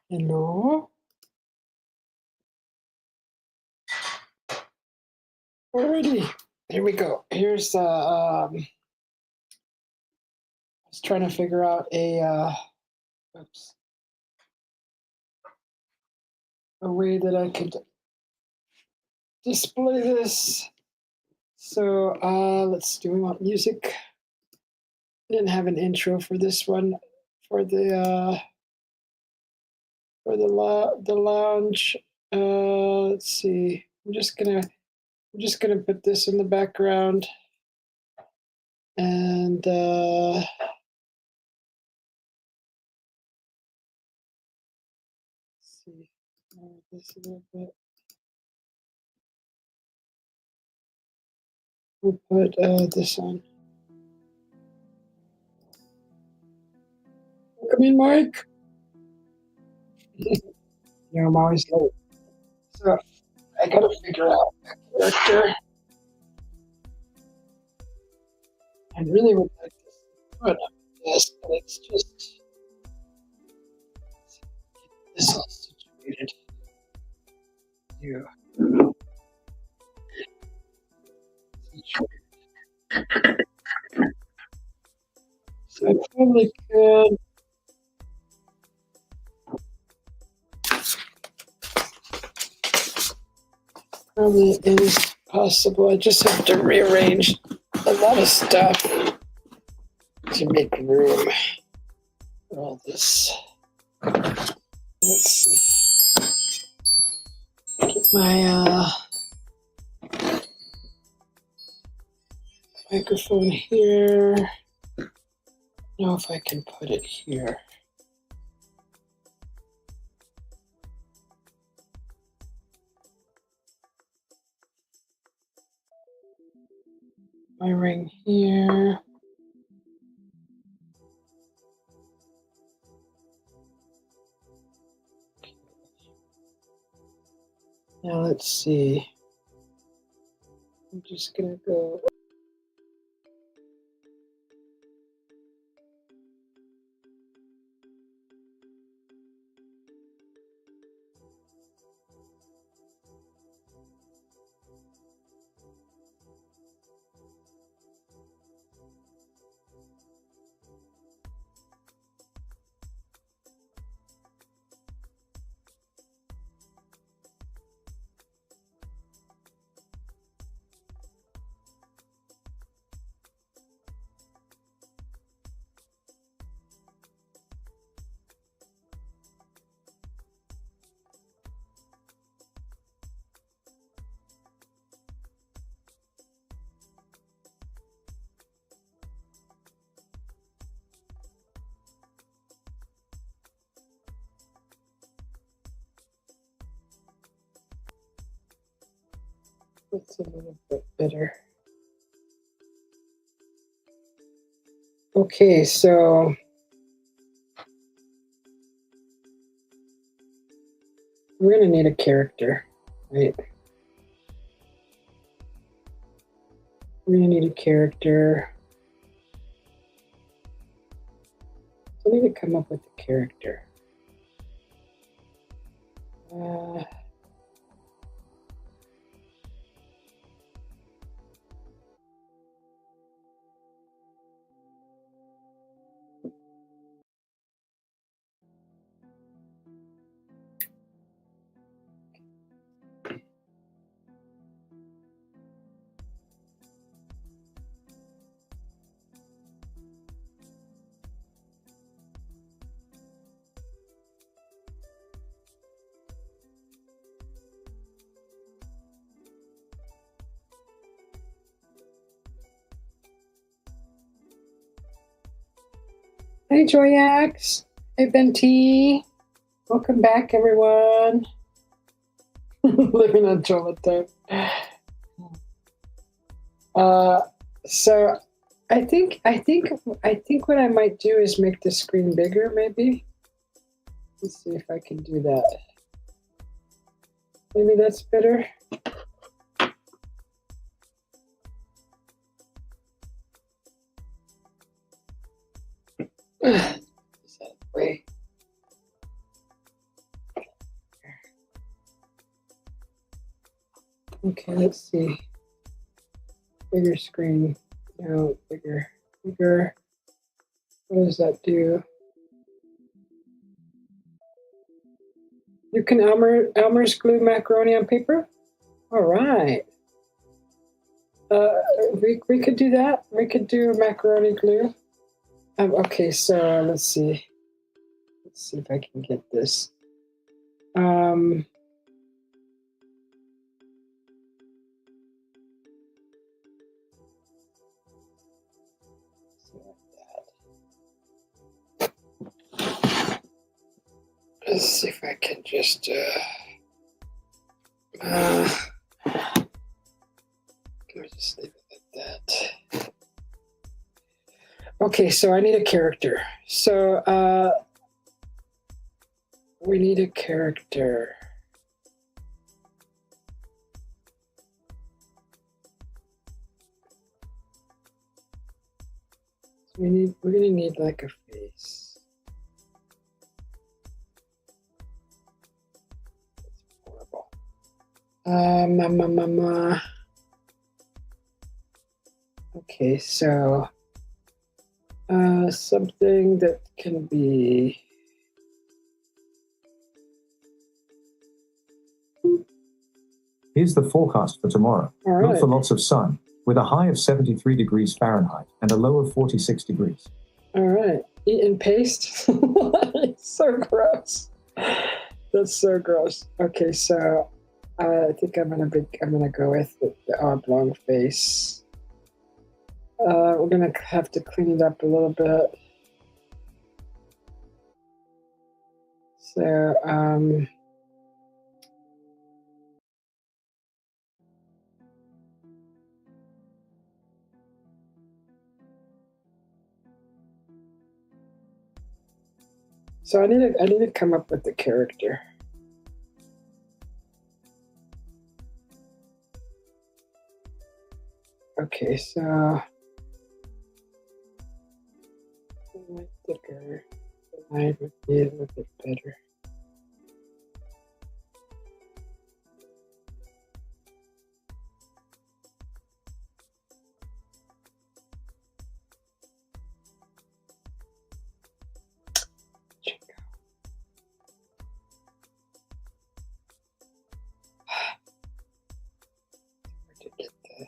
Hello. Alrighty, here we go. Here's I was trying to figure out a way that I could display this. So do we want music? I didn't have an intro for this one for the the lounge. Let's see. I'm just gonna put this in the background and let's see. This a little bit. We'll put this on. Come in, Mike. Yeah, I'm always late. So I gotta figure out a character. I really would like to put this, but it's just get this all situated. Yeah. So I probably could. Probably is possible. I just have to rearrange a lot of stuff to make room for all this. Let's see. Get my microphone here. Know if I can put it here. My ring here. Now let's see. I'm just gonna go. It's a little bit better. Okay, so we're gonna need a character, right? We're gonna need a character. So I need to come up with a character. Hey, Joyax. Hey, Benti. Welcome back, everyone. Living on Jolata. So I think what I might do is make the screen bigger, maybe. Let's see if I can do that. Maybe that's better. Is that way? Okay, let's see. Bigger screen. No, bigger. What does that do? You can Elmer's glue macaroni on paper? All right. We could do that. We could do macaroni glue. Okay, so let's see. Let's see if I can get this. Let's see if I can just let me just leave it like that. Okay, so I need a character. So we need a character. So we're gonna need like a face. That's horrible. Okay, so something that can be. Here's the forecast for tomorrow. All right. Look for lots of sun, with a high of 73 degrees Fahrenheit and a low of 46 degrees. All right. Eat and paste. It's so gross. That's so gross. Okay, so I think I'm gonna go with the oblong face. We're gonna have to clean it up a little bit. So So I need to come up with the character. Okay, so thicker. The line would be a little bit better. To get the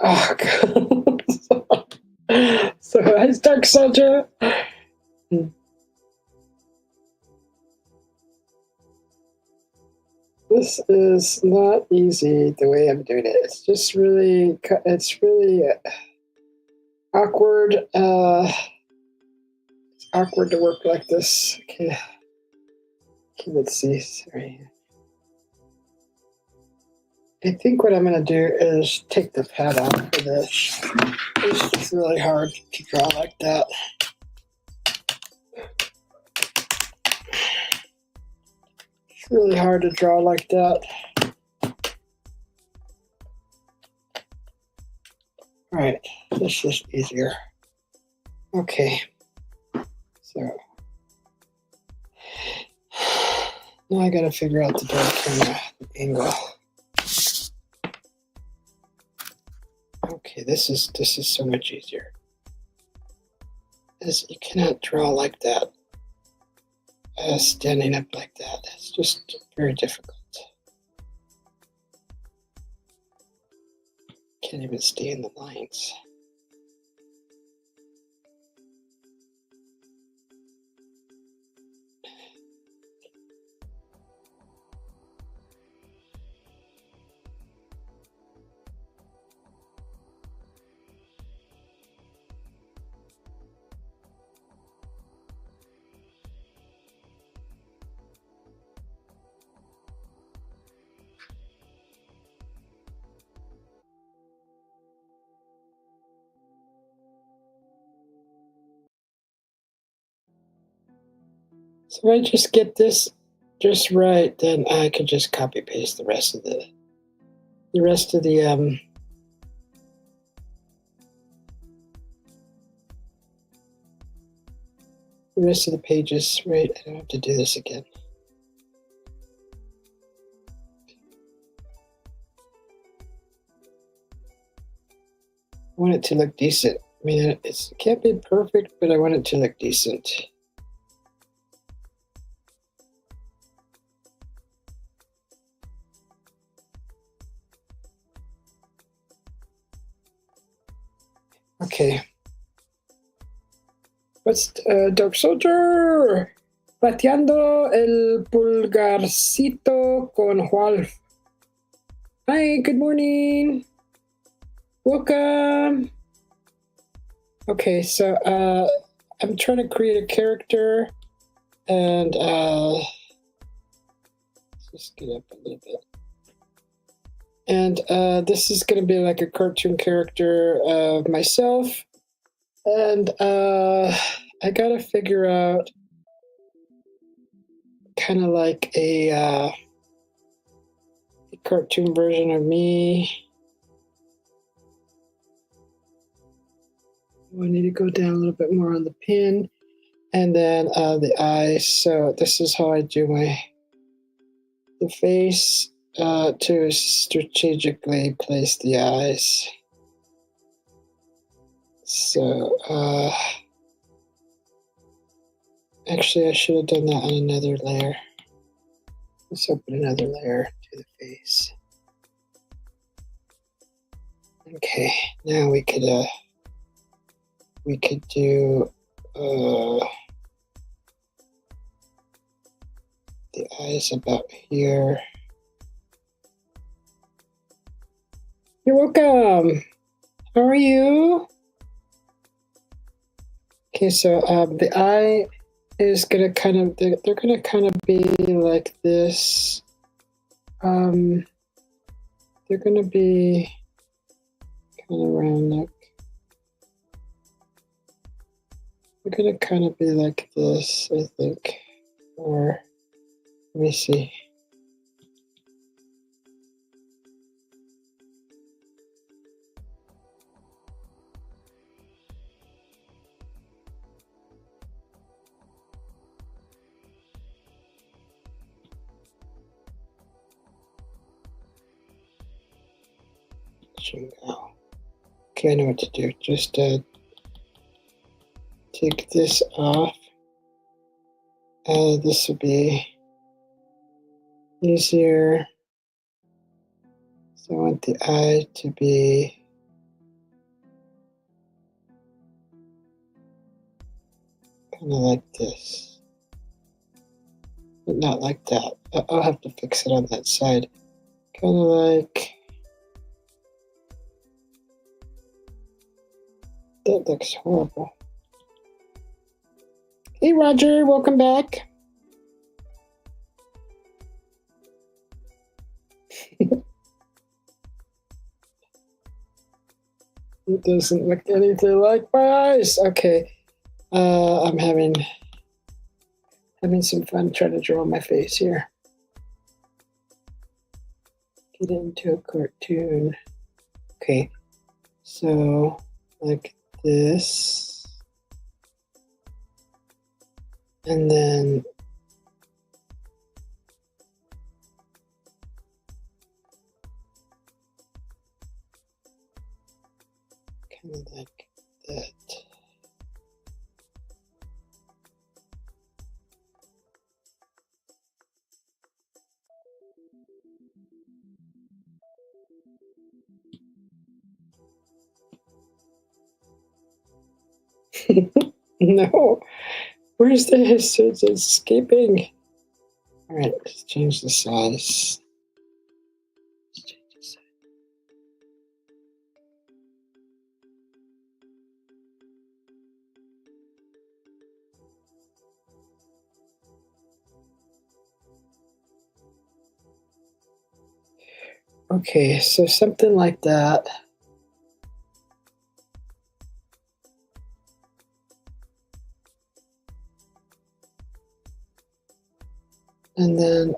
oh god. So it's Dark Soldier. This is not easy the way I'm doing it. It's just really awkward. It's awkward to work like this. Okay, let's see. Sorry. I think what I'm going to do is take the pad off for this. It's just really hard to draw like that. It's really hard to draw like that. All right, this is easier. Okay, so now I got to figure out the dark camera angle. Okay, this is so much easier. You cannot draw like that. Standing up like that. It's just very difficult. Can't even stay in the lines. So if I just get this just right, then I could just copy paste the rest of the rest of the pages, right? I don't have to do this again. I want it to look decent. I mean, it can't be perfect, but I want it to look decent. Okay. What's Dark Soldier? Pateando el pulgarcito con Juan. Hi, good morning. Welcome. Okay, so I'm trying to create a character, and let's just get up a little bit. And this is going to be like a cartoon character of myself, and I got to figure out kind of like a cartoon version of me. I need to go down a little bit more on the pin, and then the eyes. So this is how I do the face to strategically place the eyes. So actually, I should have done that on another layer. Let's open another layer to the face. Okay, now we could do the eyes about here. You're welcome. How are you? Okay, so the eye is gonna kind of they're gonna kind of be like this. They're gonna be kind of round neck. They're gonna kind of be like this, I think. Or let me see. Okay, I know what to do. Just take this off. This would be easier. So I want the eye to be kind of like this, but not like that. I'll have to fix it on that side. Kind of like that. Looks horrible. Hey Roger, welcome back. It doesn't look anything like my eyes. Okay, I'm having some fun trying to draw my face here. Get into a cartoon. Okay, so like this, and then kind of like that. No, where's this? It's escaping. All right, let's change the size. Okay, so something like that. And then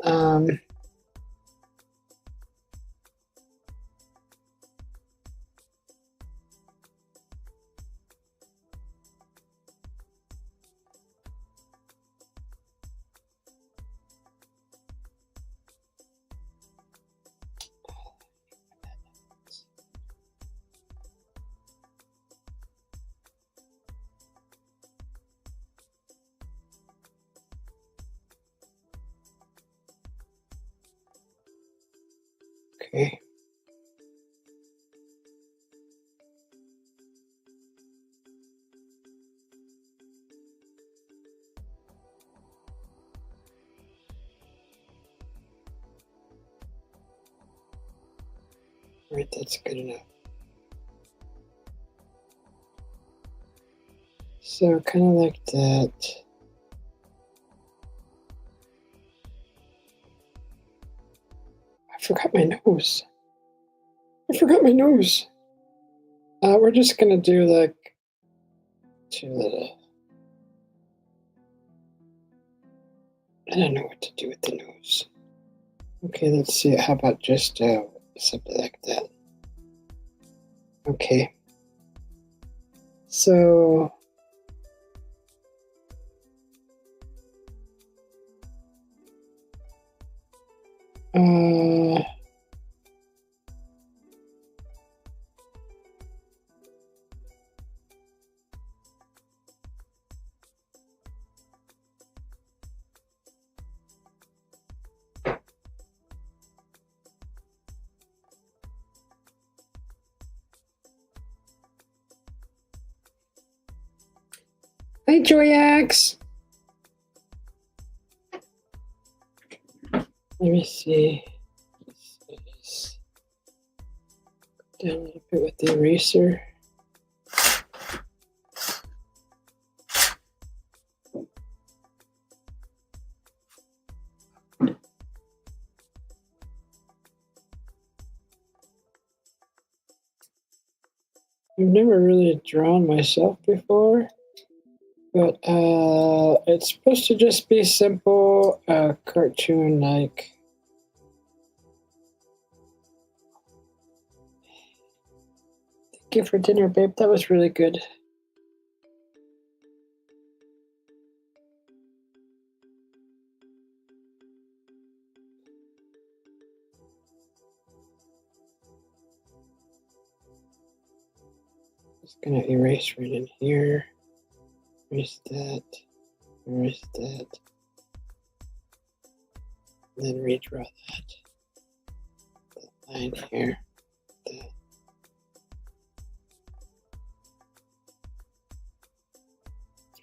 okay. Right, that's good enough. So kind of like that. I forgot my nose. We're just gonna do like 2 little. I don't know what to do with the nose. Okay, let's see. How about just something like that? Okay. So hi, Joyax. Let me see. Down a little bit with the eraser. I've never really drawn myself before, but it's supposed to just be simple, cartoon-like. Thank you for dinner, babe. That was really good. Just gonna erase right in here. Erase that. Erase that. And then redraw that. That line here. That.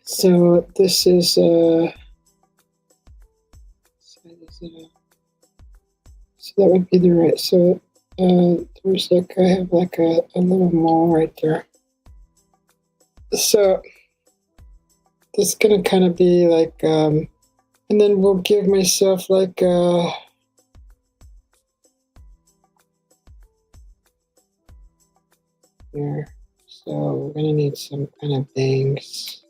So this is so that would be the right. So there's like I have like a little mole right there. So this is gonna kind of be like, and then we'll give myself like here. So we're gonna need some kind of bangs.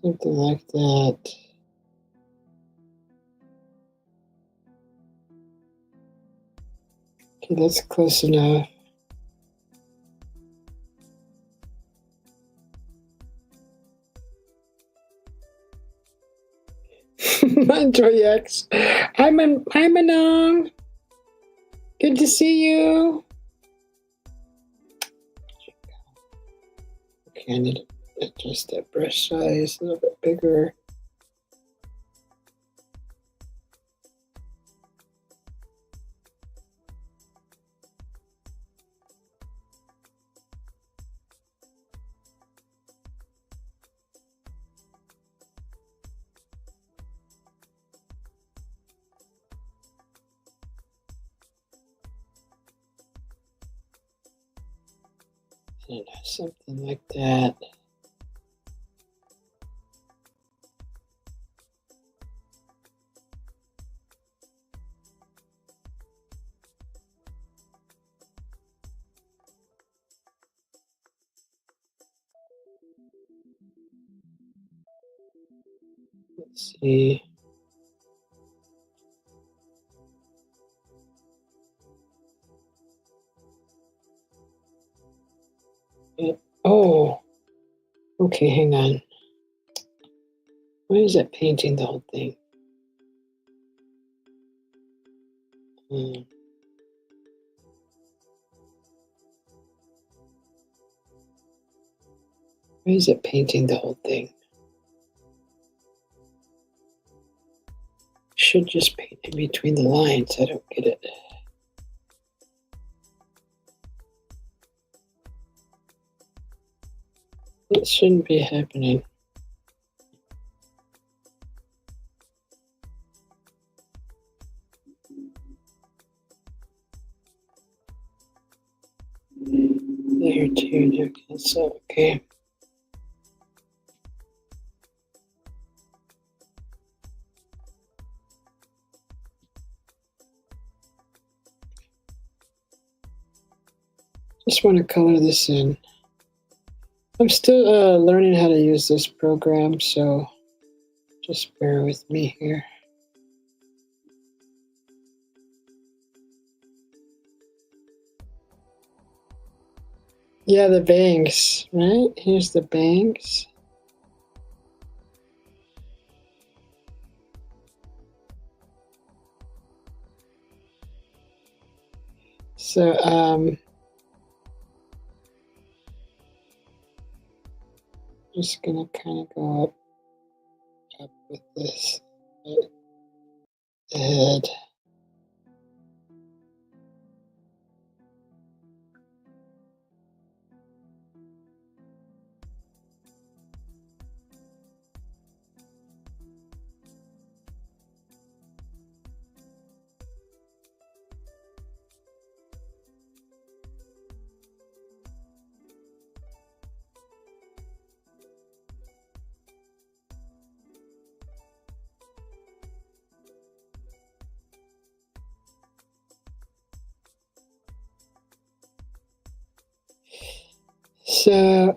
Something like that. Okay, that's close enough. Joy X. Hi, Manon. Good to see you. Okay, I need to adjust that brush size a little bit bigger. Something like that. Let's see. Oh, okay, hang on. Why is that painting the whole thing? Why is it painting the whole thing? Should just paint in between the lines. I don't get it. It shouldn't be happening. There too, so okay. Just want to color this in. I'm still learning how to use this program, so just bear with me here. Yeah, the bangs, right? Here's the bangs. So, just gonna kind of go up with this head. So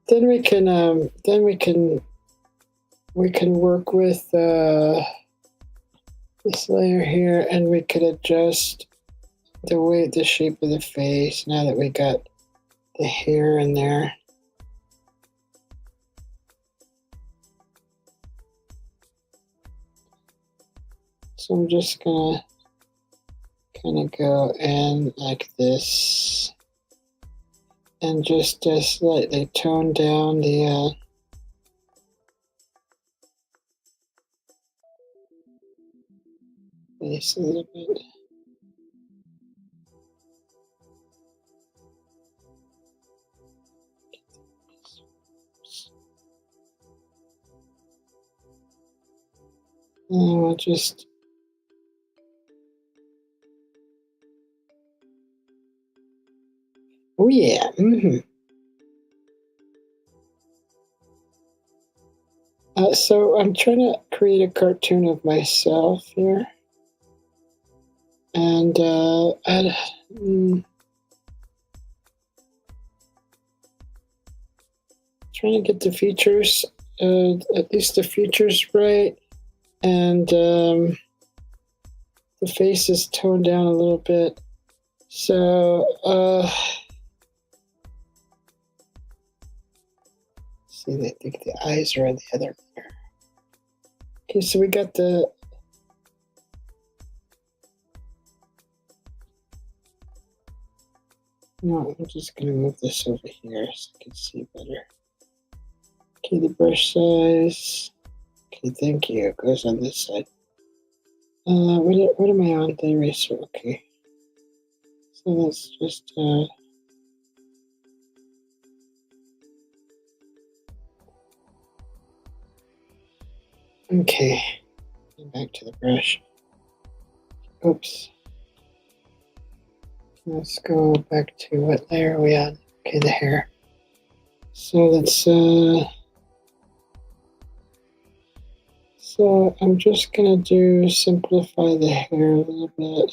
then we can work with this layer here, and we could adjust the shape of the face now that we got the hair in there. So I'm just gonna kind of go in like this and just slightly tone down the face a little bit. And we'll just oh yeah. So I'm trying to create a cartoon of myself here, and trying to get the features, at least the features right, and the face is toned down a little bit. So see, I think the eyes are in the other layer. Okay, so we got the no, I'm just gonna move this over here so I can see better. Okay, the brush size. Okay, thank you. It goes on this side. What am I on? The eraser. Okay. So let's just okay. Back to the brush. Oops. Let's go back to what layer are we on? Okay, the hair. So let's so I'm just gonna simplify the hair a little bit.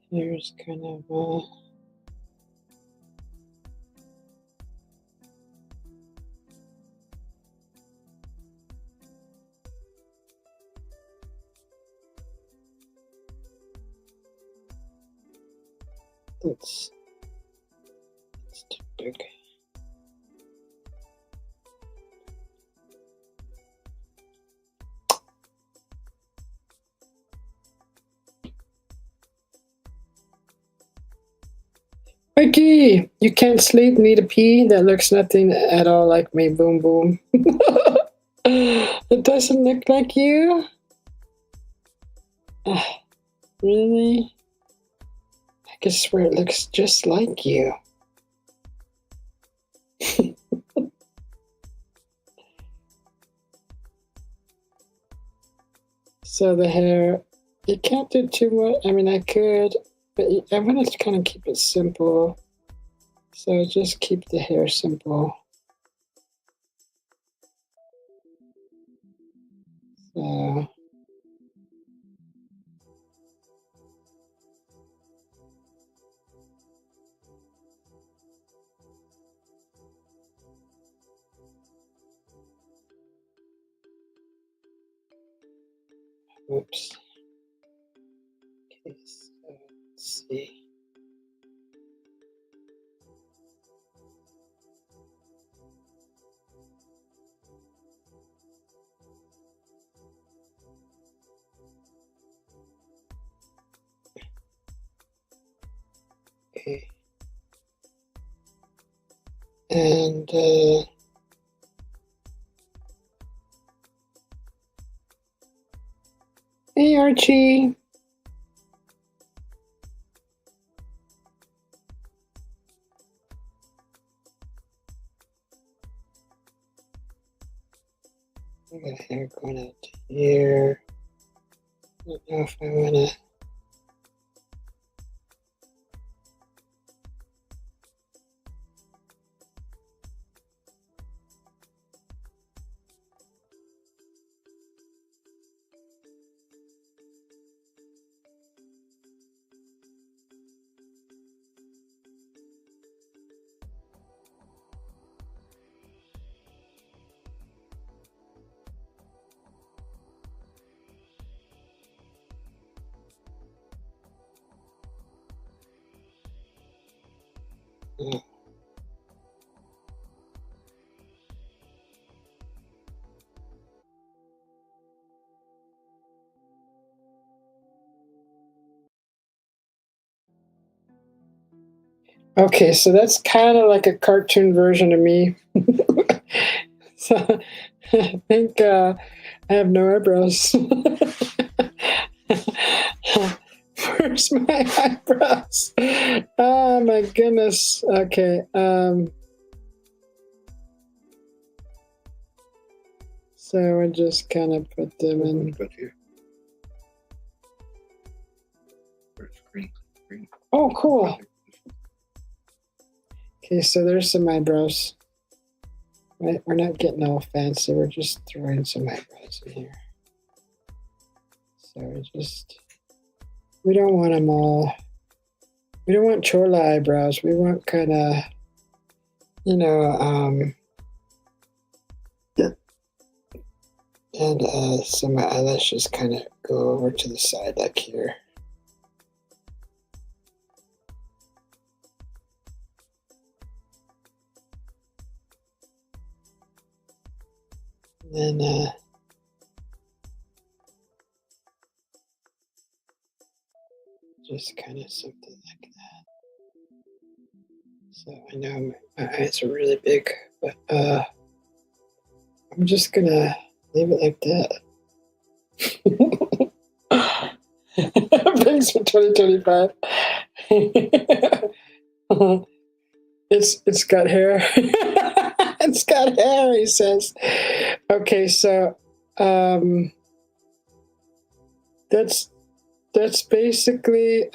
Here's kind of that's too big. Mikey, you can't sleep, need a pee? That looks nothing at all like me, boom boom. It doesn't look like you? Really? I can swear it looks just like you. So the hair, you can't do too much. I mean, I could, but I want to kind of keep it simple. So just keep the hair simple. So oops. Okay, so let's see. Okay. And hey Archie. I got hair going out to here. I don't know if I want to. Okay, so that's kind of like a cartoon version of me. So I think I have no eyebrows. Where's my eyebrows? Oh my goodness. Okay. So I just kind of put them in. Put here. Where's green? Green. Oh, cool. Okay, so there's some eyebrows. Right, we're not getting all fancy. We're just throwing some eyebrows in here. So we don't want them all. We don't want chola eyebrows. We want kind of, and some eyelashes kind of go over to the side like here. And then just kind of something like that. So I know my eyes are really big, but I'm just gonna leave it like that. Thanks for 2025. It's got hair. It's got hair, he says. Okay, so that's basically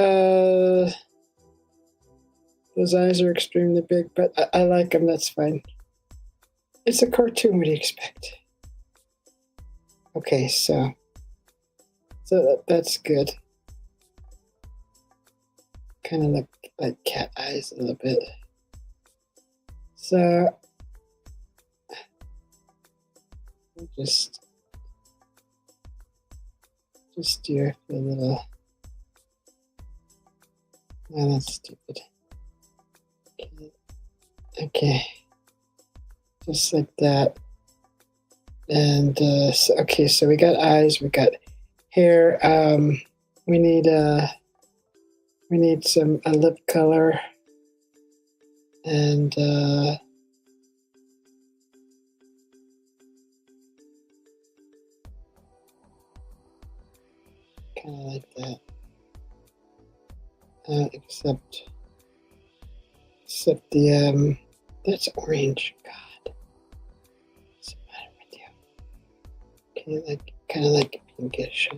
those eyes are extremely big, but I like them. That's fine. It's a cartoon. What do you expect? Okay, so that's good. Kind of look like cat eyes a little bit. So just do a little. No, that's stupid. Okay, just like that. And okay, so we got eyes, we got hair. We need some a lip color, and kind of like that. Except the that's orange. God, what's the matter with you? Okay, like kind of like pinkish.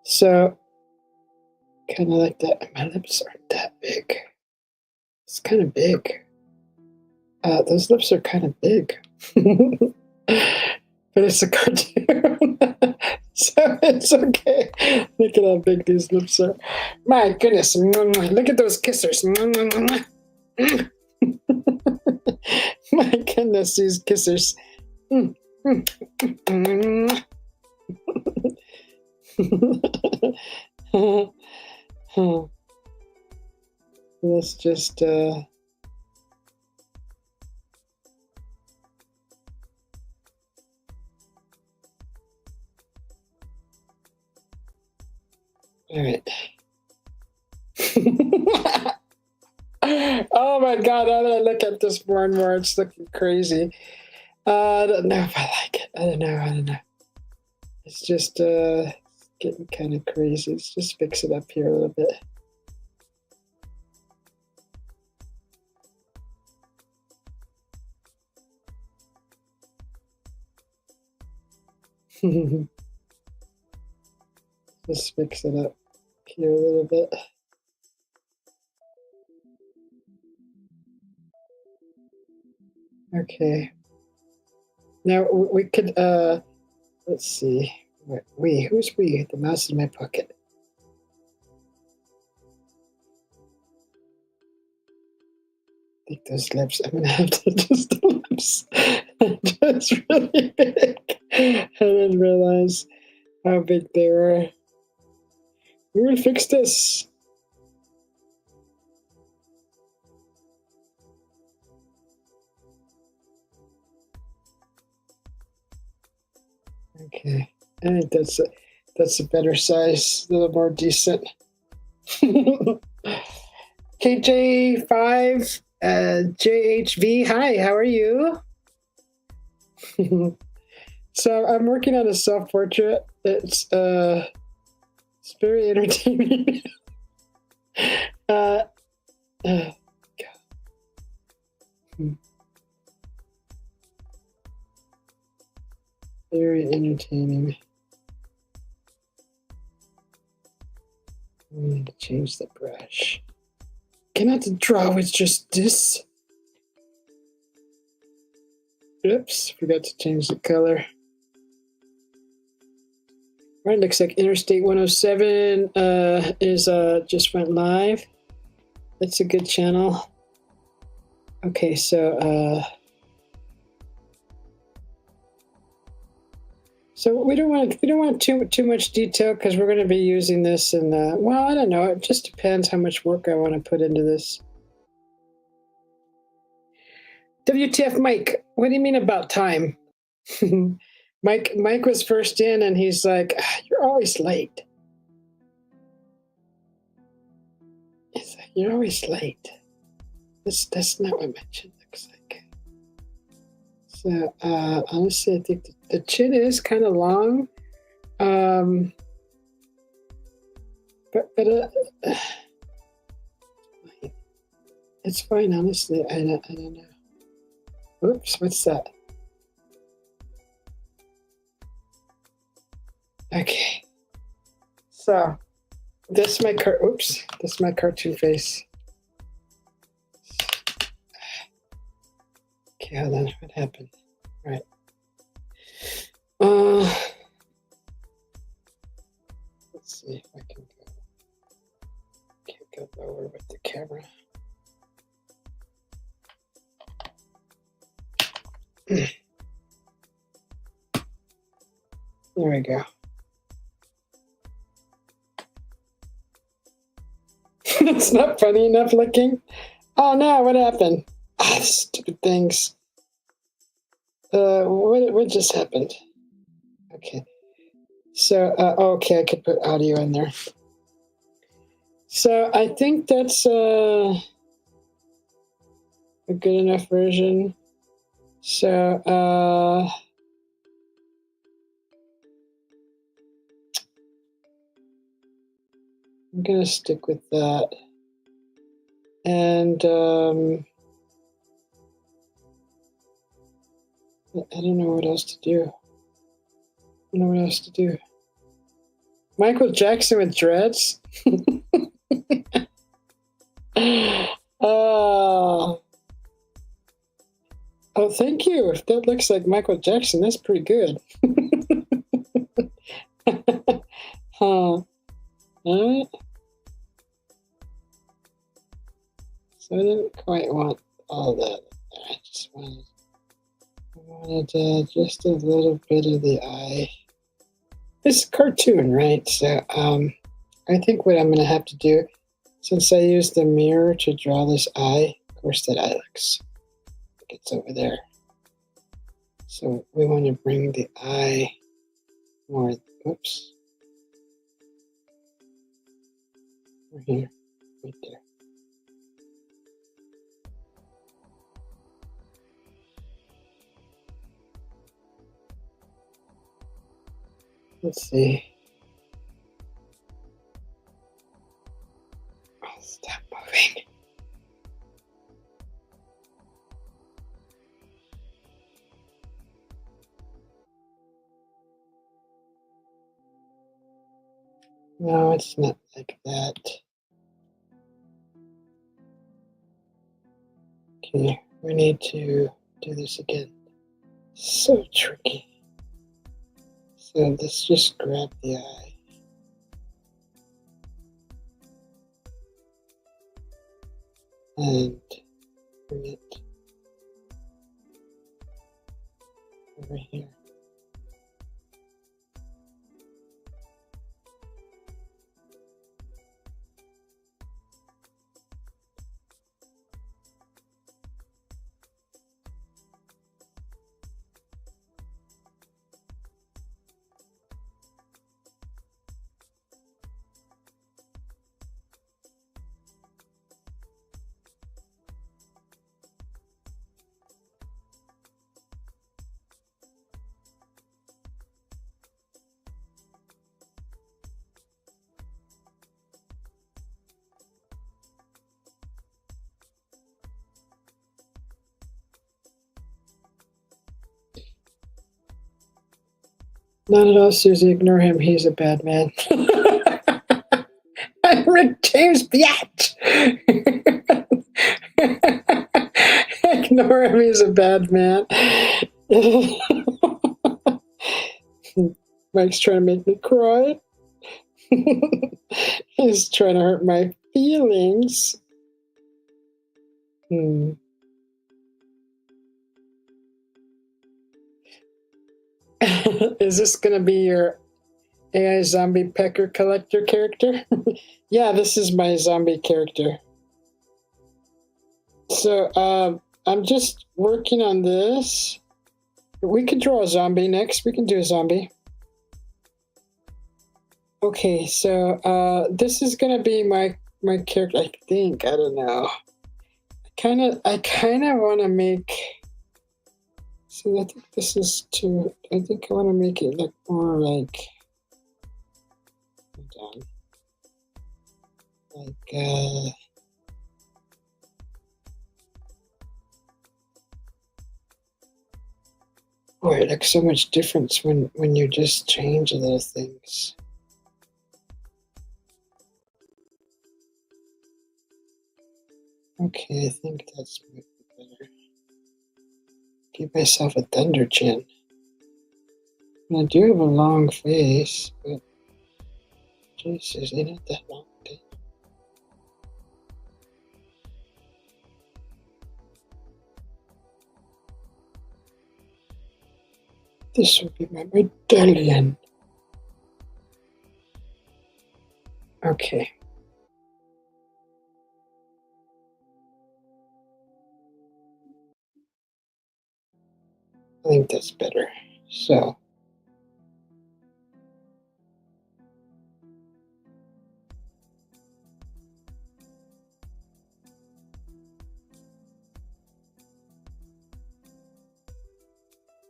So kind of like that. My lips aren't that big. It's kind of big. Those lips are kind of big. But it's a cartoon. So it's okay. Look at how big these lips are. My goodness. Look at those kissers. My goodness, these kissers. Let's just all right. Oh my God, now that I look at this more and more, it's looking crazy. I don't know if I like it. I don't know. It's just getting kind of crazy. Let's just fix it up here a little bit. Just fix it up here a little bit. Okay. Now we could let's see. Who's we? The mouse in my pocket. I think those lips. I'm gonna have to adjust the lips. Just really big. I didn't realize how big they were. We will fix this. Okay, I think that's a better size, a little more decent. KJ5 JHV, hi, how are you? So I'm working on a self-portrait. It's very entertaining. God. Very entertaining. I need to change the brush. Cannot draw with just this. Oops, forgot to change the color. Right, looks like Interstate 107 is just went live. That's a good channel. Okay, so we don't want too much detail because we're going to be using this, and well, I don't know. It just depends how much work I want to put into this. WTF, Mike? What do you mean about time? Mike was first in, and he's like, "You're always late." It's like, "You're always late." That's not what my chin looks like. So honestly, I think the chin is kind of long, but It's fine, honestly. I don't know. Oops, what's that? Okay. So, this is my oops, this is my cartoon face. Okay, hold on. What happened? All right. Let's see if I can go. Can't go lower with the camera. There we go. It's not funny enough looking. Oh no, what happened? Ah, stupid things. What just happened? Okay. So, okay, I could put audio in there. So I think that's a good enough version. So, I'm gonna stick with that. And I don't know what else to do. I don't know what else to do. Michael Jackson with dreads? Oh, thank you. If that looks like Michael Jackson, that's pretty good. Huh. Alright. So I didn't quite want all that. I just wanted just a little bit of the eye. This is cartoon, right? So I think what I'm going to have to do, since I used the mirror to draw this eye, of course that eye looks like it's over there. So we want to bring the eye more, oops, over here, right there. Let's see. Oh, stop moving. No, it's not like that. Okay, we need to do this again. So tricky. So let's just grab the eye. And bring it over here. Not at all, Susie. Ignore him. He's a bad man. I'm Rick James Biatch. Ignore him. He's a bad man. Mike's trying to make me cry. He's trying to hurt my feelings. Is this going to be your AI zombie pecker collector character? Yeah, this is my zombie character. So I'm just working on this. We could draw a zombie next. We can do a zombie. Okay, so this is going to be my character. I think. I don't know. I kind of want to make. So I think this is too. I think I want to make it look more like. Hold on. Like Boy, it looks so much different when you just change little things. Okay, I think that's better. Give myself a thunder chin. I do have a long face, but Jesus, ain't it that long? This will be my medallion. Okay. I think that's better. So.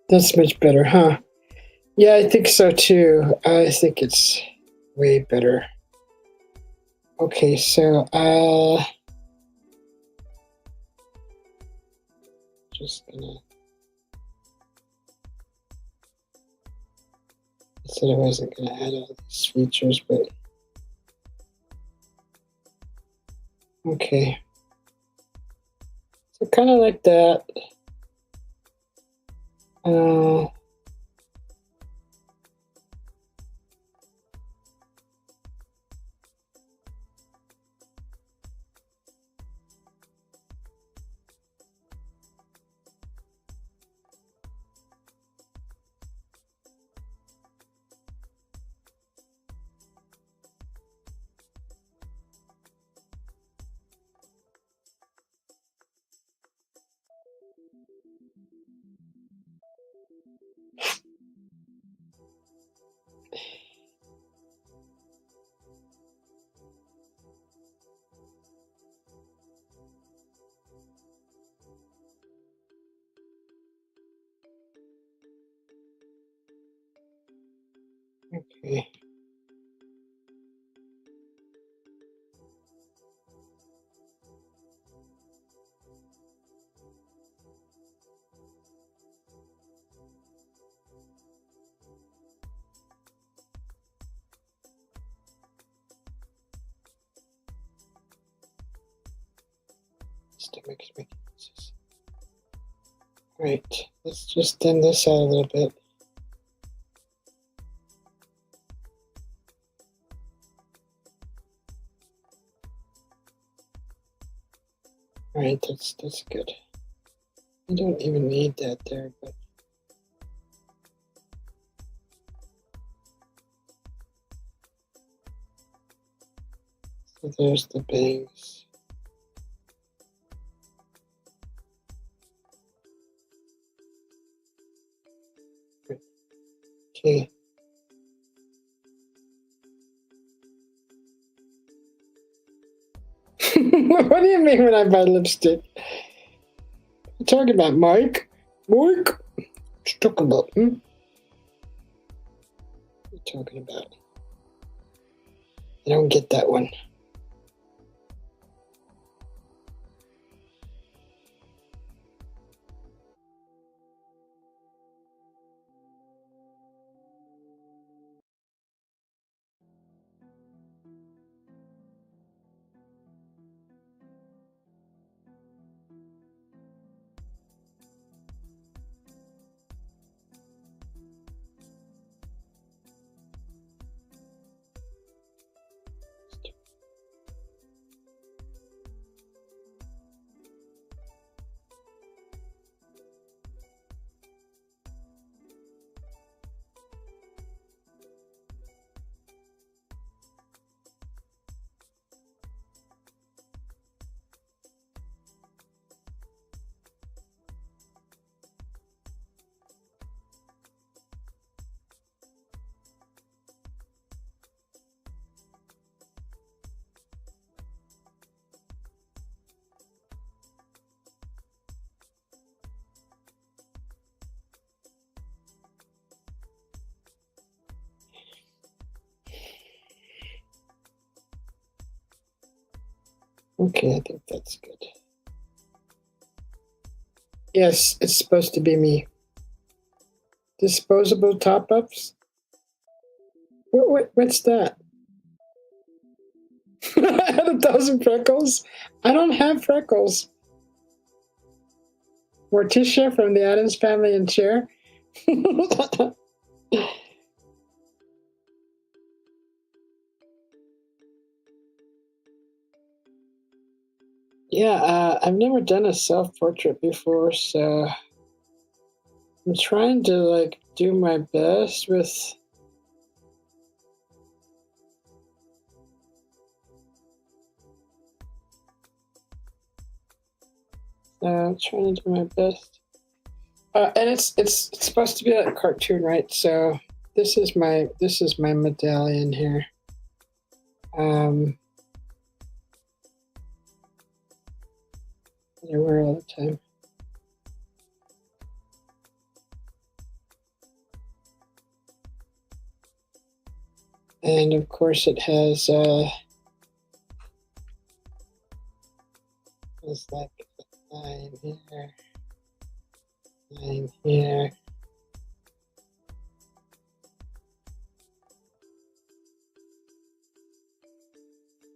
That's much better, huh? Yeah, I think so too. I think it's way better. Okay, so just gonna. I said I wasn't gonna add all these features, but okay. So kind of like that. Okay. Stomach is making noises. Right. Let's just thin this out a little bit. All right, that's good. I don't even need that there, but so there's the bangs. Okay. What do you mean when I buy lipstick? You're talking about Mike? Mike? What you talking about? What you talking about? I don't get that one. Okay, I think that's good. Yes, it's supposed to be me. Disposable top-ups? What's that? I had 1,000 freckles? I don't have freckles. Morticia from the Addams Family and Cher. Yeah, I've never done a self-portrait before, so I'm trying to like do my best with trying to do my best. And it's supposed to be a cartoon, right? So this is my medallion here. I wear all the time. And of course it has it's like a line here, line here.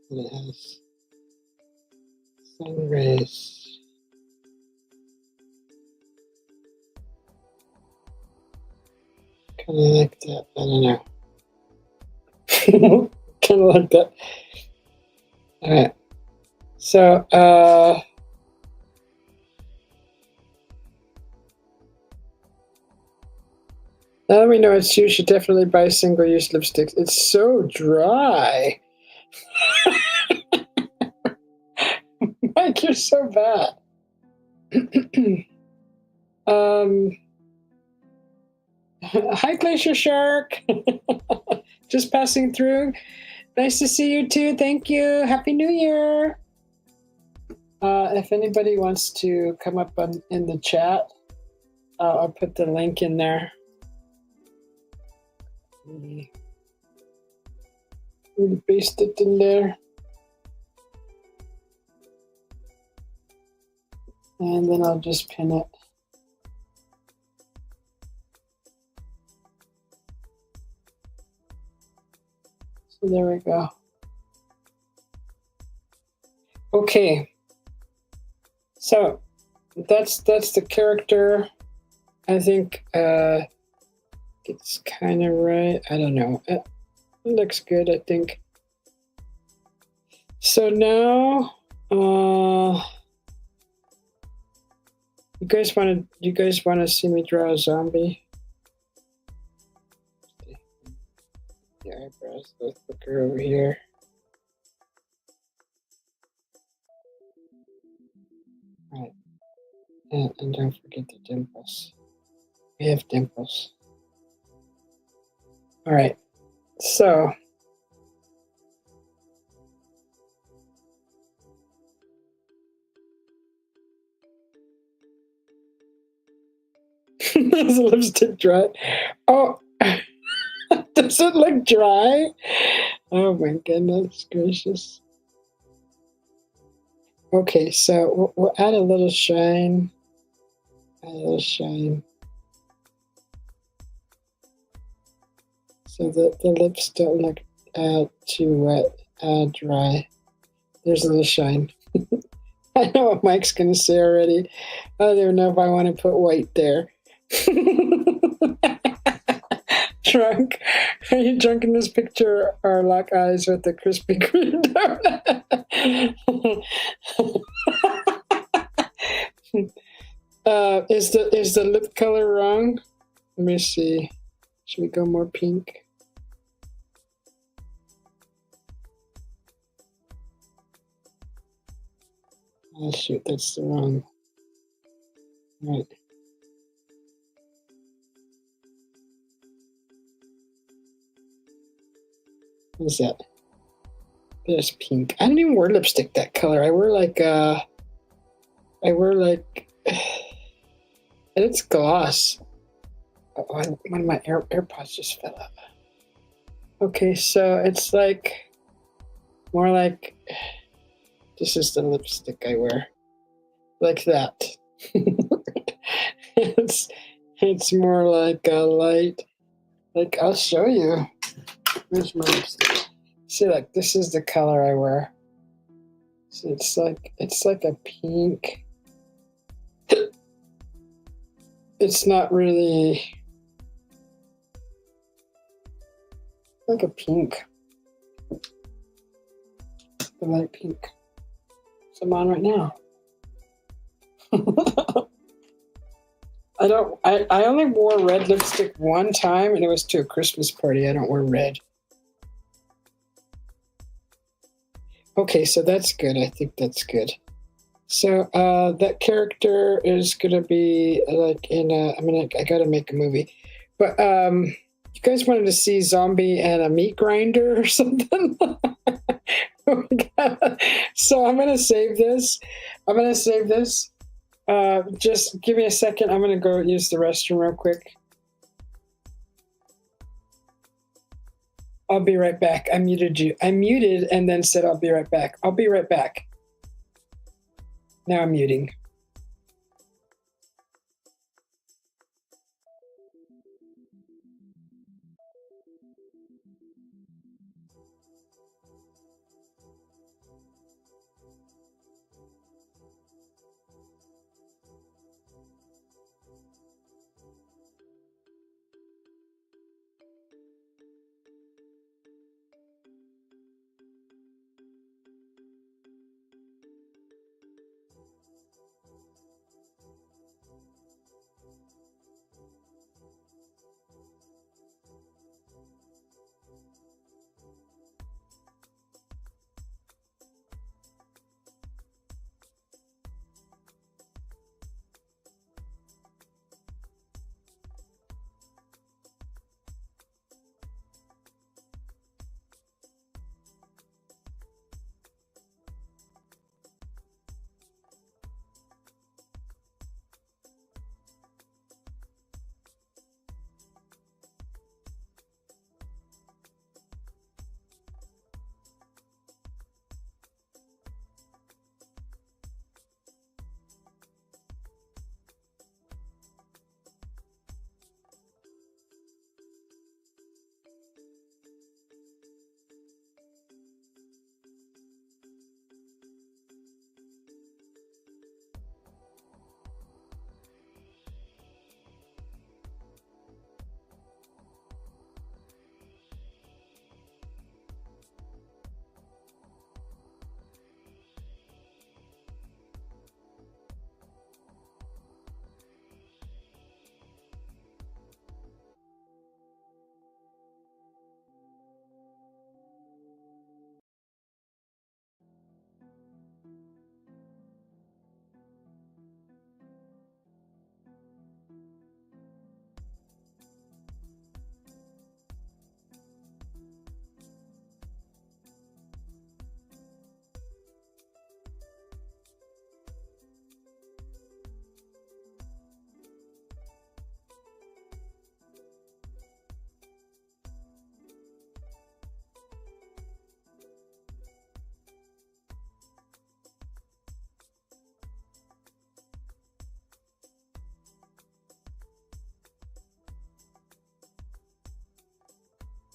And it has sun rays. Kind of like that, I don't know. Kind of like that. All right. So, now that we know it's you should definitely buy single-use lipsticks. It's so dry. Mike, you're so bad. Hi, Glacier Shark. Just passing through. Nice to see you too. Thank you. Happy New Year. If anybody wants to come up in the chat, I'll put the link in there. We'll paste it in there. And then I'll just pin it. So there we go. Okay. So that's the character. I think it's kind of right. I don't know. It looks good, I think. So now you guys want to see me draw a zombie? The eyebrows, let's look her over here. Right. And don't forget the dimples. We have dimples. All right. So is the lipstick dry? Oh, does it look dry? Oh my goodness gracious. Okay, so we'll add a little shine. Add a little shine. So that the lips don't look too wet, dry. There's a little shine. I know what Mike's going to say already. I don't even know if I want to put white there. Drunk? Are you drunk in this picture or lock eyes with the Krispy Kreme donut? Is the lip color wrong? Let me see. Should we go more pink? Oh shoot, that's the wrong. Right. What is that? There's pink. I don't even wear lipstick that color. I wear like and it's gloss. Oh, one of my AirPods just fell out. Okay, so it's like more like this is the lipstick I wear. Like that. It's more like a light. Like, I'll show you. Where's my lipstick? See, like, this is the color I wear. So it's like a pink. It's not really like a pink. The light pink. So I'm on right now. I only wore red lipstick one time, and it was to a Christmas party. I don't wear red. Okay, so that's good. I think that's good. So that character is gonna be like in a. I gotta make a movie, but you guys wanted to see zombie and a meat grinder or something. Oh my God. So I'm gonna save this. Just give me a second. I'm gonna go use the restroom real quick. I'll be right back. I muted you. I muted and then said I'll be right back. I'll be right back. Now I'm muting.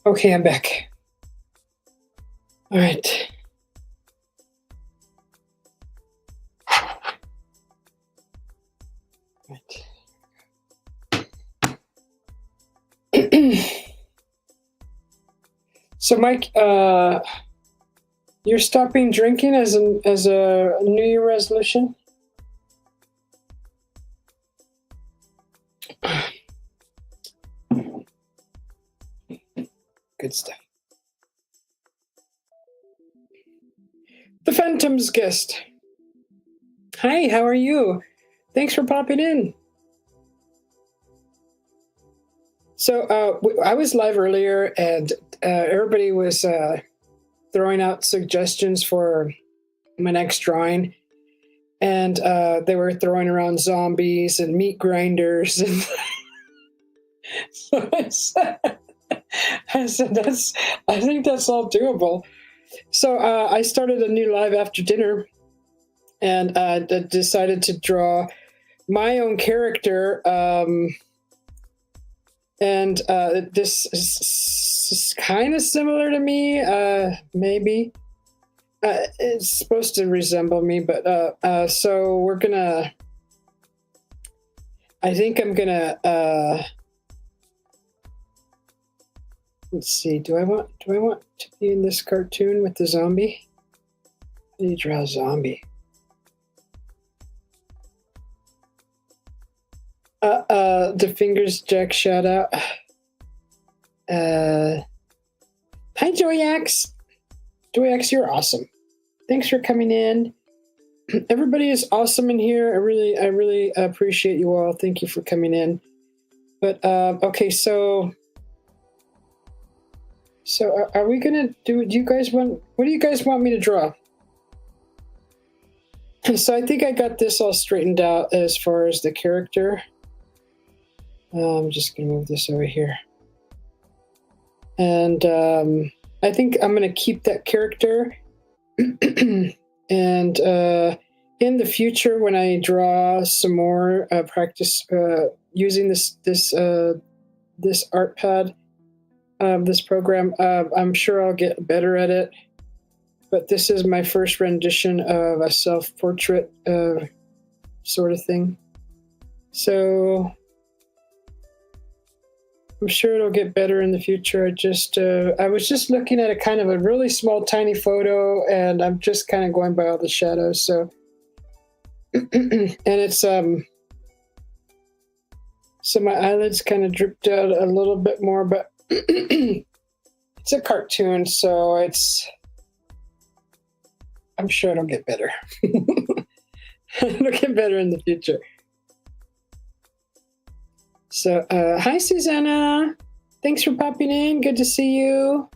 Okay, I'm back. All right. So, Mike, you're stopping drinking as a New Year resolution? Good stuff. The Phantom's guest. Hi, how are you? Thanks for popping in. So I was live earlier, and everybody was throwing out suggestions for my next drawing, and they were throwing around zombies and meat grinders, and so I said I think that's all doable. So I started a new live after dinner, and decided to draw my own character And this is kind of similar to me, maybe. It's supposed to resemble me, but so we're gonna. I think I'm gonna. Let's see. Do I want to be in this cartoon with the zombie? How do you draw a zombie? The fingers Jack shout out. Hi Joyax. Joyax, you're awesome. Thanks for coming in. Everybody is awesome in here. I really appreciate you all. Thank you for coming in. But okay, so are we gonna do you guys want what do you guys want me to draw? So I think I got this all straightened out as far as the character. I'm just gonna move this over here. And I think I'm gonna keep that character. And in the future, when I draw some more, practice using this art pad, this program, I'm sure I'll get better at it. But this is my first rendition of a self-portrait sort of thing. So I'm sure it'll get better in the future. I was just looking at a kind of a really small, tiny photo, and I'm just kind of going by all the shadows. So, and it's so my eyelids kind of dripped out a little bit more, but it's a cartoon, so I'm sure it'll get better. It'll get better in the future. So, hi, Susanna. Thanks for popping in. Good to see you.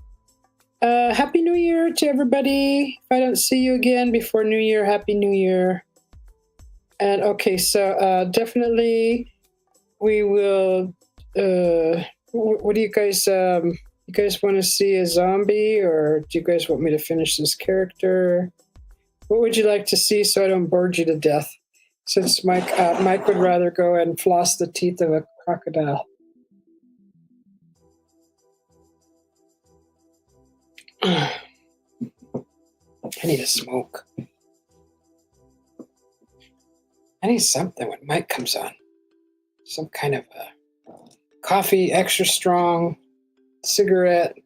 Happy New Year to everybody. If I don't see you again before New Year, Happy New Year. And okay, so definitely we will. What do you guys? You guys want to see a zombie, or do you guys want me to finish this character? What would you like to see so I don't bore you to death? Since Mike would rather go and floss the teeth of a crocodile. I need a smoke. I need something when Mike comes on. Some kind of a coffee, extra strong, cigarette.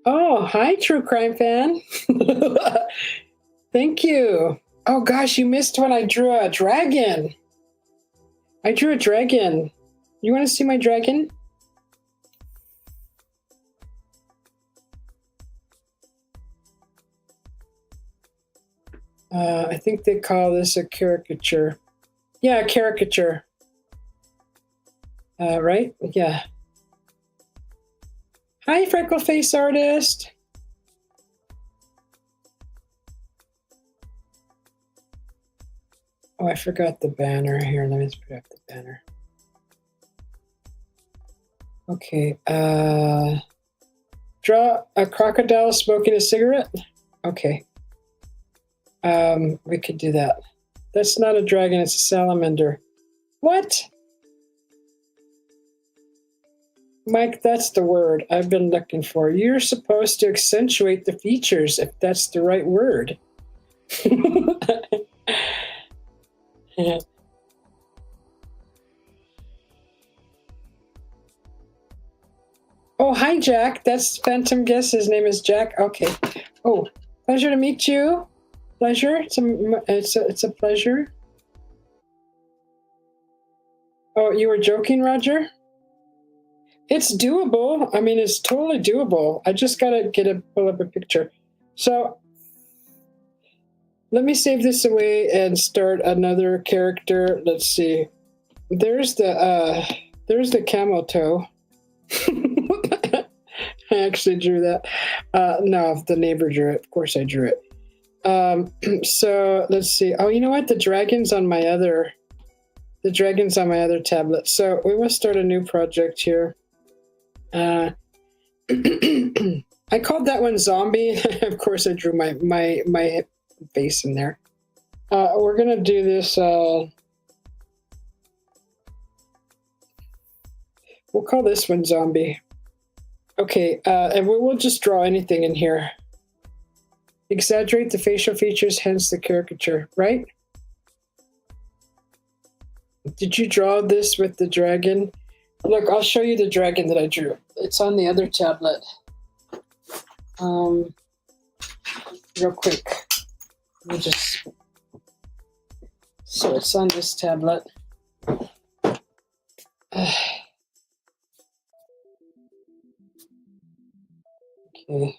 Oh, hi, True Crime fan. Thank you. Oh, gosh, you missed when I drew a dragon. I drew a dragon. You want to see my dragon? I think they call this a caricature. Yeah, a caricature. Right? Yeah. Hi, freckle face artist. Oh, I forgot the banner. Here, let me just put up the banner. Okay. Draw a crocodile smoking a cigarette. Okay. We could do that. That's not a dragon, it's a salamander. What? Mike, that's the word I've been looking for. You're supposed to accentuate the features, if that's the right word. Yeah. Oh, hi, Jack. That's Phantom Guess. His name is Jack. Okay. Oh, pleasure to meet you. Pleasure. It's a pleasure. Oh, you were joking, Roger? It's doable. I mean, it's totally doable. I just gotta pull up a picture. So let me save this away and start another character. Let's see. There's the camel toe. I actually drew that. No, the neighbor drew it. Of course I drew it. So let's see. Oh, you know what? The dragon's on my other tablet. So we will start a new project here. I called that one zombie. Of course I drew my face in there. We're gonna do this We'll call this one zombie. Okay, and we'll just draw anything in here. Exaggerate the facial features, hence the caricature, right? Did you draw this with the dragon? Look, I'll show you the dragon that I drew. It's on the other tablet. Real quick. Let me just... So it's on this tablet. Okay.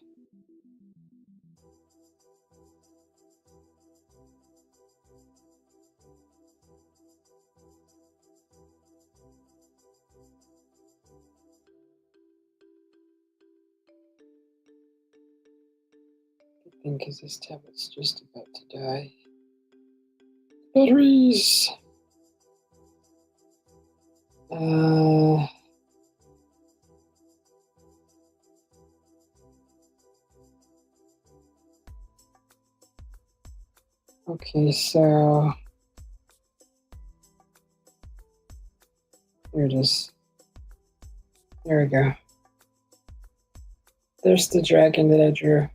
Because this tablet's just about to die. Batteries! Okay, so... Here it is. There we go. There's the dragon that I drew.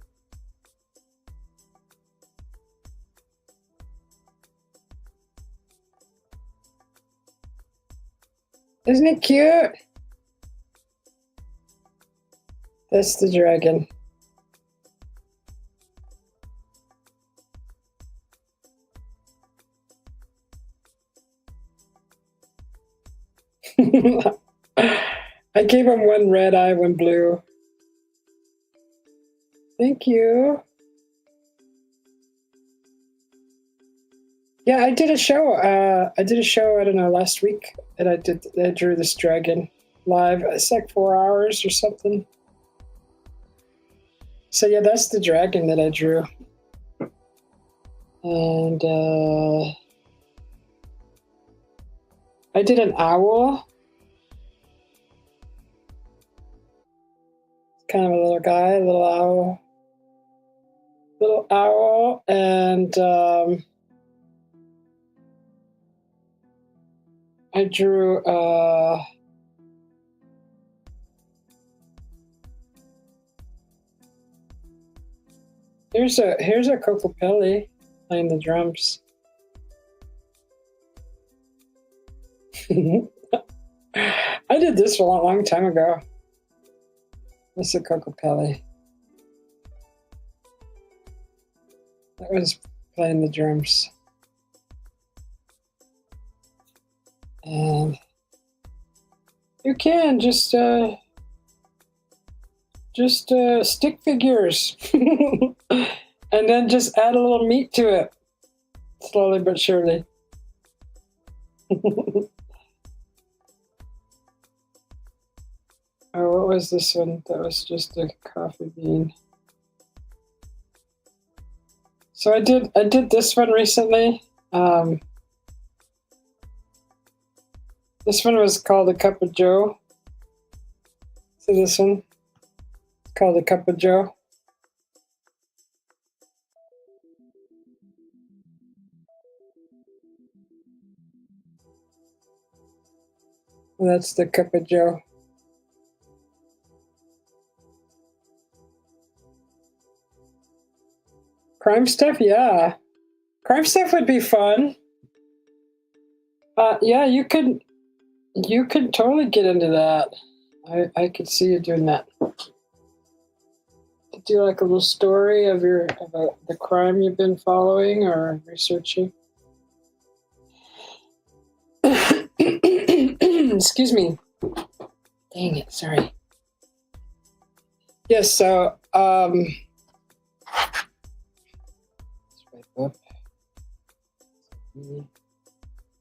Isn't it cute? That's the dragon. I gave him one red eye, one blue. Thank you. Yeah, I did a show. I don't know, last week, and I drew this dragon live. It's like 4 hours or something. So yeah, that's the dragon that I drew. And I did an owl. Kind of a little guy, a little owl. Little owl, and I drew here's a Coco Pelli playing the drums. I did this a long time ago. This is a Coco Pelli. That was playing the drums. And you can just stick figures and then just add a little meat to it, slowly but surely. Oh, what was this one? That was just a coffee bean. So I did this one recently. This one was called A Cup of Joe. So this one, it's called A Cup of Joe. Well, that's the Cup of Joe. Crime stuff, yeah. Crime stuff would be fun. Yeah, you could totally get into that. I could see you doing that. Do like a little story of the crime you've been following or researching. Excuse me. Dang it, sorry. Yes, so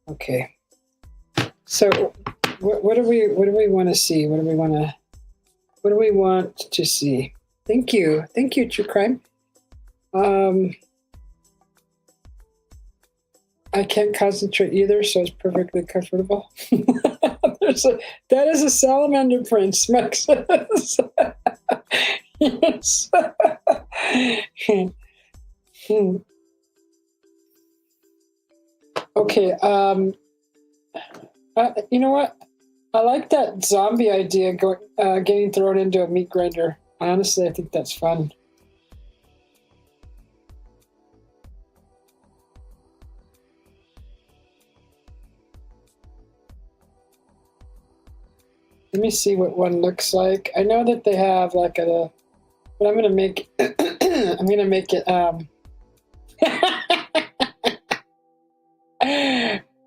okay. So what do we want to see? What do we want to see? Thank you, True Crime. I can't concentrate either, so it's perfectly comfortable. That is a salamander prince, Max says. Yes. Okay. You know what? I like that zombie idea getting thrown into a meat grinder. Honestly, I think that's fun. Let me see what one looks like. I know that they have like a, but I'm gonna make I'm gonna make it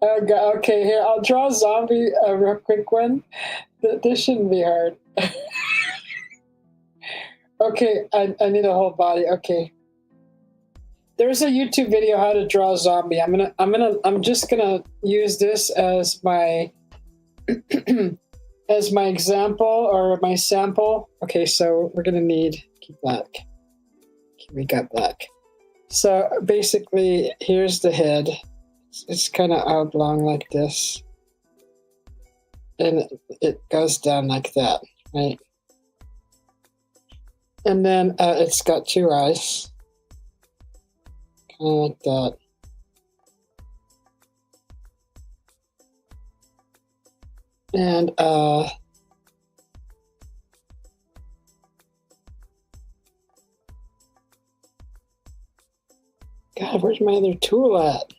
oh god, okay, here I'll draw a zombie, a real quick one. This shouldn't be hard. Okay, I need a whole body. Okay. There's a YouTube video how to draw a zombie. I'm just gonna use this as my as my example or my sample. Okay, so we're gonna need keep black. We got black. So basically, here's the head. It's kind of oblong like this, and it goes down like that, right? And then it's got two eyes, kind of like that. And God, where's my other tool at?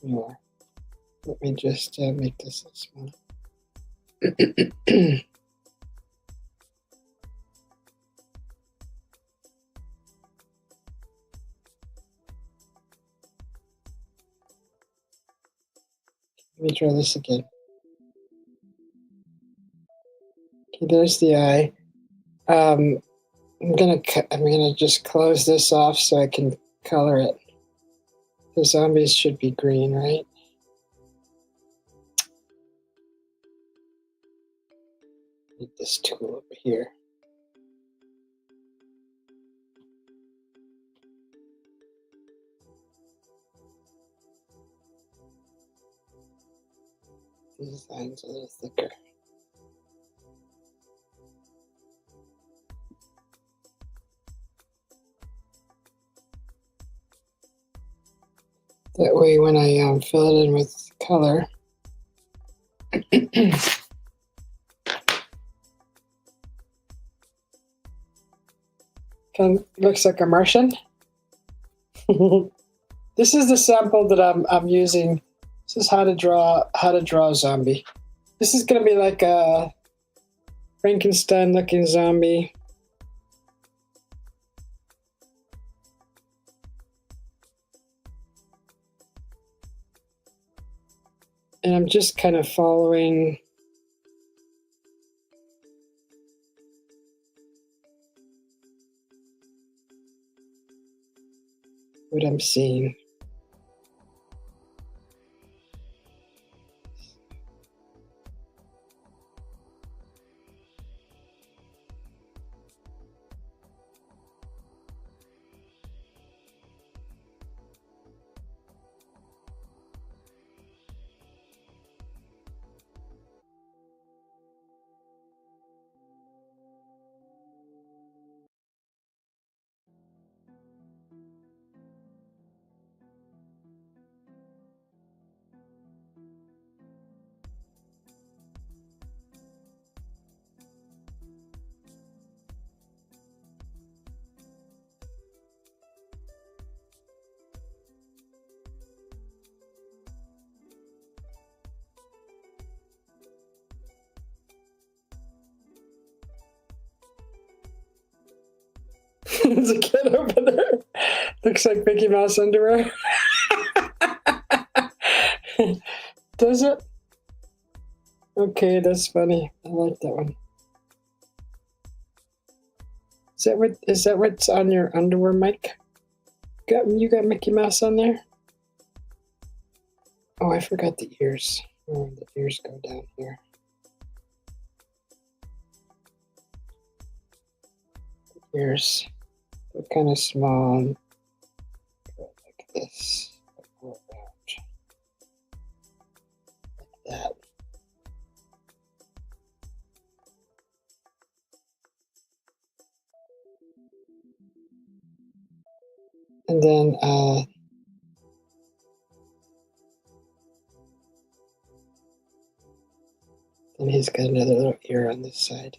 Here. Let me just make this small. Let me try this again. Okay, there's the eye. I'm gonna just close this off so I can color it. The zombies should be green, right? Need this tool over here. These lines are a little thicker. That way, when I fill it in with color, looks like a Martian. This is the sample that I'm using. This is how to draw a zombie. This is gonna be like a Frankenstein-looking zombie. And I'm just kind of following what I'm seeing. There's a kid over there. Looks like Mickey Mouse underwear. Does it? Okay, that's funny. I like that one. Is that what's on your underwear, Mike? You got Mickey Mouse on there? Oh, I forgot the ears. Oh, the ears go down here. The ears. They're kind of small. Like this. Like that. And then he's got another little ear on this side.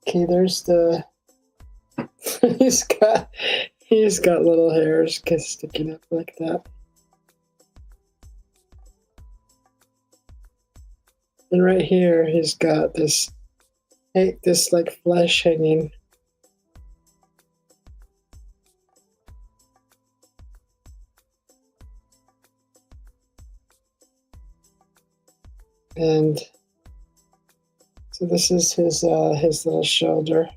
Okay, there's the. he's got little hairs sticking up like that. And right here, he's got this like flesh hanging. And so this is his little shoulder.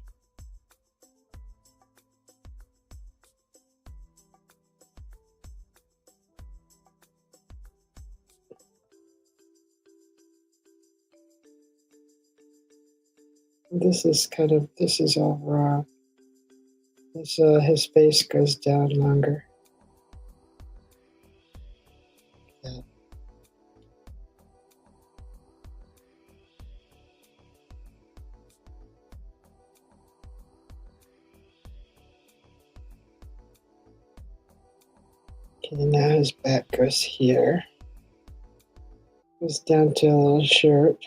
This is all raw. His face goes down longer. Yeah. Okay, now his back goes here. Goes down to a little shirt.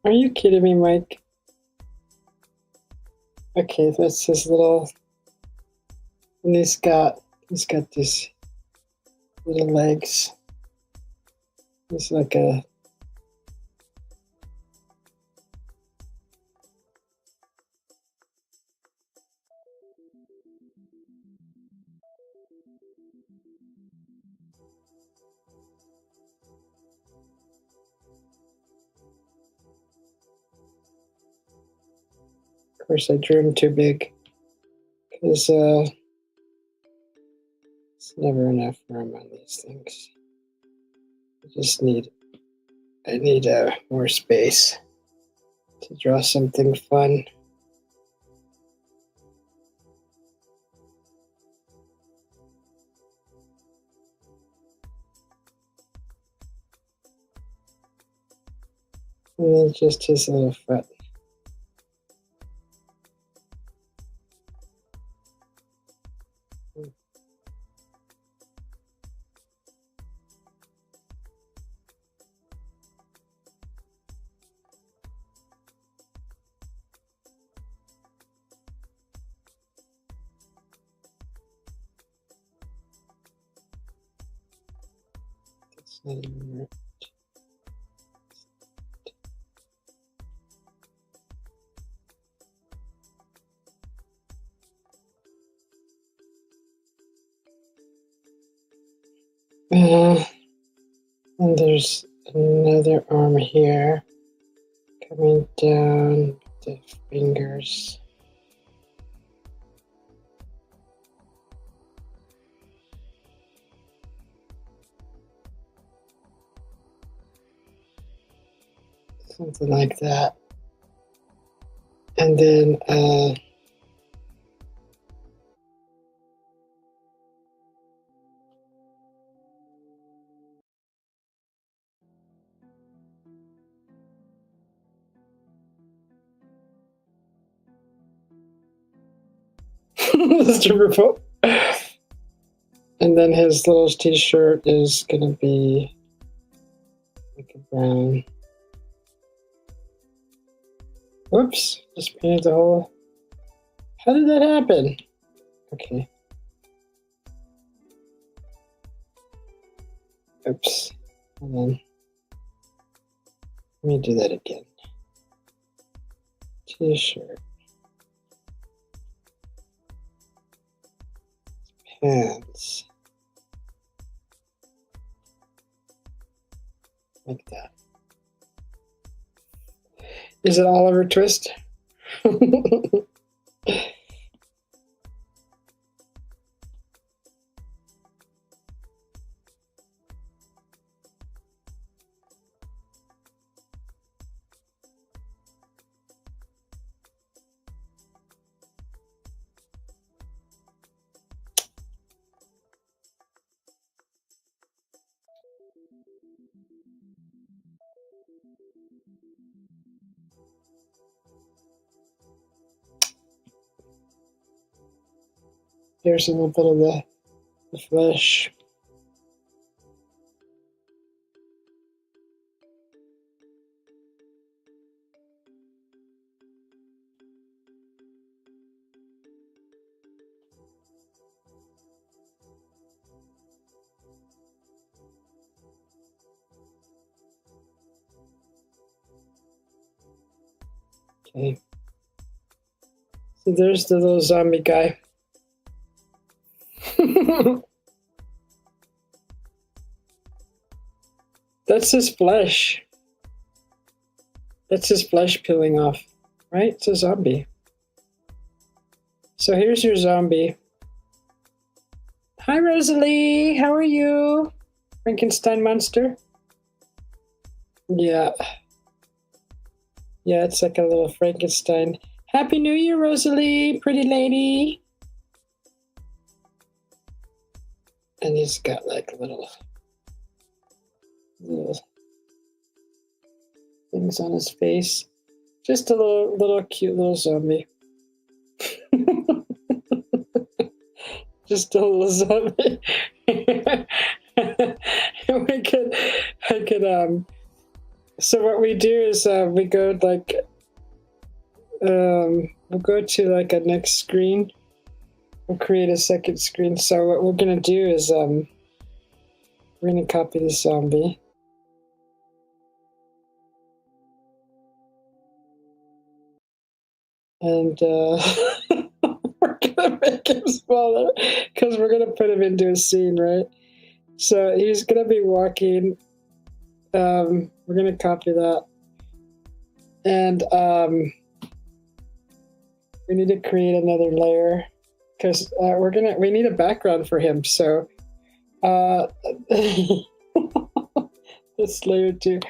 Are you kidding me, Mike? Okay, that's his little. And he's got these little legs. He's like a. Of course, I drew him too big because it's never enough room on these things. I need more space to draw something fun. And then just his little foot. That's not even right. And there's another arm here coming down the fingers. Something like that. And then Mr. Report. And then his little t-shirt is gonna be like a brown. Whoops, just painted the whole. How did that happen? Okay. Oops. And then let me do that again. T-shirt. Pants. Like that. Is it Oliver Twist? There's a little bit of the flesh. Okay. So there's the little zombie guy. That's his flesh. That's his flesh peeling off, right? It's a zombie. So here's your zombie. Hi, Rosalie. How are you? Frankenstein monster? Yeah. Yeah, it's like a little Frankenstein. Happy New Year, Rosalie, pretty lady. And he's got like little things on his face. Just a little cute little zombie. Just a little zombie. So what we do is we go like we'll go to like a next screen. We'll create a second screen. So what we're gonna do is we're gonna copy the zombie. And we're gonna make him smaller because we're gonna put him into a scene, right? So he's gonna be walking. We're gonna copy that, and we need to create another layer because we need a background for him. So this layer 2.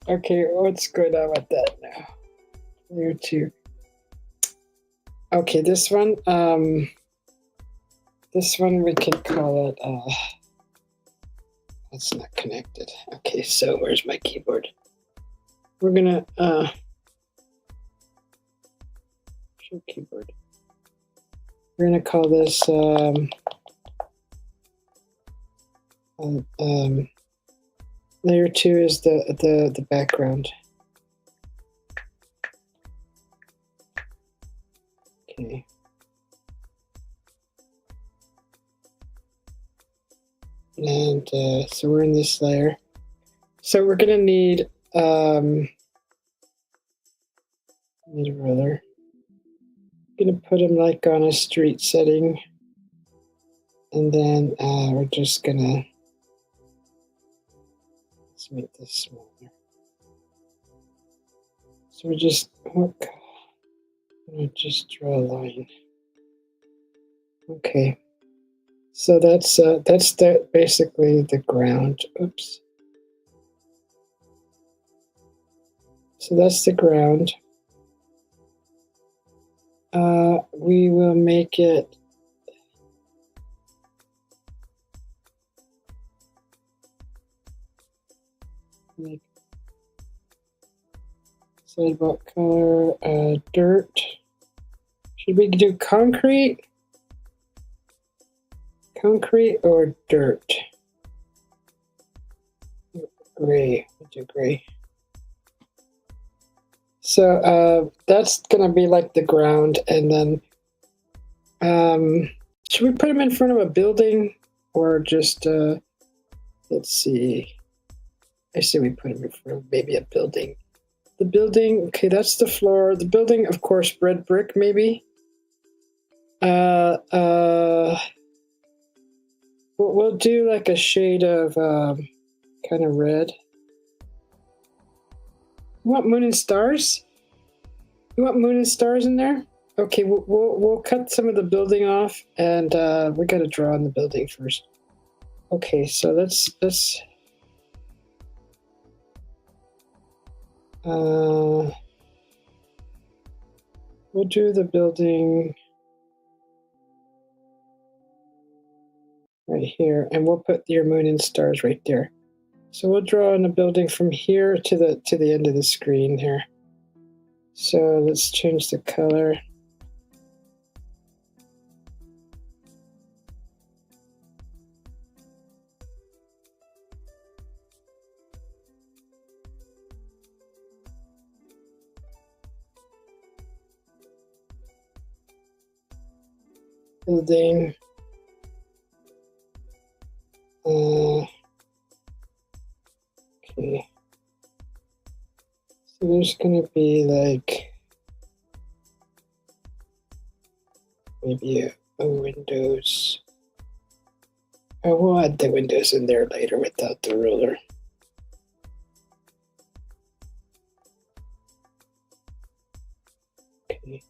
Okay, what's going on with that now? Layer 2. Okay, this one we can call it, that's not connected. Okay, so where's my keyboard? We're gonna, show keyboard. We're gonna call this, layer 2 is the background. Okay. And so we're in this layer. So we're gonna need a ruler. Gonna put him like on a street setting, and then we're just gonna let's make this smaller. So we just just draw a line. Okay. So that's basically the ground. Oops. So that's the ground. We will make it like sidewalk color, dirt. Should we do concrete? Concrete or dirt? Gray. We'll do gray. So that's gonna be like the ground, and then should we put them in front of a building or just let's see. I say we put them in front of maybe a building. The building, okay, that's the floor. The building, of course, red brick maybe. We'll do like a shade of kind of red. You want moon and stars? You want moon and stars in there? Okay, we'll cut some of the building off, and we got to draw on the building first. Okay, so let's we'll do the building right here, and we'll put your moon and stars right there. So we'll draw on the building from here to the end of the screen here. So let's change the color. Building. Okay. So there's gonna be like maybe a windows. Oh, we'll add the windows in there later without the ruler. Okay.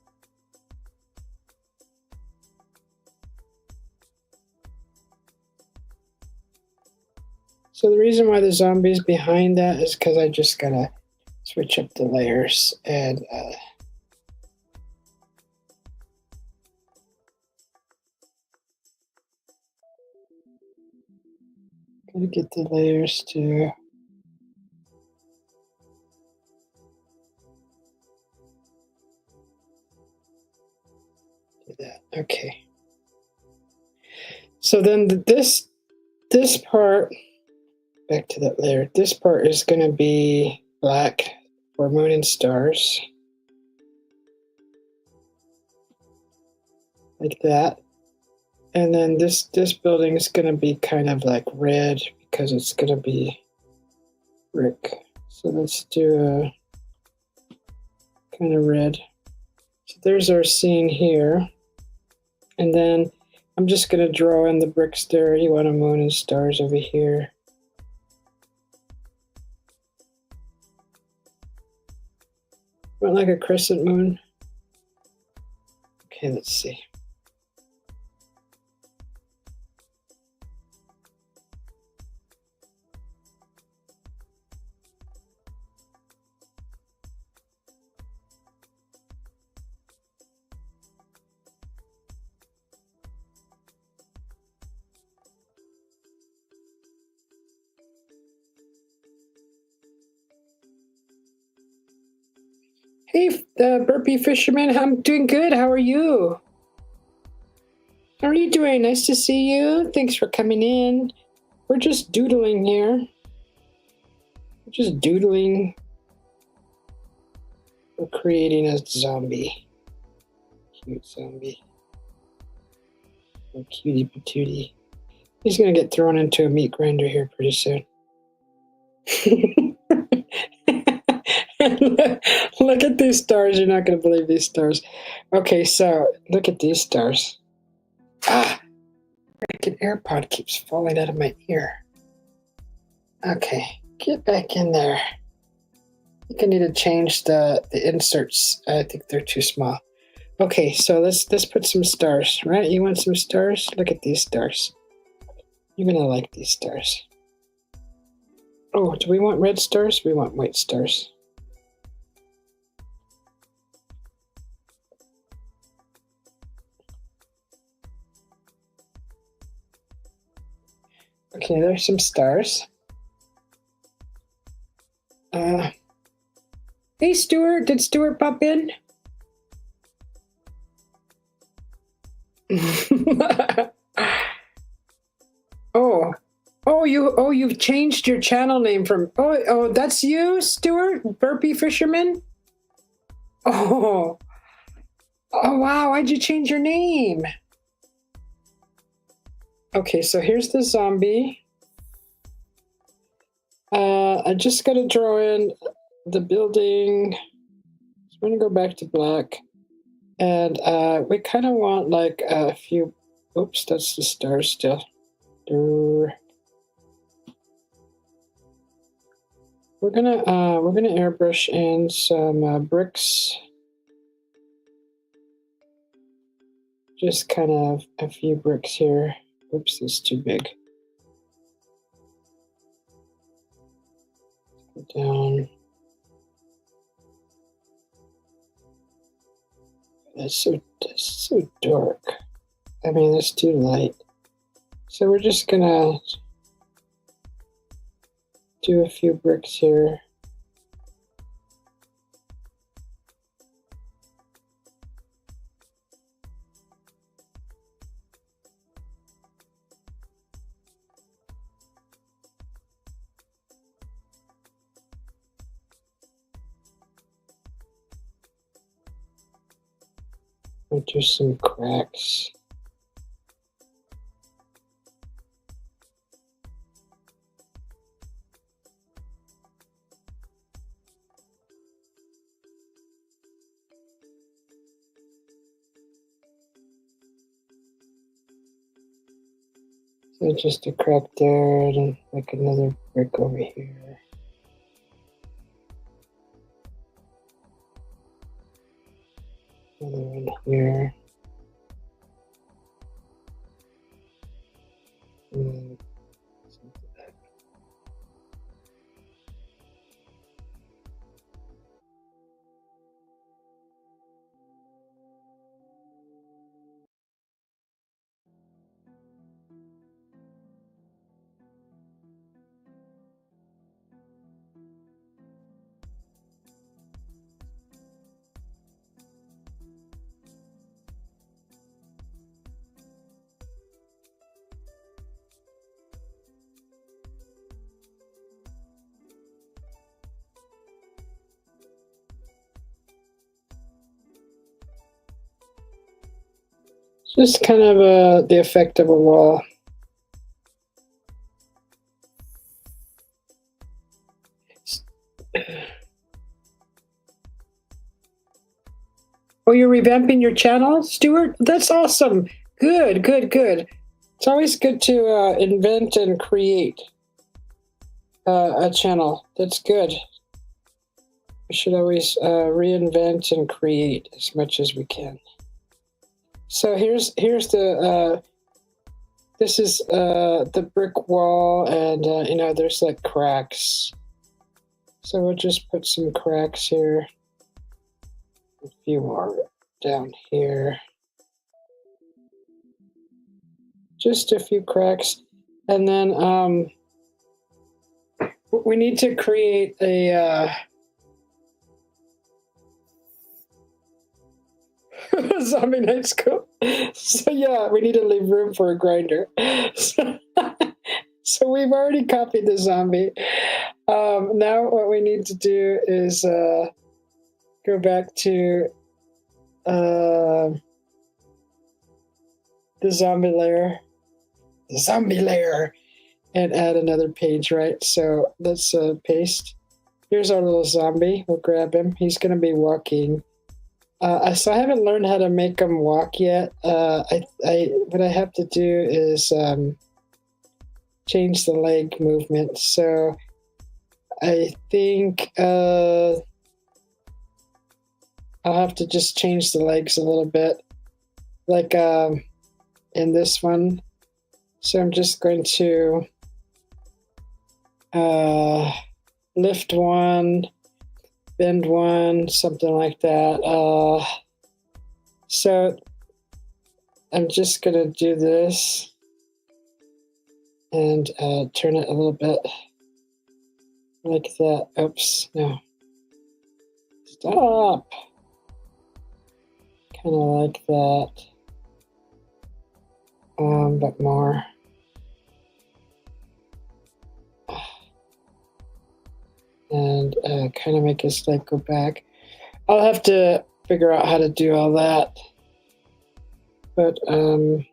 So the reason why the zombie's behind that is because I just gotta switch up the layers and gotta get the layers to do that. Okay. So then this part, back to that layer, this part is going to be black for moon and stars. Like that. And then this building is going to be kind of like red because it's going to be brick. So let's do a kind of red. So there's our scene here. And then I'm just going to draw in the bricks there. You want a moon and stars over here. Want like a crescent moon? Okay, let's see. Hey, Burpee Fisherman, I'm doing good. How are you? How are you doing? Nice to see you. Thanks for coming in. We're just doodling here. We're just doodling. We're creating a zombie. Cute zombie. Oh, cutie patootie. He's gonna get thrown into a meat grinder here pretty soon. Look at these stars. You're not going to believe these stars. Okay, so look at these stars. Ah, freaking AirPod keeps falling out of my ear. Okay, get back in there. I think I need to change the inserts. I think they're too small. Okay, so let's put some stars, right? You want some stars? Look at these stars. You're going to like these stars. Oh, do we want red stars? We want white stars. Okay, there's some stars. Hey, Stuart. Did Stuart pop in? You've changed your channel name from that's you, Stuart? Burpee Fisherman? Oh wow, why'd you change your name? Okay, so here's the zombie. I just gotta draw in the building. So I'm gonna go back to black. And we kind of want like a few, oops, that's the stars still. We're gonna airbrush in some bricks. Just kind of a few bricks here. Oops, this is too big. Go down. That's so dark. I mean, that's too light. So we're just gonna do a few bricks here. We'll do some cracks. So just a crack there and like another brick over here. Another one here. And just kind of the effect of a wall. Oh, you're revamping your channel, Stuart? That's awesome. Good. It's always good to invent and create a channel. That's good. We should always reinvent and create as much as we can. So here's the this is the brick wall, and there's like cracks. So we'll just put some cracks here. A few more down here. Just a few cracks, and then we need to create a zombie night scope. So yeah, we need to leave room for a grinder. So we've already copied the zombie. Now what we need to do is go back to the zombie layer, and add another page, right? So let's paste. Here's our little zombie. We'll grab him. He's going to be walking. So I haven't learned how to make him walk yet. What I have to do is change the leg movement. So I think I'll have to just change the legs a little bit, like in this one. So I'm just going to lift one, bend one, something like that. So I'm just going to do this and turn it a little bit like that. Oops, no. Stop. Kind of like that. But more. and kind of make his leg go back. I'll have to figure out how to do all that. But, so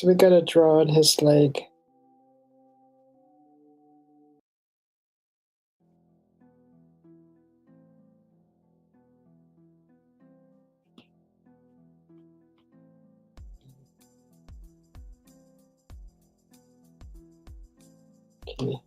we got to draw on his leg. Okay.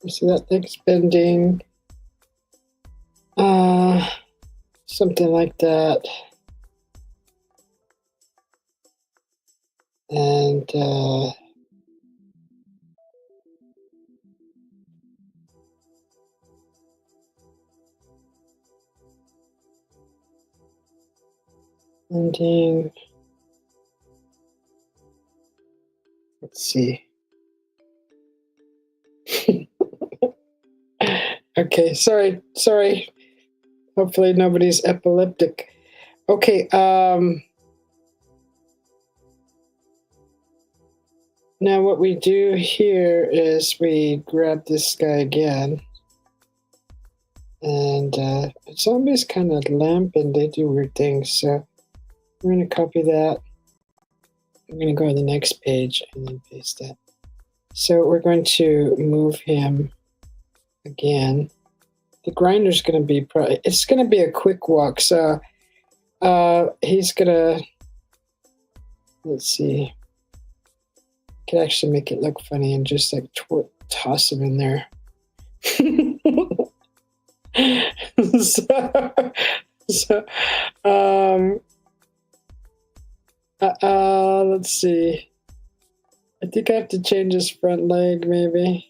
So that thing's bending. Something like that. And ending. Let's see. Okay, sorry. Hopefully nobody's epileptic. Okay, now what we do here is we grab this guy again. And zombies kind of limp and they do weird things. So we're going to copy that. I'm going to go to the next page and then paste that. So we're going to move him again. The grinder's going to be it's going to be a quick walk. So he's going to, let's see, could actually make it look funny and just like toss him in there. Let's see. I think I have to change his front leg, maybe.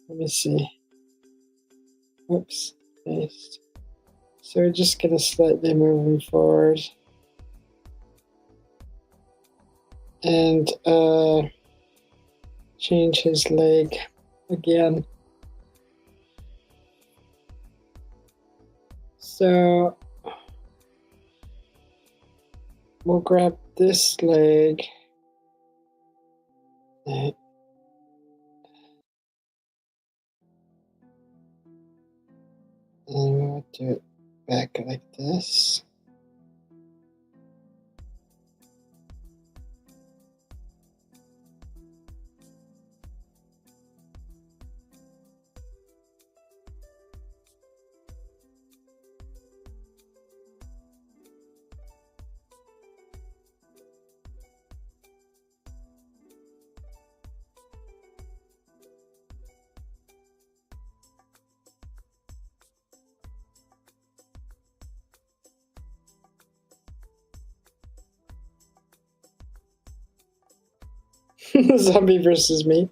Let me see. Oops. Paste. So we're just going to slightly move him forward. And change his leg again. So we'll grab this leg. And we'll do it back like this. Zombie versus me.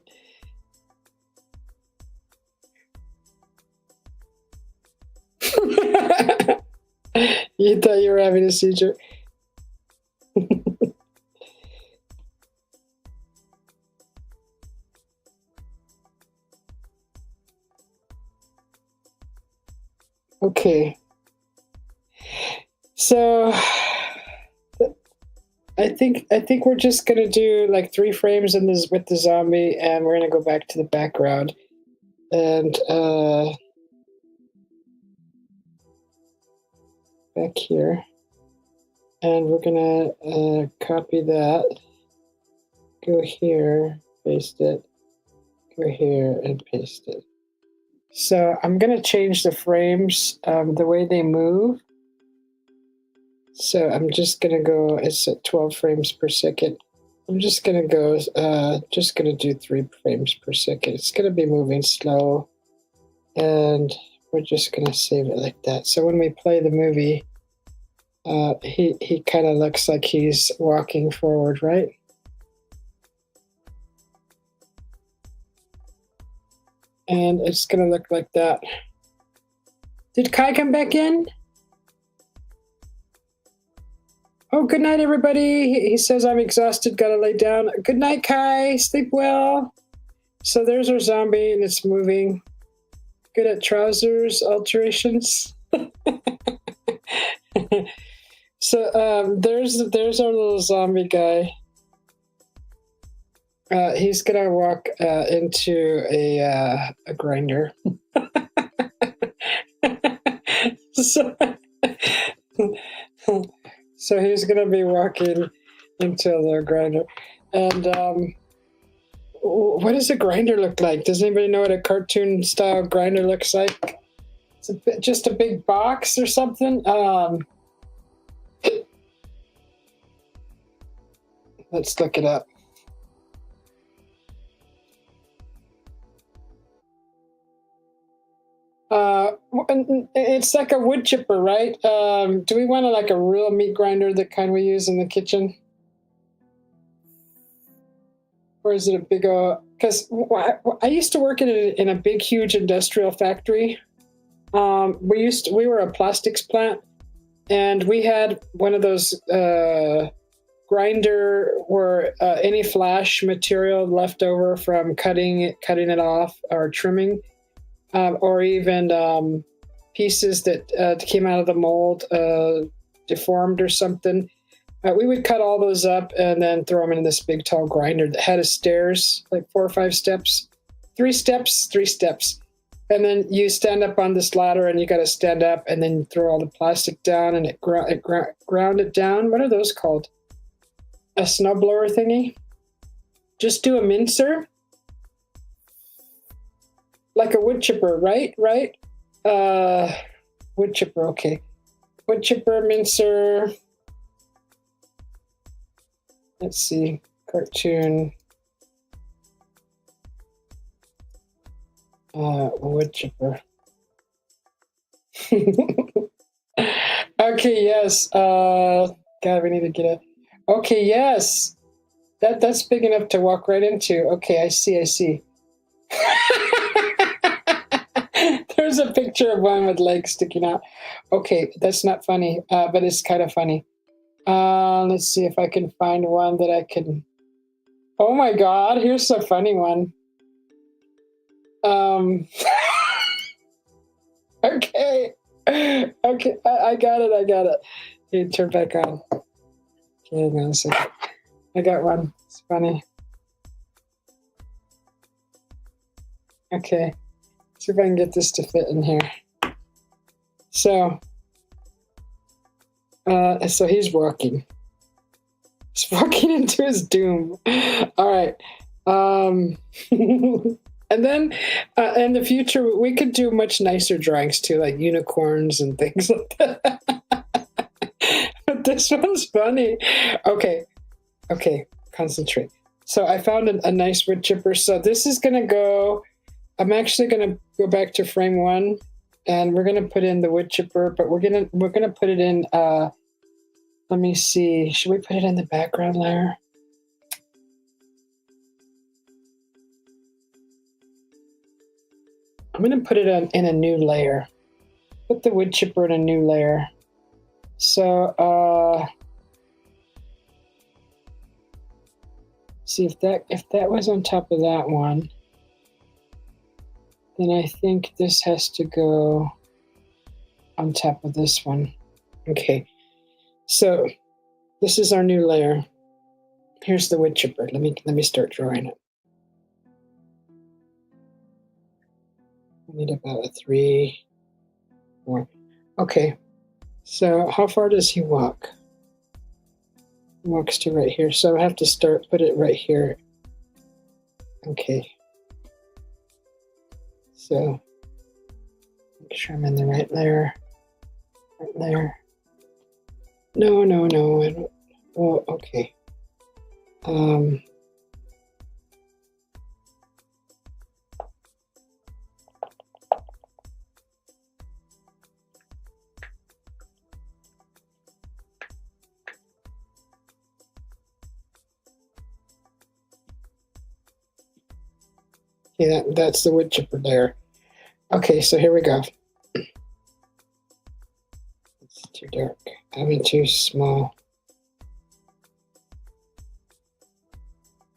You thought you were having a seizure. Okay. So I think we're just gonna do like 3 frames in this with the zombie, and we're gonna go back to the background, and back here, and we're gonna copy that, go here, paste it, go here, and paste it. So I'm gonna change the frames, the way they move. So I'm just gonna go, it's at 12 frames per second. I'm just gonna go, just gonna do 3 frames per second. It's gonna be moving slow, and we're just gonna save it like that. So when we play the movie, he kind of looks like he's walking forward, right? And it's gonna look like that. Did Kai come back in? Oh, good night, everybody. He says, I'm exhausted, gotta lay down. Good night, Kai. Sleep well. So there's our zombie, and it's moving. Good at trousers alterations. So there's our little zombie guy. He's gonna walk into a grinder. So he's gonna be walking into a little grinder. And what does a grinder look like? Does anybody know what a cartoon style grinder looks like? It's just a big box or something. Let's look it up. It's like a wood chipper, right? Do we want like a real meat grinder, the kind we use in the kitchen? Or is it a big, because I used to work in a big, huge industrial factory. We were a plastics plant, and we had one of those grinder where any flash material left over from cutting it off or trimming, or even pieces that came out of the mold deformed or something. We would cut all those up and then throw them in this big tall grinder that had a stairs, like 4 or 5 steps, 3 steps. And then you stand up on this ladder, and you got to stand up and then throw all the plastic down, and it ground it down. What are those called? A snowblower thingy? Just do a mincer. Like a wood chipper, right? Wood chipper, okay. Wood chipper, mincer. Let's see, cartoon. Wood chipper. Okay, yes. God, we need to get it. Okay, yes. That's big enough to walk right into. Okay, I see. There's a picture of one with legs sticking out. Okay, that's not funny, but it's kind of funny. Let's see if I can find one that I can. Oh my God, here's a funny one. Okay, I got it. You turn back on. Okay, hang on a second. I got one. It's funny. Okay, see if I can get this to fit in here. So he's walking. He's walking into his doom. All right. And then in the future, we could do much nicer drawings too, like unicorns and things like that. But this one's funny. Okay, concentrate. So I found a nice wood chipper. So this is going to go, I'm actually going to go back to frame 1, and we're going to put in the wood chipper, but we're going to put it in, let me see, should we put it in the background layer? I'm going to put it in a new layer. Put the wood chipper in a new layer. So, see if that was on top of that one, then I think this has to go on top of this one. Okay. So this is our new layer. Here's the wood chipper. Let me start drawing it. I need about a 3, 4. Okay. So how far does he walk? He walks to right here. So I have to put it right here. Okay. So make sure I'm in the right layer. Right there. No. I don't. Oh, okay. Um, yeah, that's the wood chipper there. Okay, so here we go. It's too dark. I mean, too small.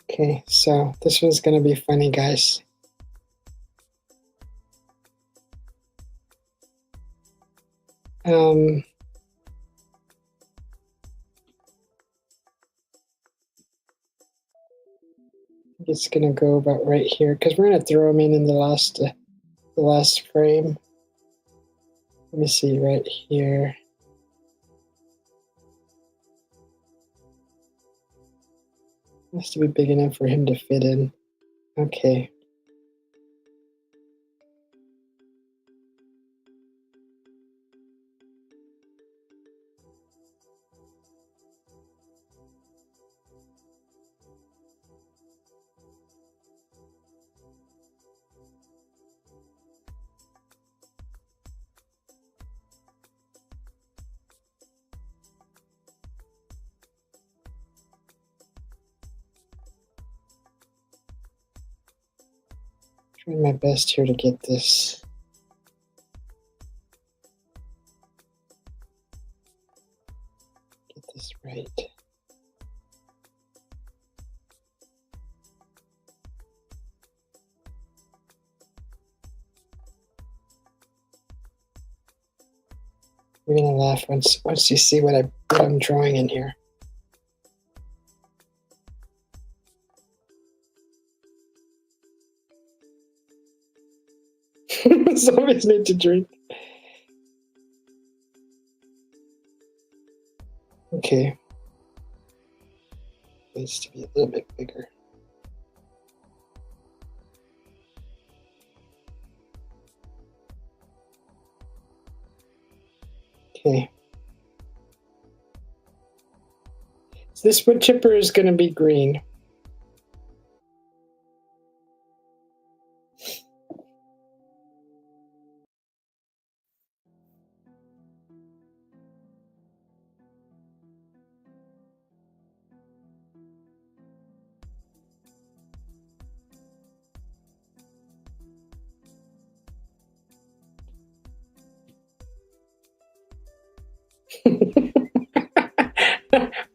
Okay, so this one's gonna be funny, guys. I'm it's gonna go about right here because we're gonna throw them in the last frame. Let me see right here. Has to be big enough for him to fit in. Okay. Trying my best here to get this. Get this right. You're gonna laugh once you see what I'm drawing in here. Zombies need to drink. Okay. Needs to be a little bit bigger. Okay. So this wood chipper is going to be green.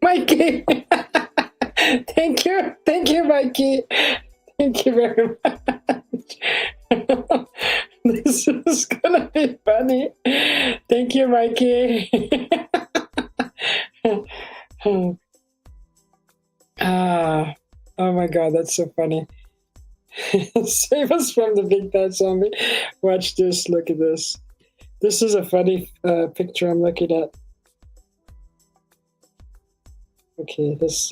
Mikey! Thank you, Mikey. Thank you very much. This is gonna be funny. Thank you, Mikey. Oh my God, that's so funny. Save us from the big bad zombie. Watch this. Look at this. This is a funny picture I'm looking at. Okay, this.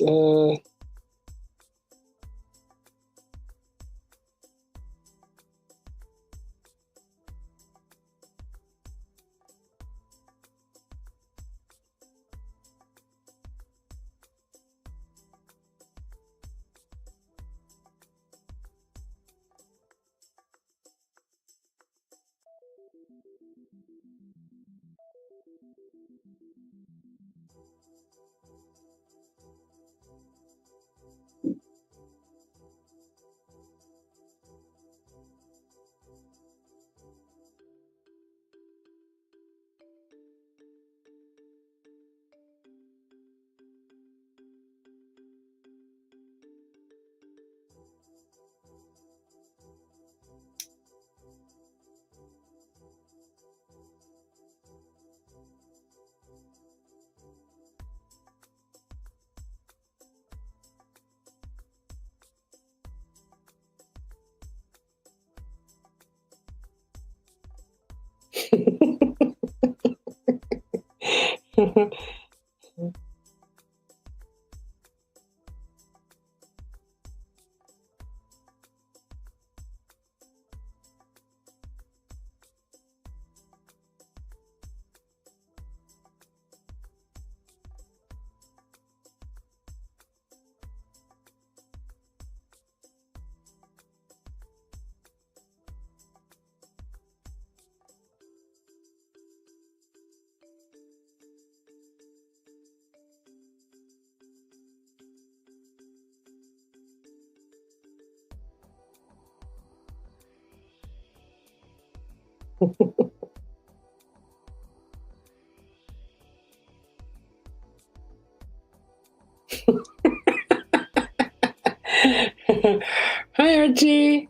Hi, Archie.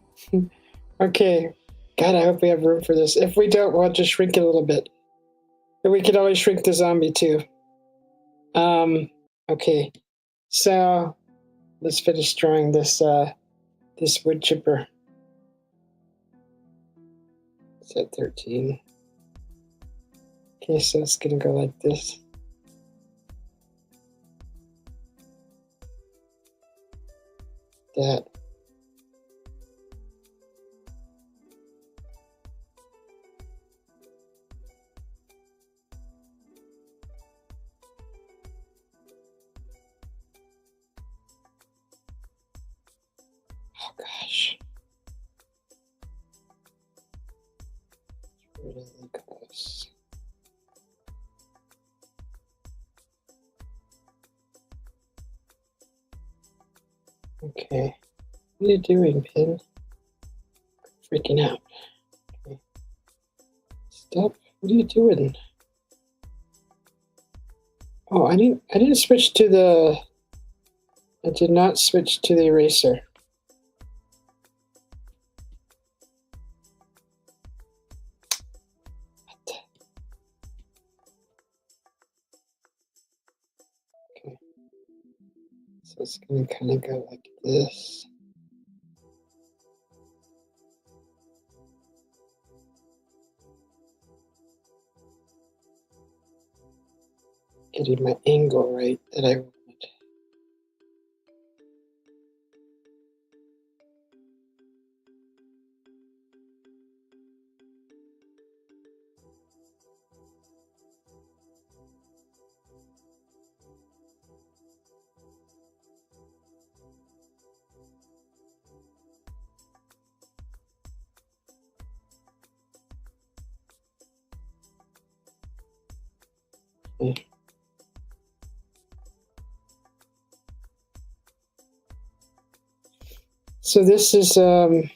Okay. God, I hope we have room for this. If we don't, we'll just shrink it a little bit. But we could always shrink the zombie too. Okay. So let's finish drawing this this wood chipper. It's at 13. Okay, so it's gonna go like this. That. Oh gosh. It's really close. Okay. What are you doing, Pin? Freaking out. Okay. Stop. What are you doing? Oh, I didn't switch to the. I did not switch to the eraser. What? Okay. So it's gonna kind of go like this. Getting my angle right that I wanted. Okay. So this is so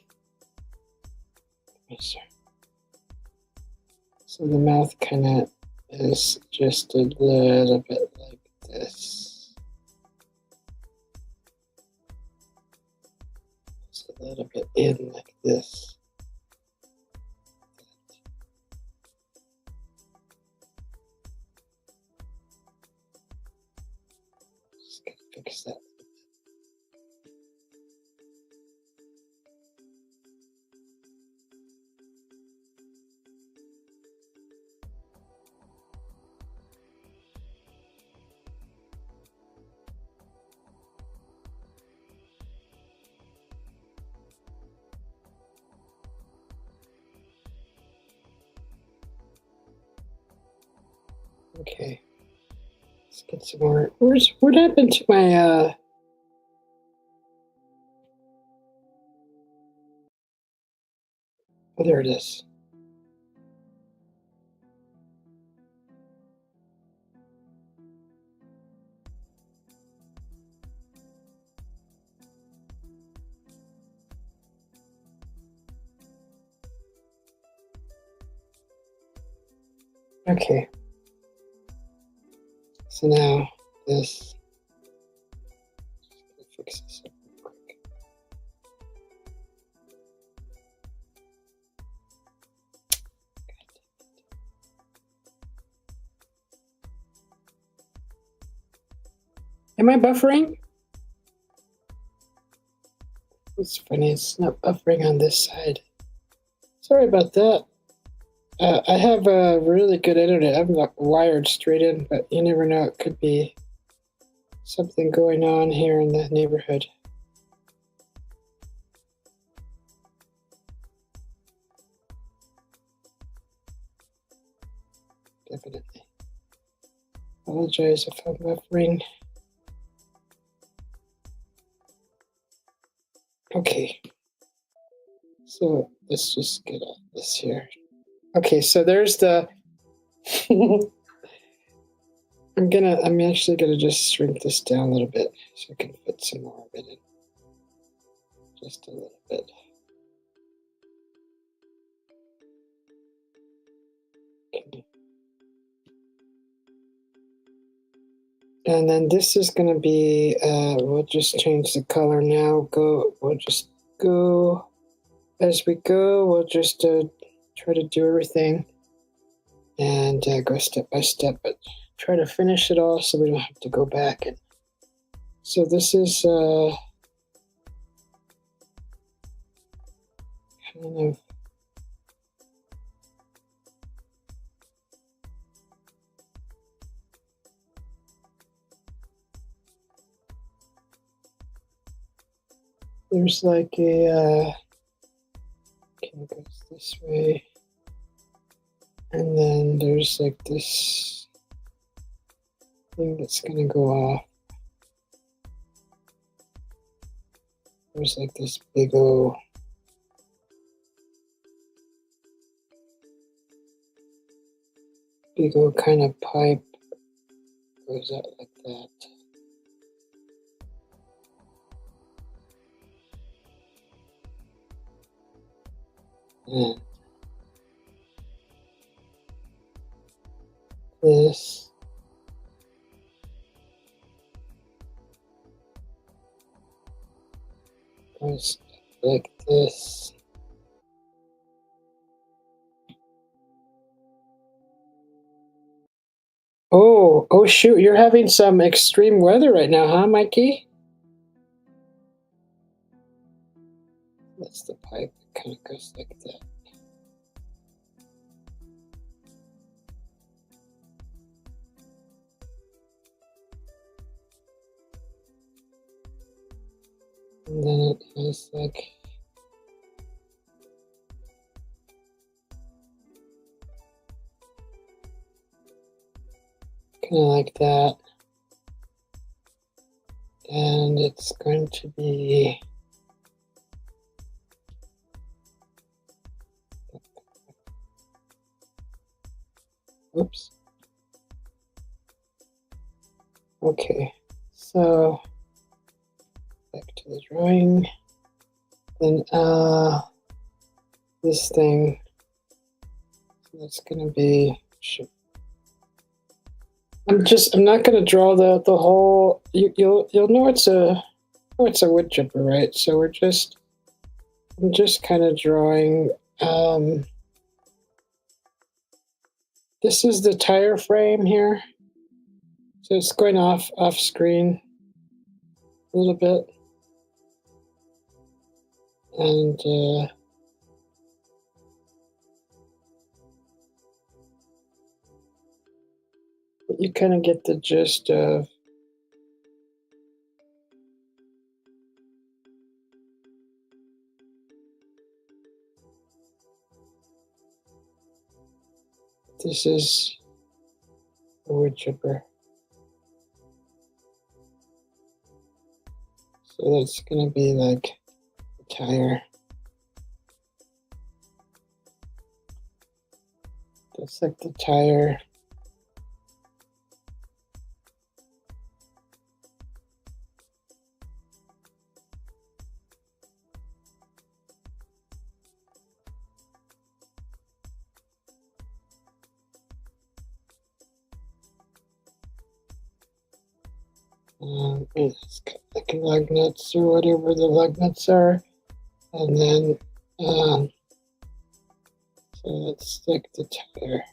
the mouth kind of is just a little bit like this. It's a little bit in like this. Just gonna fix that. Okay. Let's get some more. What happened to my oh, there it is. Okay. So now this. Fix this up real quick. Am I buffering? It's funny, it's not buffering on this side. Sorry about that. I have a really good internet. I'm not wired straight in, but you never know. It could be something going on here in the neighborhood. Definitely. Apologize if I'm buffering. Okay. So let's just get all this here. Okay, so there's the I'm actually gonna just shrink this down a little bit so I can fit some more of it in. Just a little bit. And then this is going to be, we'll just change the color now. We'll just go, as we go, we'll just try to do everything and go step by step, but try to finish it all so we don't have to go back. And so this is kind of, there's like a, okay, it goes this way. And then there's like this thing that's going to go off. There's like this big old kind of pipe goes out like that. And this goes like this. Oh shoot, you're having some extreme weather right now, huh, Mikey? That's the pipe. It kind of goes like that. And then it has like, kind of like that. And it's going to be, oops. Okay, so back to the drawing. Then this thing, so that's gonna be, I'm not gonna draw the whole, you'll know it's a wood chipper, right? So I'm just kind of drawing, this is the tire frame here. So it's going off screen a little bit. And but you kind of get the gist of this is a wood chipper. So that's going to be like a tire. That's like the tire. It's like lug nuts or whatever the lug nuts are. And then, so that's like the tire.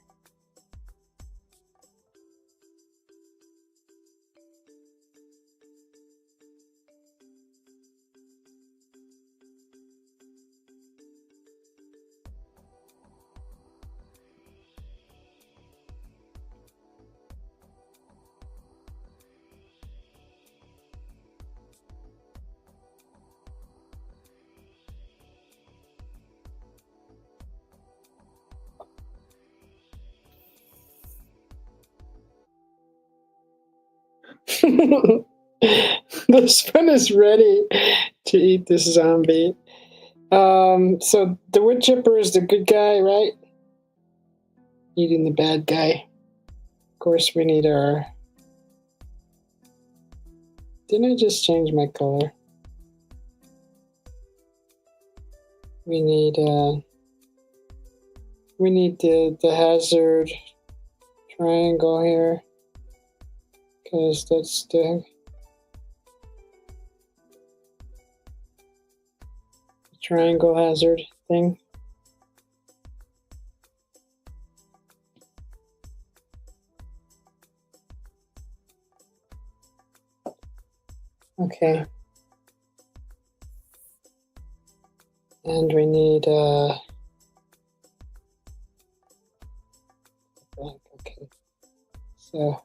The spoon is ready to eat this zombie. So the wood chipper is the good guy, right? Eating the bad guy. Of course, we need our. Didn't I just change my color? We need we need the hazard triangle here, because that's the triangle hazard thing. Okay. And we need blank. Okay. So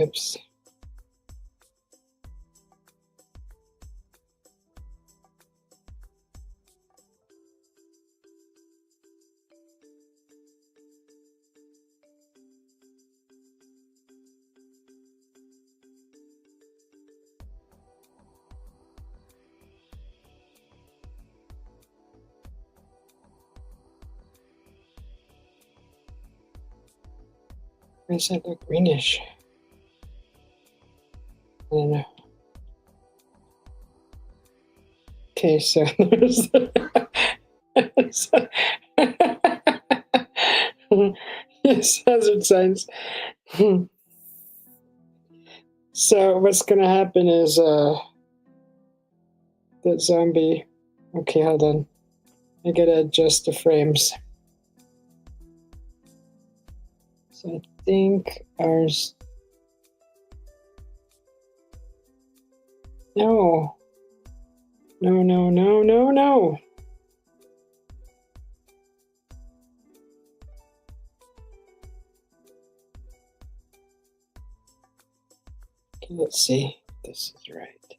oops. Why does that look greenish? I don't know. Okay, so there's yes, hazard signs. So what's gonna happen is that zombie. Okay, hold on. I gotta adjust the frames. So I think ours. No. No, no, no, no, no. Okay, let's see if this is right.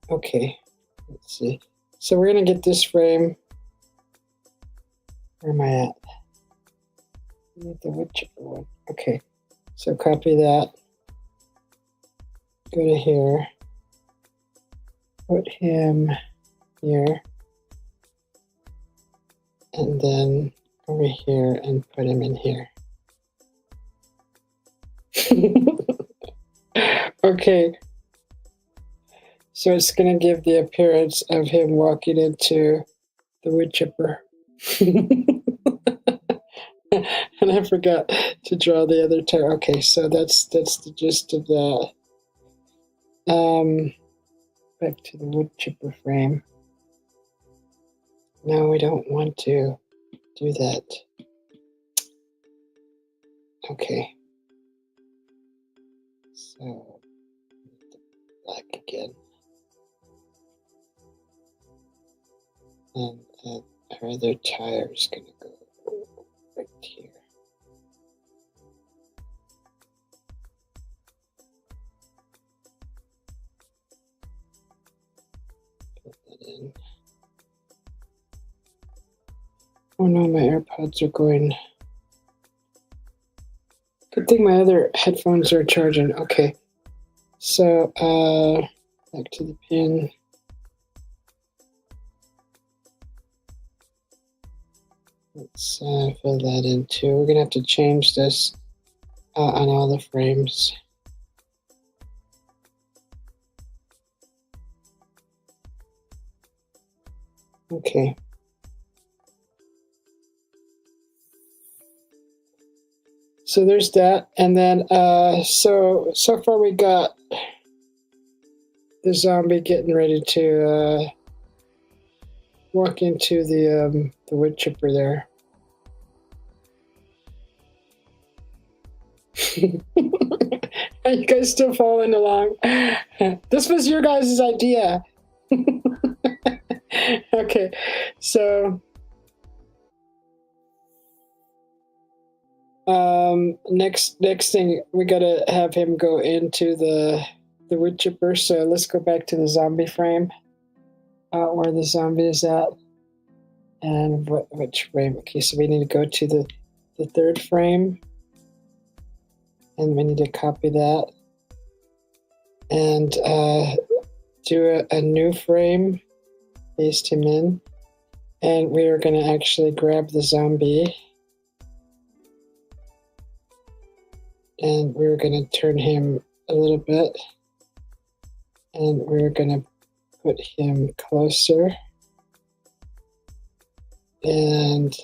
Okay, let's see. So we're gonna get this frame. Where am I at? I need the wood chipper one. Okay, so copy that. Go to here. Put him here. And then over here and put him in here. Okay. So it's going to give the appearance of him walking into the wood chipper. And I forgot to draw the other tire. Okay, so that's the gist of that. Back to the wood chipper frame. No, we don't want to do that. Okay. So black again. And our other tire is going to go right here. Put that in. Oh no, my AirPods are going. Good thing my other headphones are charging. Okay. So, back to the pin. Let's fill that in too. We're gonna have to change this on all the frames. Okay. So there's that, and then so far we got the zombie getting ready to walk into the wood chipper there. Are you guys still following along? This was your guys' idea. Okay, so next thing we gotta have him go into the wood chipper. So let's go back to the zombie frame, where the zombie is at, and which frame? Okay, so we need to go to the third frame, and we need to copy that, and do a new frame, paste him in, and we are going to actually grab the zombie, and we're going to turn him a little bit, and we're going to put him closer, and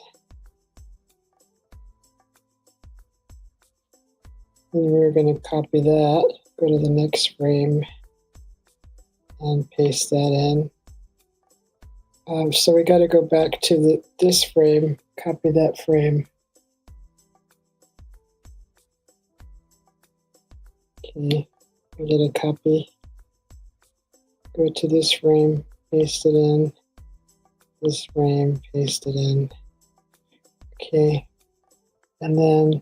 we're going to copy that, go to the next frame, and paste that in. So we got to go back to this frame, copy that frame. Okay, we get a copy. Go to this frame, paste it in. This frame, paste it in. Okay, and then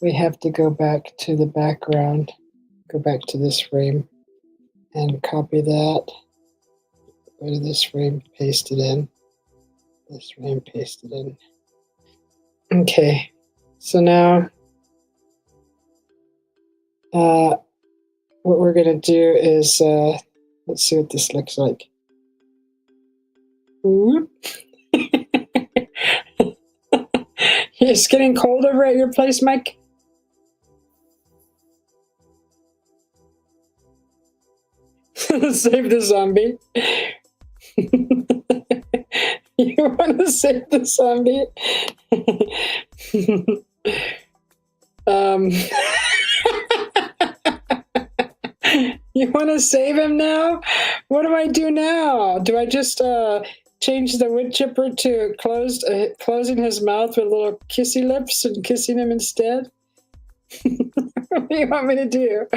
we have to go back to the background, go back to this frame, and copy that. Go to this frame, paste it in. This frame, paste it in. Okay, so now what we're going to do is, let's see what this looks like. It's getting cold over at your place, Mike? Save the zombie. You want to save the zombie? You want to save him now? What do I do now? Do I just change the wood chipper to closing his mouth with little kissy lips and kissing him instead? What do you want me to do?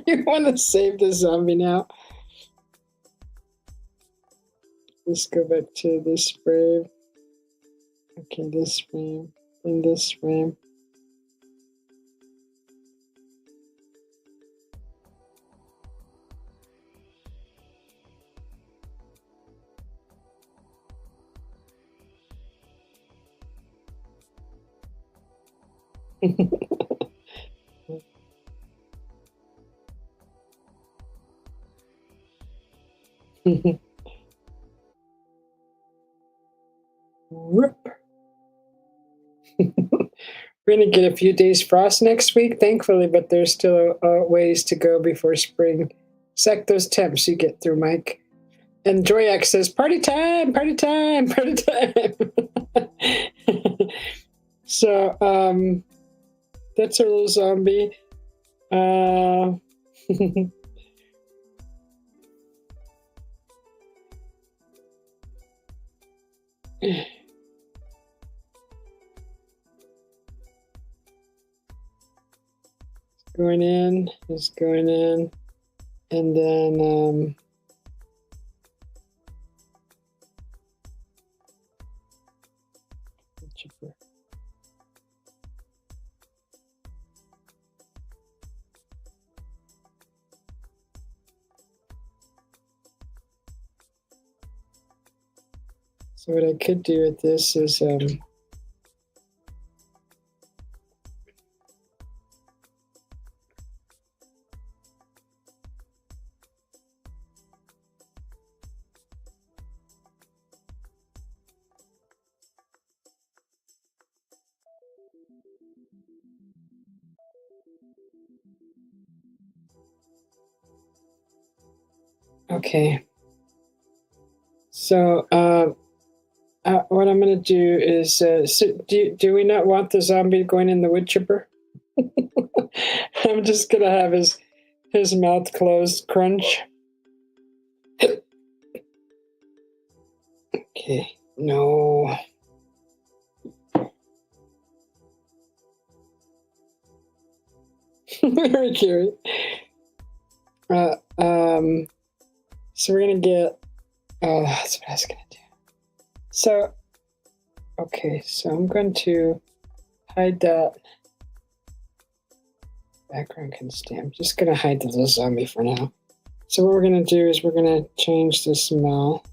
You want to save the zombie now? Let's go back to this frame. Okay, this frame, and this frame. Whoop. We're going to get a few days frost next week, thankfully, but there's still ways to go before spring. Sack those temps you get through, Mike. And Joyak says, party time, party time, party time. So, that's our little zombie. Going in, just going in, and then so what I could do with this is Okay. So, what I'm gonna do is, do we not want the zombie going in the wood chipper? I'm just gonna have his mouth closed, crunch. Okay, no. Very curious. So we're gonna get. Oh, that's what I was gonna do. So, okay, so I'm going to hide that. Background can stay. I'm just gonna hide the little zombie for now. So what we're gonna do is we're gonna change the smell.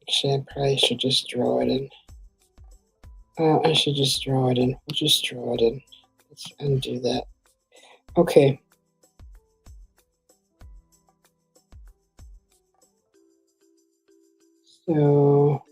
Actually, I probably should just draw it in. I should just draw it in. We'll just draw it in. Let's undo that. Okay. So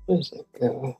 where's it go?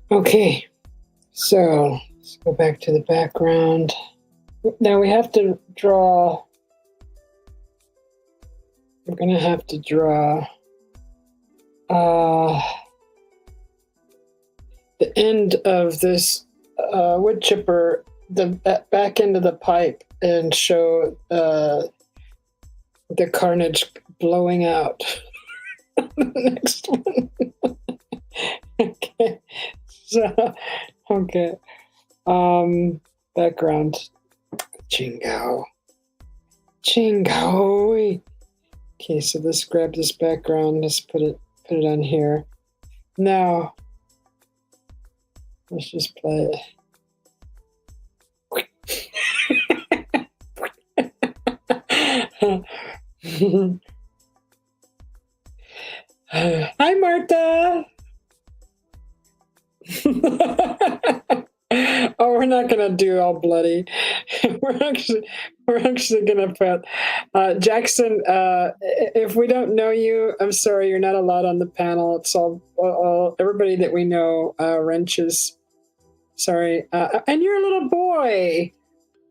Okay, so let's go back to the background. Now we have to draw. We're gonna have to draw the end of this wood chipper, the back end of the pipe, and show the carnage blowing out. The next one. Okay. So, okay. Background. Chingao. Chingao. Okay, so let's grab this background. Let's put it on here. Now, let's just play it. Hi, Martha. Oh, we're not gonna do all bloody. we're actually gonna put Jackson. If we don't know you, I'm sorry, you're not allowed on the panel. It's all everybody that we know. Wrenches. Sorry, and you're a little boy.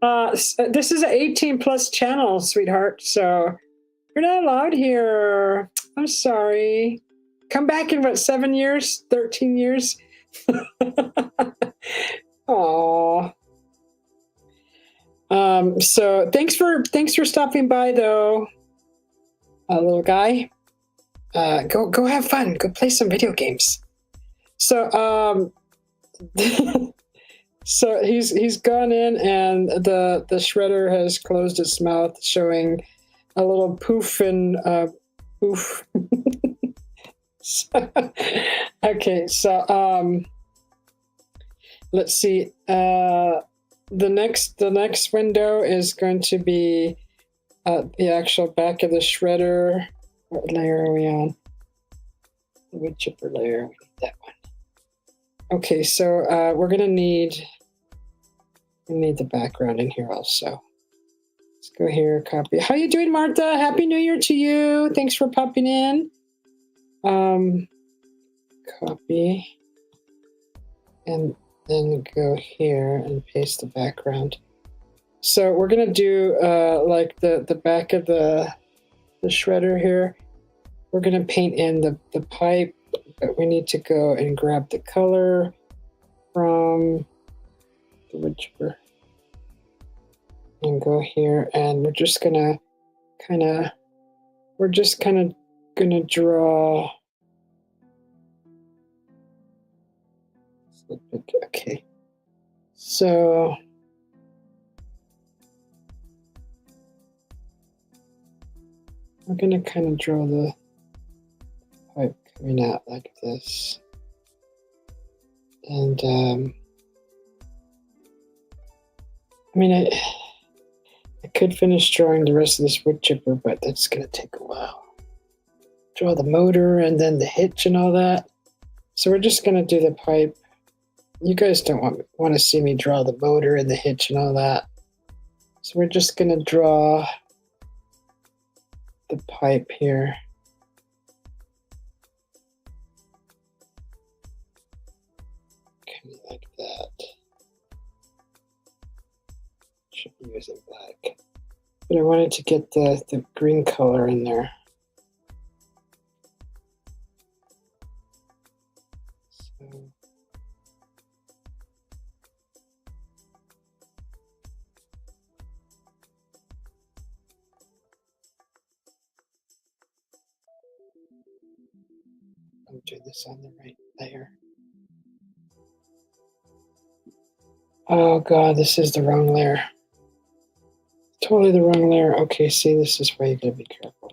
This is an 18+ channel, sweetheart. So you're not allowed here. I'm sorry. Come back in what, 7 years, 13 years? Aww. So thanks for stopping by, though, little guy. Go have fun. Go play some video games. So so he's gone in, and the shredder has closed its mouth, showing a little poof and poof. Okay, so let's see. The next window is going to be the actual back of the shredder. What layer are we on? The wood chipper layer. We need that one. Okay, so we're gonna need the background in here also. Let's go here, copy. How you doing, Martha? Happy New Year to you. Thanks for popping in. Copy. And then go here and paste the background. So we're gonna do like the back of the shredder here. We're gonna paint in the pipe, but we need to go and grab the color from the wood chipper and go here, and we're just kind of gonna draw. Okay, so we're gonna kind of draw the pipe coming out like this, and I mean, I could finish drawing the rest of this wood chipper, but that's gonna take a while. Draw the motor and then the hitch and all that. So we're just gonna do the pipe. You guys don't want to see me draw the motor and the hitch and all that. So we're just gonna draw the pipe here. Kind of like that. Should be using black. But I wanted to get the green color in there. So I'll do this on the right layer. Oh god, this is the wrong layer. Totally the wrong layer. Okay, see, this is why you gotta be careful.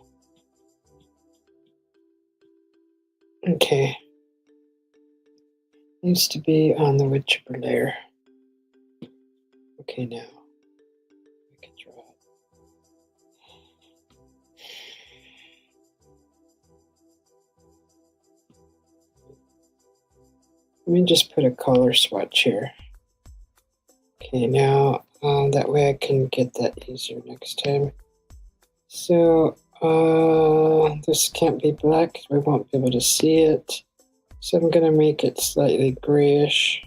Okay. Needs to be on the wood chipper layer. Okay, now we can draw it. Let me just put a color swatch here. Okay, now that way I can get that easier next time. So this can't be black because we won't be able to see it. So I'm going to make it slightly grayish.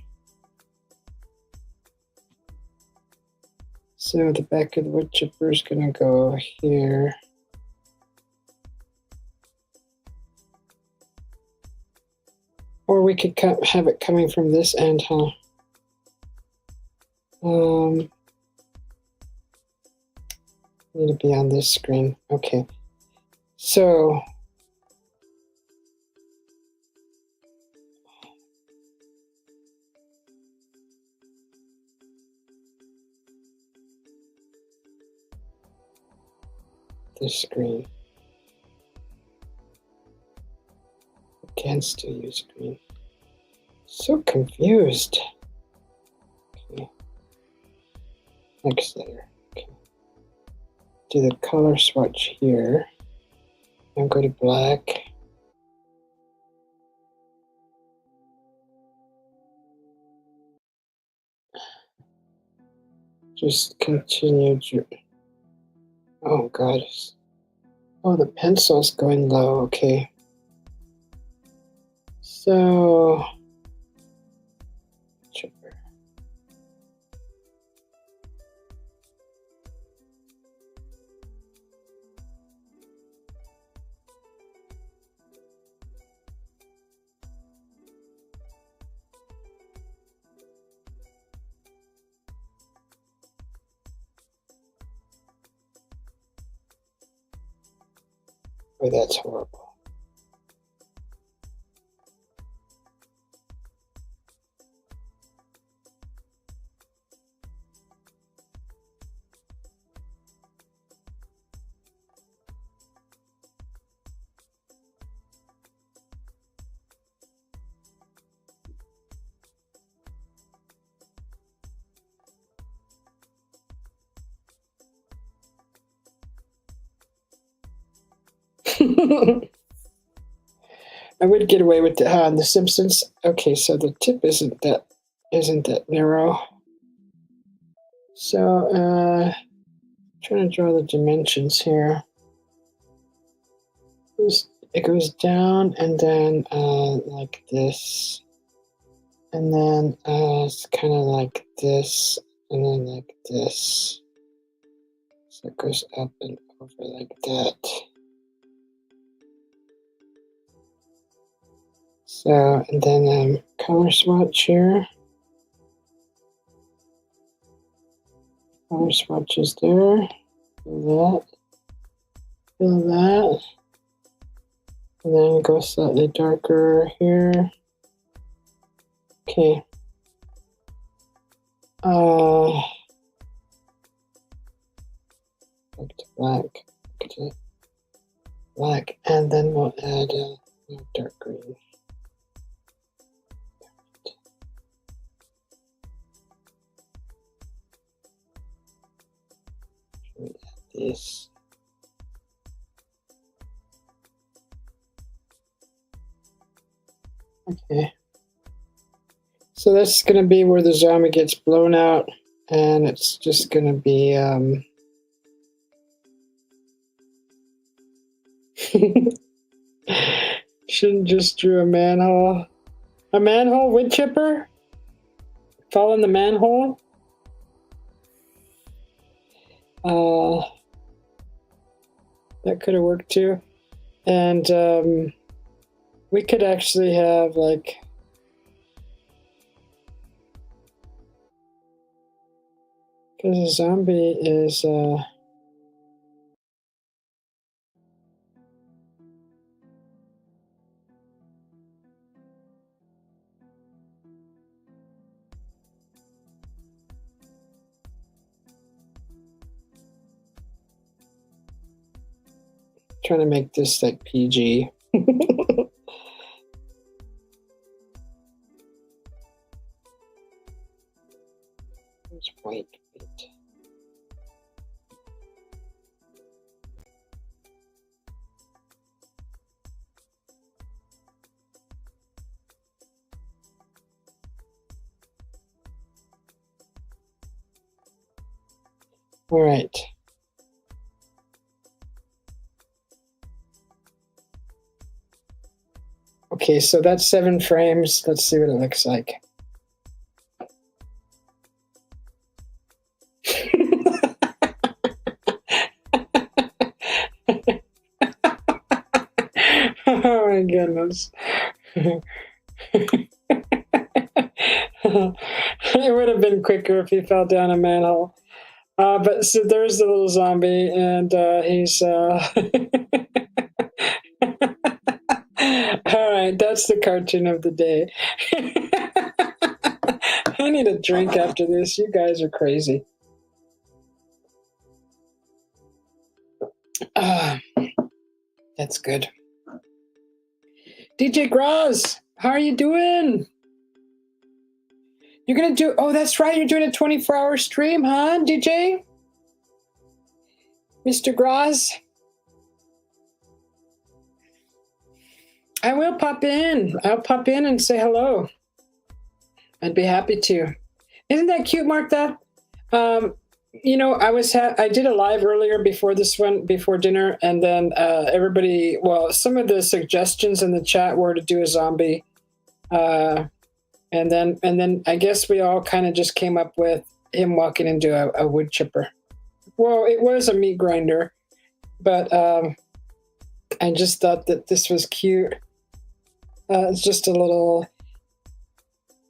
So the back of the wood chipper is going to go here. Or we could have it coming from this end, huh? Need to be on this screen. Okay. So this screen. I can still use screen. So confused. Okay. Next layer. Okay. Do the color swatch here. And go to black. Just continue. Oh god. Oh, the pencil's going low. Okay. So chipper. Oh, that's horrible. I would get away with the Simpsons. Okay, so the tip isn't that narrow. So trying to draw the dimensions here. It goes down and then like this, and then it's kind of like this, and then like this. So it goes up and over like that. So, and then color swatch here. Color swatch is there. Fill that. And then go slightly darker here. Okay. Back to black. Okay. Black, and then we'll add a dark green. This. Okay. So that's going to be where the zombie gets blown out, and it's just going to be shouldn't just drew a manhole. A manhole wood chipper? Fall in the manhole? That could have worked too. And we could actually have like because a zombie is trying to make this like PG. It's white. All right. Okay, so that's 7 frames. Let's see what it looks like. Oh my goodness. It would have been quicker if he fell down a manhole. But so there's the little zombie, and he's. All right, that's the cartoon of the day. I need a drink after this. You guys are crazy. That's good. DJ Graz, how are you doing? You're going to do... Oh, that's right. You're doing a 24-hour stream, huh, DJ? Mr. Graz? I will pop in. I'll pop in and say hello. I'd be happy to. Isn't that cute, Martha? You know, I did a live earlier before this one, before dinner, and then everybody... Well, some of the suggestions in the chat were to do a zombie. And then I guess we all kind of just came up with him walking into a wood chipper. Well, it was a meat grinder, but I just thought that this was cute. It's just a little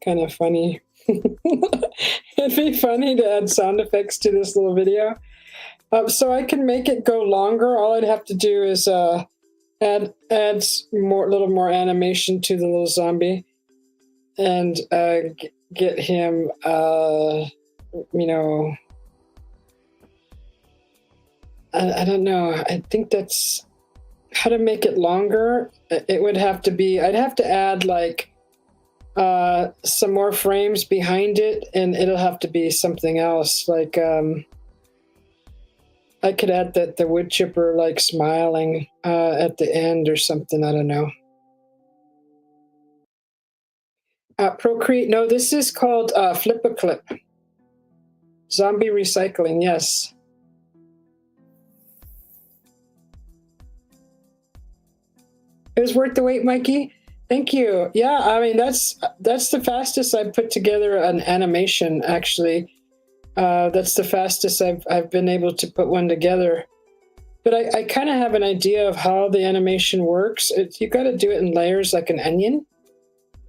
kind of funny. It'd be funny to add sound effects to this little video. So I can make it go longer. All I'd have to do is add little more animation to the little zombie. And get him, you know, I don't know. I think that's how to make it longer. It would have to be, I'd have to add like some more frames behind it, and it'll have to be something else. Like I could add the wood chipper like smiling at the end or something. I don't know. Procreate. No, this is called Flip-a-Clip. Zombie recycling, yes. It was worth the wait, Mikey. Thank you. Yeah, I mean, that's the fastest I've put together an animation, actually. That's the fastest I've been able to put one together. But I kind of have an idea of how the animation works. You got to do it in layers like an onion.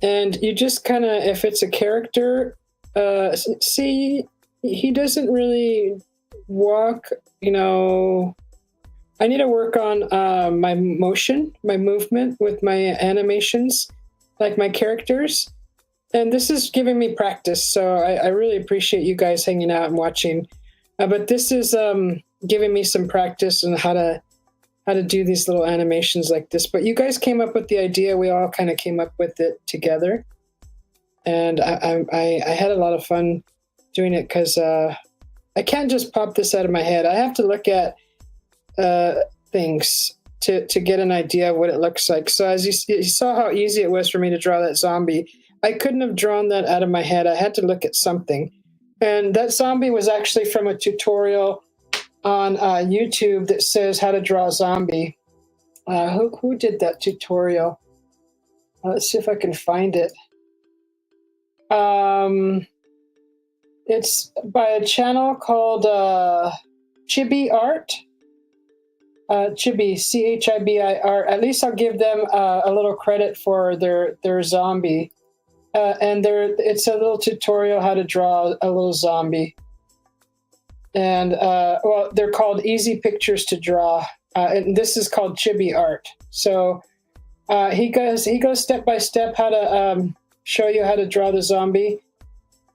And you just kind of, if it's a character, see, he doesn't really walk, you know. I need to work on my motion, my movement with my animations, like my characters. And this is giving me practice, so I really appreciate you guys hanging out and watching. But this is giving me some practice on how to do these little animations like this. But you guys came up with the idea. We all kind of came up with it together. And I had a lot of fun doing it because I can't just pop this out of my head. I have to look at things to get an idea of what it looks like. So as you saw how easy it was for me to draw that zombie, I couldn't have drawn that out of my head. I had to look at something. And that zombie was actually from a tutorial on YouTube that says how to draw a zombie. Who did that tutorial? Let's see if I can find it. It's by a channel called Chibi Art. Chibi, Chibir. At least I'll give them a little credit for their zombie. And it's a little tutorial how to draw a little zombie. And well, they're called Easy Pictures to Draw, and this is called Chibi Art. So he goes step by step how to show you how to draw the zombie,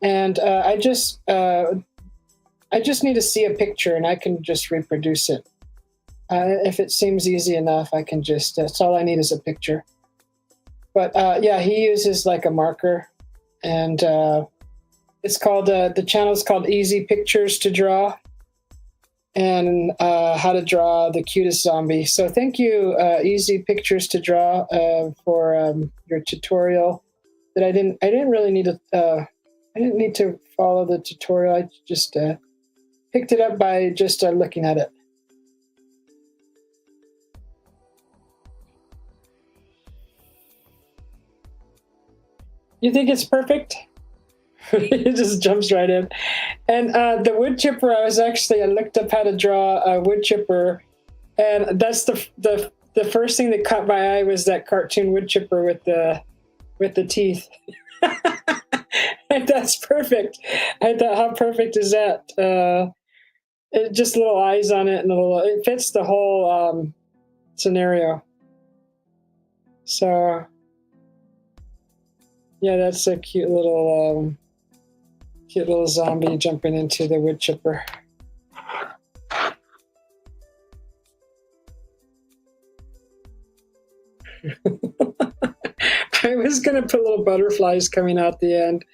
and I just need to see a picture, and I can just reproduce it. If it seems easy enough, I can just. That's all I need is a picture. But yeah, he uses like a marker, and it's called the channel is called Easy Pictures to Draw, and how to draw the cutest zombie. So thank you, Easy Pictures to Draw, for your tutorial. That I didn't really need to. I didn't need to follow the tutorial. I just picked it up by just looking at it. You think it's perfect? It just jumps right in. And the wood chipper, I looked up how to draw a wood chipper, and that's the first thing that caught my eye was that cartoon wood chipper with the teeth. And that's perfect. I thought, how perfect is that? Just little eyes on it, and it fits the whole scenario. So yeah, that's a cute little zombie jumping into the wood chipper. I was gonna put little butterflies coming out the end,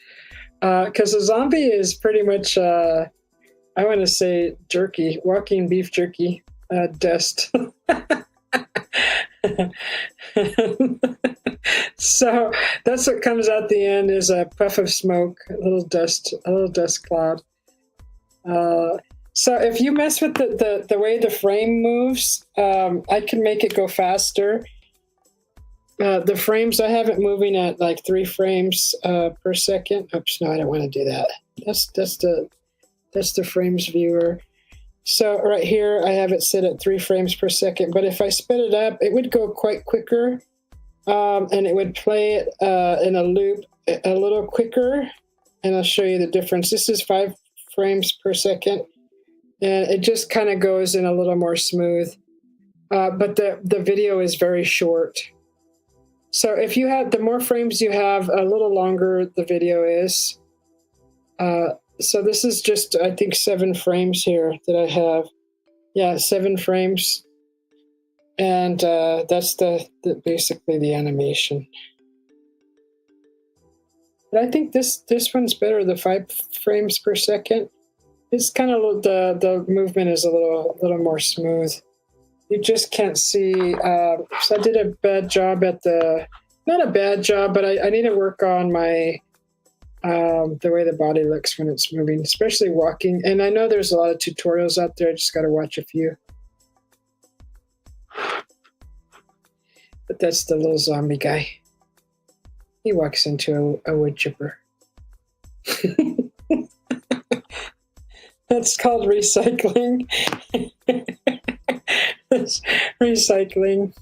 because the zombie is pretty much, I want to say, jerky, walking beef jerky, dust. So that's what comes out the end, is a puff of smoke, a little dust cloud. So if you mess with the way the frame moves, I can make it go faster. The frames, I have it moving at like 3 frames per second. Oops, no, I don't want to do that. That's the frames viewer. So right here, I have it set at 3 frames per second. But if I sped it up, it would go quite quicker, and it would play it in a loop a little quicker. And I'll show you the difference. This is 5 frames per second, and it just kind of goes in a little more smooth. But the video is very short. So if you have, the more frames you have, a little longer the video is. So this is just, I think, 7 frames here that I have. Yeah, 7 frames. And that's basically the animation. But I think this one's better, the 5 frames per second. It's kind of, the movement is a little more smooth. You just can't see. So I did a bad job not a bad job, but I need to work on my, the way the body looks when it's moving, especially walking. And I know there's a lot of tutorials out there. I just got to watch a few. But that's the little zombie guy. He walks into a wood chipper. That's called recycling. That's recycling.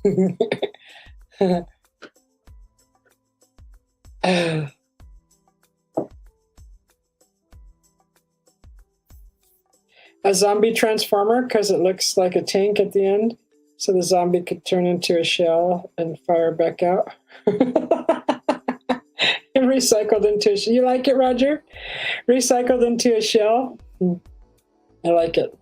A zombie transformer, because it looks like a tank at the end, so the zombie could turn into a shell and fire back out. And recycled into a shell. You like it, Roger? Recycled into a shell? I like it.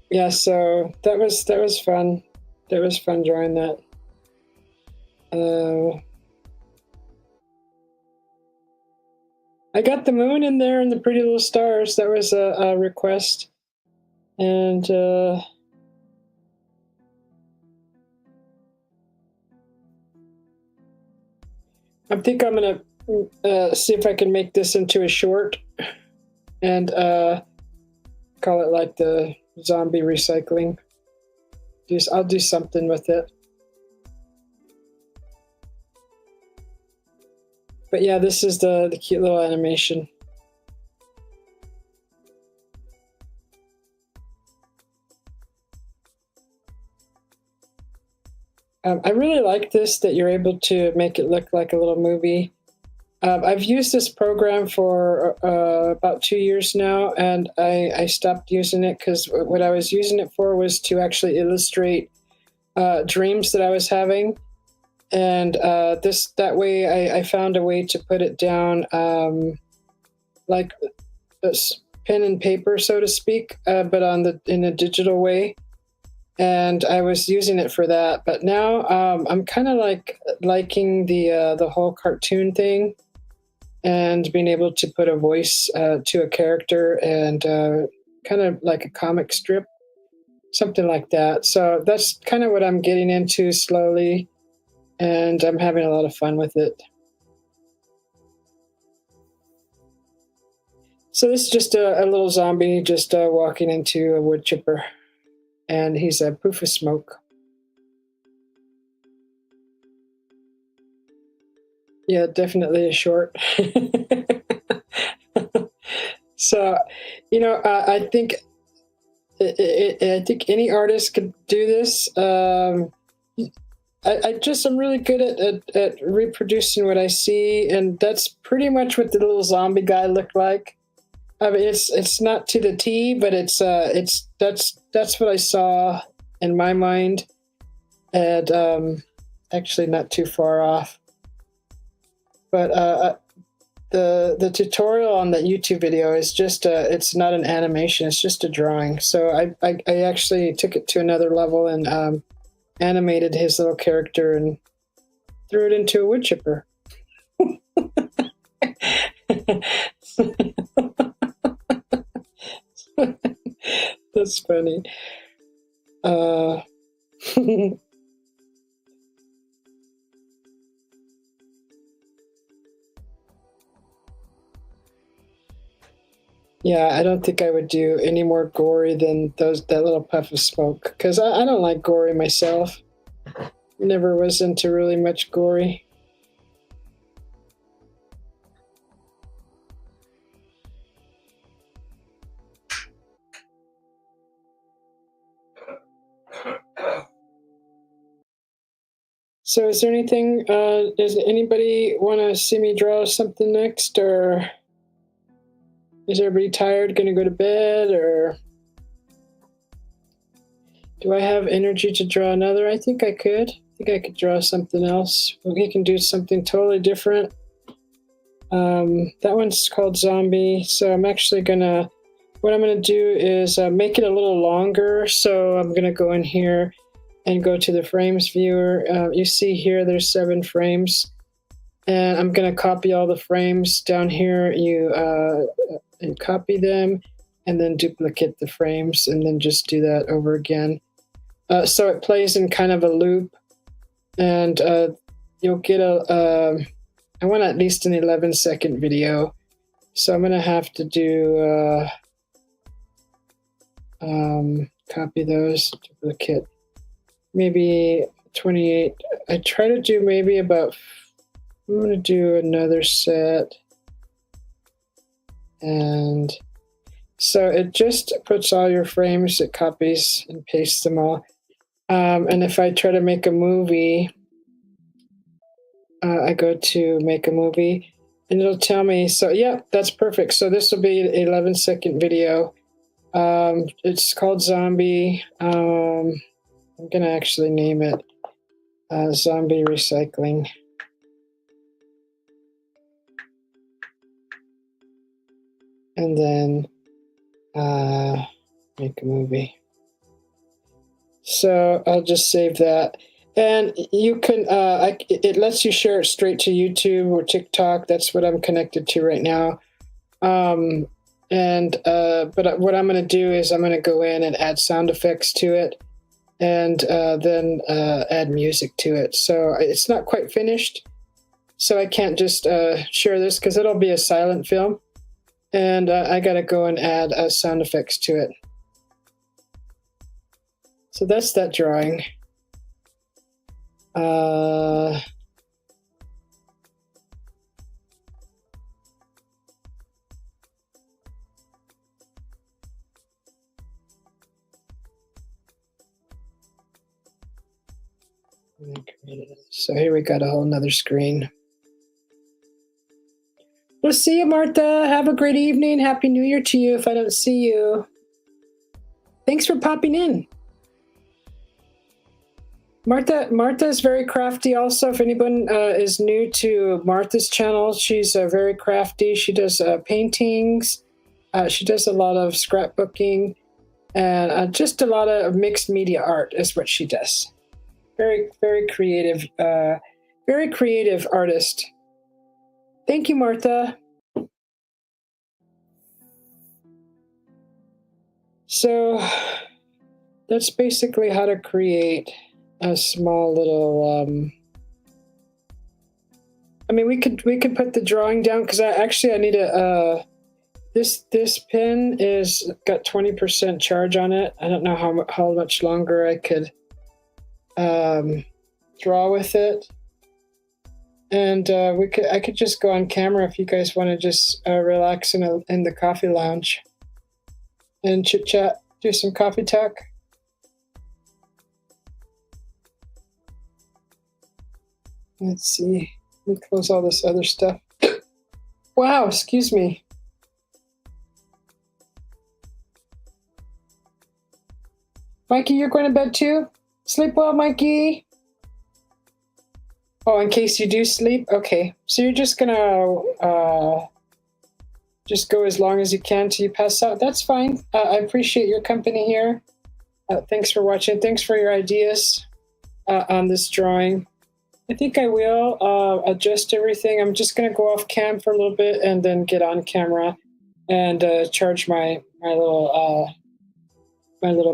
Yeah, so that was fun. That was fun drawing that. I got the moon in there and the pretty little stars. That was a request. And I think I'm going to see if I can make this into a short and call it like the zombie recycling. I'll do something with it. But yeah, this is the cute little animation. I really like this, that you're able to make it look like a little movie. I've used this program for about 2 years now, and I stopped using it because what I was using it for was to actually illustrate dreams that I was having. And that way I found a way to put it down like pen and paper, so to speak, but in a digital way. And I was using it for that. But now I'm kind of liking the whole cartoon thing, and being able to put a voice to a character, and kind of like a comic strip, something like that. So that's kind of what I'm getting into slowly, and I'm having a lot of fun with it. So this is just a little zombie just walking into a wood chipper. and he's a poof of smoke. Yeah, definitely a short. So, you know, I think any artist could do this. I'm really good at reproducing what I see, and that's pretty much what the little zombie guy looked like. I mean, it's not to the T, but that's what I saw in my mind, and actually not too far off. But the tutorial on that YouTube video is just it's not an animation, it's just a drawing. So I actually took it to another level and animated his little character and threw it into a wood chipper. That's funny. Yeah, I don't think I would do any more gory than that little puff of smoke, because I don't like gory myself. Never was into really much gory. So is there anything, does anybody want to see me draw something next, or is everybody tired, going to go to bed, or do I have energy to draw another? I think I could. I think I could draw something else. We can do something totally different. That one's called Zombie. So I'm actually what I'm gonna do is make it a little longer. So I'm gonna go in here and go to the frames viewer. You see here, there's 7 frames. And I'm gonna copy all the frames down here. And copy them, and then duplicate the frames, and then just do that over again. So it plays in kind of a loop, and you'll get I want at least an 11-second video. So I'm gonna have to do copy those, duplicate, maybe 28. I try to do maybe about, I'm gonna do another set. And so it just puts all your frames, it copies and pastes them all. And if I try to make a movie, I go to make a movie, and it'll tell me, so yeah, that's perfect. So this will be an 11-second video. It's called Zombie. I'm going to actually name it Zombie Recycling. And then make a movie. So I'll just save that. And you can, it lets you share it straight to YouTube or TikTok. That's what I'm connected to right now. But what I'm going to do is I'm going to go in and add sound effects to it, and then add music to it. So it's not quite finished. So I can't just share this because it'll be a silent film. And I got to go and add sound effects to it. So that's that drawing. So here we got a whole nother screen. We'll see you, Martha. Have a great evening. Happy New Year to you if I don't see you. Thanks for popping in. Martha's very crafty also. If anyone is new to Martha's channel, she's very crafty. She does paintings. She does a lot of scrapbooking, and just a lot of mixed media art is what she does. Very, very creative artist. Thank you, Martha. So that's basically how to create a small little, I mean, we could put the drawing down because I need This pen is got 20% charge on it. I don't know how much longer I could draw with it. And I could just go on camera if you guys want to just relax in the coffee lounge and chit chat, do some coffee talk. Let's see. Let me close all this other stuff. Wow, excuse me. Mikey, you're going to bed too? Sleep well, Mikey. Oh, in case you do sleep? Okay. So you're just going to just go as long as you can till you pass out. That's fine. I appreciate your company here. Thanks for watching. Thanks for your ideas on this drawing. I think I will adjust everything. I'm just going to go off cam for a little bit and then get on camera and charge my little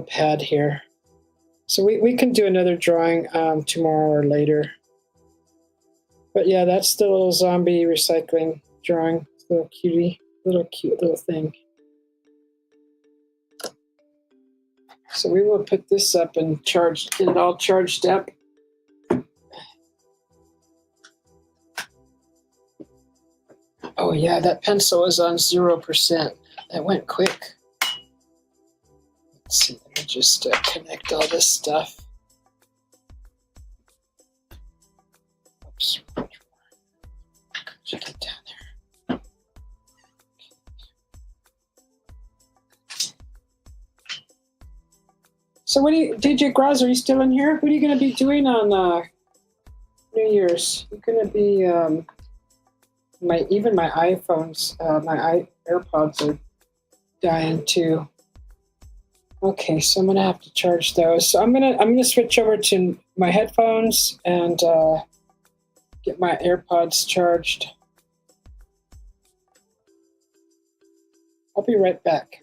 pad here. So we can do another drawing tomorrow or later. But yeah, that's the little zombie recycling drawing. Little cutie, cute little thing. So we will put this up and get it all charged up. Oh yeah, that pencil is on 0%. That went quick. Let's see, let me just connect all this stuff. Oops. Should get down there. So DJ Graz, are you still in here? What are you going to be doing on New Year's? You're going to be, even my iPhones, my AirPods are dying too. Okay, so I'm gonna have to charge those. So I'm gonna switch over to my headphones and get my AirPods charged. I'll be right back.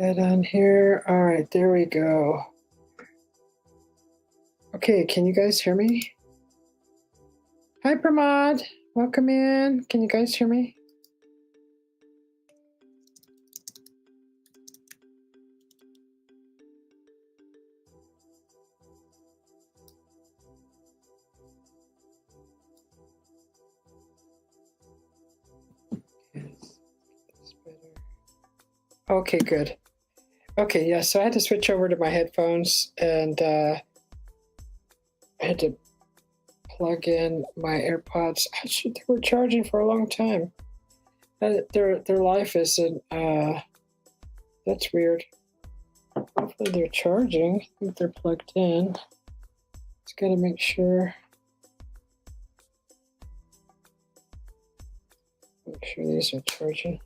that on here. All right, there we go. Okay, can you guys hear me? Hi, Pramod. Welcome in. Can you guys hear me? Okay, good. Okay, yeah, so I had to switch over to my headphones and I had to plug in my AirPods. Actually, they were charging for a long time. Their life isn't, that's weird. Hopefully they're charging. I think they're plugged in. Just gotta make sure. Make sure these are charging.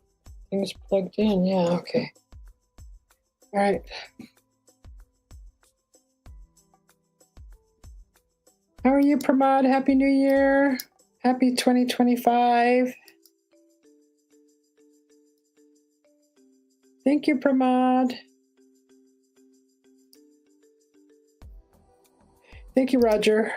Things plugged in, yeah, okay. All right. How are you, Pramod? Happy New Year. Happy 2025. Thank you, Pramod. Thank you, Roger.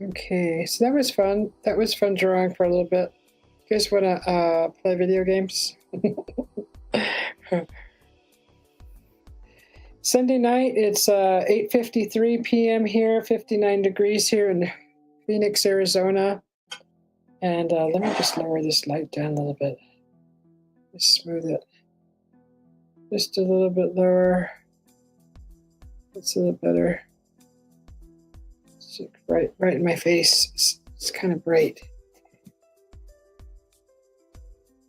Okay, so that was fun. That was fun drawing for a little bit. You guys want to play video games? Sunday night, it's 8:53 p.m. here, 59 degrees here in Phoenix, Arizona. And let me just lower this light down a little bit. Just smooth it. Just a little bit lower. That's a little better. It's right in my face. It's kind of bright.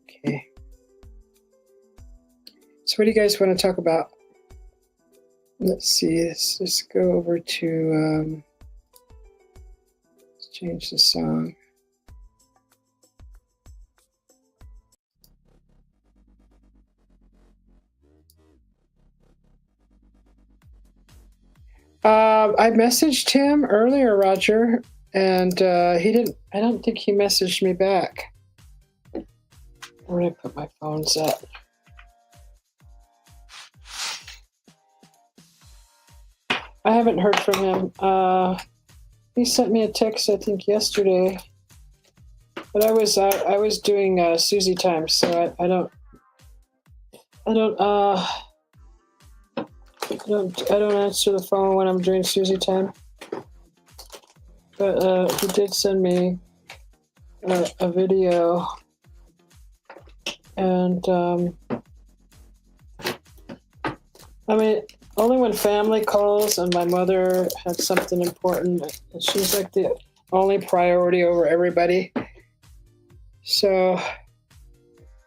Okay. So what do you guys want to talk about? Let's see. Let's just go over to let's change the song. I messaged him earlier, Roger, and he didn't. I don't think he messaged me back. Where did I put my phones at? I haven't heard from him. He sent me a text, I think, yesterday, but I was doing Susie time, so I don't answer the phone when I'm doing Susie time. But he did send me a video, and I mean, only when family calls and my mother had something important, and she's like the only priority over everybody. So,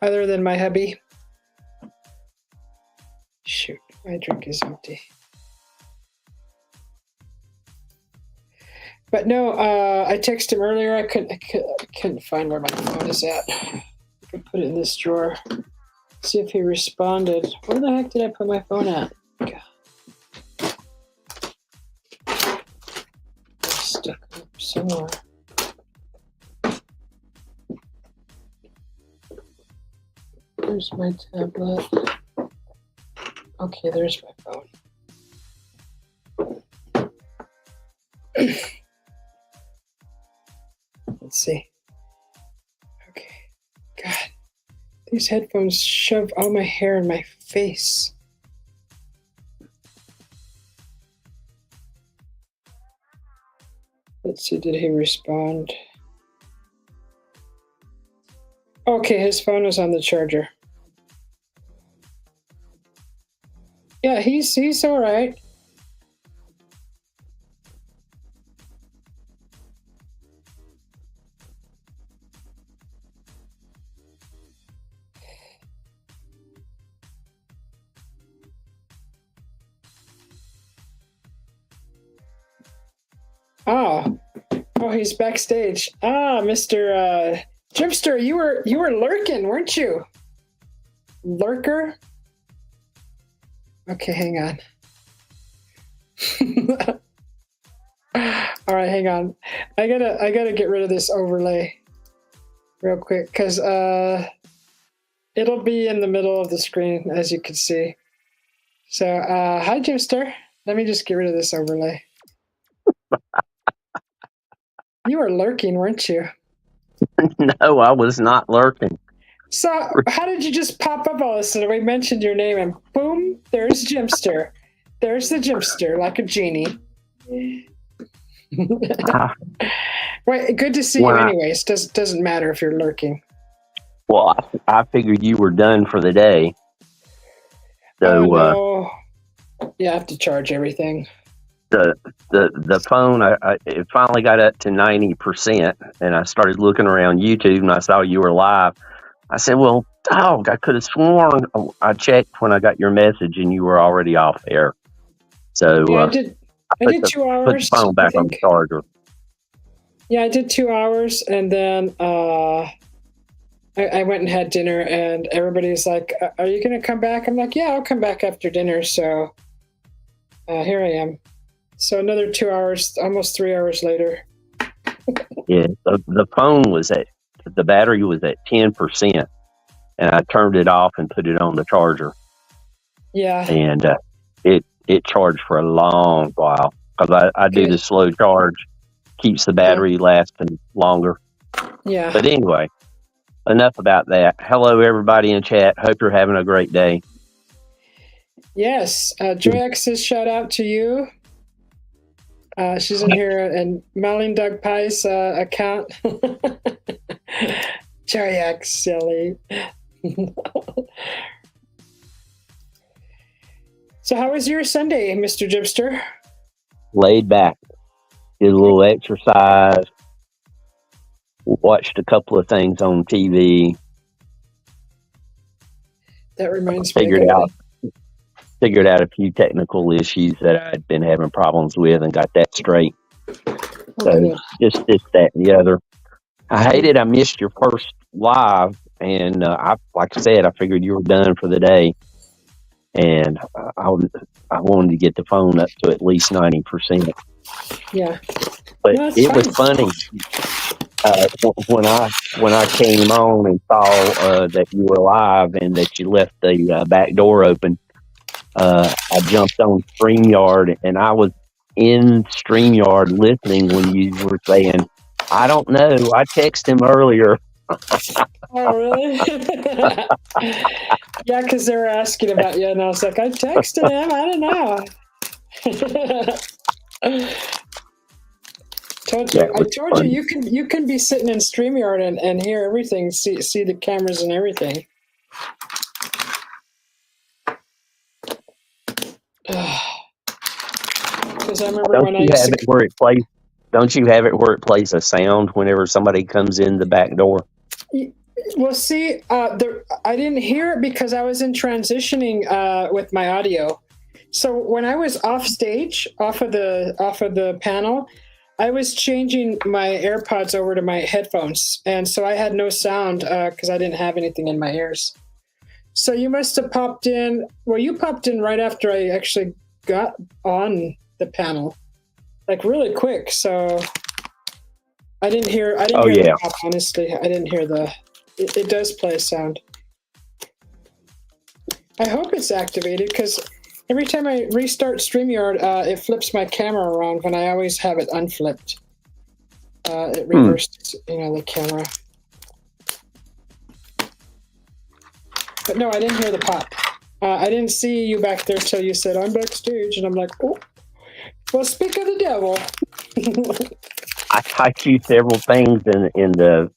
other than my hubby. Shoot, my drink is empty. But no, I texted him earlier. I couldn't find where my phone is at. I could put it in this drawer. See if he responded. Where the heck did I put my phone at? God. It's stuck up somewhere. There's my tablet. Okay, there's my phone. Let's see. Okay. God, these headphones shove all my hair in my face. Let's see, did he respond? Okay, his phone is on the charger. Yeah, he's all right. Oh, he's backstage. Mr. Jimster, you were lurking, weren't you? Lurker? Okay, hang on. All right, hang on. I gotta get rid of this overlay real quick because it'll be in the middle of the screen as you can see. So hi Jimster. Let me just get rid of this overlay. You were lurking, weren't you? No, I was not lurking. So how did you just pop up all of a sudden? We mentioned your name and boom, there's Jimster. There's the Jimster, like a genie. Wait, good to see you anyways. Doesn't matter if you're lurking. Well, I figured you were done for the day. So no. Yeah, I have to charge everything. The phone, it finally got up to 90%, and I started looking around YouTube, and I saw you were live. I said, well, dog, I could have sworn I checked when I got your message, and you were already off air. So yeah, I did 2 hours. Put the phone back on the charger. Yeah, I did 2 hours, and then I went and had dinner, and everybody's like, are you going to come back? I'm like, yeah, I'll come back after dinner. So here I am. So another 2 hours, almost 3 hours later. Yeah, the phone the battery was at 10%, and I turned it off and put it on the charger. Yeah. And it charged for a long while because I do the slow charge, keeps the battery lasting longer. Yeah. But anyway, enough about that. Hello, everybody in chat. Hope you're having a great day. Yes. Joyx says shout out to you. She's in here, and Marlene Doug Pie's account. Joyx, silly. So how was your Sunday, Mr. Jimster? Laid back. Did a little exercise. Watched a couple of things on TV. That reminds me. Figured out a few technical issues that I'd been having problems with and got that straight. So just this, that, and the other. I hated I missed your first live, and like I said, I figured you were done for the day. And I wanted to get the phone up to at least 90%. Yeah, but it was funny when I came on and saw that you were live and that you left the back door open. I jumped on StreamYard, and I was in StreamYard listening when you were saying, "I don't know. I texted him earlier." Oh, really? Yeah, because they were asking about you, and I was like, I texted him. I don't know. I told you you can be sitting in StreamYard and hear everything, see the cameras and everything. Because I remember when I used to... Don't you have it where it plays a sound whenever somebody comes in the back door? Well, see, I didn't hear it because I was in transitioning with my audio. So when I was off stage, off of the panel, I was changing my AirPods over to my headphones, and so I had no sound because I didn't have anything in my ears. So you must have popped in. Well, you popped in right after I actually got on the panel, like really quick. So I didn't hear. The pop, honestly, I didn't hear the. It does play a sound. I hope it's activated because every time I restart StreamYard, it flips my camera around when I always have it unflipped. It reversed, the camera. But no, I didn't hear the pop. I didn't see you back there till you said, I'm backstage. And I'm like, oh, well, speak of the devil. I typed you several things in the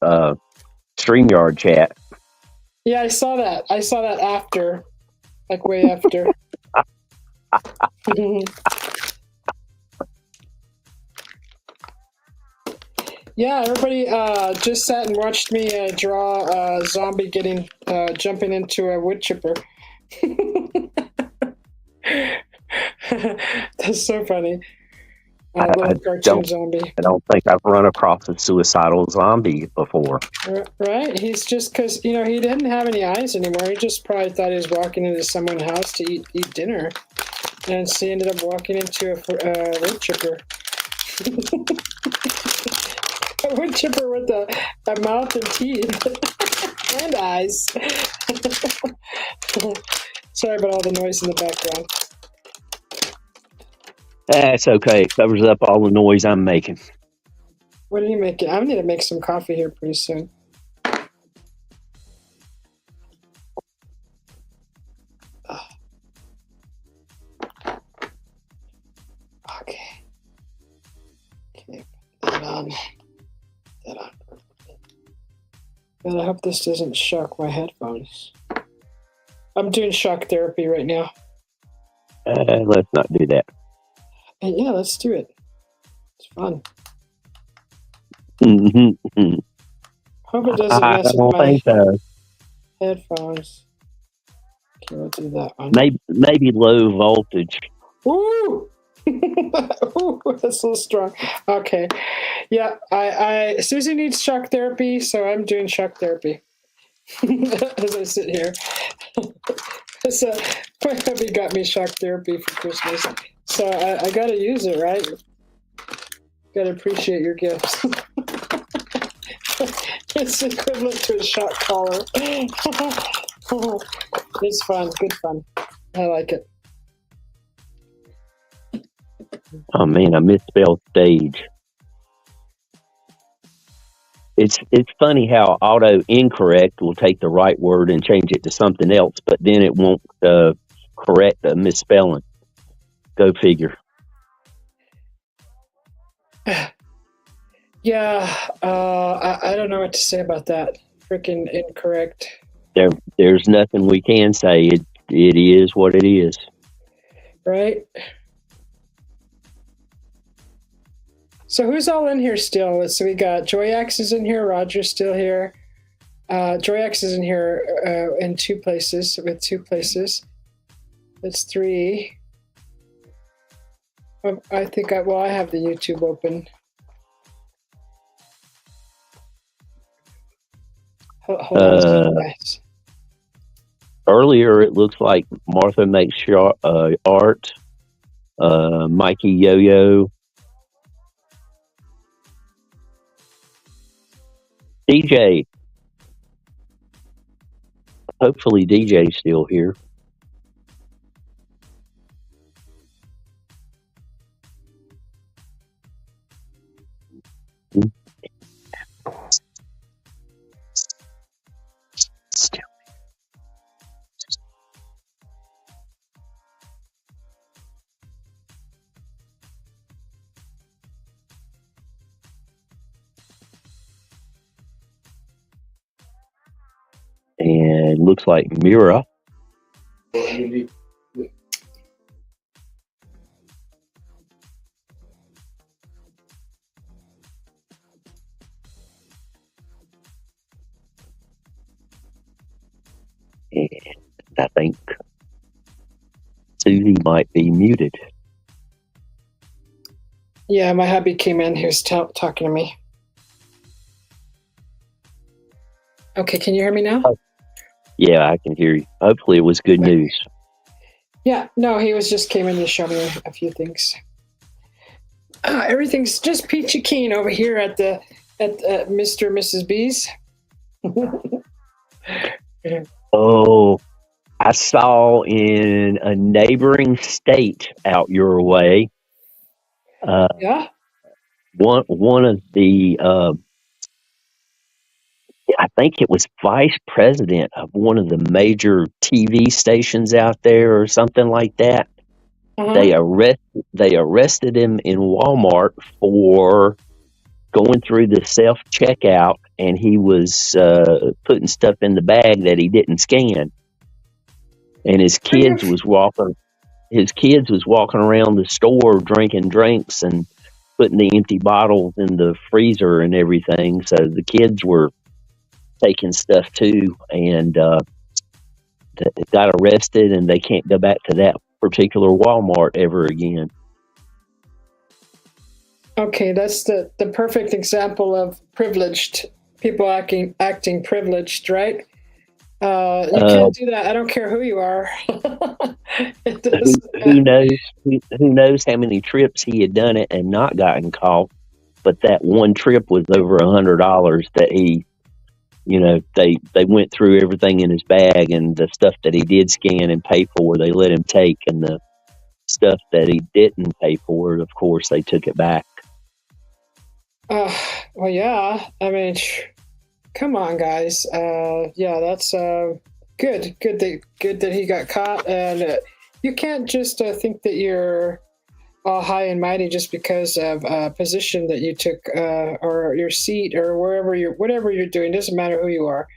StreamYard chat. Yeah, I saw that. I saw that after, like way after. Yeah, everybody just sat and watched me draw a zombie jumping into a wood chipper. That's so funny. Little cartoon zombie. I don't think I've run across a suicidal zombie before. Right? He's just because, he didn't have any eyes anymore. He just probably thought he was walking into someone's house to eat dinner. And he ended up walking into a wood chipper. A wood chipper with a mouth and teeth and eyes. Sorry about all the noise in the background. That's okay. It covers up all the noise I'm making. What are you making? I need to make some coffee here pretty soon. Okay. Okay. Put that on. And I hope this doesn't shock my headphones. I'm doing shock therapy right now. Let's not do that. And yeah, let's do it. It's fun. Mm-hmm. Hope it doesn't I mess don't with my think so. headphones. Okay, we'll do that one. Maybe low voltage. Ooh! Ooh, that's a little strong. Okay. Yeah, I Susie needs shock therapy, so I'm doing shock therapy. As I sit here. So my hubby got me shock therapy for Christmas. So I gotta use it, right? Gotta appreciate your gifts. It's equivalent to a shock collar. It's fun, good fun. I like it. Oh man, I misspelled stage. It's funny how auto incorrect will take the right word and change it to something else, but then it won't correct a misspelling. Go figure. Yeah, I don't know what to say about that. Freaking incorrect. There's nothing we can say. It is what it is. Right? So who's all in here still? So we got Joyax is in here, Roger's still here. Joyax is in here in two places. That's 3. I think I have the YouTube open. Hold on a second, guys. Earlier, it looks like Martha makes art. Mikey Yo-Yo. DJ. Hopefully DJ's still here. And looks like Mira. And I think Susie might be muted. Yeah, my hubby came in. He was talking to me. Okay, can you hear me now? Yeah, I can hear you. Hopefully it was good news. Yeah, no, he came in to show me a few things. Everything's just peachy keen over here at Mr. and Mrs. B's. Oh, I saw in a neighboring state out your way. Yeah. One of the I think it was vice president of one of the major TV stations out there or something like that. Uh-huh. They arrested him in Walmart for going through the self checkout, and he was putting stuff in the bag that he didn't scan. And his kids was walking around the store drinking drinks and putting the empty bottles in the freezer and everything. So the kids were taking stuff too, and they got arrested, and they can't go back to that particular Walmart ever again. Okay, that's the perfect example of privileged people acting privileged, right? You can't do that. I don't care who you are. It Who, doesn't who matter. knows? Who knows how many trips he had done it and not gotten caught? But that one trip was over $100 that he, they went through everything in his bag, and the stuff that he did scan and pay for, they let him take, and the stuff that he didn't pay for, of course, they took it back. Well, yeah. I mean, come on, guys. Yeah, that's good. Good that he got caught. And you can't just think that you're all high and mighty just because of a position that you took, or your seat, or whatever you're doing. Doesn't matter who you are.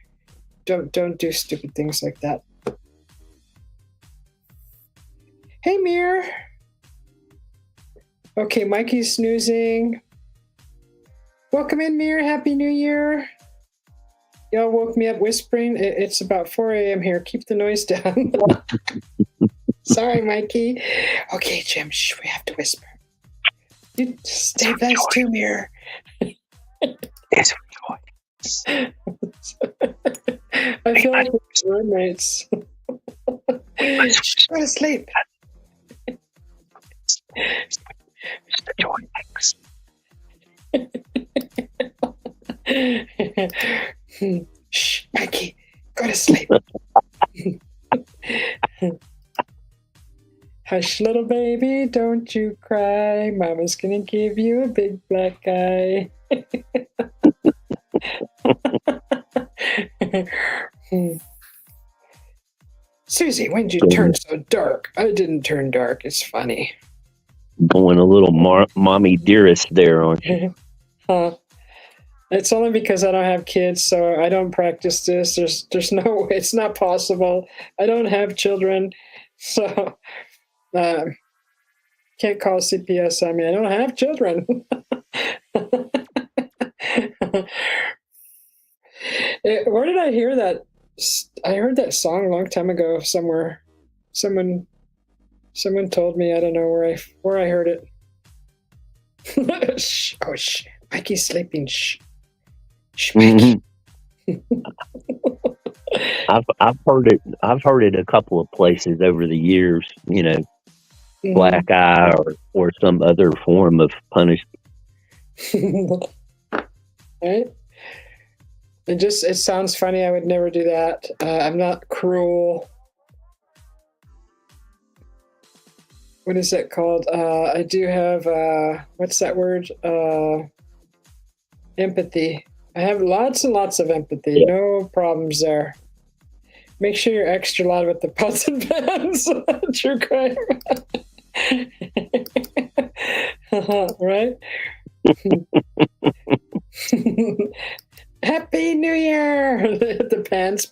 Don't do stupid things like that. Hey, Mir. Okay, Mikey's snoozing. Welcome in, Mir. Happy New Year. Y'all woke me up whispering. It's about 4 a.m. here. Keep the noise down. Sorry, Mikey. Okay, Jim. Shh, we have to whisper. You stay blessed too, Mir. Yes, I feel like we're roommates. Shh, go to sleep. Shh, Mikey, go to sleep. Hush, little baby, don't you cry. Mama's gonna give you a big black eye. Susie, when did you turn so dark? I didn't turn dark. It's funny. going a little mommy dearest there, aren't you? Huh. It's only because I don't have kids, so I don't practice this. There's no way. It's not possible. I don't have children, so can't call CPS on me. I don't have children. Where did I hear that? I heard that song a long time ago somewhere. Someone told me. I don't know where I heard it. Shh. Oh, shh. Mikey's sleeping. Shh. Shh, Mikey. I've heard it. I've heard it a couple of places over the years. Black eye or some other form of punishment. Right? It sounds funny. I would never do that. I'm not cruel. What is that called? I do have what's that word? Empathy. I have lots and lots of empathy. Yeah. No problems there. Make sure you're extra loud with the pots and pans. True crime. Right? Happy New Year! The pants.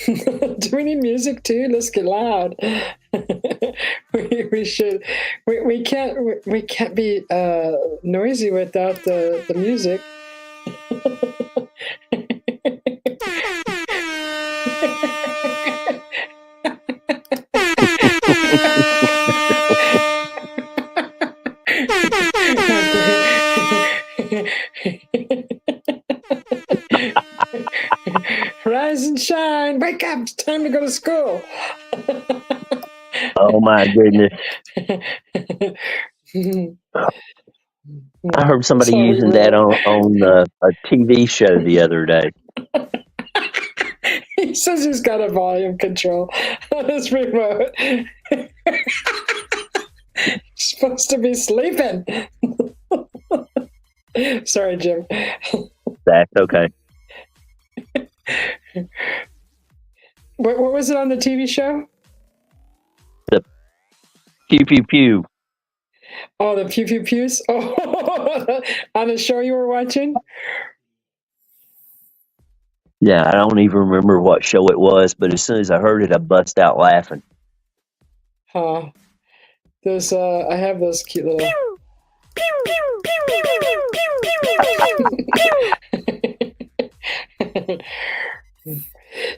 Do we need music too? Let's get loud. we should. We can't be noisy without the music. Rise and shine, wake up, it's time to go to school. Oh my goodness! I heard somebody using that on a TV show the other day. He says he's got a volume control on his remote. He's supposed to be sleeping. Sorry, Jim. That's okay. What was it on the TV show? The pew pew pew. Oh, the pew pew pews. Oh, on the show you were watching. Yeah, I don't even remember what show it was, but as soon as I heard it, I bust out laughing. Huh. Those I have those cute little.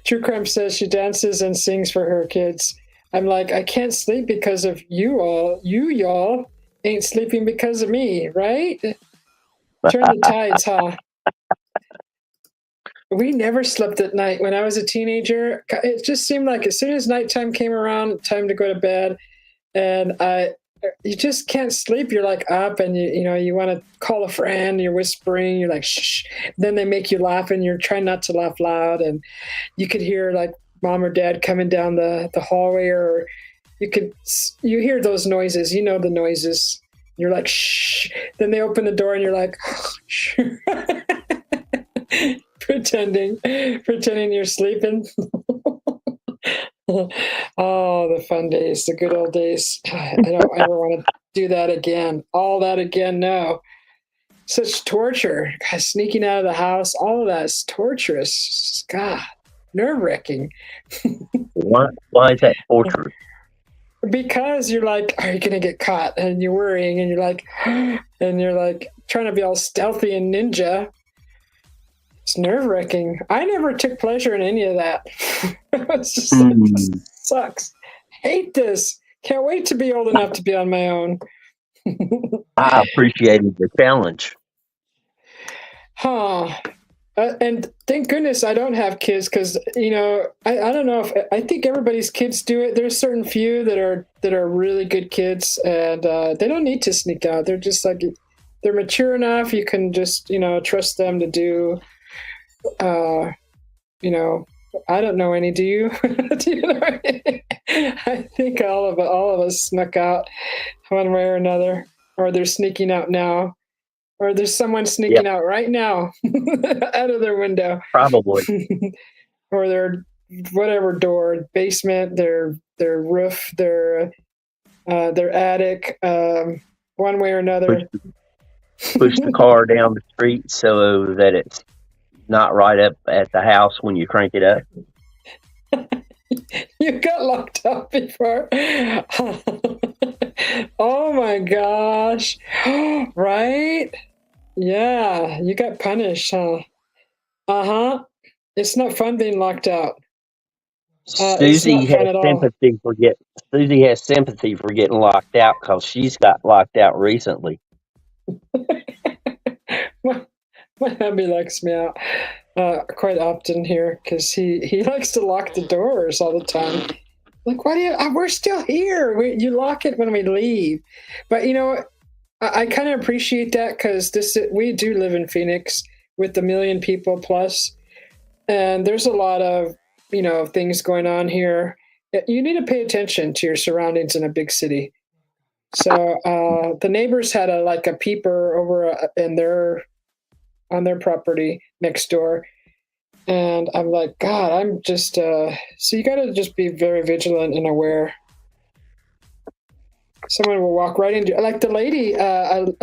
True Crime says she dances and sings for her kids. I'm like, I can't sleep because of you all. You y'all ain't sleeping because of me, right? Turn the tides, huh? We never slept at night when I was a teenager. It just seemed like as soon as nighttime came around, time to go to bed, and you just can't sleep. You're like up, and you want to call a friend. You're whispering. You're like shh. Then they make you laugh, and you're trying not to laugh loud, and you could hear like mom or dad coming down the hallway, or you hear those noises. You know the noises. You're like shh. Then they open the door, and you're like shh. pretending you're sleeping. Oh, the fun days, the good old days. I don't ever want to do that again. All that again, no. Such torture. God, sneaking out of the house, all of that is torturous. God, nerve-wracking. Why is that torture? Because you're like, are you going to get caught? And you're worrying, and you're like trying to be all stealthy and ninja. It's nerve-wracking. I never took pleasure in any of that. It's just sucks. Hate this. Can't wait to be old enough to be on my own. I appreciated the challenge. Huh. And thank goodness I don't have kids, because I don't know if I think everybody's kids do it. There's certain few that are really good kids, and they don't need to sneak out. They're just like, they're mature enough. You can just trust them to do. I don't know any. Do you? Do you know any? I think all of us snuck out one way or another, or they're sneaking out now, or there's someone sneaking out right now out of their window, probably, or their whatever door, basement, their roof, their attic, one way or another. Push the car down the street so that it's not right up at the house when you crank it up. You got locked up before. Oh my gosh. Right? Yeah, you got punished, huh? Uh-huh. It's not fun being locked out. Susie has sympathy for getting locked out because she's got locked out recently. My hubby locks me out quite often here because he likes to lock the doors all the time. Like, why do you? We're still here. You lock it when we leave. But I kind of appreciate that because we do live in Phoenix with 1 million people plus, and there's a lot of things going on here. You need to pay attention to your surroundings in a big city. So the neighbors had a peeper over on their property next door. And I'm like, God, I'm just, so you got to just be very vigilant and aware. Someone will walk right into, like the lady,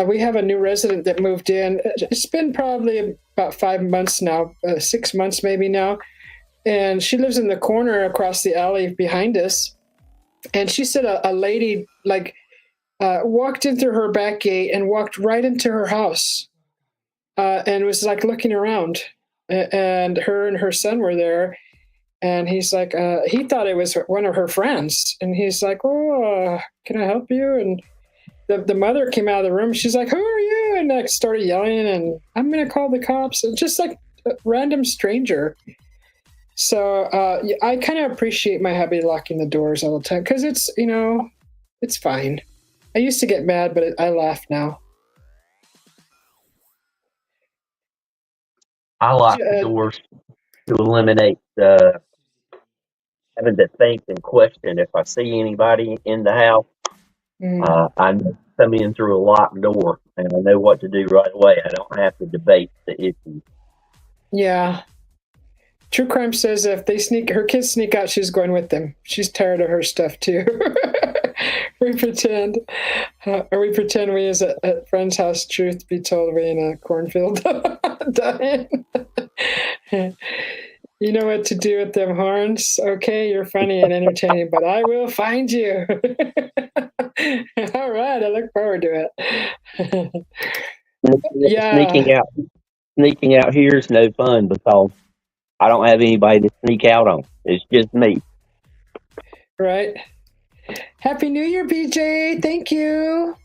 we have a new resident that moved in. It's been probably about 5 months now, 6 months maybe now. And she lives in the corner across the alley behind us. And she said a lady walked in through her back gate and walked right into her house. And was like looking around, and her and her son were there, and he's like, he thought it was one of her friends, and he's like, oh, can I help you? And the mother came out of the room. She's like, who are you? And like started yelling, and I'm gonna call the cops. And just like a random stranger. So I kind of appreciate my hubby locking the doors all the time because it's it's fine. I used to get mad, but I laugh now. I lock the doors to eliminate having to think and question. If I see anybody in the house, I come in through a locked door, and I know what to do right away. I don't have to debate the issue. Yeah. True Crime says if her kids sneak out, she's going with them. She's tired of her stuff too. We pretend we is at friend's house. Truth be told, we in a cornfield dying. You know what to do with them horns. Okay, you're funny and entertaining, but I will find you. All right, I look forward to it. Yeah. Sneaking out here is no fun because I don't have anybody to sneak out on. It's just me. Right. Happy New Year, BJ. Thank you.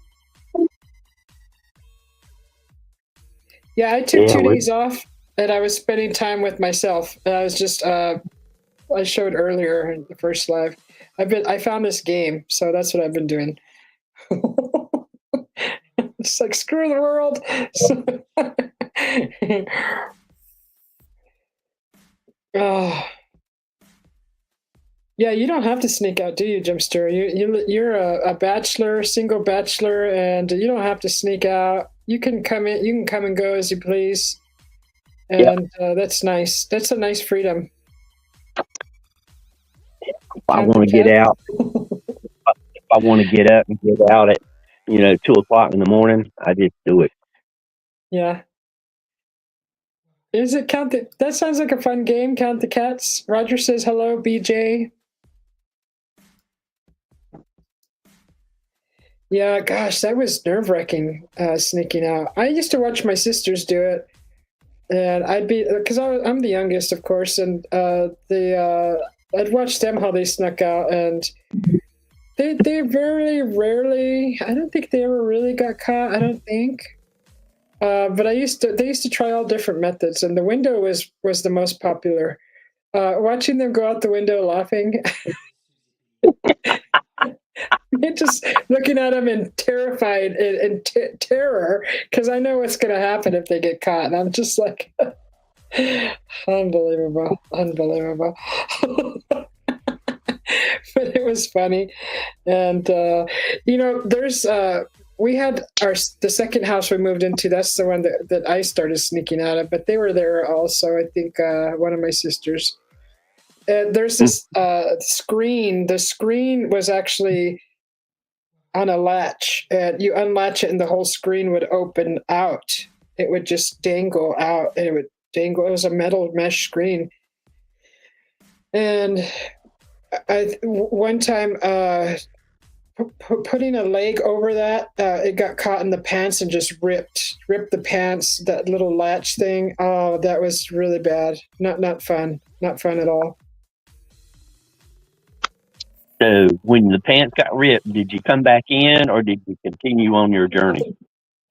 Yeah, I took Yeah, 2 days off and I was spending time with myself. And I was just I showed earlier in the first live. I found this game, so that's what I've been doing. It's like screw the world. Oh. Yeah, you don't have to sneak out, do you, Jimster? You're a bachelor, single bachelor, and you don't have to sneak out. You can come in. You can come and go as you please, yep. and that's nice. That's a nice freedom. If I Count want the to get cat. out, if I want to get up and get out at 2 o'clock in the morning, I just do it. Yeah. Is it count the? That sounds like a fun game. Count the cats. Roger says hello, BJ. Yeah, gosh, that was nerve-wracking, sneaking out. I used to watch my sisters do it, and I'd be because I'm the youngest, of course, and I'd watch them how they snuck out, and they very rarely. I don't think they ever really got caught. I don't think. But they used to try all different methods, and the window was the most popular. Watching them go out the window laughing. Just looking at them in terrified and terror because I know what's going to happen if they get caught. And I'm just like, unbelievable. But it was funny. And, there's, we had the second house we moved into. That's the one that I started sneaking out of, but they were there also. I think one of my sisters. There's this screen. The screen was actually on a latch, and you unlatch it and the whole screen would open out. It would just dangle out, and it would dangle. It was a metal mesh screen. And one time putting a leg over that, it got caught in the pants and just ripped the pants, that little latch thing. Oh, that was really bad. Not fun at all. So when the pants got ripped, did you come back in or did you continue on your journey?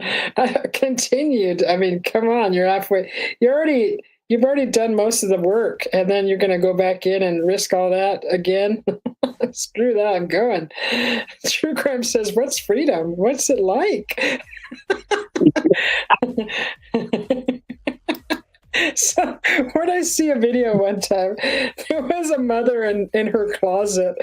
I continued. I mean, come on, you're halfway. You've already done most of the work, and then you're going to go back in and risk all that again. Screw that, I'm going. True Crime says, what's freedom? What's it like? So when I see a video one time, there was a mother in her closet.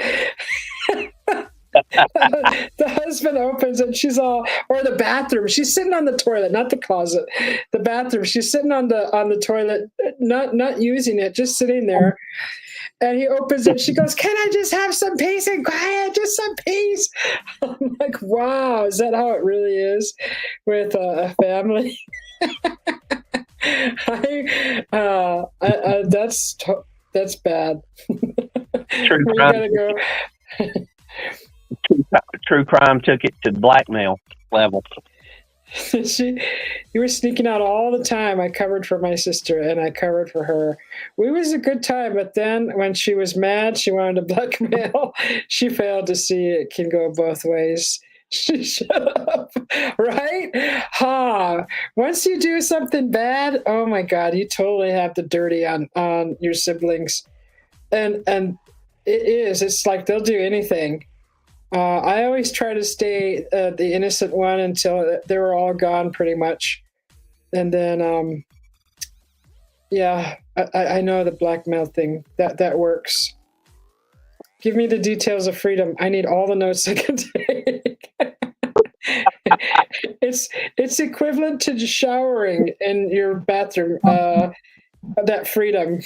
The husband opens and she's all, or the bathroom. She's sitting on the toilet, not the closet. The bathroom. She's sitting on the toilet, not using it, just sitting there. And he opens it. She goes, "Can I just have some peace and quiet? Just some peace." I'm like, wow, is that how it really is with a family? That's bad. True We crime, gotta go. true crime took it to blackmail level. You were sneaking out all the time. I covered for my sister and I covered for her. We was a good time, but then when she was mad, she wanted to blackmail. She failed to see it can go both ways. Shut up, right? Once you do something bad, oh my God, you totally have the dirty on your siblings, and it's like they'll do anything. I always try to stay the innocent one until they were all gone, pretty much, and then yeah, I know the blackmail thing that works. Give me the details of freedom. I need all the notes I can take. It's equivalent to just showering in your bathroom. That freedom.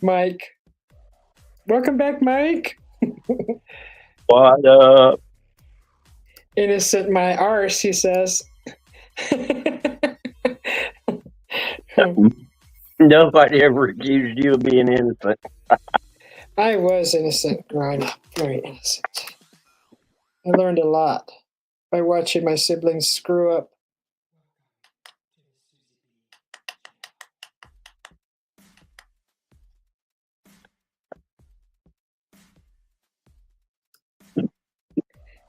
Mike. Welcome back, Mike. What up? Innocent my arse, he says. Nobody ever accused you of being innocent. I was innocent growing up, very innocent. I learned a lot by watching my siblings screw up.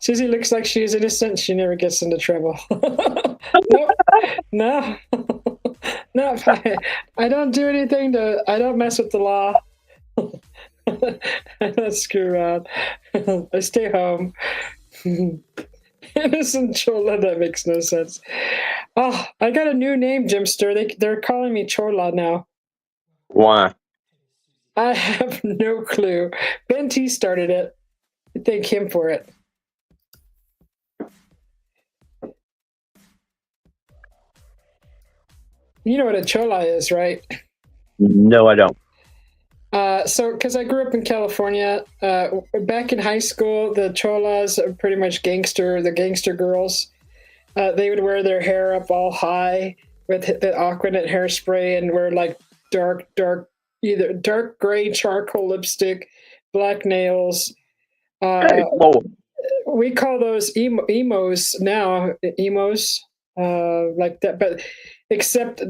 Susie looks like she's innocent. She never gets into trouble. Nope. No. No. I don't do anything I don't mess with the law. I don't screw around. I stay home. Innocent Chola, that makes no sense. Oh, I got a new name, Jimster. They're calling me Chola now. Why? I have no clue. Ben T started it. I thank him for it. You know what a chola is, right? No, I don't. So, because I grew up in California, back in high school, the cholas are pretty much the gangster girls. They would wear their hair up all high with the Aquanet hairspray and wear like either dark gray charcoal lipstick, black nails. Hey, Lord. We call those emos now, like that. But except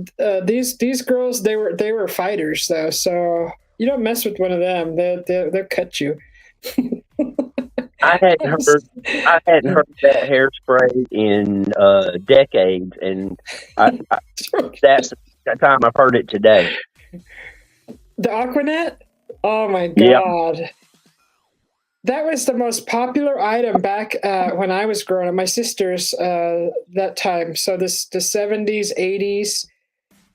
these girls, they were fighters though, so you don't mess with one of them. They'll cut you. I hadn't heard that hairspray in decades, and that's the time I've heard it today. The Aquanet? Oh my Yep. God. That was the most popular item back when I was growing up. My sisters that time. So the 70s, 80s,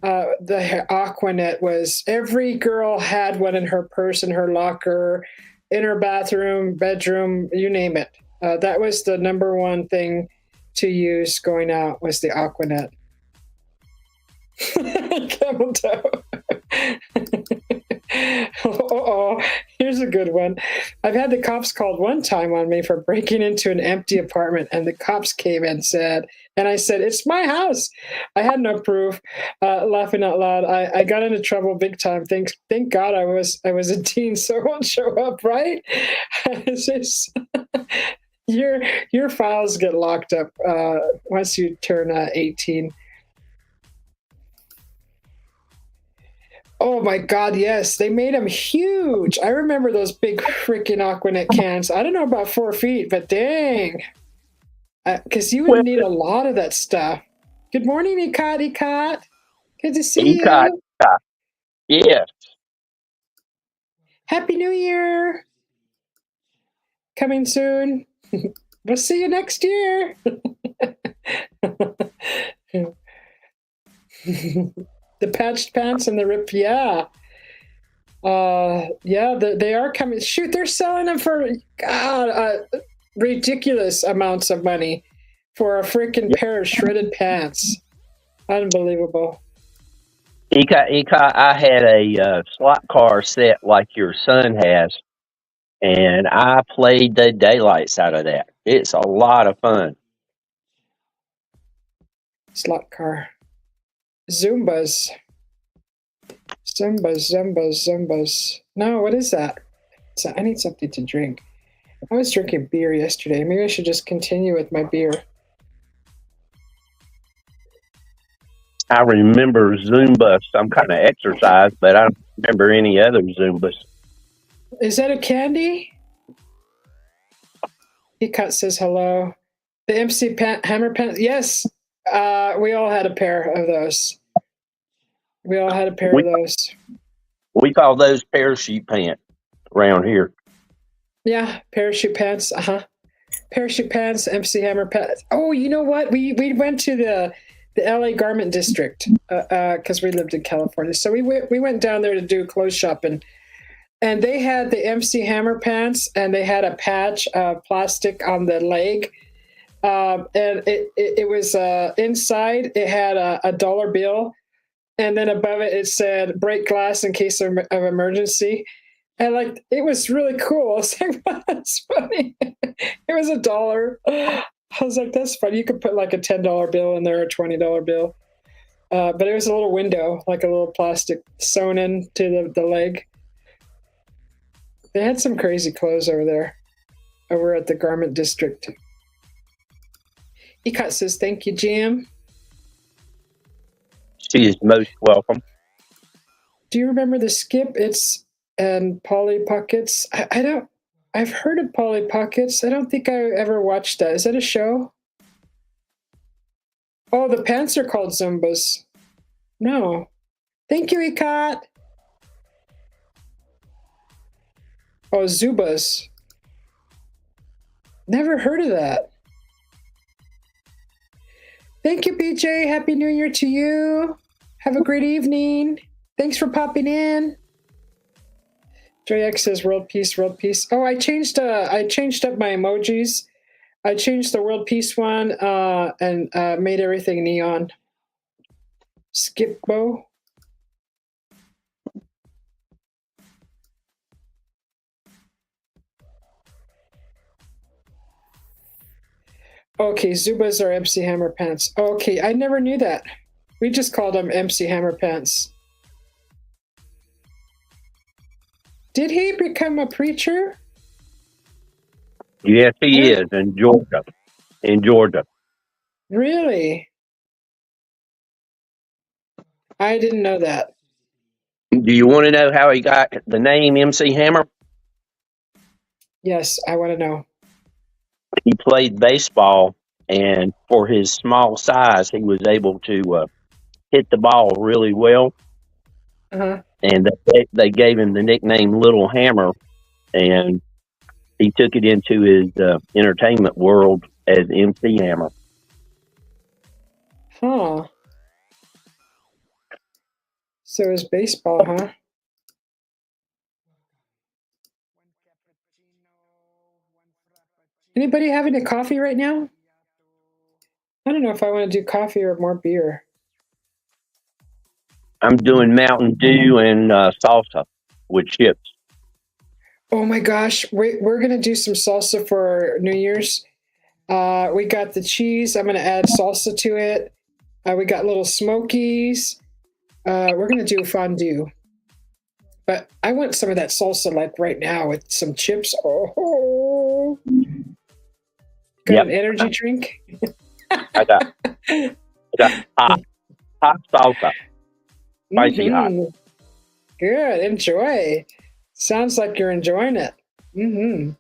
the Aquanet was, every girl had one in her purse, in her locker, in her bathroom, bedroom, you name it. That was the number one thing to use going out, was the Aquanet. Camel toe. Uh-oh, here's a good one. I've had the cops called one time on me for breaking into an empty apartment, and the cops came and I said, it's my house. I had no proof. Laughing out loud, I got into trouble big time. Thank God I was a teen, so I won't show up, right? It's just, your files get locked up once you turn 18. Oh my God, yes. They made them huge. I remember those big freaking Aquanet cans. I don't know about 4 feet, but dang. Because you would need a lot of that stuff. Good morning, Ikat. Good to see you. Yeah. Happy New Year. Coming soon. We'll see you next year. The patched pants and the ripped, yeah. They are coming. Shoot, they're selling them for ridiculous amounts of money for a freaking pair of shredded pants. Unbelievable. I had a slot car set like your son has, and I played the daylights out of that. It's a lot of fun. Slot car. Zumbas. No, what is that? I need something to drink. I was drinking beer yesterday. Maybe I should just continue with my beer. I remember Zumba, some kind of exercise, but I don't remember any other Zumbas. Is that a candy? Ecut says hello. The MC Hammer Pants. Yes, we all had a pair of those. We call those parachute pants around here. Yeah, parachute pants. Parachute pants, MC Hammer pants. Oh, you know what? We went to the LA Garment District because we lived in California. So we went down there to do clothes shopping, and they had the MC Hammer pants, and they had a patch of plastic on the leg, and it was inside. It had a dollar bill. And then above it, it said "break glass in case of emergency," and like it was really cool. I was like, "That's funny." It was $1. I was like, "That's funny." You could put like a $10 bill in there, or a $20 bill, but it was a little window, like a little plastic sewn into the leg. They had some crazy clothes over there, over at the Garment District. Ecut says, "Thank you, Jim." She is most welcome. Do you remember the Skip? And Polly Pockets. I don't. I've heard of Polly Pockets. I don't think I ever watched that. Is that a show? Oh, the pants are called Zumbas. No. Thank you, Ikat. Oh, Zubas. Never heard of that. Thank you, BJ. Happy New Year to you. Have a great evening. Thanks for popping in. JX says world peace, world peace. Oh, I changed up my emojis. I changed the world peace one and made everything neon. Skip bow. Okay, Zubas are MC Hammer pants. Okay, I never knew that. We just called them MC Hammer pants. Did he become a preacher? Yes, he is in Georgia. In Georgia. Really? I didn't know that. Do you want to know how he got the name MC Hammer? Yes, I want to know. He played baseball, and for his small size, he was able to hit the ball really well. Uh-huh. And they gave him the nickname Little Hammer, and he took it into his entertainment world as MC Hammer. Huh. So is baseball, huh? Anybody having a coffee right now? I don't know if I want to do coffee or more beer. I'm doing Mountain Dew and salsa with chips. Oh my gosh, we're going to do some salsa for New Year's. We got the cheese. I'm going to add salsa to it. We got little smokies. We're going to do fondue. But I want some of that salsa like right now with some chips. Oh. Got an energy drink? I got hot salsa. Spicy hot. Good. Enjoy. Sounds like you're enjoying it. Mm-hmm.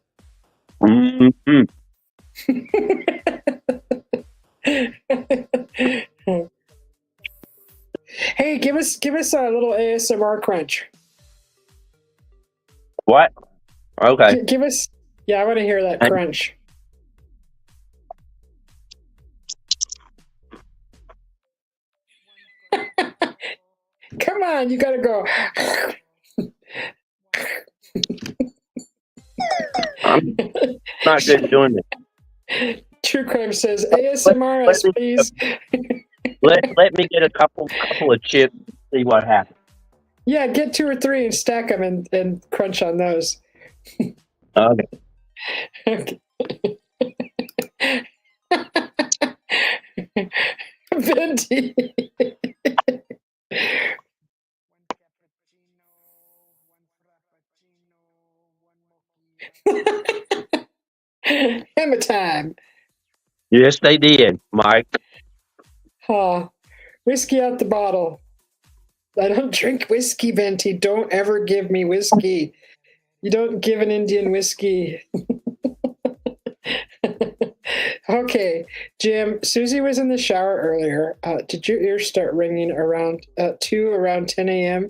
Hey, give us a little ASMR crunch. What? Okay. Give us. Yeah, I want to hear that crunch. Come on, you gotta go. I'm not good doing it. True Crime says ASMR us, please. Let me get a couple of chips and see what happens. Yeah, get 2 or 3 and stack them and crunch on those. Okay. Venti. Hammer time. Yes, they did, Mike. Huh. Whiskey out the bottle. I don't drink whiskey, Venti. Don't ever give me whiskey. You don't give an Indian whiskey. Okay, Jim, Susie was in the shower earlier. Did your ears start ringing around 10 a.m.?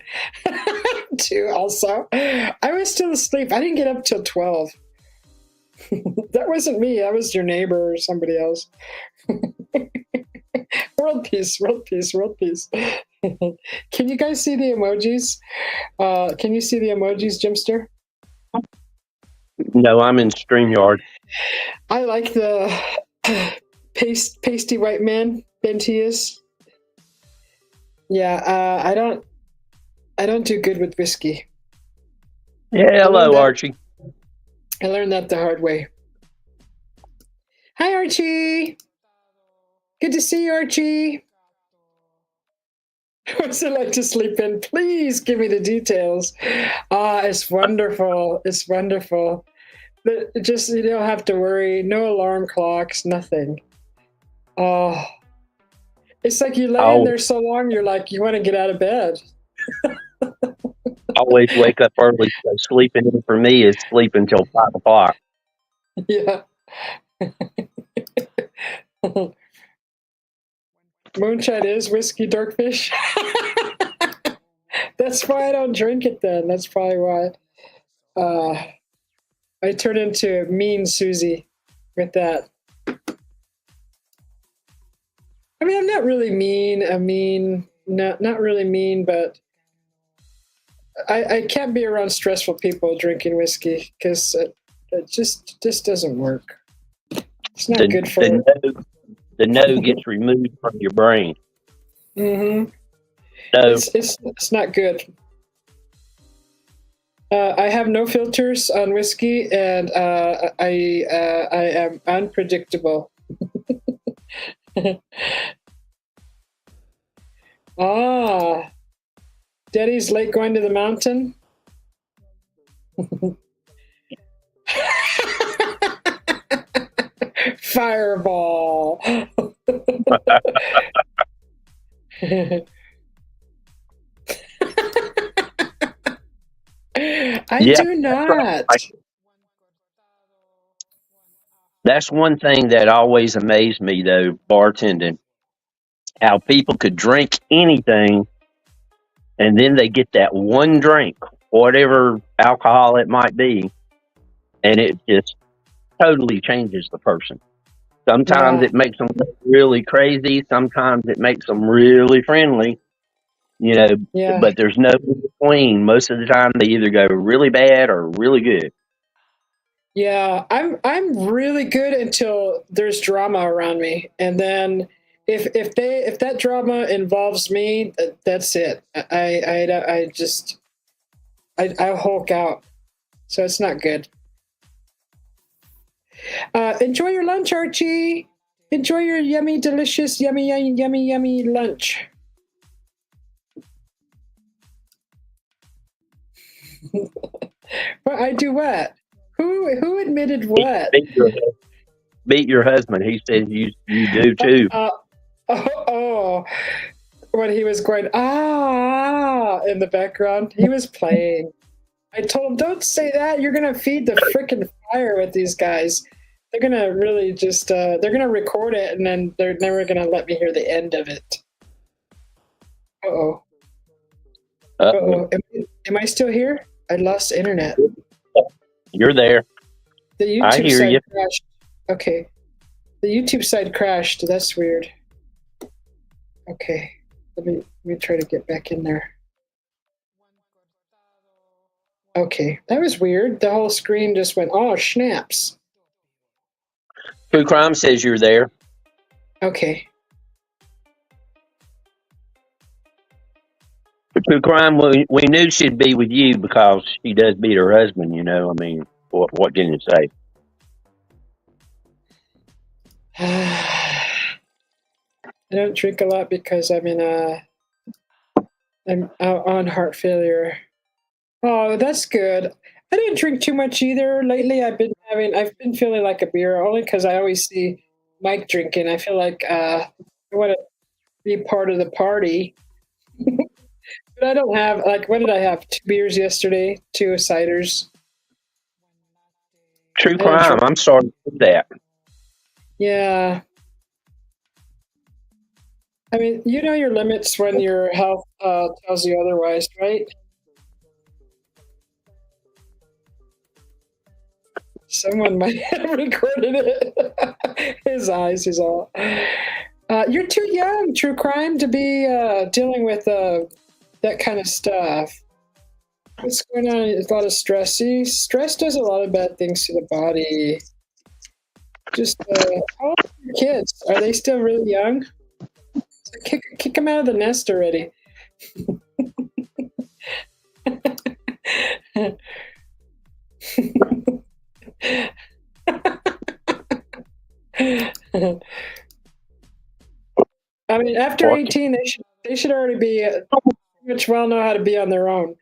2 also. I was still asleep. I didn't get up till 12. That wasn't me. That was your neighbor or somebody else. World peace, world peace, world peace. Can you guys see the emojis? Can you see the emojis, Jimster? No, I'm in StreamYard. I like the pasty white man, Venti is. Yeah, I don't do good with whiskey. Yeah, hello, Archie. I learned that the hard way. Hi, Archie. Good to see you, Archie. What's it like to sleep in? Please give me the details. It's wonderful. It's wonderful. But just, you don't have to worry. No alarm clocks, nothing. Oh, it's like you lay in there so long, you're like, you want to get out of bed. always wake up early. So sleeping in for me is sleeping until 5 o'clock. Yeah. Moonshine is whiskey, Darkfish. That's why I don't drink it then. That's probably why. I turn into mean Susie with that. I mean, I'm not really mean. Not really mean, but I can't be around stressful people drinking whiskey because it just doesn't work. It's not good for the no gets removed from your brain. Mm-hmm. So It's not good. I have no filters on whiskey, and I am unpredictable. Ah, Daddy's late going to the mountain. Fireball. I do not. That's one thing that always amazed me, though, bartending. How people could drink anything, and then they get that one drink, whatever alcohol it might be, and it just totally changes the person. Sometimes Yeah. it makes them really crazy. Sometimes it makes them really friendly. Yeah. But there's no in between. Most of the time, they either go really bad or really good. Yeah, I'm really good until there's drama around me, and then if that drama involves me, that's it. I hulk out, so it's not good. Enjoy your lunch, Archie. Enjoy your yummy, delicious, yummy lunch. Well, I do what? Who admitted what? Beat your husband. He says you do too. When he was going in the background, he was playing. I told him, don't say that. You're gonna feed the freaking fire with these guys. They're gonna really just they're gonna record it, and then they're never gonna let me hear the end of it. Uh-oh. Am I still here? I lost internet. You're there. The YouTube I hear side you. crashed. Okay. The YouTube side crashed. That's weird. Okay. Let me try to get back in there. Okay. That was weird. The whole screen just went, oh, snaps. True Crime says you're there. Okay. True Crime, we knew she'd be with you because she does beat her husband, I mean, what can you say? I don't drink a lot because I'm out on heart failure. Oh, that's good. I didn't drink too much either. Lately I've been feeling like a beer only because I always see Mike drinking. I feel like I want to be part of the party. But I don't have, what did I have? 2 beers yesterday, 2 ciders. True Crime, I'm sorry to do that. Yeah. I mean, you know your limits when your health tells you otherwise, right? Someone might have recorded it. His eyes is all. You're too young, True Crime, to be dealing with that kind of stuff. What's going on? There's a lot of stress. See, stress does a lot of bad things to the body. Just how old are your kids? Are they still really young? So kick them out of the nest already. I mean, after 18, they should already be pretty much well know how to be on their own.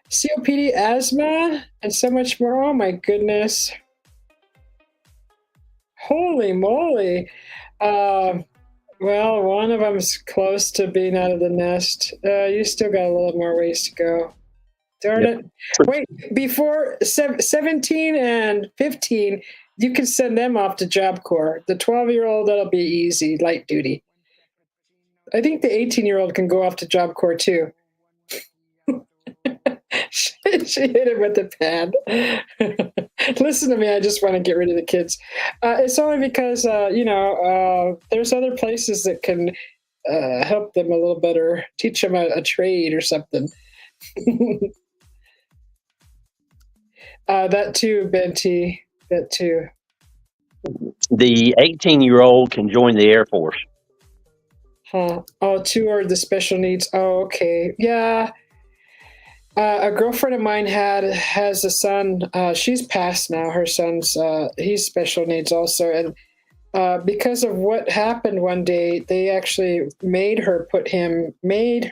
COPD, asthma, and so much more. Oh my goodness! Holy moly! Well, one of them's close to being out of the nest. You still got a little more ways to go. Darn Yep. it. Wait, before 17 and 15, you can send them off to Job Corps. The 12-year-old, that'll be easy, light duty. I think the 18-year-old can go off to Job Corps too. she hit him with the pad. Listen to me, I just want to get rid of the kids. It's only because, there's other places that can help them a little better, teach them a trade or something. That too, Benty. That too. The 18-year-old can join the Air Force. Huh. Oh, two are the special needs. Oh, okay. Yeah. A girlfriend of mine has a son. She's passed now. Her son's he's special needs also, and because of what happened one day, they actually made her put him in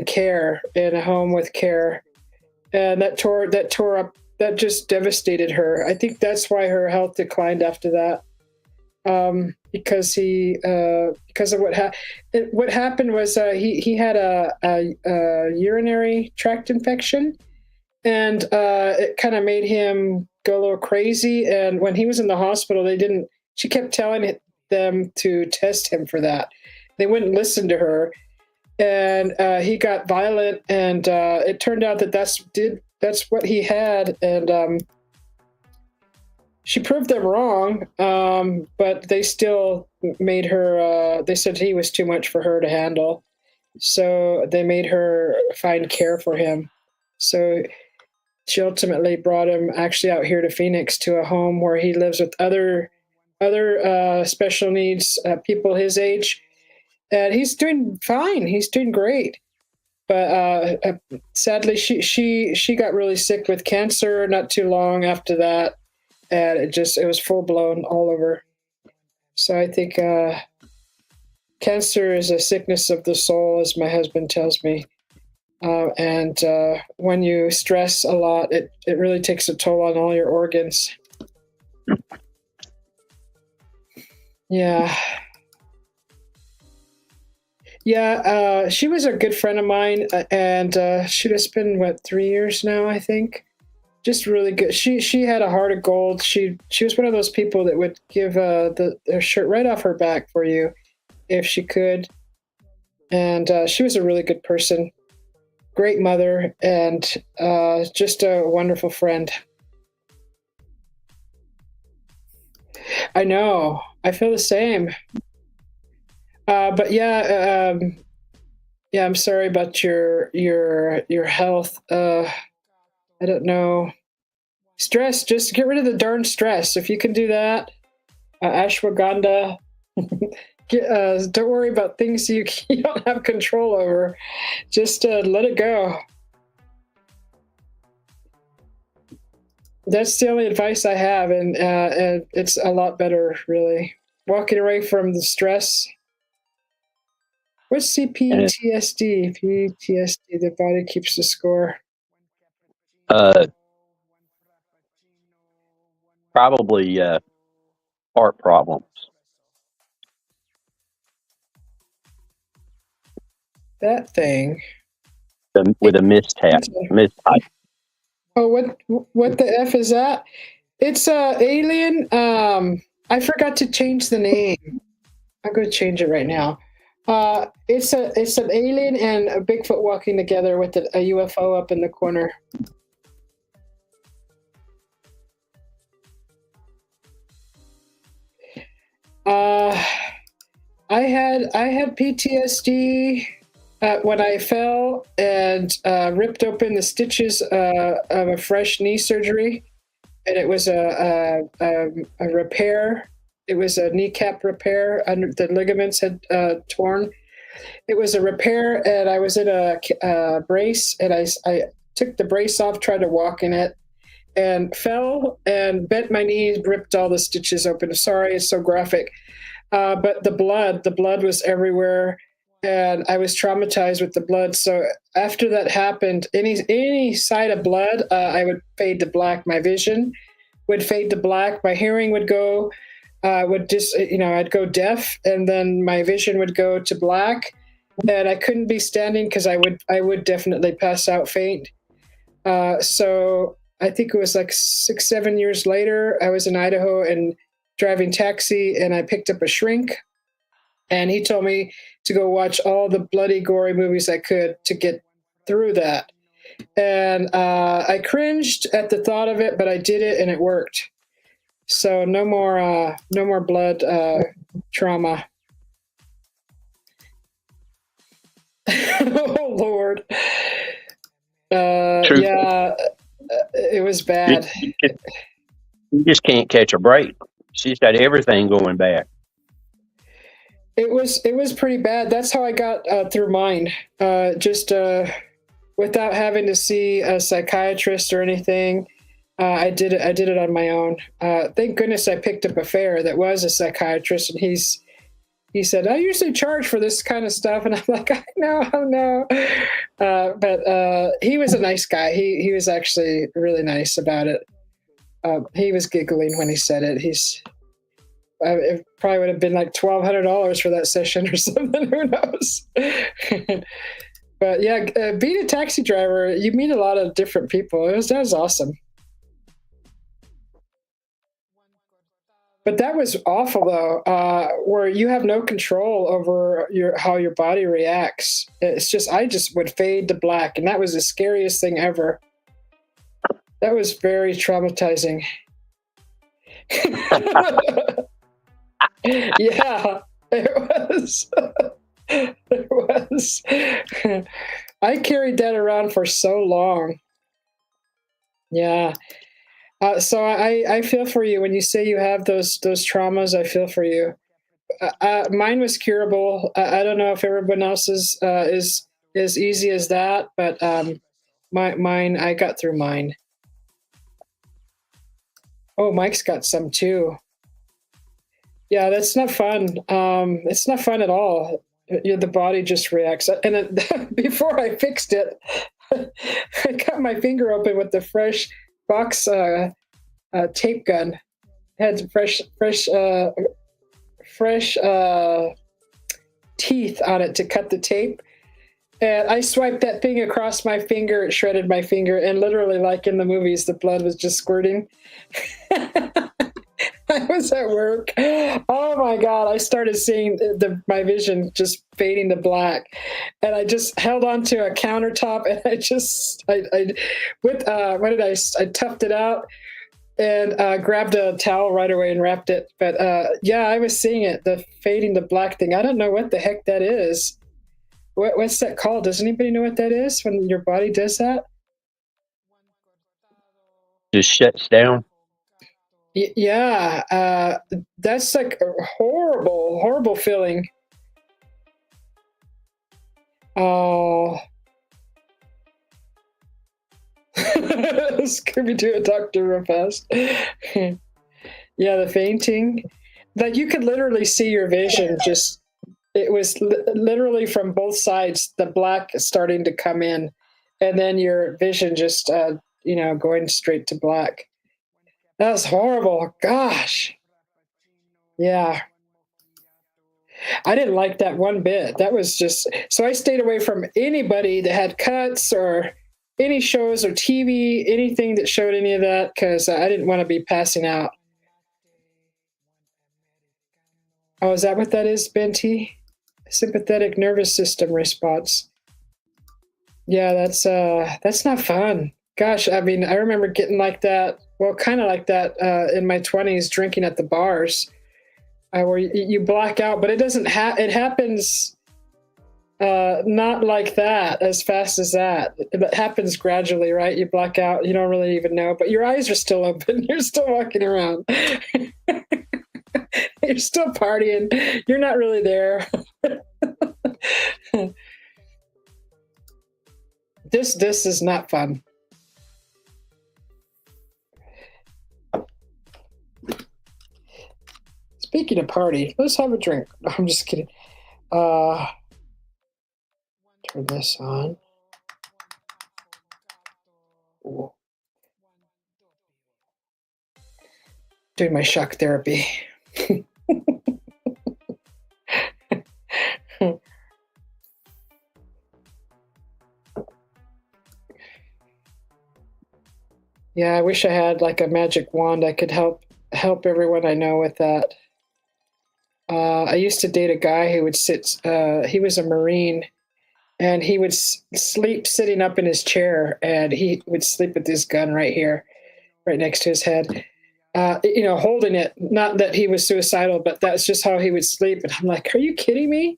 care, in a home with care, and that tore up. That just devastated her. I think that's why her health declined after that. Because of what happened was he had a urinary tract infection, and it kind of made him go a little crazy. And when he was in the hospital, she kept telling them to test him for that. They wouldn't listen to her, and he got violent, and it turned out that's what he had, and she proved them wrong, but they still made her, they said he was too much for her to handle. So they made her find care for him. So she ultimately brought him actually out here to Phoenix to a home where he lives with other special needs people his age. And he's doing fine. He's doing great. But sadly, she got really sick with cancer not too long after that. And it was full blown all over. So I think cancer is a sickness of the soul, as my husband tells me. And when you stress a lot, it really takes a toll on all your organs. Yeah. Yeah, she was a good friend of mine, and it's been, 3 years now, I think. Just really good. She had a heart of gold. She was one of those people that would give her shirt right off her back for you if she could. And she was a really good person, great mother, and just a wonderful friend. I know. I feel the same. But yeah, I'm sorry about your health. I don't know. Stress, just get rid of the darn stress. If you can do that, ashwagandha. Don't worry about things you don't have control over. Just let it go. That's the only advice I have, and it's a lot better, really. Walking away from the stress. What's PTSD? PTSD, the body keeps the score. Probably heart problems. That thing. With a mistype. Oh, what the F is that? It's alien. I forgot to change the name. I'm going to change it right now. It's an alien and a Bigfoot walking together with a UFO up in the corner. I had PTSD when I fell and ripped open the stitches of a fresh knee surgery, and it was a repair. It was a kneecap repair. Under the ligaments had torn. It was a repair, and I was in a brace, and I took the brace off, tried to walk in it, and fell and bent my knees, ripped all the stitches open. Sorry, it's so graphic. But the blood was everywhere, and I was traumatized with the blood. So after that happened, any sight of blood, I would fade to black. My vision would fade to black. My hearing would go. would just, I'd go deaf, and then my vision would go to black, and I couldn't be standing because I would definitely pass out faint. So I think it was like 6, 7 years later, I was in Idaho and driving taxi, and I picked up a shrink, and he told me to go watch all the bloody, gory movies I could to get through that. And I cringed at the thought of it, but I did it, and it worked. So no more blood trauma. Oh Lord. True. Yeah, it was bad. You just can't catch a break. She's got everything going back. It was pretty bad. That's how I got through mine. Just without having to see a psychiatrist or anything. I did it on my own. Thank goodness I picked up a fare that was a psychiatrist, and he said, I usually charge for this kind of stuff. And I'm like, I know. But he was a nice guy. He was actually really nice about it. He was giggling when he said it. It probably would have been like $1,200 for that session or something. Who knows? But yeah, being a taxi driver, you meet a lot of different people. That was awesome. But that was awful, though, where you have no control over how your body reacts. It's just, I just would fade to black, and that was the scariest thing ever. That was very traumatizing. Yeah, it was. It was. I carried that around for so long. Yeah. So I feel for you when you say you have those traumas. I feel for you. Mine was curable. I don't know if everyone else's is as easy as that, but mine, I got through mine. Oh, Mike's got some too. Yeah, that's not fun. It's not fun at all. The body just reacts. And before I fixed it, I cut my finger open with the fresh box tape gun. Had fresh teeth on it to cut the tape. And I swiped that thing across my finger. It shredded my finger. And literally, like in the movies, the blood was just squirting. I was at work. Oh my God. I started seeing my vision just fading to black. And I just held onto a countertop, and I toughed it out and grabbed a towel right away and wrapped it. But yeah, I was seeing it, the fading to black thing. I don't know what the heck that is. What's that called? Does anybody know what that is when your body does that? Just shuts down. Yeah, that's like a horrible feeling. Oh, Scooby-Doo a doctor real fast. Yeah, the fainting. Like you could literally see your vision just, it was literally from both sides, the black starting to come in, and then your vision just, going straight to black. That was horrible. Gosh. Yeah. I didn't like that one bit. That was just, so I stayed away from anybody that had cuts or any shows or TV, anything that showed any of that, because I didn't want to be passing out. Oh, is that what that is, Benty? Sympathetic nervous system response. Yeah, that's not fun. Gosh, I mean, I remember getting like that. Well, kind of like that in my 20s, drinking at the bars, where you black out, but it doesn't. It happens not like that, as fast as that. It happens gradually, right? You black out, you don't really even know, but your eyes are still open. You're still walking around. You're still partying. You're not really there. This is not fun. Speaking of party, let's have a drink. No, I'm just kidding. Turn this on. Ooh. Doing my shock therapy. Yeah, I wish I had like a magic wand. I could help everyone I know with that. I used to date a guy who would sit. He was a Marine, and he would sleep sitting up in his chair, and he would sleep with this gun right here, right next to his head. Holding it. Not that he was suicidal, but that's just how he would sleep. And I'm like, are you kidding me?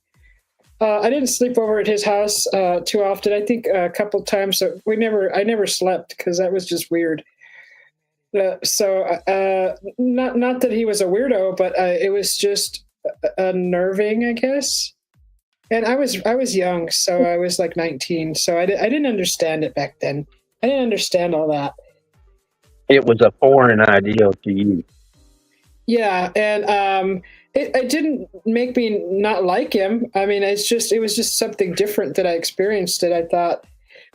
I didn't sleep over at his house too often. I think a couple times. So I never slept because that was just weird. Not that he was a weirdo, but it was just unnerving, I guess. And I was young, so I was like 19, so I didn't understand it back then. I didn't understand all that. It was a foreign ideal to you. Yeah, and it didn't make me not like him. I mean, it was just something different that I experienced. That I thought,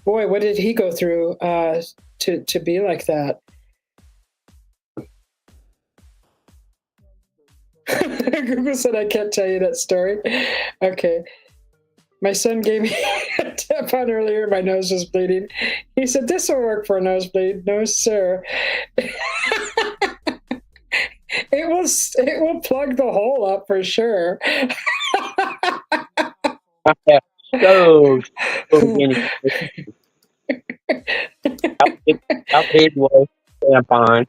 boy, what did he go through to be like that? Google said I can't tell you that story. Okay. My son gave me a tampon earlier. My nose was bleeding. He said, "This will work for a nosebleed." No, sir. It will plug the hole up for sure. I have so many. How big was the tampon?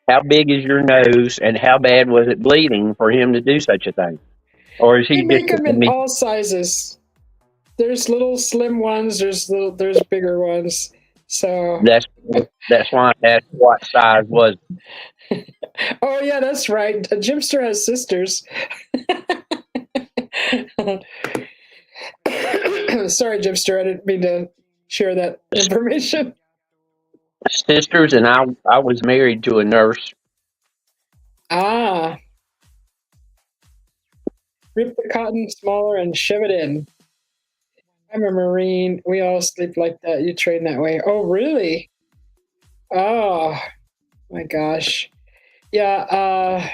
How big is your nose? And how bad was it bleeding for him to do such a thing? Or is They he make just them in all sizes. There's little slim ones. There's bigger ones. So that's why I asked what size was it? Oh yeah, that's right. Jimster has sisters. Sorry, Jimster. I didn't mean to share that information. Sisters, and I was married to a nurse. Ah. Rip the cotton smaller and shove it in. I'm a Marine. We all sleep like that. You train that way. Oh, really? Oh, my gosh. Yeah.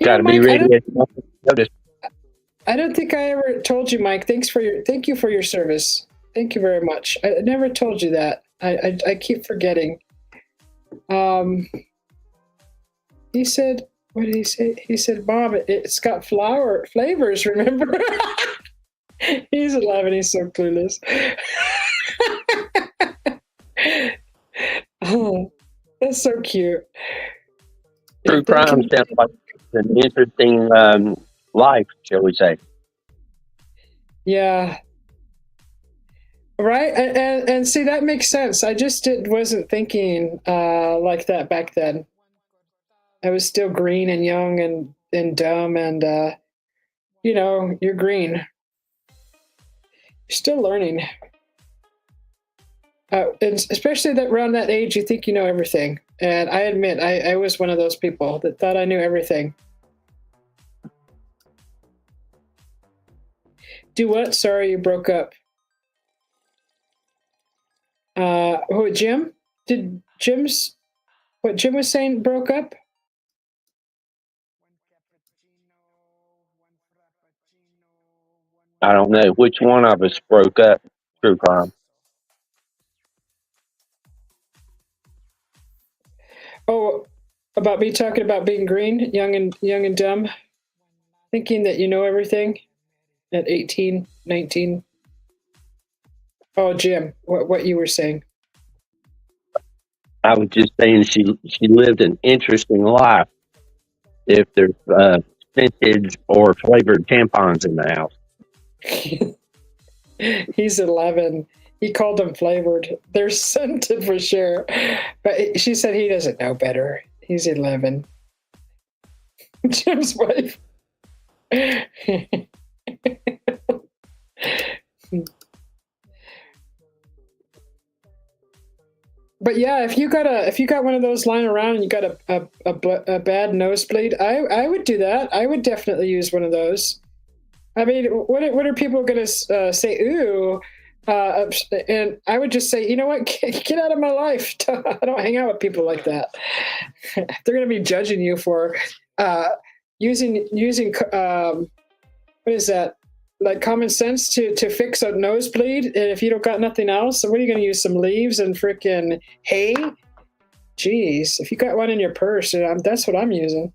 Got to be Mike, ready at notice. I don't think I ever told you, Mike. Thank you for your service. Thank you very much. I never told you that. I keep forgetting. He said, what did he say? He said, "Mom, it's got flavors, remember?" He's 11. He's so clueless. Oh, that's so cute. True crime sounds like an interesting life, shall we say. Yeah. Right. And see, that makes sense. I just wasn't thinking like that back then. I was still green and young and dumb, and you're green. You're still learning. And especially that around that age, you think you know everything. And I admit, I was one of those people that thought I knew everything. Do what? Sorry, you broke up. Jim? What Jim was saying broke up? I don't know which one of us broke up. True crime. Oh, about me talking about being green, young and dumb, thinking that you know everything at 18, 19. Oh, Jim, what you were saying? I was just saying she lived an interesting life. If there's scented or flavored tampons in the house. He's 11. He called them flavored. They're scented for sure. But she said he doesn't know better. He's 11. Jim's wife. But yeah, if you got one of those lying around and you got a bad nosebleed, I would do that. I would definitely use one of those. I mean, what are people going to say? Ooh, and I would just say, you know what? Get out of my life. I don't hang out with people like that. They're going to be judging you for using what is that? Like common sense to fix a nosebleed, and if you don't got nothing else, so what are you going to use? Some leaves and freaking hay? Jeez, if you got one in your purse, that's what I'm using.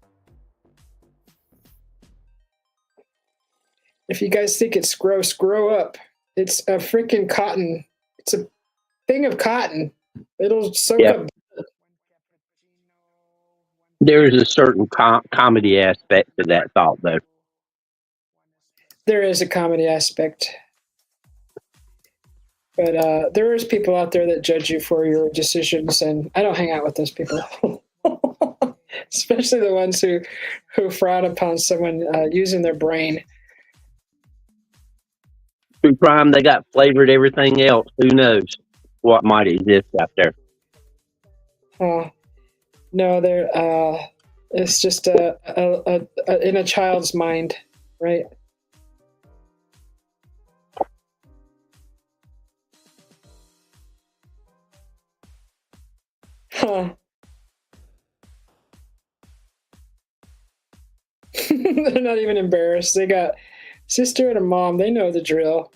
If you guys think it's gross, grow up. It's a freaking cotton. It's a thing of cotton. It'll soak Yeah. up. There is a certain comedy aspect to that thought, though. There is a comedy aspect. But there is people out there that judge you for your decisions, and I don't hang out with those people. Especially the ones who frown upon someone using their brain. True crime, they got flavored everything else. Who knows what might exist out there? No, it's just in a child's mind, right? Huh. They're not even embarrassed. They got sister and a mom. They know the drill.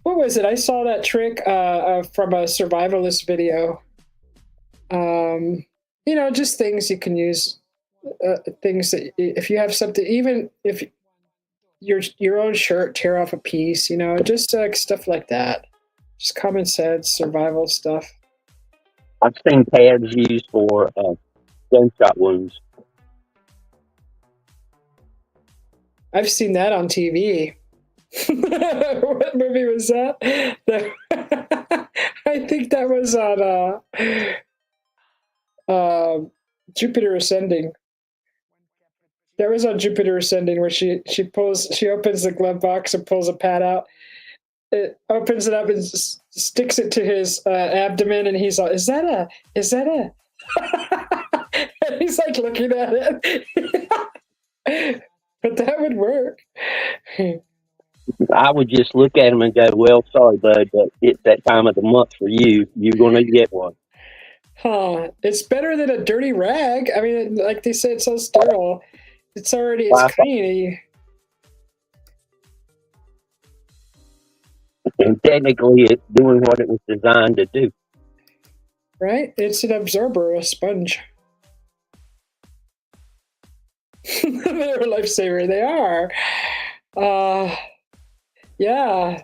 What was it? I saw that trick from a survivalist video. Just things you can use. Things that if you have something, even if your own shirt tear off a piece, just stuff like that. Just common sense, survival stuff. I've seen pads used for gunshot wounds. I've seen that on TV. What movie was that? I think that was on Jupiter Ascending. That was on Jupiter Ascending, where she opens the glove box and pulls a pad out. It opens it up and sticks it to his abdomen, and he's like, "Is that a?" And he's like looking at it. But that would work. I would just look at him and go, "Well, sorry, bud, but it's that time of the month for you. You're going to get one." Huh. It's better than a dirty rag. I mean, like they say, it's so sterile. It's clean. And technically, it's doing what it was designed to do. Right? It's an absorber, a sponge. They're a lifesaver. They are. Yeah.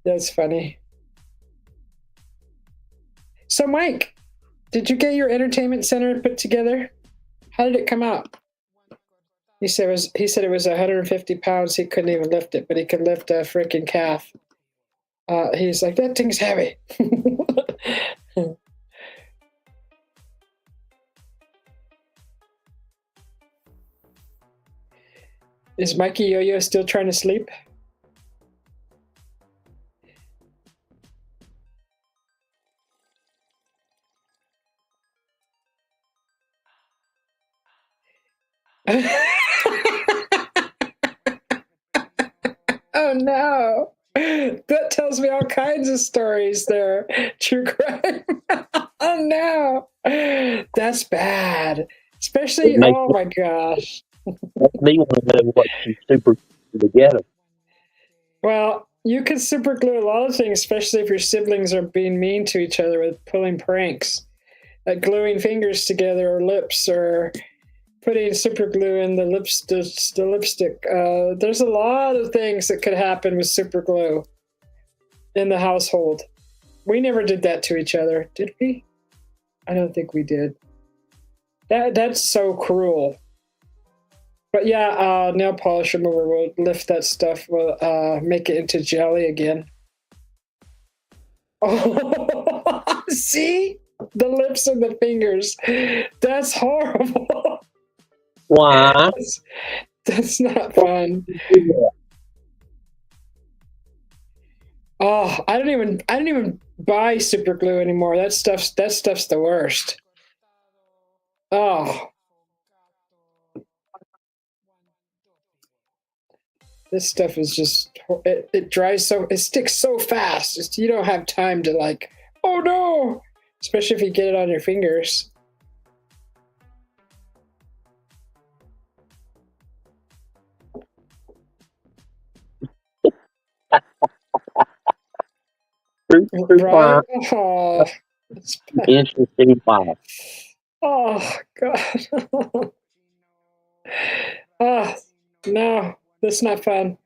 That's funny. So, Mike, did you get your entertainment center put together? How did it come out? He said it was 150 pounds. He couldn't even lift it, but he could lift a freaking calf. He's like, that thing's heavy. Is Mikey Yo-Yo still trying to sleep? Oh no. That tells me all kinds of stories there. True crime. Oh no. That's bad. Especially, oh my gosh. Makes me want to know what she's super together. Well, you can super glue a lot of things, especially if your siblings are being mean to each other with pulling pranks. Like gluing fingers together or lips, or putting super glue in the lipstick. There's a lot of things that could happen with super glue in the household. We never did that to each other, did we? I don't think we did. That's so cruel. But yeah, nail polish remover will lift that stuff, will make it into jelly again. Oh, see? The lips and the fingers. That's horrible. Why? That's not fun. Oh, I don't even buy super glue anymore. That stuff's the worst. Oh. This stuff is just it dries it sticks so fast. You don't have time to like, oh no, especially if you get it on your fingers. Right? Oh, Interesting fact. Oh God. Oh no, that's not fun.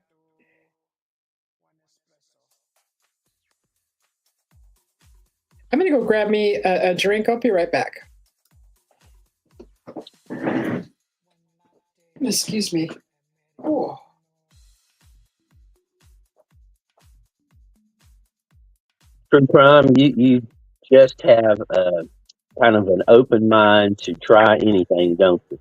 I'm gonna go grab me a drink. I'll be right back. Excuse me. Oh. True crime, you just have kind of an open mind to try anything, don't you?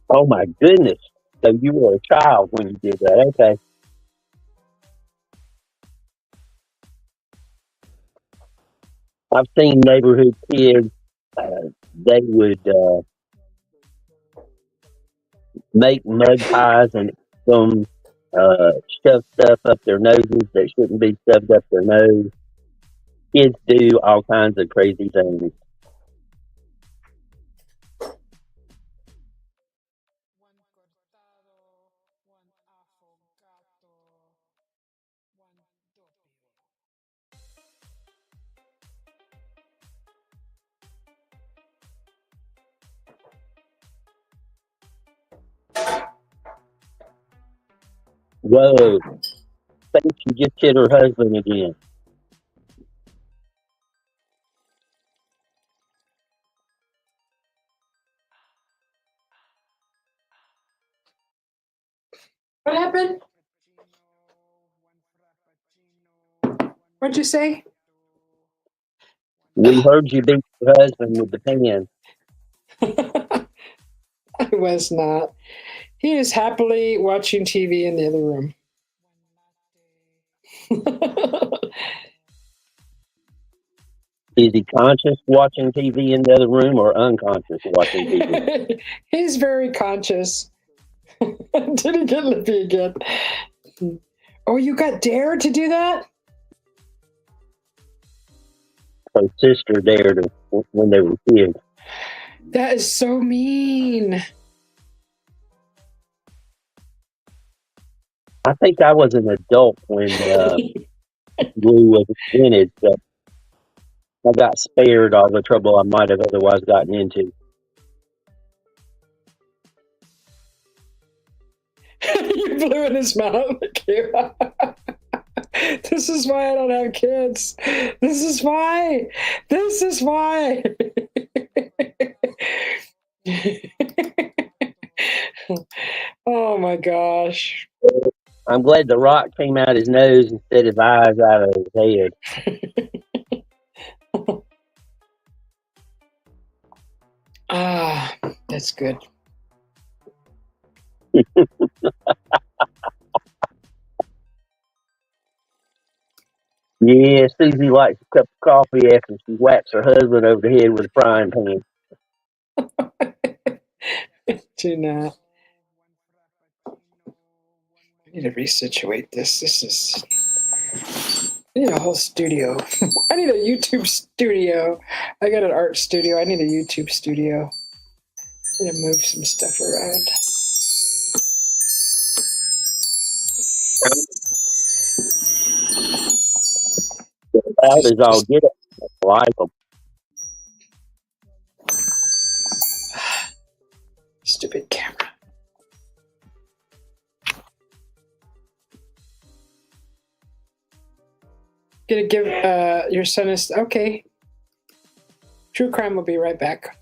Oh my goodness. So you were a child when you did that. Okay. I've seen neighborhood kids, they would make mud pies and some shove stuff up their noses that shouldn't be shoved up their nose. Kids do all kinds of crazy things. Whoa. Think she just hit her husband again. What happened? What'd you say? We heard you beat your husband with the pen. I was not. He is happily watching TV in the other room. Is he conscious watching TV in the other room or unconscious watching TV? He's very conscious. Did he get lippy again? Oh, you got dared to do that? Her sister dared her when they were kids. That is so mean. I think I was an adult when Blue was invented, so I got spared all the trouble I might have otherwise gotten into. You blew in his mouth. This is why I don't have kids. This is why. This is why. Oh my gosh. I'm glad the rock came out his nose instead of eyes out of his head. Ah, that's good. Yeah, Susie likes a cup of coffee after she whacks her husband over the head with a frying pan. Do not. I need to resituate this. I need a whole studio. I need a YouTube studio. I got an art studio. I need a YouTube studio. I need to move some stuff around. Out is all get it. I like them. Stupid camera. Gonna give your son a... Okay. True Crime will be right back.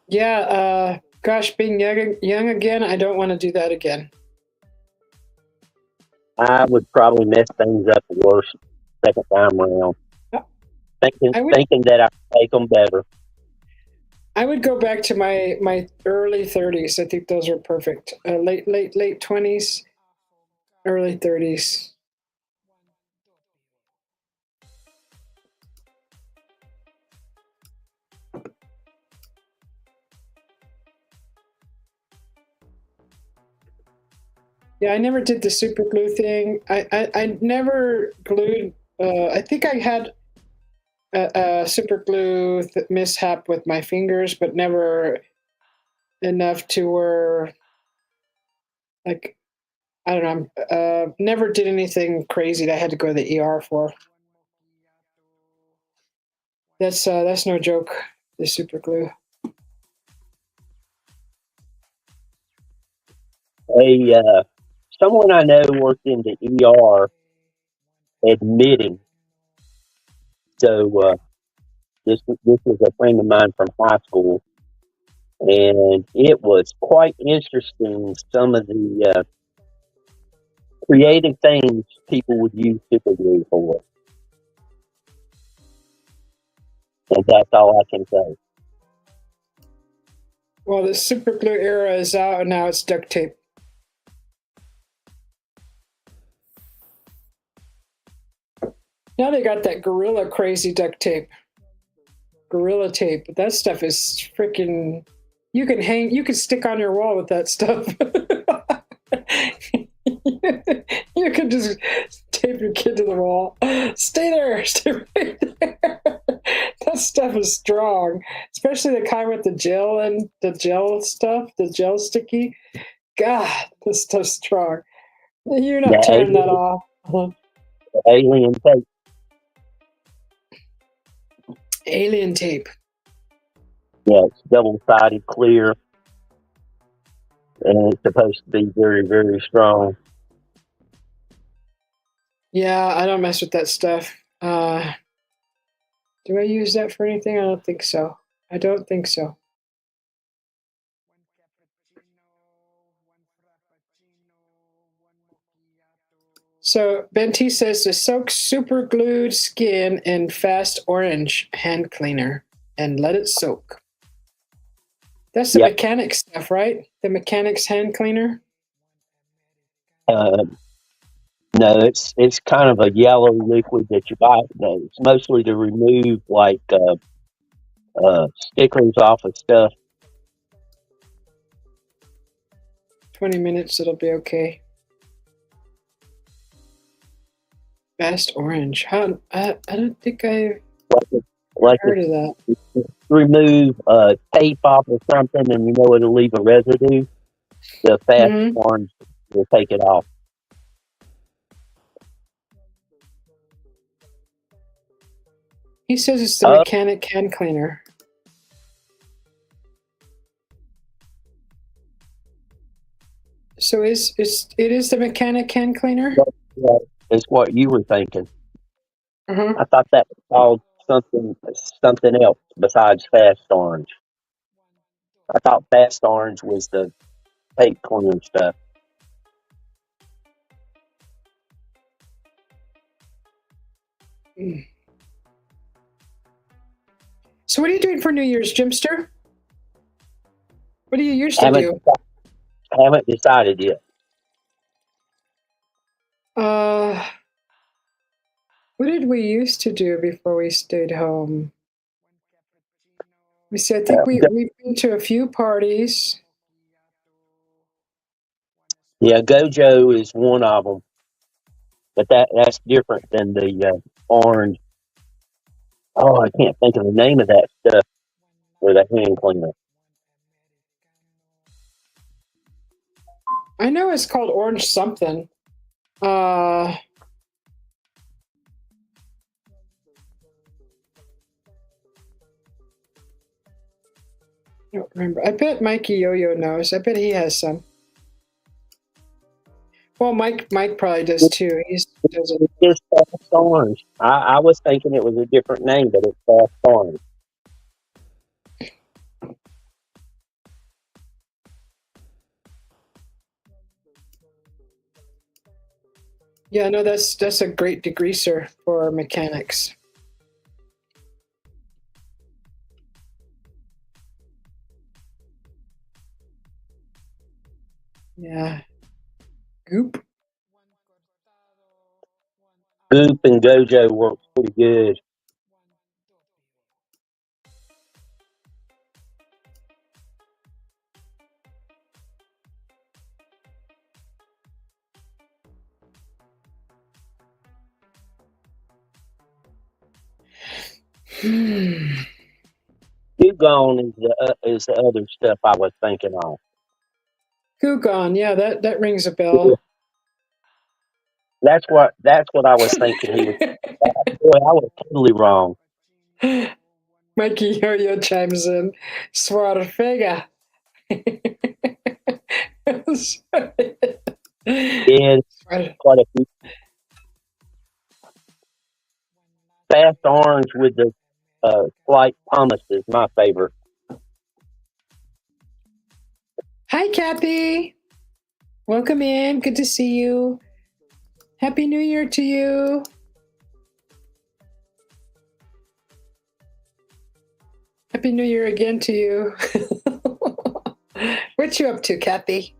Yeah, gosh, being young again, I don't want to do that again. I would probably mess things up worse second time around. Thinking that I would make them better. I would go back to my early 30s. I think those are perfect. Late 20s, early 30s. Yeah, I never did the super glue thing. I never glued. I think I had a super glue mishap with my fingers, but never enough to where, like, I don't know. Never did anything crazy that I had to go to the ER for. That's no joke. The super glue. Someone I know worked in the ER admitting. So this was a friend of mine from high school, and it was quite interesting. Some of the creative things people would use super glue for, and that's all I can say. Well, the super glue era is out, and now it's duct tape. Now they got that gorilla crazy duct tape. Gorilla tape. That stuff is freaking. You can stick on your wall with that stuff. You can just tape your kid to the wall. Stay there. Stay right there. That stuff is strong, especially the kind with the gel and the gel stuff, the gel sticky. God, this stuff's strong. You're not The tearing that alien, off. the alien tape. Alien tape. Yeah, it's double-sided, clear, and it's supposed to be very, very strong. Yeah, I don't mess with that stuff. Do I use that for anything? I don't think so. I don't think so. So Benti says to soak super glued skin in fast orange hand cleaner and let it soak. That's the Yep. mechanics stuff, right? The mechanics hand cleaner. Uh, no, it's kind of a yellow liquid that you buy. It's mostly to remove like stickers off of stuff. 20 minutes, it'll be okay. Fast orange. How? I don't think I've Like heard of that. if you remove tape off of something and you know it'll leave a residue, the fast Mm-hmm. orange will take it off. He says it's the Oh, mechanic hand cleaner. So it is the mechanic hand cleaner? yeah, it's what you were thinking. Uh-huh. I thought that was called something else besides fast orange. I thought fast orange was the tape cleaner stuff. So what are you doing for New Year's, Jimster? What do you used to Haven't do? haven't decided yet. Uh, what did we used to do before we stayed home? We said I think we've been to a few parties. Yeah, Gojo is one of them, but that's different than the orange. Oh, I can't think of the name of that stuff for the hand cleaner. I know it's called orange something. I don't remember. I bet Mikey Yo-Yo knows. I bet he has some. Well, Mike probably does too. He does it. It's just fast orange. I was thinking it was a different name, but it's fast orange. Yeah, no, that's a great degreaser for mechanics. Yeah. Goop. Goop and Gojo works pretty good. Gone is the other stuff I was thinking of. Gugon, yeah, that rings a bell. That's what I was thinking. He was. Boy, I was totally wrong. Mikey Yo-Yo chimes in. Swarfega. Yeah, quite a few. Fast orange with the slight pumice is my favorite. Hi, Kathy. Welcome in. Good to see you. Happy New Year to you. Happy New Year again to you. What you up to, Kathy?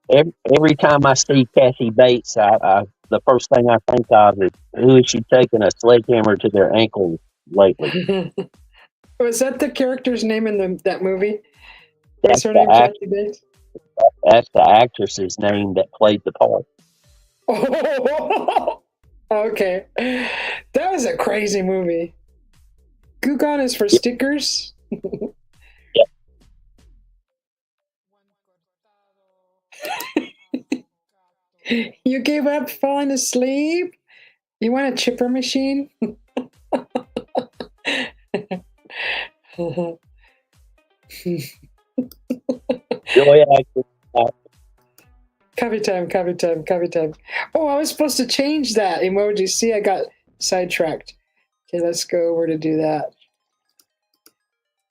Every time I see Kathy Bates, the first thing I think of is who is she taking a sledgehammer to their ankles lately? Was that the character's name in that movie? That's What's her the name, Kathy Bates? That's the actress's name that played the part. Oh, okay. That was a crazy movie. Gugon is for Yep. stickers. You gave up falling asleep? You want a chipper machine? Joy actress. Coffee time. Oh, I was supposed to change that emoji. See, I got sidetracked. Okay, let's go over to do that.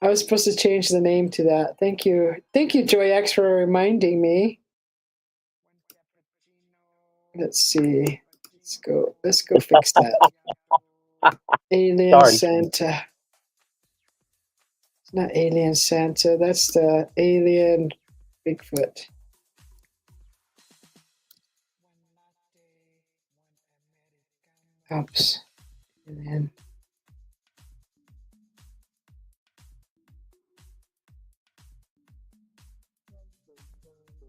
I was supposed to change the name to that. Thank you, Joy X, for reminding me. Let's see. Let's go fix that. Alien Sorry. Santa. It's not Alien Santa. That's the Alien Bigfoot. Oops. And then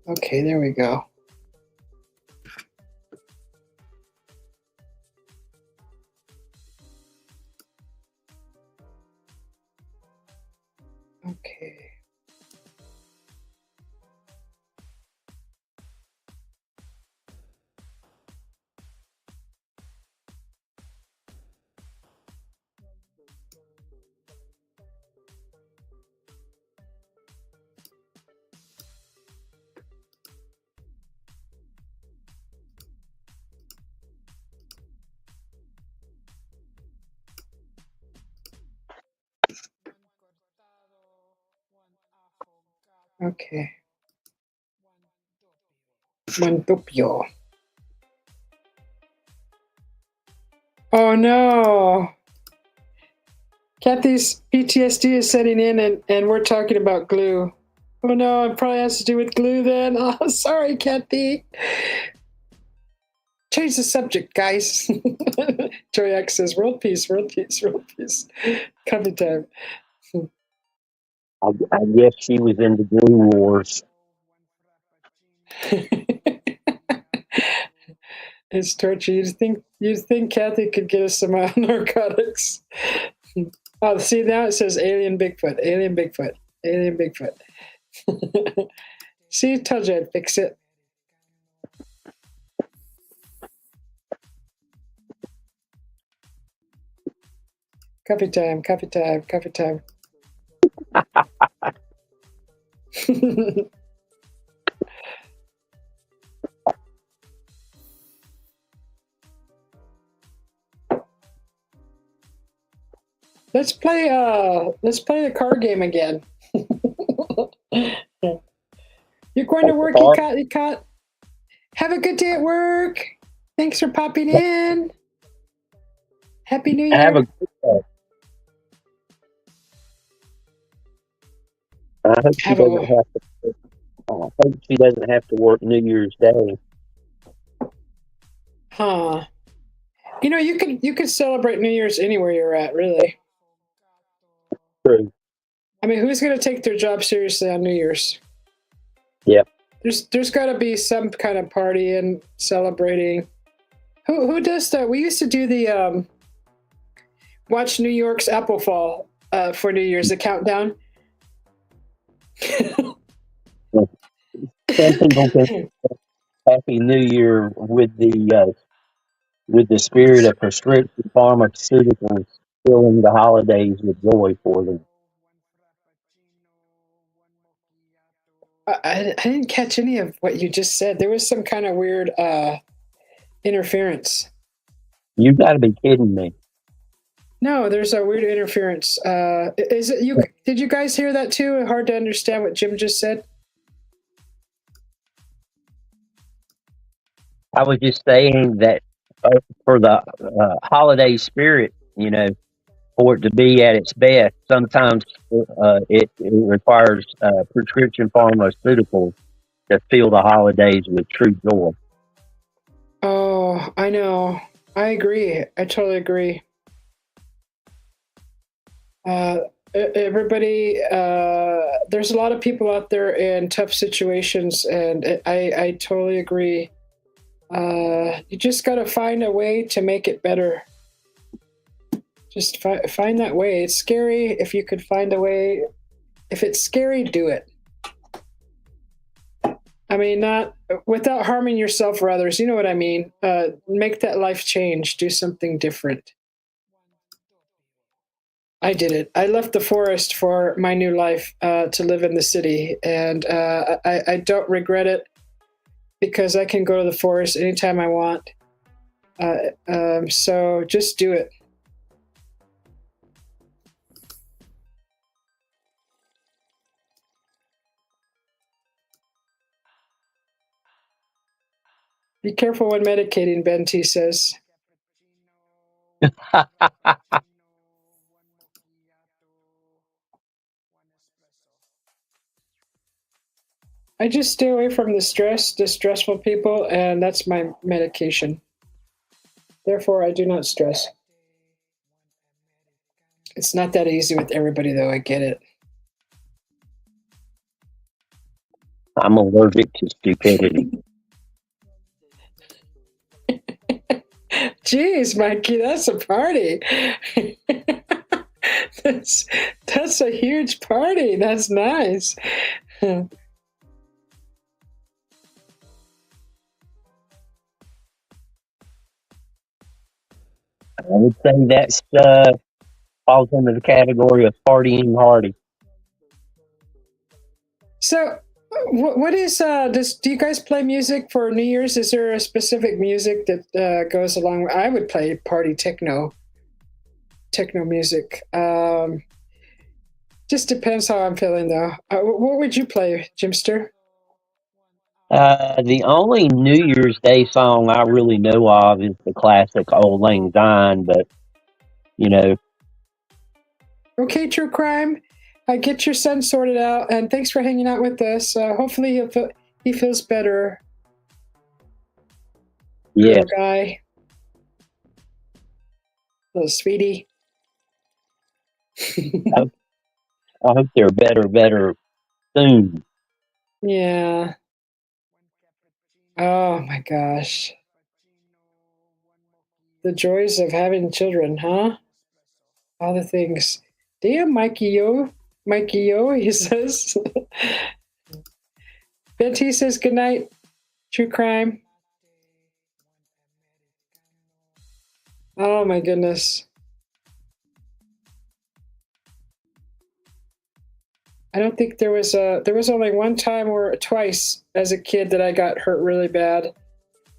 okay, there we go. Okay. Okay. Mantopio. Oh no. Kathy's PTSD is setting in and we're talking about glue. Oh no, it probably has to do with glue then. Oh, sorry, Kathy. Change the subject, guys. Joy X says, world peace. Coffee time. I guess she was in the glue wars. It's torture. You'd think Kathy could get us some narcotics. Oh, see now it says Alien Bigfoot. See, told you I'd fix it. Coffee time. Let's play the card game again. You're going to work, Ecot? Have a good day at work. Thanks for popping in. Happy New Year. Have a good day. I hope she doesn't have to work New Year's Day. Huh. You know, you can celebrate New Year's anywhere you're at, really. True. I mean, who's going to take their job seriously on New Year's? Yeah. There's got to be some kind of party and celebrating. Who does that? We used to do watch New York's Apple Fall for New Year's, the countdown. Some people can Happy New Year with the spirit of prescription pharmaceuticals filling the holidays with joy for them. I didn't catch any of what you just said. There was some kind of weird interference. You got to be kidding me. No, there's a weird interference. Is it you? Did you guys hear that too? Hard to understand what Jim just said. I was just saying that for the holiday spirit, for it to be at its best, sometimes it requires prescription pharmaceuticals to fill the holidays with true joy. Oh, I know. I agree. I totally agree. Everybody, there's a lot of people out there in tough situations, and I totally agree. You just got to find a way to make it better. Just find that way. It's scary. If you could find a way, if it's scary, do it. I mean, not without harming yourself or others. You know what I mean? Make that life change. Do something different. I did it. I left the forest for my new life to live in the city, and I don't regret it because I can go to the forest anytime I want. So just do it. Be careful when medicating, Ben T says. I just stay away from the stressful people, and that's my medication. Therefore, I do not stress. It's not that easy with everybody, though. I get it. I'm allergic to stupidity. Jeez, Mikey, that's a party. That's a huge party. That's nice. I would say that's falls under the category of partying hardy. So, what is do you guys play music for New Year's? Is there a specific music that goes along? I would play party techno music. Just depends how I'm feeling, though. What would you play, Jimster? The only New Year's Day song I really know of is the classic "Old Lang Syne," but Okay, true crime. Get your son sorted out, and thanks for hanging out with us. Hopefully, he feels better. Yeah, Little guy, little sweetie. I hope they're better soon. Yeah. Oh my gosh. The joys of having children, huh? All the things. Damn, Mikey Yo, he says. Betty says good night. True crime. Oh my goodness. I don't think there was only one time or twice as a kid that I got hurt really bad,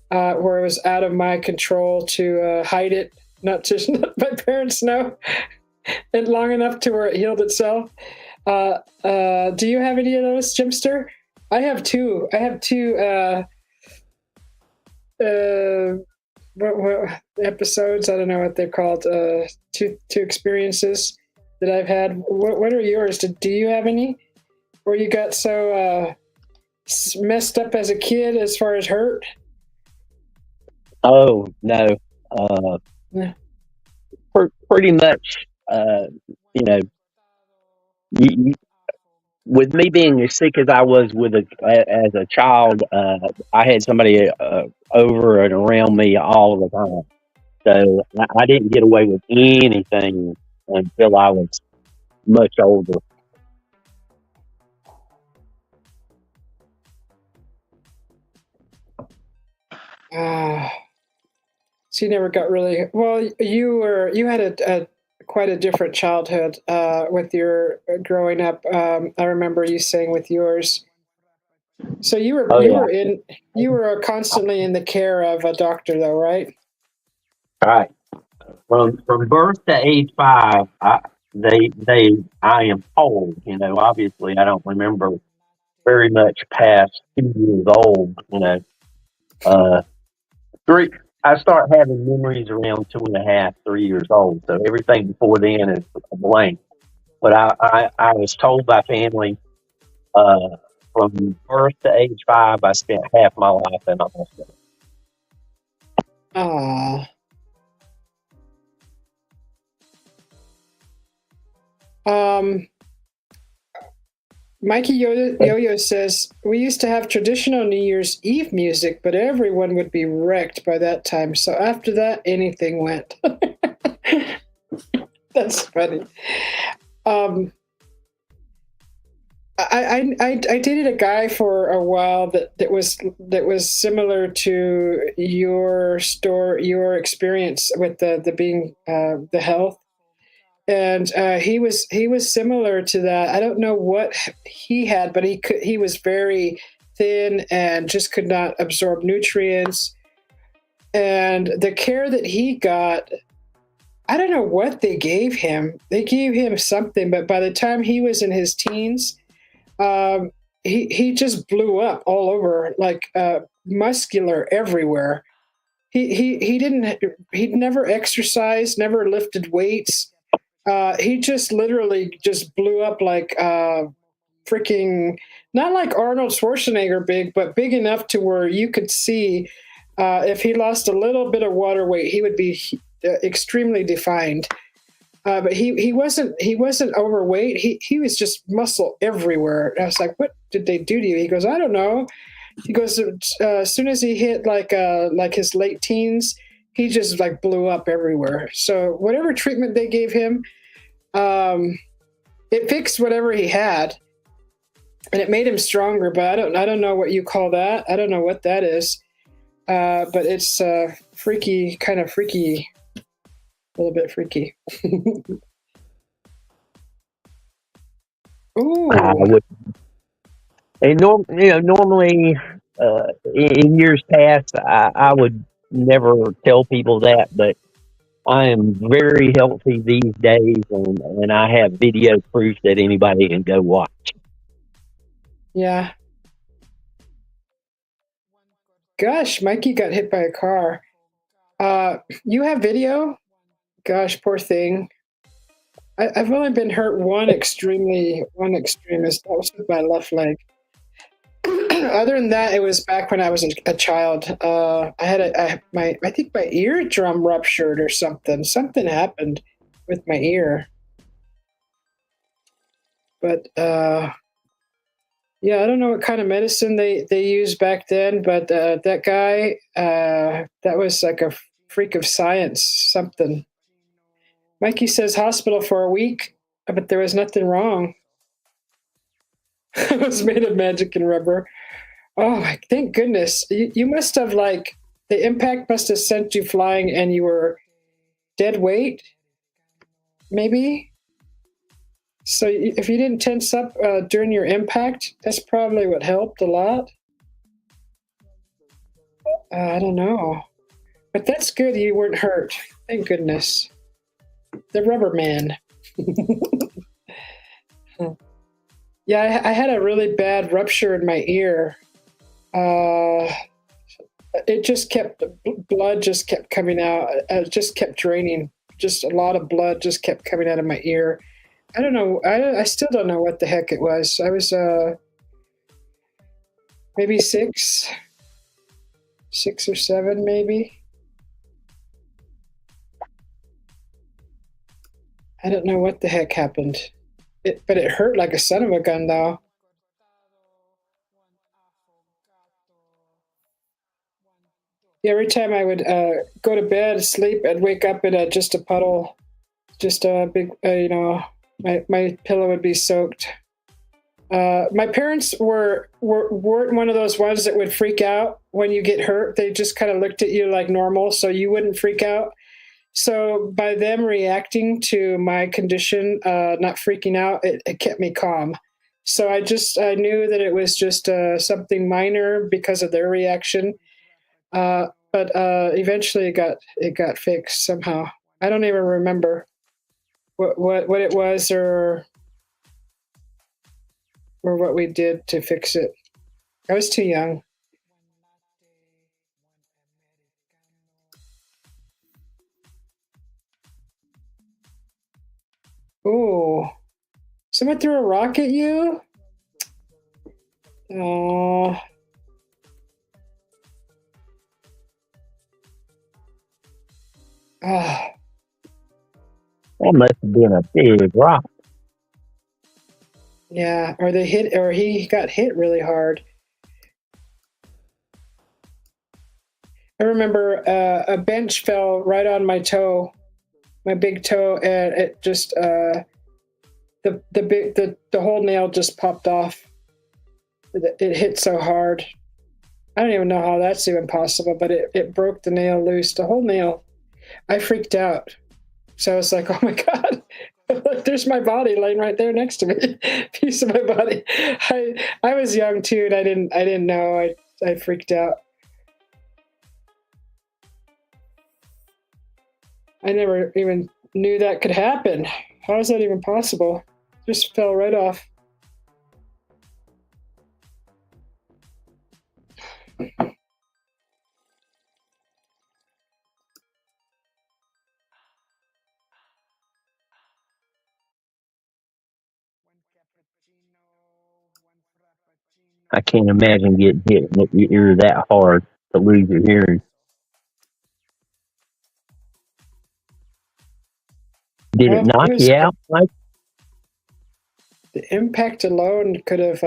where it was out of my control to hide it, not to let my parents know, and long enough to where it healed itself. Do you have any of those, Jimster? I have two. What episodes? I don't know what they're called. Two experiences that I've had. What are yours? Do you have any? Where you got so messed up as a kid as far as hurt? Oh no, Yeah. pretty much. You, with me being as sick as I was as a child, I had somebody over and around me all the time. So I didn't get away with anything until I was much older. So you never got really well. You had a quite a different childhood with your growing up. I remember you saying with yours. So Oh yeah, you were constantly in the care of a doctor though, right? right. From birth to age 5, I am old. Obviously, I don't remember very much past 2 years old. Uh, three. I start having memories around 2.5, 3 years old. So everything before then is a blank. But I was told by family uh, from birth to age 5, I spent half my life in a hospital. Ah. Um, Mikey Yo-Yo says, we used to have traditional New Year's Eve music, but everyone would be wrecked by that time. So after that, anything went. That's funny. Um, I dated a guy for a while that was similar to your experience with the being the health, and he was similar to that. I don't know what he had, but he was very thin and just could not absorb nutrients. And the care that he got, I don't know what they gave him. They gave him something, but by the time he was in his teens, um, he just blew up all over, like muscular everywhere. He didn't he'd never exercised, never lifted weights. He just literally just blew up like freaking, not like Arnold Schwarzenegger big, but big enough to where you could see if he lost a little bit of water weight, he would be extremely defined. But he wasn't overweight. He was just muscle everywhere. And I was like, what did they do to you? He goes, I don't know. He goes, as soon as he hit like his late teens, he just like blew up everywhere. So whatever treatment they gave him, um, it fixed whatever he had, and it made him stronger. But I don't know what you call that. I don't know what that is. But it's freaky, kind of freaky, a little bit freaky. Ooh. I would, and normally in years past, I would never tell people that, but I am very healthy these days, and I have video proof that anybody can go watch. Yeah. Gosh, Mikey got hit by a car. You have video? Gosh, poor thing. I've only been hurt one extremist. That was with my left leg. Other than that, it was back when I was a child. I had I think my eardrum ruptured or something. Something happened with my ear. But yeah, I don't know what kind of medicine they used back then, but that guy, that was like a freak of science, something. Mikey says hospital for a week, but there was nothing wrong. It was made of magic and rubber. Oh, thank goodness. You must have like, the impact must have sent you flying and you were dead weight, maybe? So if you didn't tense up during your impact, that's probably what helped a lot. I don't know. But that's good you weren't hurt. Thank goodness. The rubber man. Yeah, I had a really bad rupture in my ear. It just kept, blood just kept coming out. It just kept draining. Just a lot of blood just kept coming out of my ear. I don't know. I still don't know what the heck it was. I was maybe 6 or 7, maybe. I don't know what the heck happened. But it hurt like a son of a gun, though. Every time I would go to bed, sleep, I'd wake up in just a puddle, just a big, my pillow would be soaked. My parents weren't one of those ones that would freak out when you get hurt. They just kind of looked at you like normal, so you wouldn't freak out. So by them reacting to my condition, not freaking out, it kept me calm. So I knew that it was just something minor because of their reaction. But eventually it got fixed somehow. I don't even remember what it was or what we did to fix it. I was too young. Ooh. Someone threw a rock at you? Oh. Ah. That must have been a big rock. Yeah, or he got hit really hard. I remember a bench fell right on my toe, my big toe, and it just the whole nail just popped off. It hit so hard. I don't even know how that's even possible, but it broke the nail loose, the whole nail. I freaked out. So I was like, oh my God, there's my body laying right there next to me, piece of my body. I was young too, and I didn't know. I freaked out. I never even knew that could happen. How is that even possible? Just fell right off. I can't imagine getting hit in your ear that hard to lose your hearing. Did it knock you out? Like, the impact alone could have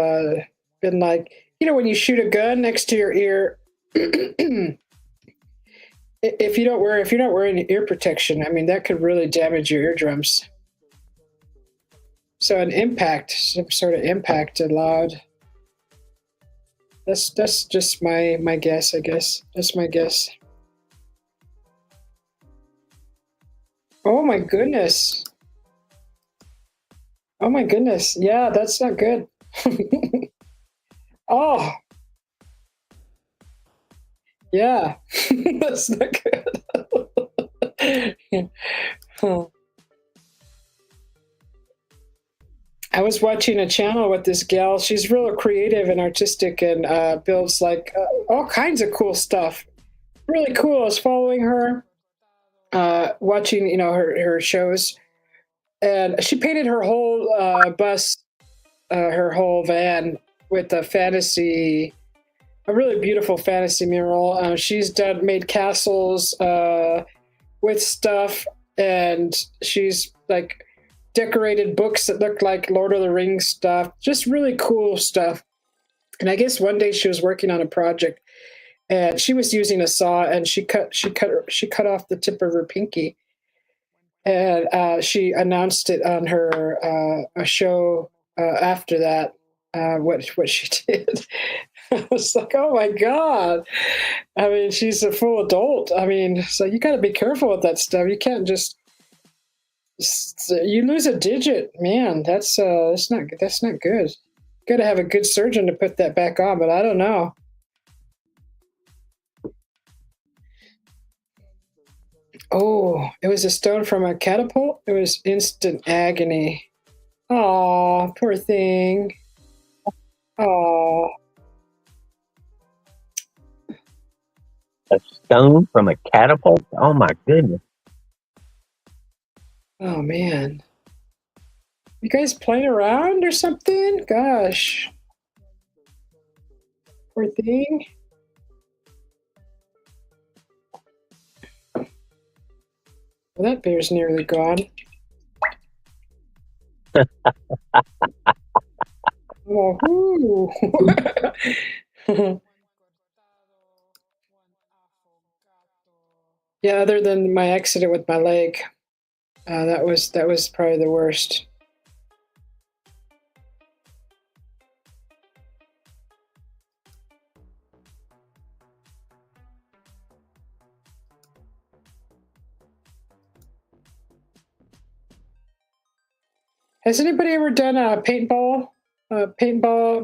been like, when you shoot a gun next to your ear. If you're not wearing ear protection, I mean, that could really damage your eardrums. So some sort of impact allowed. That's just my guess, I guess. That's my guess. Oh my goodness. Oh my goodness. Yeah, that's not good. Oh. Yeah. That's not good. Huh. I was watching a channel with this gal. She's real creative and artistic and builds like all kinds of cool stuff. Really cool. I was following her, watching her shows, and she painted her whole bus, her whole van with a really beautiful fantasy mural. She's made castles with stuff, and she's like decorated books that look like Lord of the Rings stuff, just really cool stuff. And I guess one day she was working on a project, and she was using a saw, and she cut off the tip of her pinky, and she announced it on her a show after that. What she did. I was like, oh my God. I mean, she's a full adult. I mean, so you got to be careful with that stuff. You can't just you lose a digit, man. That's not good. Got to have a good surgeon to put that back on, but I don't know. Oh, it was a stone from a catapult. It was instant agony. Oh, poor thing. Oh, a stone from a catapult? Oh my goodness. oh man. You guys playing around or something? Gosh. Poor thing. Well, that bear's nearly gone. Oh, Yeah, other than my accident with my leg, that was probably the worst. Has anybody ever done a paintball,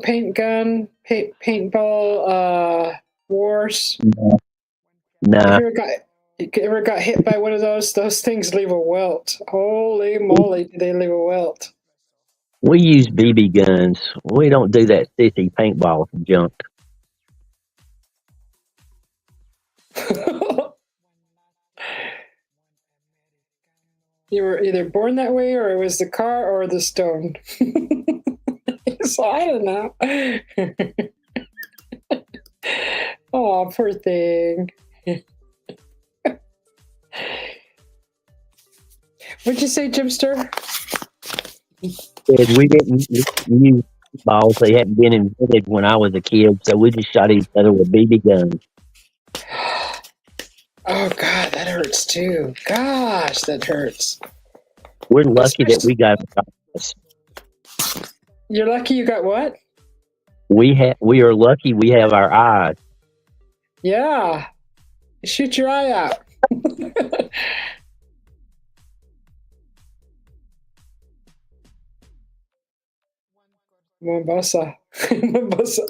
paint gun, paintball wars? Nah, You ever got hit by one of those? Those things leave a welt. Holy moly, do they leave a welt? we use BB guns. We don't do that sissy paintball junk. You were either born that way, or it was the car or the stone. So I don't know. Oh, poor thing. What'd you say, Jimster? Said we didn't use balls. They hadn't been invented when I was a kid, so we just shot each other with BB guns. Oh God, that hurts too. Gosh, that hurts. We're lucky that we got this. You're lucky you got what? We are lucky we have our eyes. Yeah. Shoot your eye out. Mombasa. Mombasa.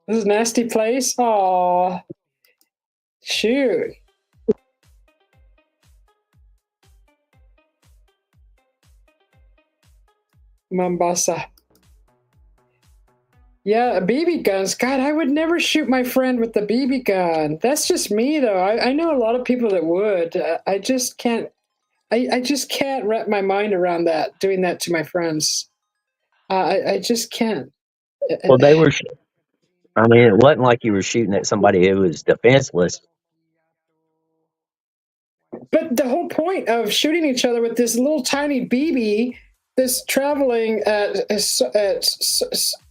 This is a nasty place. Oh, shoot. Mombasa. Yeah, BB guns. God, I would never shoot my friend with the BB gun. That's just me, though. I know a lot of people that would. I just can't. I just can't wrap my mind around that, doing that to my friends. I just can't. Well, they were. I mean, it wasn't like you were shooting at somebody who was defenseless. But the whole point of shooting each other with this little tiny BB that's traveling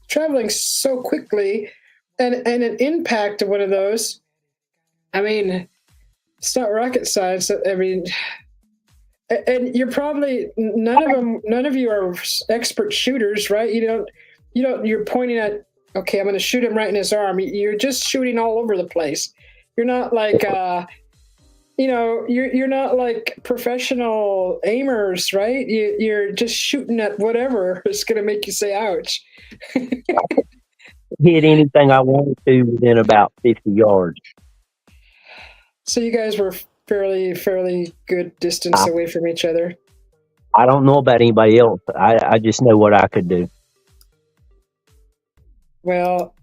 traveling so quickly, and an impact of one of those, I mean, it's not rocket science. I mean, and you're probably none of you are expert shooters, right? You're pointing at, okay, I'm going to shoot him right in his arm. You're just shooting all over the place. You're not like you're not like professional aimers, right? You're just shooting at whatever is going to make you say ouch. Hit anything I wanted to within about 50 yards. So you guys were fairly good distance away from each other. I don't know about anybody else. I just know what I could do. Well,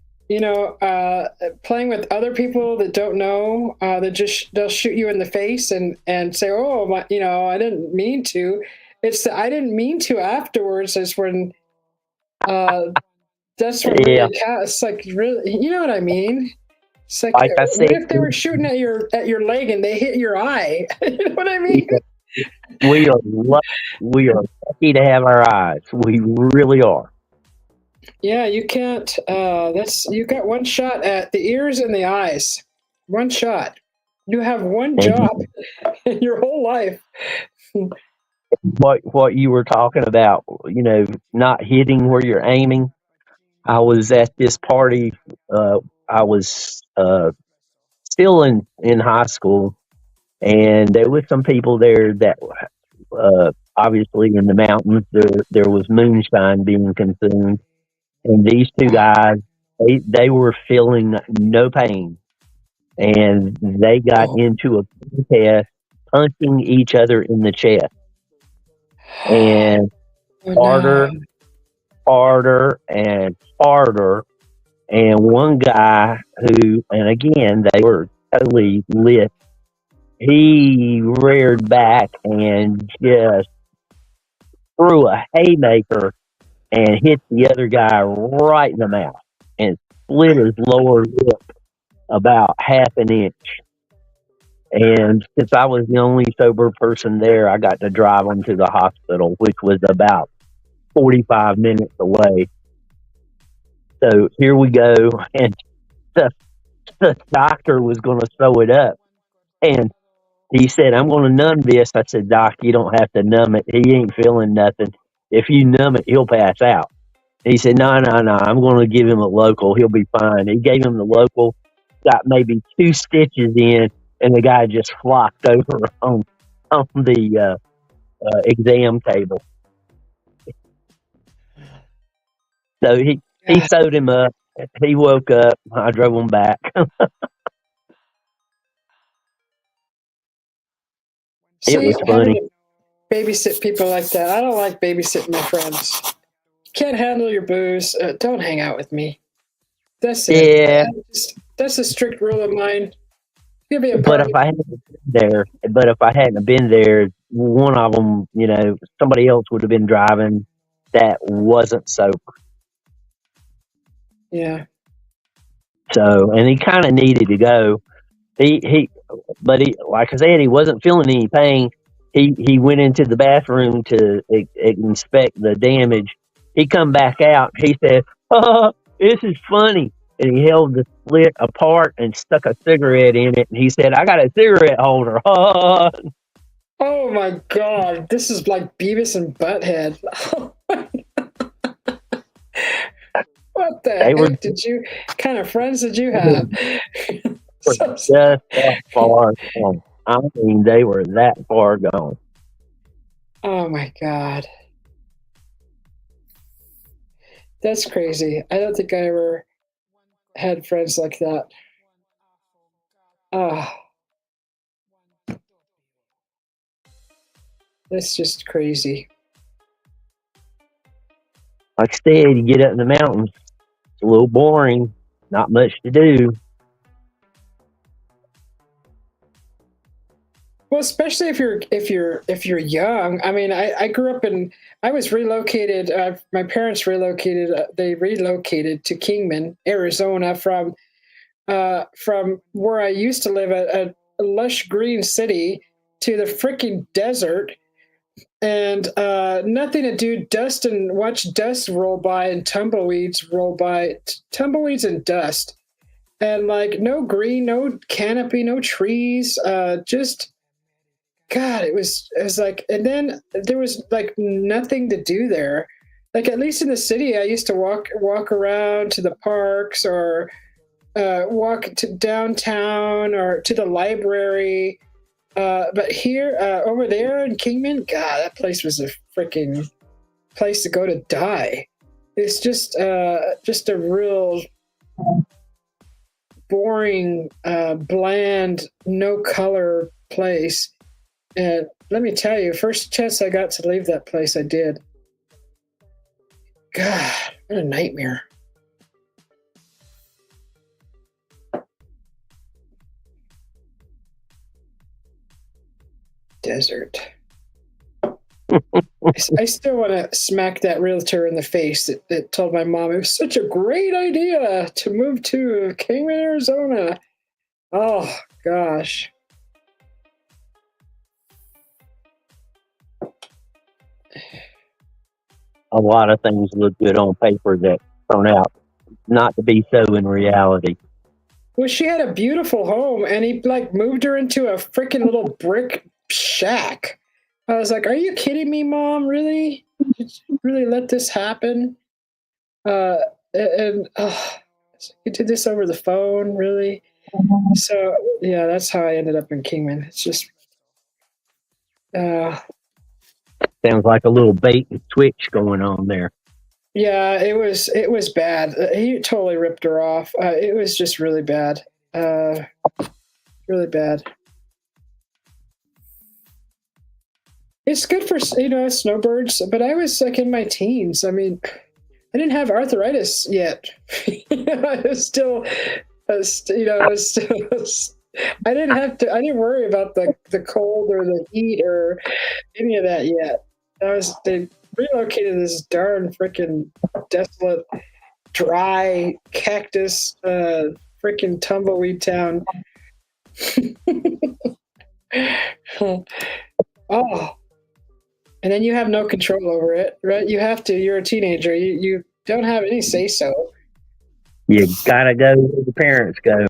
playing with other people that don't know, they'll shoot you in the face and say, "Oh, my, I didn't mean to." It's the "I didn't mean to" afterwards is when that's what really counts. It's like, really, you know what I mean? It's like I said, what if they were shooting at your leg and they hit your eye? You know what I mean? We are lucky to have our eyes. We really are. Yeah, you can't. You got one shot at the ears and the eyes. One shot. You have one job in your whole life. What you were talking about, not hitting where you're aiming. I was at this party. I was still in high school, and there was some people there that obviously in the mountains there was moonshine being consumed, and these two guys they were feeling no pain, and they got into a contest punching each other in the chest, and harder and harder. And one guy who, and again, they were totally lit, he reared back and just threw a haymaker and hit the other guy right in the mouth and split his lower lip about half an inch. And since I was the only sober person there, I got to drive him to the hospital, which was about 45 minutes away. So here we go. And the doctor was going to sew it up. And he said, I'm going to numb this. I said, Doc, you don't have to numb it. He ain't feeling nothing. If you numb it, he'll pass out. He said, no, I'm going to give him a local. He'll be fine. He gave him the local, got maybe 2 stitches in, and the guy just flopped over on the exam table. So he God. sewed him up. He woke up. I drove him back. It See, was having funny. to babysit people like that. I don't like babysitting my friends. Can't handle your booze. Don't hang out with me. That's it. Yeah, That's a strict rule of mine. You'll be a but party. if I hadn't been there, one of them, somebody else would have been driving that wasn't sober. Yeah. So, and he kind of needed to go. But like I said, he wasn't feeling any pain. He went into the bathroom to inspect the damage. He come back out. He said, "Oh, this is funny." And he held the slit apart and stuck a cigarette in it. And he said, "I got a cigarette holder." Oh my God. This is like Beavis and Butthead. What the They were heck kind of friends did you have? just that far gone. I mean, they were that far gone. Oh my God. That's crazy. I don't think I ever had friends like that. Ah, that's just crazy. Like I said, you get up in the mountains, it's a little boring, not much to do. Well, especially if you're young. I mean, I grew up I was relocated. My parents relocated. They relocated to Kingman, Arizona, from where I used to live, a lush green city, to the freaking desert, and nothing to do. Watch dust roll by and tumbleweeds roll by, tumbleweeds and dust, and like no green, no canopy, no trees, just. God, it was like, and then there was like nothing to do there. Like at least in the city, I used to walk around to the parks, or walk to downtown, or to the library. But here, over there in Kingman, God, that place was a freaking place to go to die. It's just a real boring, bland, no color place. And let me tell you, first chance I got to leave that place, I did. God, what a nightmare. Desert. I still want to smack that realtor in the face that told my mom it was such a great idea to move to Kingman, Arizona. Oh, gosh. A lot of things look good on paper that turn out not to be so in reality. Well, she had a beautiful home, and he like moved her into a freaking little brick shack. I was like, "Are you kidding me, Mom? Really? Did you really let this happen?" And you did this over the phone, really? So yeah, that's how I ended up in Kingman. It's just, Sounds like a little bait and switch going on there. yeah, it was bad. He totally ripped her off. It was just really bad, really bad. It's good for snowbirds, but I was like in my teens. I mean, I didn't have arthritis yet. I was still, I didn't worry about the cold or the heat or any of that yet. They relocated this darn freaking desolate, dry cactus, freaking tumbleweed town. Oh, and then you have no control over it, right? You're a teenager. You don't have any say so. You gotta go where the parents go.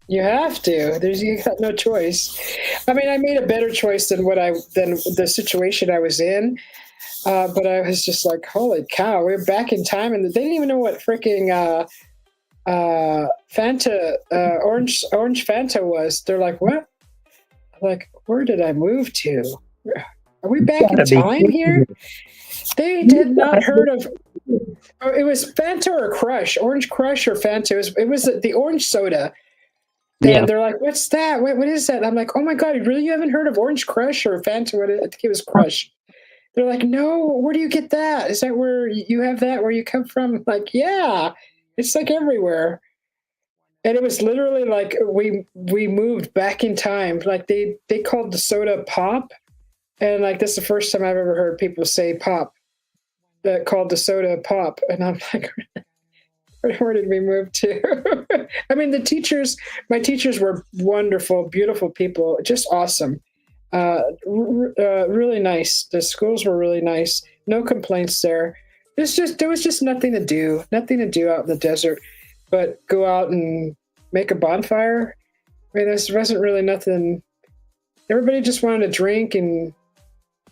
You have to. You got no choice. I mean, I made a better choice than the situation I was in. But I was just like, holy cow, we're back in time, and they didn't even know what freaking Fanta, orange Fanta was. They're like, what? I'm like, where did I move to? Are we back in Gotta be time kidding here? me. They You did not gotta heard of. Oh, it was Fanta or Crush, Orange Crush or Fanta. It was the orange soda. Yeah. And they're like, what's that? What is that? I'm like, oh my God, really? You haven't heard of Orange Crush or Fanta? I think it was Crush. They're like, no, where do you get that? Is that where you have that where you come from? I'm like, yeah, it's like everywhere. And it was literally like we moved back in time. Like they called the soda pop. And like that's the first time I've ever heard people say pop that called the soda pop. And I'm like, where did we move to? I mean, my teachers were wonderful, beautiful people, just awesome. Really nice. The schools were really nice. No complaints there. There was just nothing to do out in the desert, but go out and make a bonfire. I mean, there wasn't really nothing. Everybody just wanted to drink and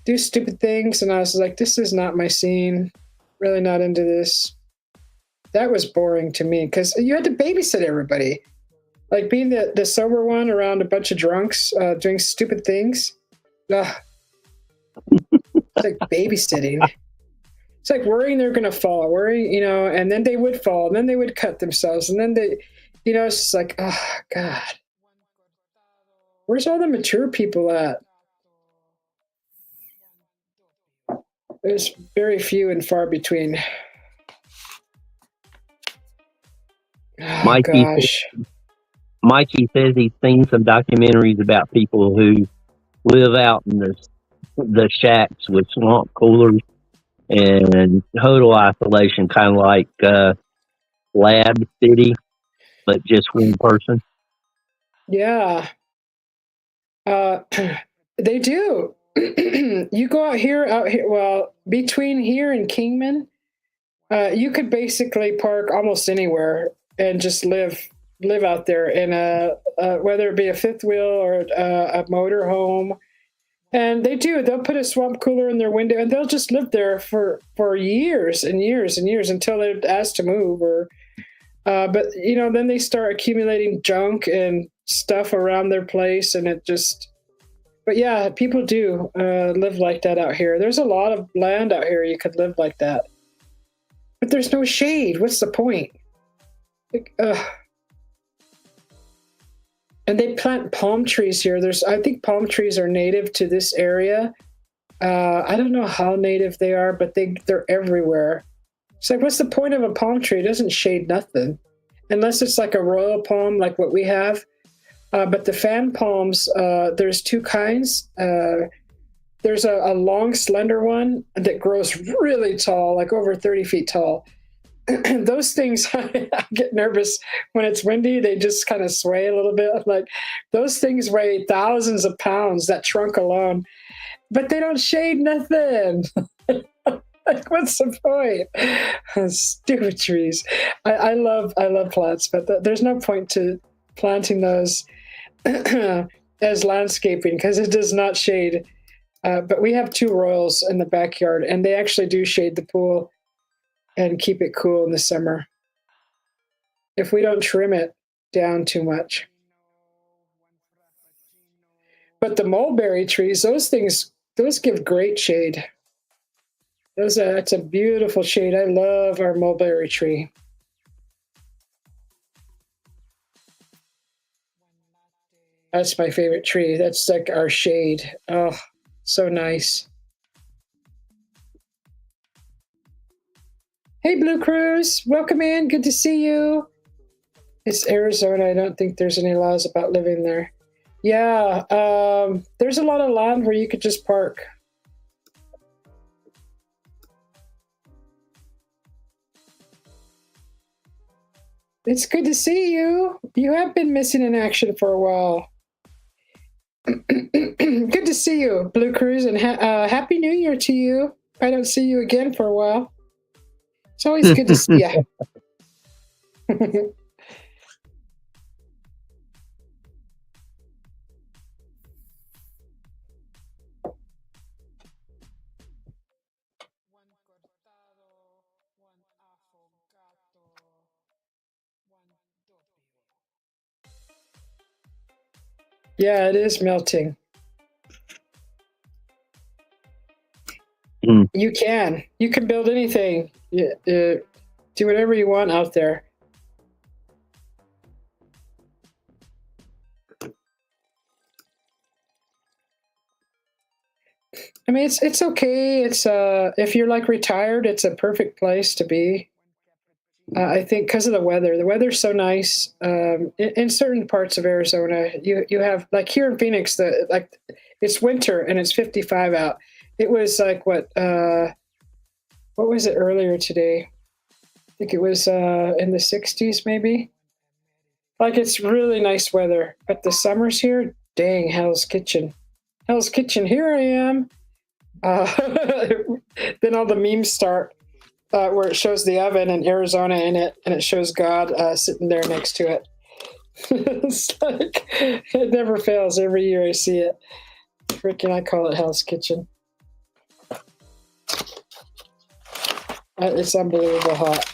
do stupid things, and I was like, this is not my scene. Really not into this. That was boring to me because you had to babysit everybody. Like being the sober one around a bunch of drunks doing stupid things. Ugh. It's like babysitting. It's like worrying they're going to fall, worrying, and then they would fall, and then they would cut themselves, and then it's just like, oh, God. Where's all the mature people at? There's very few and far between. Oh, Mikey, gosh. Mikey says he's seen some documentaries about people who live out in the shacks with swamp coolers and total isolation, kind of like Lab City, but just one person. Yeah. They do. You go out here, well, between here and Kingman, you could basically park almost anywhere and just live out there in whether it be a fifth wheel or a motor home. And they'll put a swamp cooler in their window and they'll just live there for years and years and years until they're asked to move but then they start accumulating junk and stuff around their place, and but yeah, people do live like that out here. There's a lot of land out here you could live like that, but there's no shade. What's the point? And they plant palm trees here. I think palm trees are native to this area. I don't know how native they are, but they're everywhere. It's like, what's the point of a palm tree? It doesn't shade nothing, unless it's like a royal palm, like what we have. But the fan palms, there's two kinds. There's a long, slender one that grows really tall, like over 30 feet tall. Those things, I get nervous when it's windy. They just kind of sway a little bit. Like those things weigh thousands of pounds, that trunk alone, but they don't shade nothing. Like, what's the point? Stupid trees. I love plants, but there's no point to planting those as landscaping because it does not shade. But we have two royals in the backyard, and they actually do shade the pool and keep it cool in the summer if we don't trim it down too much. But the mulberry trees, those give great shade. That's a beautiful shade. I love our mulberry tree. That's my favorite tree. That's like our shade. Oh, so nice. Hey, Blue Cruise, welcome in. Good to see you. It's Arizona. I don't think there's any laws about living there. Yeah, there's a lot of land where you could just park. It's good to see you. You have been missing in action for a while. Good to see you, Blue Cruise, and Happy New Year to you. I don't see you again for a while. It's always good to see you. Yeah, it is melting. Mm. You can build anything. Do whatever you want out there. I mean, it's okay. It's if you're like retired, it's a perfect place to be. I think because of the weather. The weather's so nice. In certain parts of Arizona, you have like here in Phoenix, like it's winter and it's 55 out. It was like what was it earlier today? I think it was in the 60s maybe. Like it's really nice weather, but the summers here, dang, Hell's Kitchen. Hell's Kitchen, here I am. Then all the memes start where it shows the oven and Arizona in it, and it shows God sitting there next to it. It's like it never fails. Every year I see it. Freaking, I call it Hell's Kitchen. It's unbelievable hot.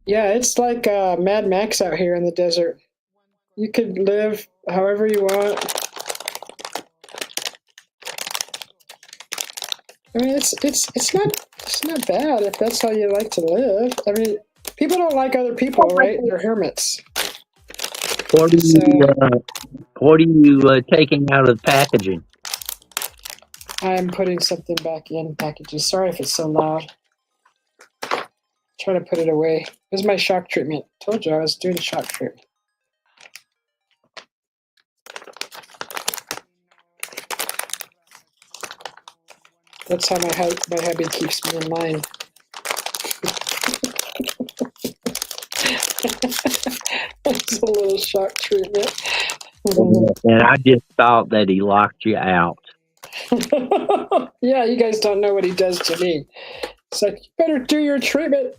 Yeah, it's like Mad Max out here in the desert. You could live however you want. I mean, it's not bad if that's how you like to live. I mean, people don't like other people, right? They're hermits. What are you taking out of the packaging? I'm putting something back in packages. Sorry if it's so loud. Trying to put it away. This is my shock treatment. Told you I was doing shock treatment. That's how my hubby keeps me in line. It's a little shock treatment. And I just thought that he locked you out. Yeah, you guys don't know what he does to me. It's like, you better do your treatment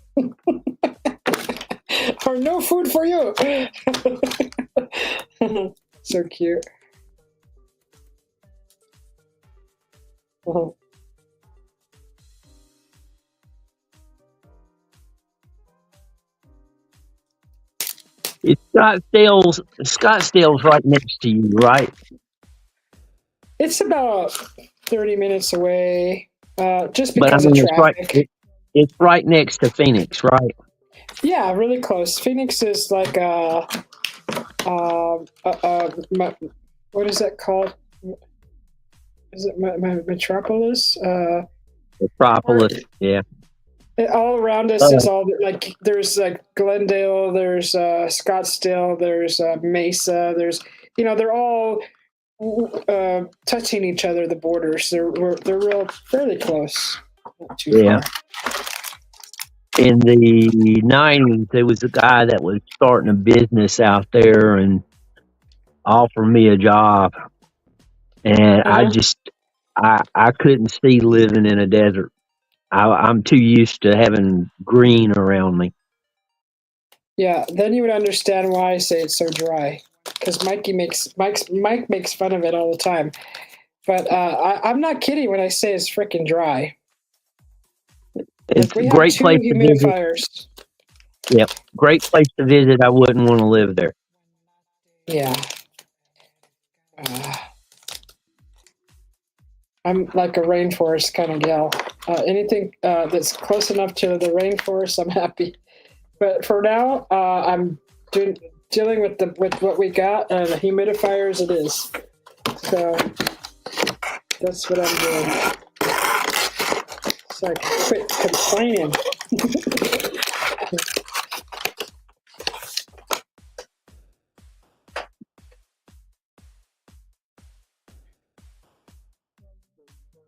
or no food for you. So cute. It's Scottsdale's right next to you, right? It's about 30 minutes away, just But I because of mean, traffic. it's right next to Phoenix, right? Yeah, really close. Phoenix is like what is that called? Is it Metropolis? Metropolis, yeah. All around us is all like there's like Glendale, there's Scottsdale, there's Mesa, there's they're all touching each other. The borders they're real fairly close, not too Yeah. far. In the 90s, there was a guy that was starting a business out there and offered me a job, and I couldn't see living in a desert. I'm too used to having green around me. Yeah, then you would understand why I say it's so dry. Because Mike makes fun of it all the time, but I'm not kidding when I say it's freaking dry. It's Like we a have great two place to visit. humidifiers. Yep, great place to visit. I wouldn't want to live there. Yeah. I'm like a rainforest kind of gal. Anything that's close enough to the rainforest, I'm happy. But for now, I'm dealing with what we got, and the humidifiers it is. So that's what I'm doing. So I can quit complaining.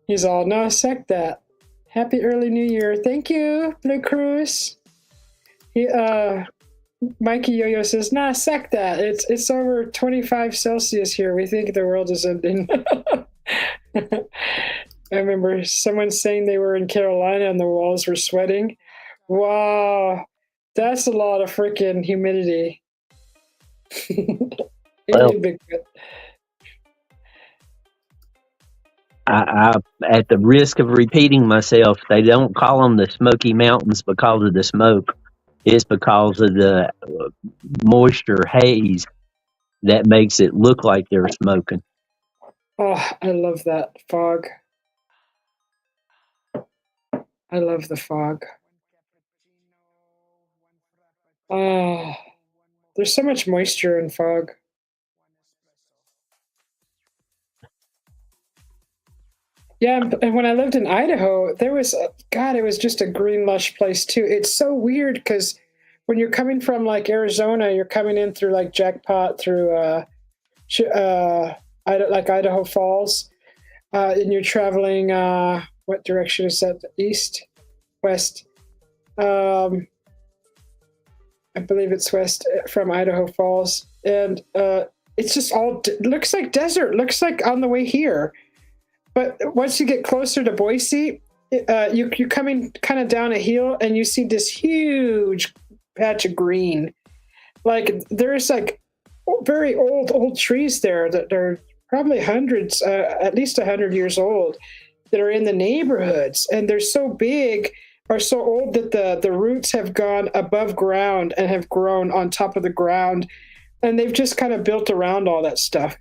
He's all, no, sec that. Happy early New Year. Thank you, Blue Cruise. Mikey Yo-Yo says, nah, sec that. It's over 25 Celsius here. We think the world is ending. I remember someone saying they were in Carolina and the walls were sweating. Wow. That's a lot of freaking humidity. Well, Alien Bigfoot. I, at the risk of repeating myself, they don't call them the Smoky Mountains because of the smoke. It's because of the moisture haze that makes it look like they're smoking. Oh, I love that fog. I love the fog. Oh, there's so much moisture in fog. Yeah, and when I lived in Idaho, there was God. It was just a green, lush place too. It's so weird because when you're coming from like Arizona, you're coming in through like Jackpot, through like Idaho Falls, and you're traveling. What direction is that? East, west. I believe it's west from Idaho Falls, and it's just all looks like desert. Looks like on the way here. But once you get closer to Boise, you're coming kind of down a hill and you see this huge patch of green. Like there's like very old trees there that are probably hundreds, at least 100 years old, that are in the neighborhoods, and they're so big or so old that the roots have gone above ground and have grown on top of the ground, and they've just kind of built around all that stuff.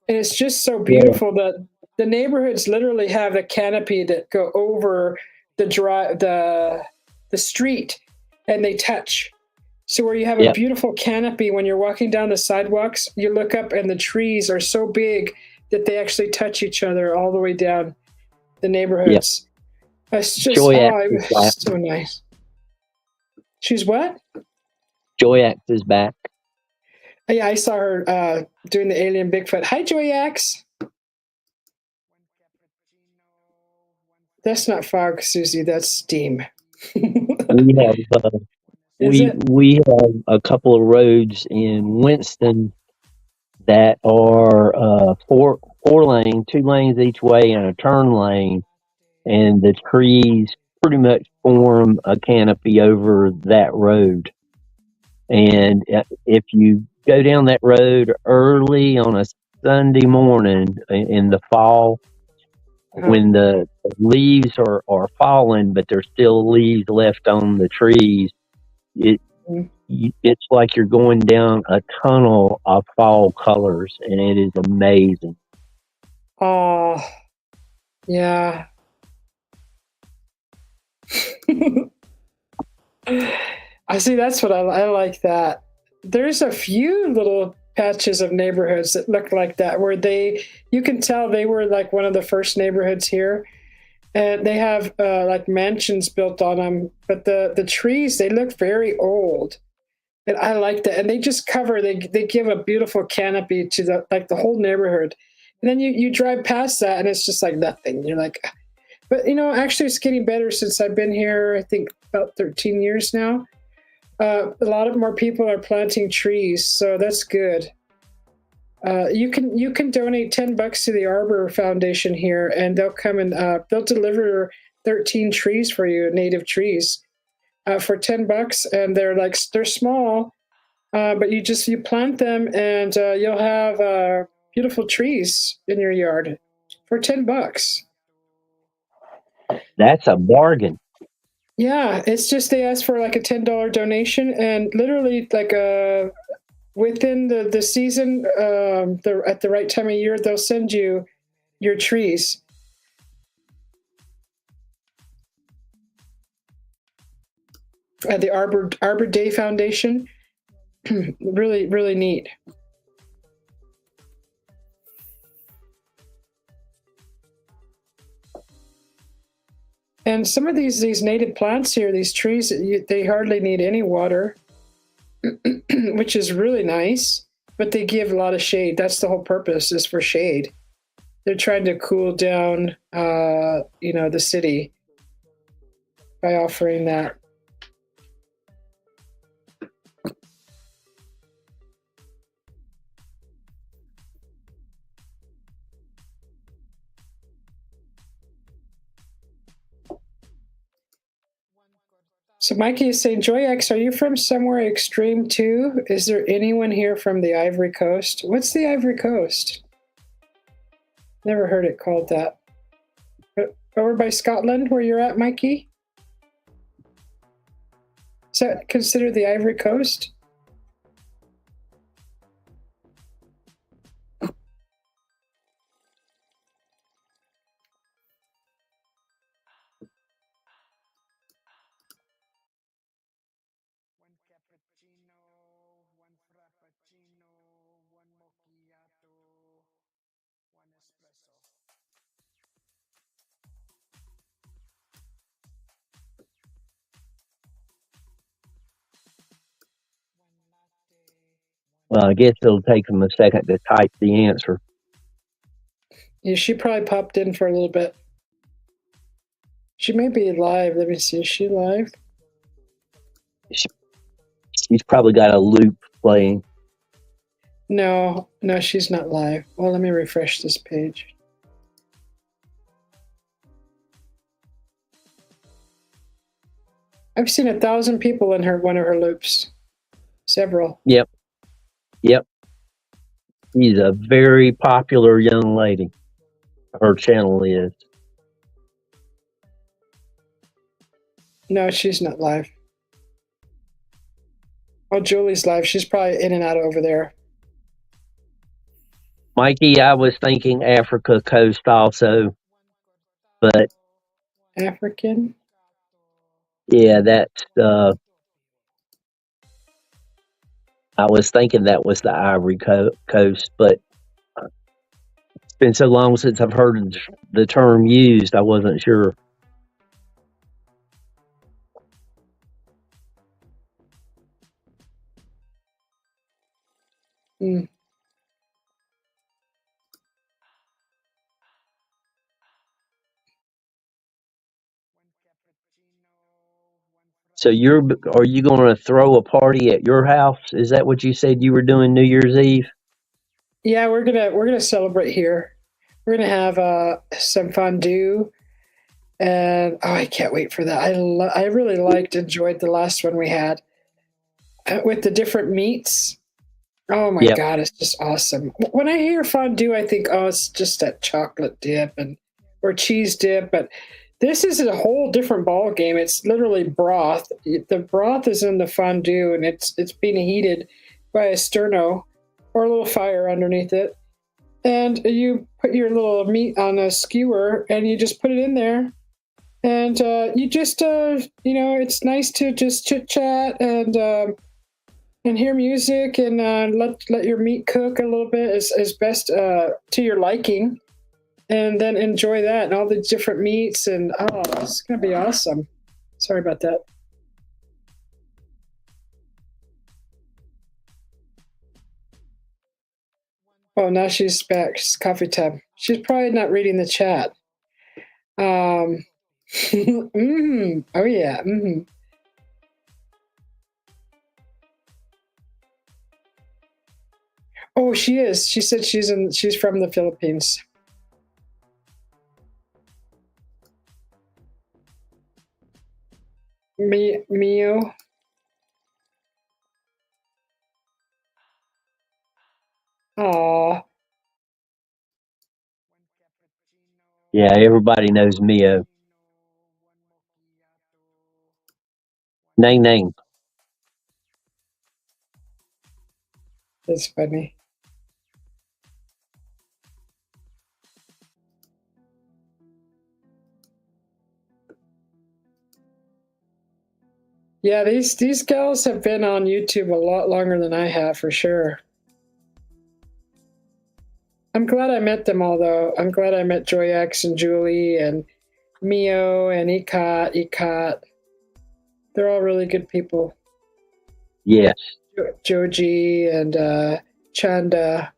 And it's just so Yeah. beautiful that the neighborhoods literally have a canopy that go over the street, and they touch. So where you have a Yep. beautiful canopy when you're walking down the sidewalks, you look up and the trees are so big that they actually touch each other all the way down the neighborhoods. It's just Joyax it is was back. so nice. She's what? Joyax is back. Yeah, I saw her doing the alien Bigfoot. Hi, Joyax. That's not fog, Susie. That's steam. We have Is it? we have a couple of roads in Winston that are four lane, 2 lanes each way, and a turn lane, and the trees pretty much form a canopy over that road. And if you go down that road early on a Sunday morning in the fall, when the leaves are falling, but there's still leaves left on the trees, it's like you're going down a tunnel of fall colors, and it is amazing. Oh, yeah. I see. That's what I like. That there's a few little patches of neighborhoods that look like that, where you can tell they were like one of the first neighborhoods here, and they have like mansions built on them. But the trees, they look very old, and I like that. And they just cover. They give a beautiful canopy to the whole neighborhood. And then you drive past that, and it's just like nothing. You're like, but actually, it's getting better since I've been here. I think about 13 years now. A lot of more people are planting trees, so that's good. You can donate $10 to the Arbor Foundation here, and they'll come and they'll deliver 13 trees for you, native trees, for $10, and they're small, but you plant them, and you'll have beautiful trees in your yard for $10. That's a bargain. Yeah, it's just they ask for like a $10 donation, and literally like within the season, at the right time of year, they'll send you your trees. At the Arbor Day Foundation, really really neat. And some of these native plants here, these trees, they hardly need any water, which is really nice. But they give a lot of shade. That's the whole purpose, is for shade. They're trying to cool down, the city by offering that. So Mikey is saying, Joy X, are you from somewhere extreme too? Is there anyone here from the Ivory Coast? What's the Ivory Coast? Never heard it called that. Over by Scotland, where you're at, Mikey? Is that considered the Ivory Coast? Well, I guess it'll take them a second to type the answer. Yeah, she probably popped in for a little bit. She may be live. Let me see. Is she live? She's probably got a loop playing. No, she's not live. Well, let me refresh this page. I've seen 1,000 people in one of her loops. Several. Yep. She's a very popular young lady. Her channel is. No, she's not live. Oh, Julie's live. She's probably in and out over there. Mikey, I was thinking Africa Coast also, but African? yeah, that's I was thinking that was the Ivory Coast, but it's been so long since I've heard the term used, I wasn't sure. Mm. So are you going to throw a party at your house? Is that what you said you were doing New Year's Eve? Yeah, we're gonna celebrate here. We're gonna have some fondue, and I can't wait for that. I really enjoyed the last one we had with the different meats. Oh my God, it's just awesome. When I hear fondue, I think, oh, it's just that chocolate dip or cheese dip, but this is a whole different ball game. It's literally broth. The broth is in the fondue, and it's being heated by a sterno or a little fire underneath it. And you put your little meat on a skewer, and you just put it in there. And you just, it's nice to just chit chat and hear music and let your meat cook a little bit as best to your liking. And then enjoy that and all the different meats. And it's going to be awesome. Sorry about that. Oh, now she's back. It's coffee time. She's probably not reading the chat. Oh, yeah. Oh, she is. She said she's from the Philippines. Mio. Aw. Yeah, everybody knows Mio. Nang. That's funny. Yeah, these gals have been on YouTube a lot longer than I have, for sure. I'm glad I met them all, though. I'm glad I met Joy X and Julie and Mio and Ikat. They're all really good people. Yes. Joji and Chanda.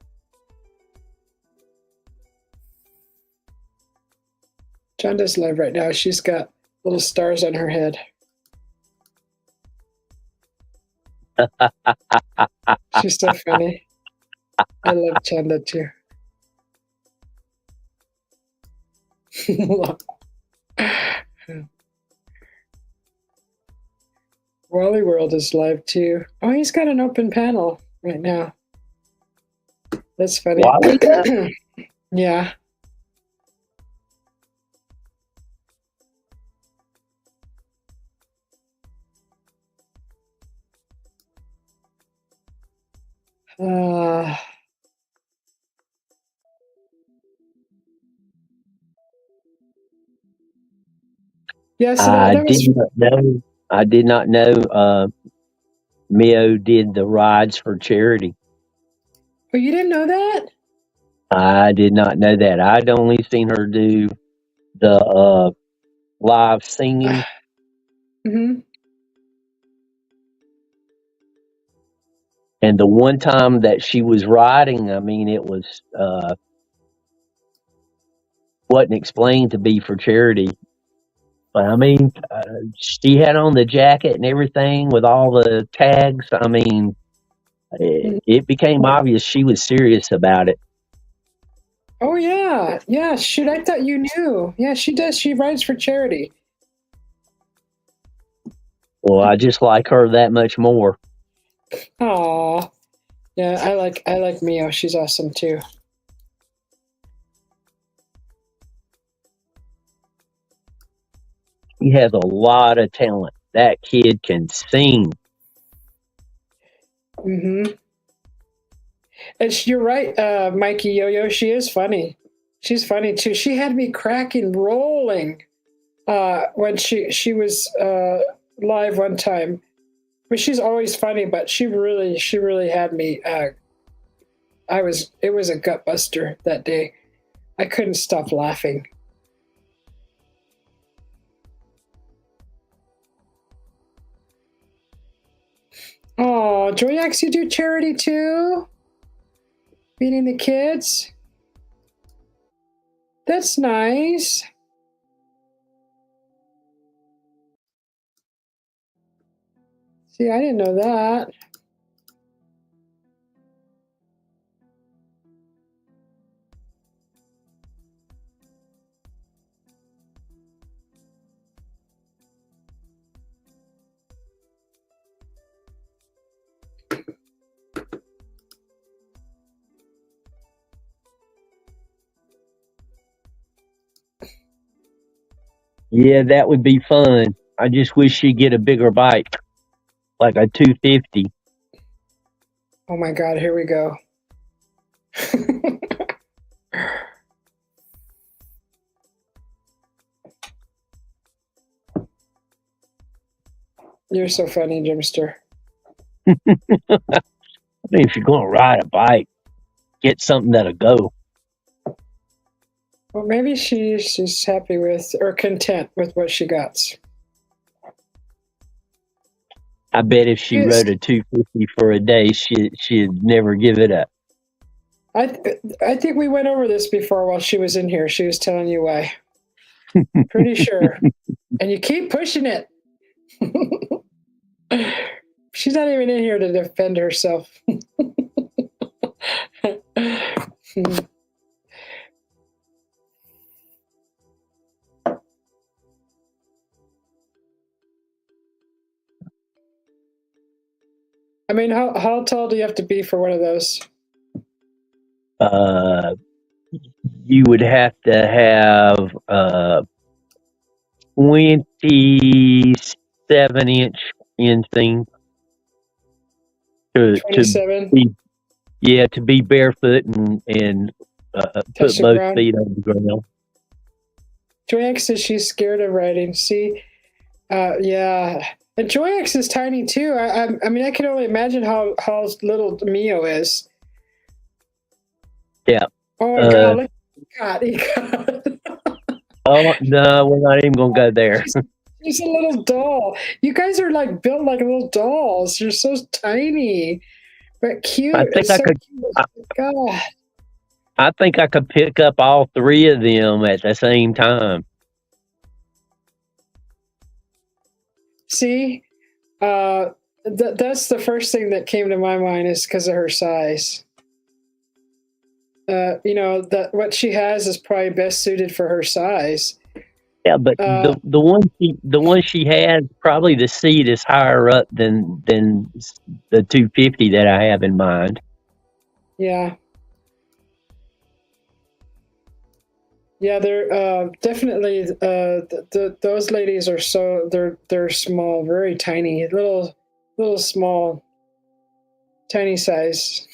Chanda's live right now. She's got little stars on her head. She's so funny. I love Chanda too. Wally World is live too. Oh, he's got an open panel right now. That's funny. Wally does? Yeah. Uh, yeah, so I that was. did not know. I did not know. Mio did the rides for charity. Oh, you didn't know that? I did not know that. I'd only seen her do the live singing. Mm-hmm. And the one time that she was riding, I mean, it was wasn't explained to be for charity. But I mean, she had on the jacket and everything with all the tags. I mean, it became obvious she was serious about it. Oh yeah, yeah. Shoot, I thought you knew. Yeah, she does. She rides for charity. Well, I just like her that much more. Aw, yeah. I like Mio. She's awesome too. He has a lot of talent. That kid can sing. Mm-hmm. And you're right, Mikey Yo-Yo. She is funny. She's funny too. She had me cracking, rolling when she was live one time. I mean, she's always funny, but she really had me. It was a gut buster that day. I couldn't stop laughing. Oh, Joyax, you do charity too? Feeding the kids? That's nice. See, I didn't know that. Yeah, that would be fun. I just wish she'd get a bigger bike, like a 250. Oh my God, here we go. You're so funny, Jimster. I mean, if you're going to ride a bike, get something that'll go. Well, maybe she's happy with or content with what she got. I bet if she Yes. rode a 250 for a day, she'd never give it up. I think we went over this before while she was in here. She was telling you why. Pretty sure. And you keep pushing it. She's not even in here to defend herself. I mean, how tall do you have to be for one of those? You would have to have 27-inch inseam to 27? to be barefoot and Touch put the both ground. feet on the ground. Joyax says she's scared of riding. See? Yeah. And Joyax is tiny too. I mean, I can only imagine how little Mio is. Yeah. Oh my God! Look, he got. Oh no, we're not even gonna go there. She's a little doll. You guys are like built like little dolls. You're so tiny, but cute. I think It's I so could. cute. God. I think I could pick up all three of them at the same time. See, that's the first thing that came to my mind is because of her size. You know that what she has is probably best suited for her size. Yeah, but Uh, the one she has, probably the seat is higher up than the 250 that I have in mind. yeah, yeah. They're definitely those ladies are they're small, very tiny, little small, tiny size.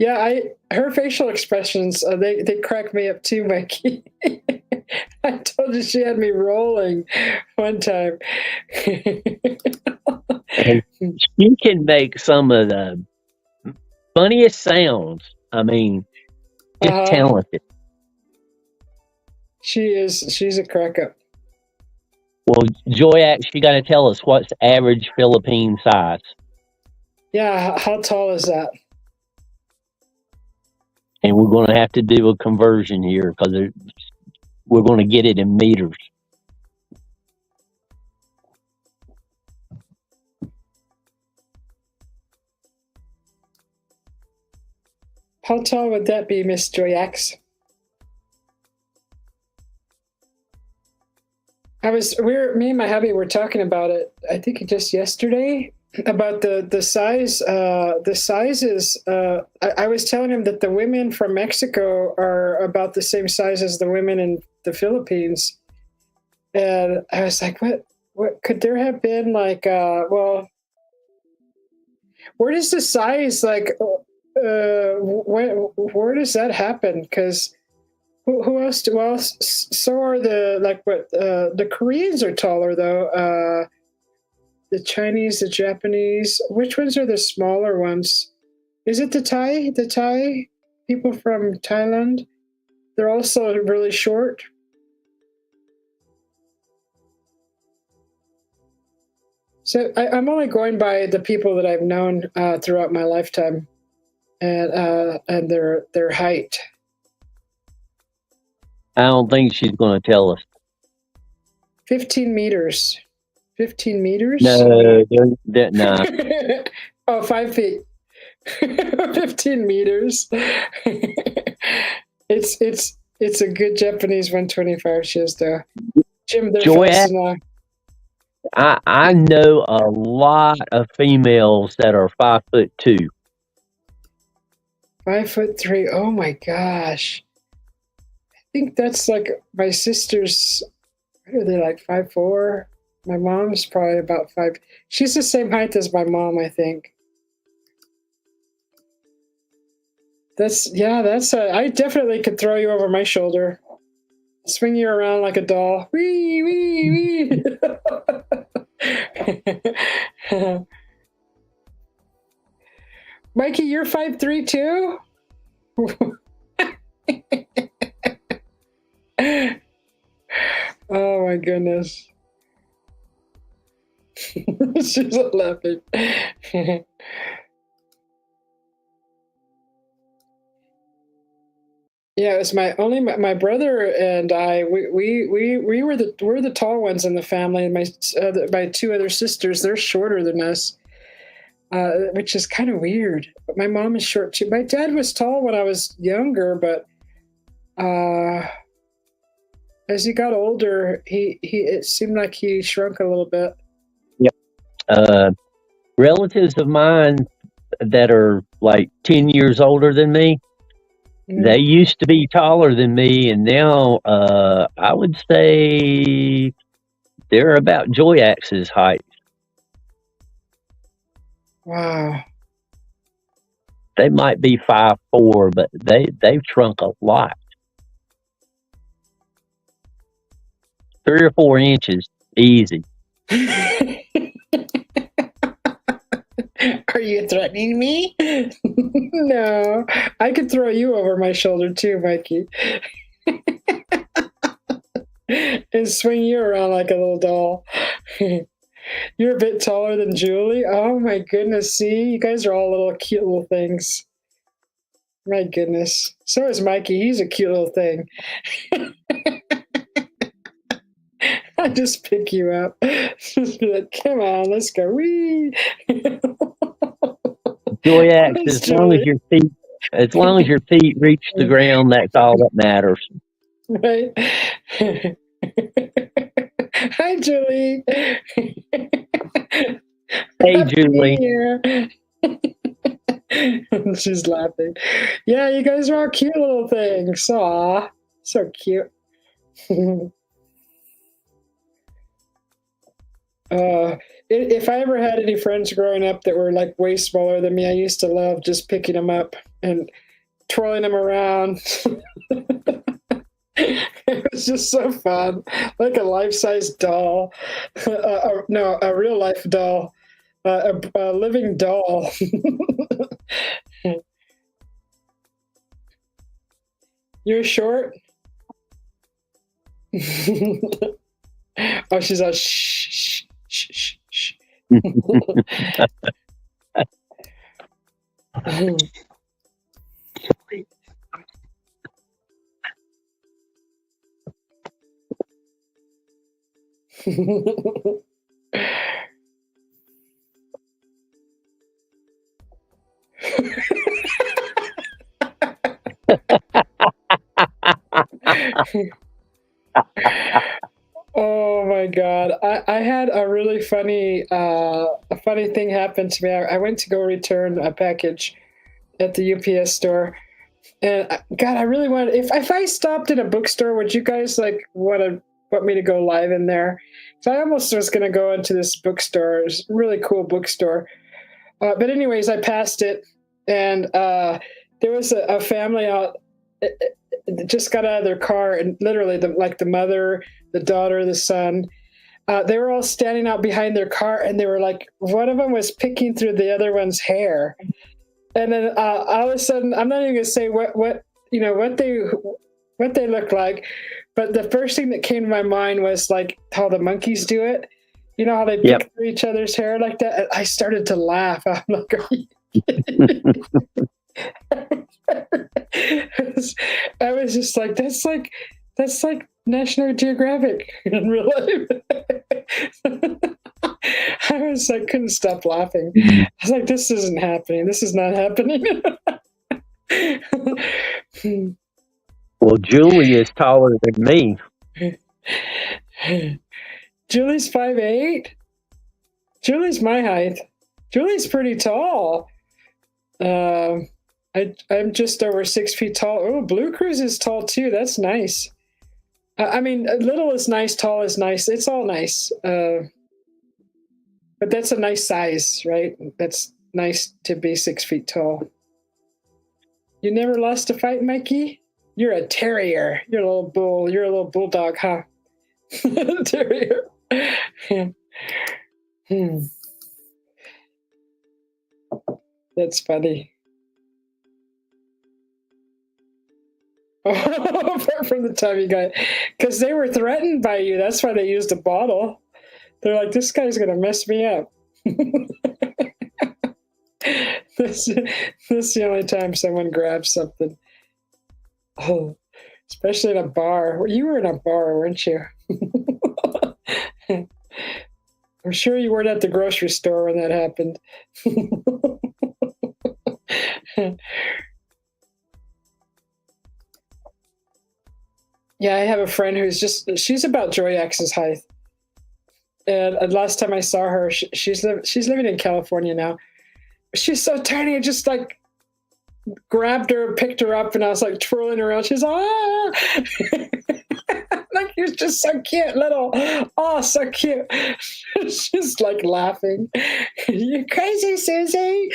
Yeah, I her facial expressions they crack me up too, Mikey. I told you she had me rolling one time. And she can make some of the funniest sounds. I mean, just Uh-huh. talented. She's a crack up. Well, Joy, you got to tell us what's average Philippine size, Yeah, how tall is that? and we're going to have to do a conversion here because we're going to get it in meters. How tall would that be, Miss Joyax? Me and my hubby were talking about it, I think just yesterday, about the size, the sizes. I was telling him that the women from Mexico are about the same size as the women in the Philippines. And I was like, what could there have been like, well, where does the size like, where does that happen? Because who else? Well, so are the Koreans are taller though. The Chinese, the Japanese. Which ones are the smaller ones? Is it the Thai? The Thai people from Thailand? They're also really short. So I'm only going by the people that I've known throughout my lifetime, and their height. I don't think she's going to tell us. 15 meters. 15 meters? No, no. Oh, 5 feet. 15 meters. It's a good Japanese 125 shiz though. Jim, they're Joy, fast enough. I know a lot of females that are 5'2". 5'3". Oh my gosh. I think that's like my sister's. What are they, like 5'4"? My mom's probably about 5. She's the same height as my mom, I think. I definitely could throw you over my shoulder. Swing you around like a doll. Wee, wee, wee. Mikey, you're 5'3" too? Oh my goodness. She's laughing. Yeah, it was my brother and I. We're the tall ones in the family, and my two other sisters, they're shorter than us, which is kind of weird. But my mom is short too. My dad was tall when I was younger, but as he got older, it seemed like he shrunk a little bit. Yep. Relatives of mine that are like 10 years older than me, they used to be taller than me, and now I would say they're about Joyax's height. Wow. They might be 5'4", but they've shrunk a lot. 3 or 4 inches, easy. Are you threatening me? No, I could throw you over my shoulder too, Mikey. And swing you around like a little doll. You're a bit taller than Julie. Oh my goodness. See, you guys are all little cute little things. My goodness. So is Mikey. He's a cute little thing. I just pick you up. Just be like, come on, let's go. Wee. Joyax, as long as your feet As long as your feet reach the ground, that's all that matters. Right? Hi, Julie. Hey, Happy New Julie. Year. She's laughing. Yeah, you guys are all cute little things. Aw, so cute. If I ever had any friends growing up that were like way smaller than me, I used to love just picking them up and twirling them around. It was just so fun, like a life-size doll. No, a real-life doll, a living doll. You're short. Oh, she's all shh, shh, shh, shh. Oh my God. I had a really funny thing happen to me. I went to go return a package at the UPS store. And God, I really wanted, if I stopped in a bookstore, would you guys like want me to go live in there? So I almost was going to go into this bookstore. It's a really cool bookstore. But anyways, I passed it, and there was a family out, just got out of their car, and literally the mother, the daughter, the son, they were all standing out behind their car, and they were like, one of them was picking through the other one's hair. And then all of a sudden, I'm not even going to say what they look like, but the first thing that came to my mind was like how the monkeys do it. You know how they pick through each other's hair like that? And I started to laugh. I'm like, are you kidding? I was just like, that's like National Geographic in real life. I couldn't stop laughing. I was like, this isn't happening. This is not happening. Well, Julie is taller than me. Julie's 5'8". Julie's my height. Julie's pretty tall. I'm just over 6 feet tall. Oh, Blue Cruise is tall too. That's nice. I mean, little is nice, tall is nice. It's all nice. But that's a nice size, right? That's nice to be 6 feet tall. You never lost a fight, Mikey? You're a terrier. You're a little bull. You're a little bulldog, huh? Terrier. That's funny. Apart from the time you got, because they were threatened by you. That's why they used a bottle. They're like, this guy's gonna mess me up. This is the only time someone grabs something. Oh, especially in a bar. You were in a bar, weren't you? I'm sure you weren't at the grocery store when that happened. Yeah, I have a friend she's about Joy X's height. And last time I saw her, she's living in California now. She's so tiny. I just like grabbed her, picked her up, and I was like twirling around. She's like, you're just so cute, little. Oh, so cute. She's like laughing. You're crazy, Susie.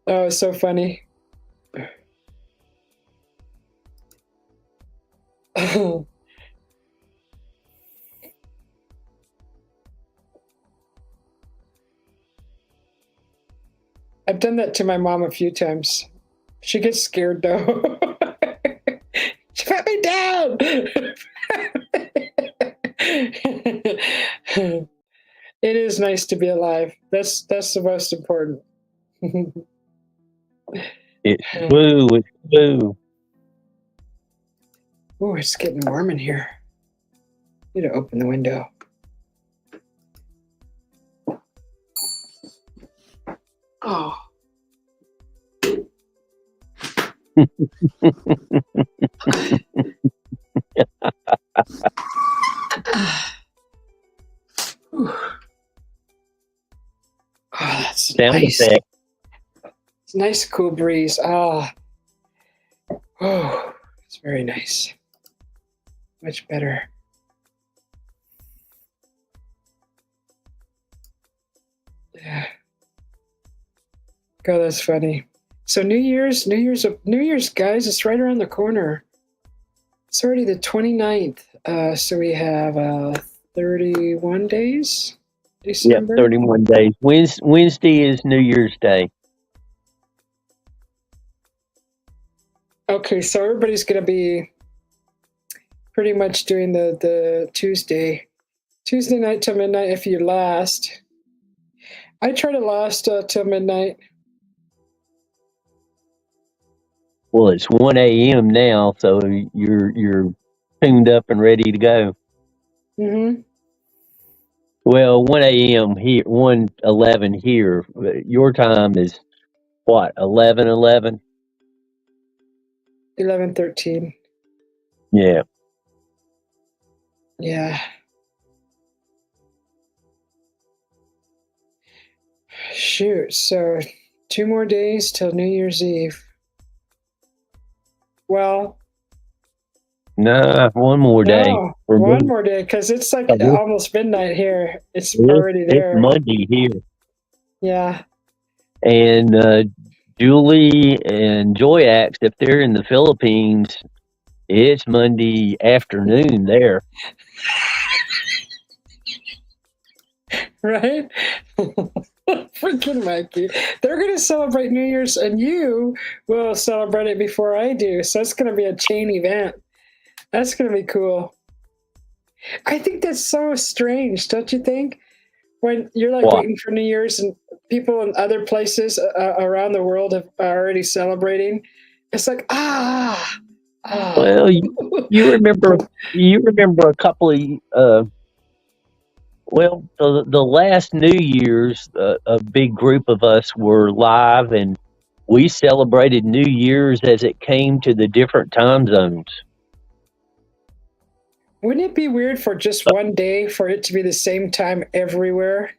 Oh, it's so funny. I've done that to my mom a few times. She gets scared though. She put me down. It is nice to be alive. That's the most important. It's blue. It's blue. Oh, it's getting warm in here. Need to open the window. Oh. Oh, that's Sound nice. effect. It's a nice, cool breeze. Ah. Oh, it's very nice. Much better. Yeah. God, that's funny. So New Year's, guys, it's right around the corner. It's already the 29th. So we have 31 days. Yep, December. 31 days. Wednesday is New Year's Day. Okay, so everybody's gonna be pretty much doing the Tuesday night till midnight if you last. I try to last till midnight. Well, it's 1 a.m. now, so you're tuned up and ready to go. Mm-hmm. Well, 1 a.m. here, 1:11 here. Your time is what? 11:11. 11:13. Yeah. Yeah. Shoot. So 2 more days till New Year's Eve. Well, Nah, one more day. no, For one me. more day because it's like It's almost midnight here. It's already there. Monday here, Yeah. and Julie and Joyax, if they're in the Philippines, it's Monday afternoon there. Right? Freaking Mikey. They're going to celebrate New Year's, and you will celebrate it before I do. So it's going to be a chain event. That's going to be cool. I think that's so strange, don't you think? When you're like What? waiting for New Year's and people in other places around the world are already celebrating. It's like, Well, you remember a couple of the last New Year's, a big group of us were live, and we celebrated New Year's as it came to the different time zones. Wouldn't it be weird for just one day for it to be the same time everywhere?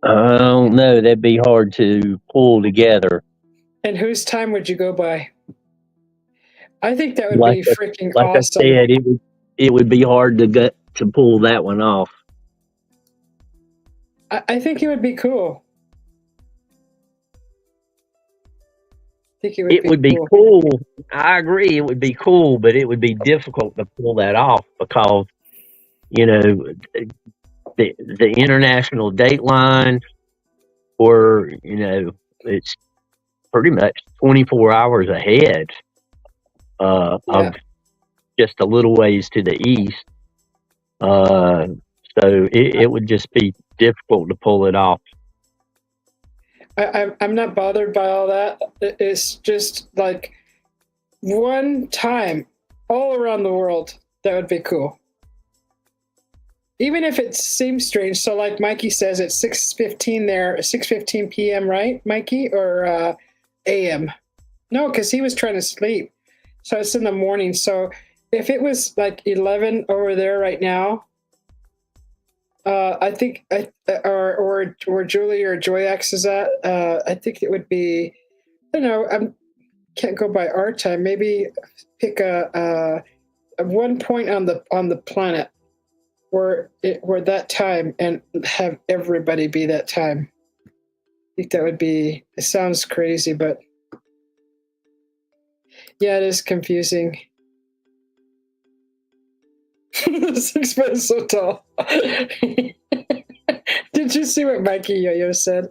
I don't know. That'd be hard to pull together. And whose time would you go by? I think that would Like be freaking like awesome. I said, it would be hard to pull that one off. I think it would be cool. It would be cool. I agree. It would be cool, but it would be difficult to pull that off because, the international dateline, or it's pretty much 24 hours ahead of just a little ways to the east. So it would just be difficult to pull it off. I'm not bothered by all that. It's just like one time all around the world. That would be cool. Even if it seems strange. So like Mikey says, it's 6:15 there, 6:15 p.m., right, Mikey? Or a.m.? No, because he was trying to sleep. So it's in the morning. So if it was like 11 over there right now, I think, or Julie or Joyax is at, I think it would be, I can't go by our time. Maybe pick a one point on the planet where that time and have everybody be that time. I think that would be. It sounds crazy, but yeah, it is confusing. 6 foot is so tall. Did you see what Mikey Yo-Yo said?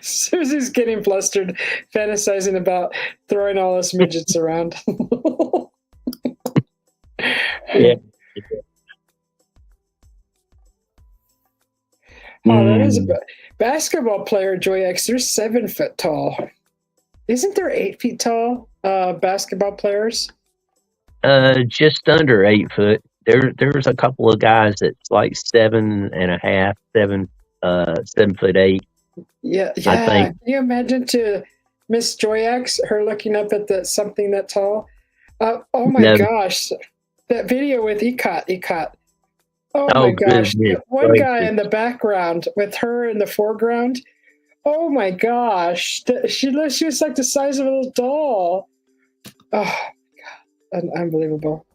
Susie's getting flustered, fantasizing about throwing all us midgets around. Yeah. Oh, that is a basketball player, Joyax. They're 7 foot tall. Isn't there 8 feet tall basketball players? Just under 8 foot. there's a couple of guys that's like 7.5, 7'8". Yeah, I yeah. think Can you imagine to Miss Joyax, her looking up at the something that tall? Oh my no. gosh, that video with Ecot. Oh Oh my gosh, goodness one guy gracious! in the background with her in the foreground. Oh my gosh, she was like the size of a little doll. Oh, unbelievable.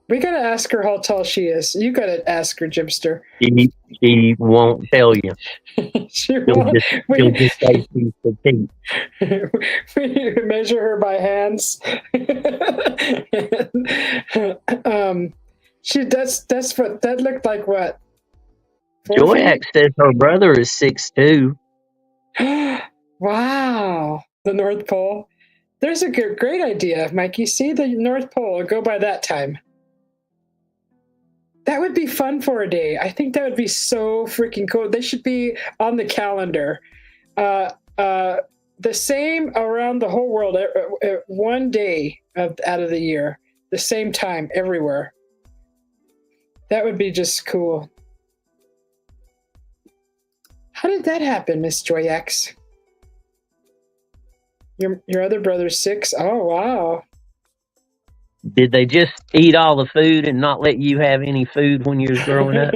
We gotta ask her how tall she is. You gotta ask her, Jimster. She won't tell you. She She'll won't. she'll just say she's petite. We measure her by hands. That's what that looked like. What? 4 feet? Joyax says her brother is 6'2". Wow, the North Pole. There's a great idea, Mikey. See the North Pole or go by that time. That would be fun for a day. I think that would be so freaking cool. They should be on the calendar. The same around the whole world, one day out of the year, the same time everywhere. That would be just cool. How did that happen, Miss Joyax? Your other brother's 6? Oh, wow. Did they just eat all the food and not let you have any food when you was growing up?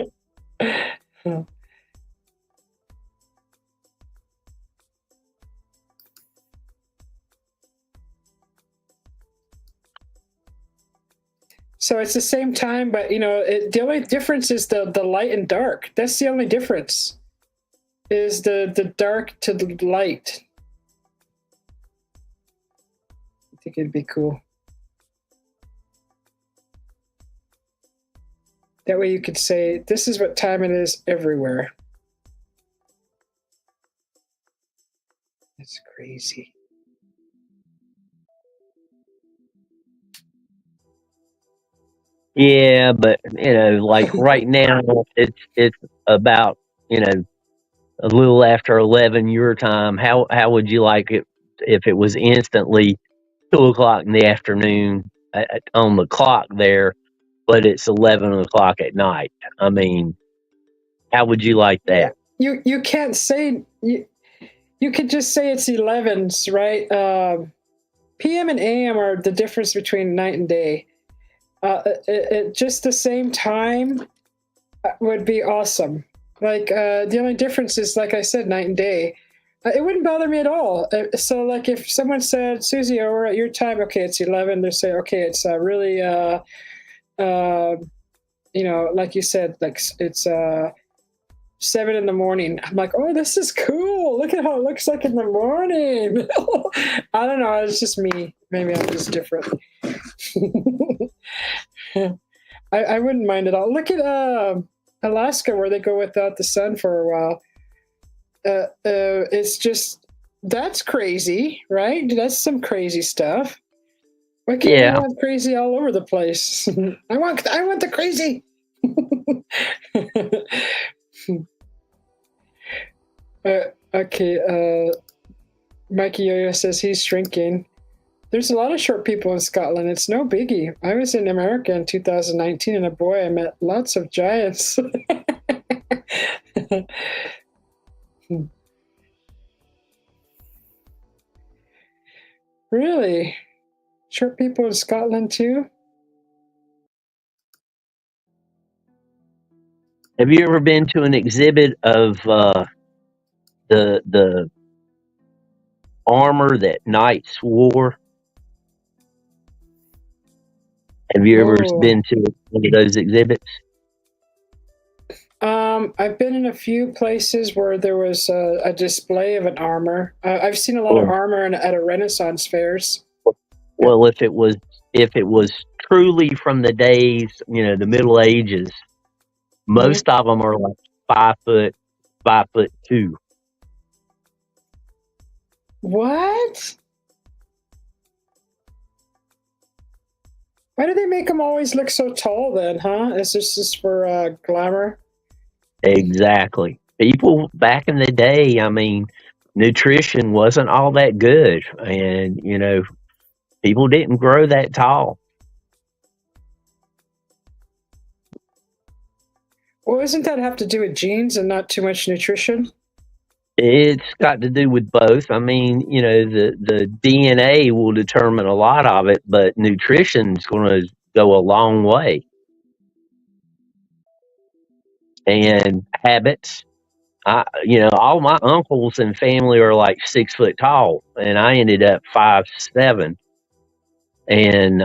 So it's the same time, but the only difference is the light and dark. That's the only difference. Is the dark to the light. I think it'd be cool. That way you could say, this is what time it is everywhere. That's crazy. Yeah, but like right now, it's about a little after 11 your time. How would you like it if it was instantly 2 o'clock in the afternoon on the clock there, but it's 11 o'clock at night? I mean, how would you like that? You can't say you could just say it's 11s, right? PM and AM are the difference between night and day. Just the same time would be awesome. Like the only difference is, like I said, night and day. It wouldn't bother me at all. So, like, if someone said, "Susie, we're at your time," okay, it's 11. They say, "Okay, it's really, like you said, like it's 7 in the morning." I'm like, "Oh, this is cool. Look at how it looks like in the morning." I don't know. It's just me. Maybe I'm just different. I wouldn't mind at all. Look at Alaska, where they go without the sun for a while. It's just, that's crazy, right? That's some crazy stuff. Why can't we have crazy all over the place? I want the crazy. Okay. Mikey Yo-Yo says he's shrinking. There's a lot of short people in Scotland. It's no biggie. I was in America in 2019, and boy, I met lots of giants. Really? Short people in Scotland too? Have you ever been to an exhibit of the armor that knights wore? Have you ever been to one of those exhibits? I've been in a few places where there was a display of an armor. I've seen a lot of armor at a Renaissance fairs. Well, if it was truly from the days, the Middle Ages, most of them are like 5'2". What? Why do they make them always look so tall then, huh? Is this just for glamour? Exactly. People back in the day, I mean, nutrition wasn't all that good, and people didn't grow that tall. Well, doesn't that have to do with genes and not too much nutrition? It's got to do with both. I mean, the DNA will determine a lot of it, but nutrition's going to go a long way. And habits. All my uncles and family are like 6 foot tall, and I ended up 5'7", and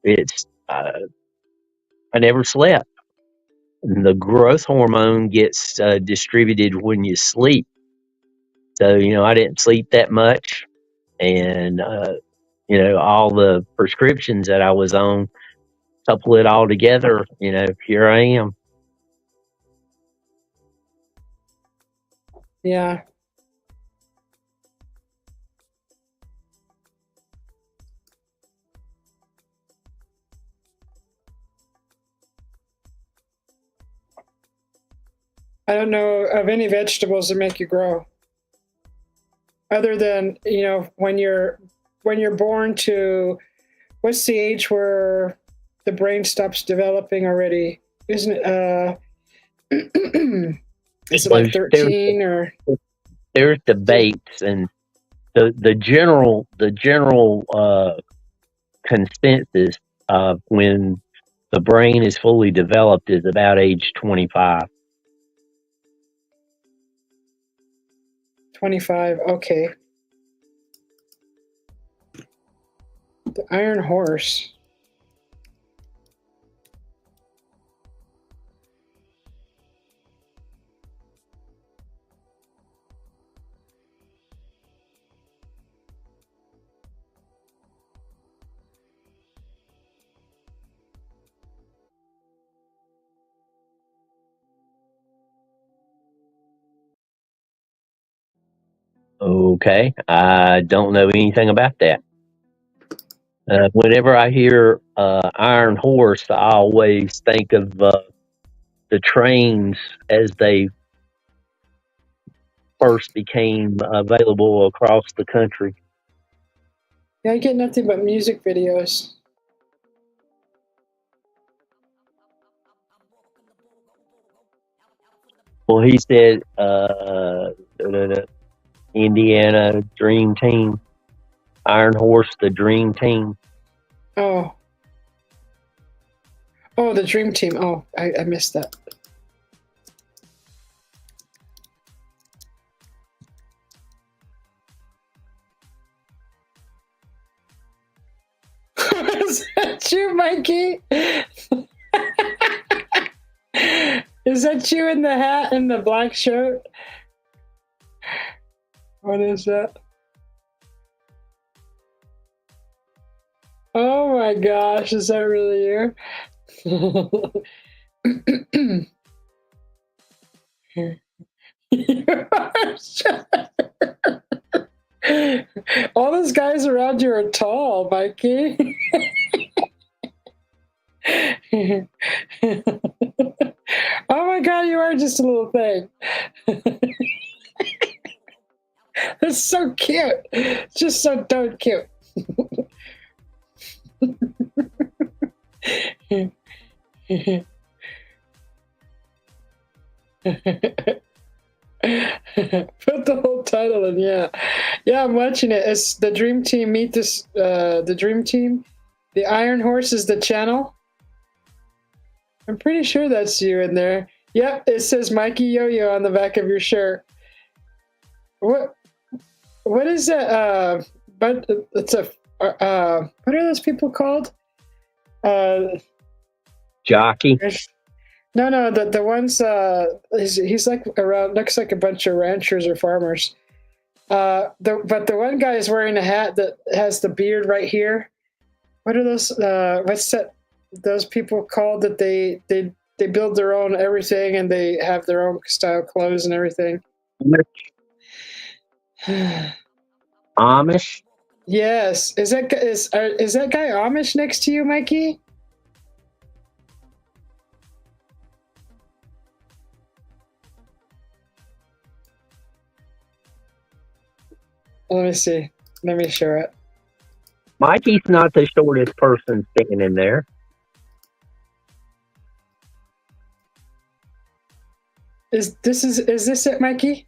it's I never slept. And the growth hormone gets distributed when you sleep. So I didn't sleep that much, and all the prescriptions that I was on, couple it all together. Here I am. Yeah. I don't know of any vegetables that make you grow. Other than, when you're born to, what's the age where the brain stops developing already? Isn't it is it like 13 or There's debates, and the general consensus of when the brain is fully developed is about age 25. 25? Okay. The Iron Horse. Okay, I don't know anything about that. Whenever I hear Iron Horse, I always think of the trains as they first became available across the country. Yeah, I get nothing but music videos. Well, he said Indiana Dream Team, Iron Horse, the Dream Team. Oh, the Dream Team. Oh, I missed that. Is that you, Mikey? Is that you in the hat and the black shirt? What is that? Oh my gosh, is that really you? All those guys around you are tall, Mikey. Oh my god, you are just a little thing. That's so cute. It's just so darn cute. Put the whole title in, yeah. Yeah, I'm watching it. It's the Dream Team meet this the Dream Team. The Iron Horse is the channel. I'm pretty sure that's you in there. Yep, it says Mikey Yo-Yo on the back of your shirt. What is that? But it's a what are those people called? Jockey. No, the ones he's like around, looks like a bunch of ranchers or farmers. But the one guy is wearing a hat that has the beard right here. What are those? What's that? Those people called that they build their own everything and they have their own style clothes and everything. Amish. Yes, is that guy Amish next to you, Mikey? Let me see. Let me show it. Mikey's not the shortest person standing there. Is this it, Mikey?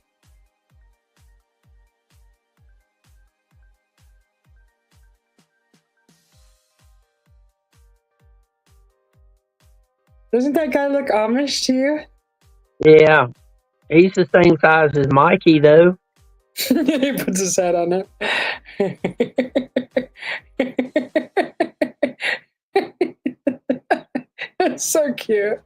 Doesn't that guy look Amish to you? Yeah, he's the same size as Mikey, though. He puts his head on it. That's so cute.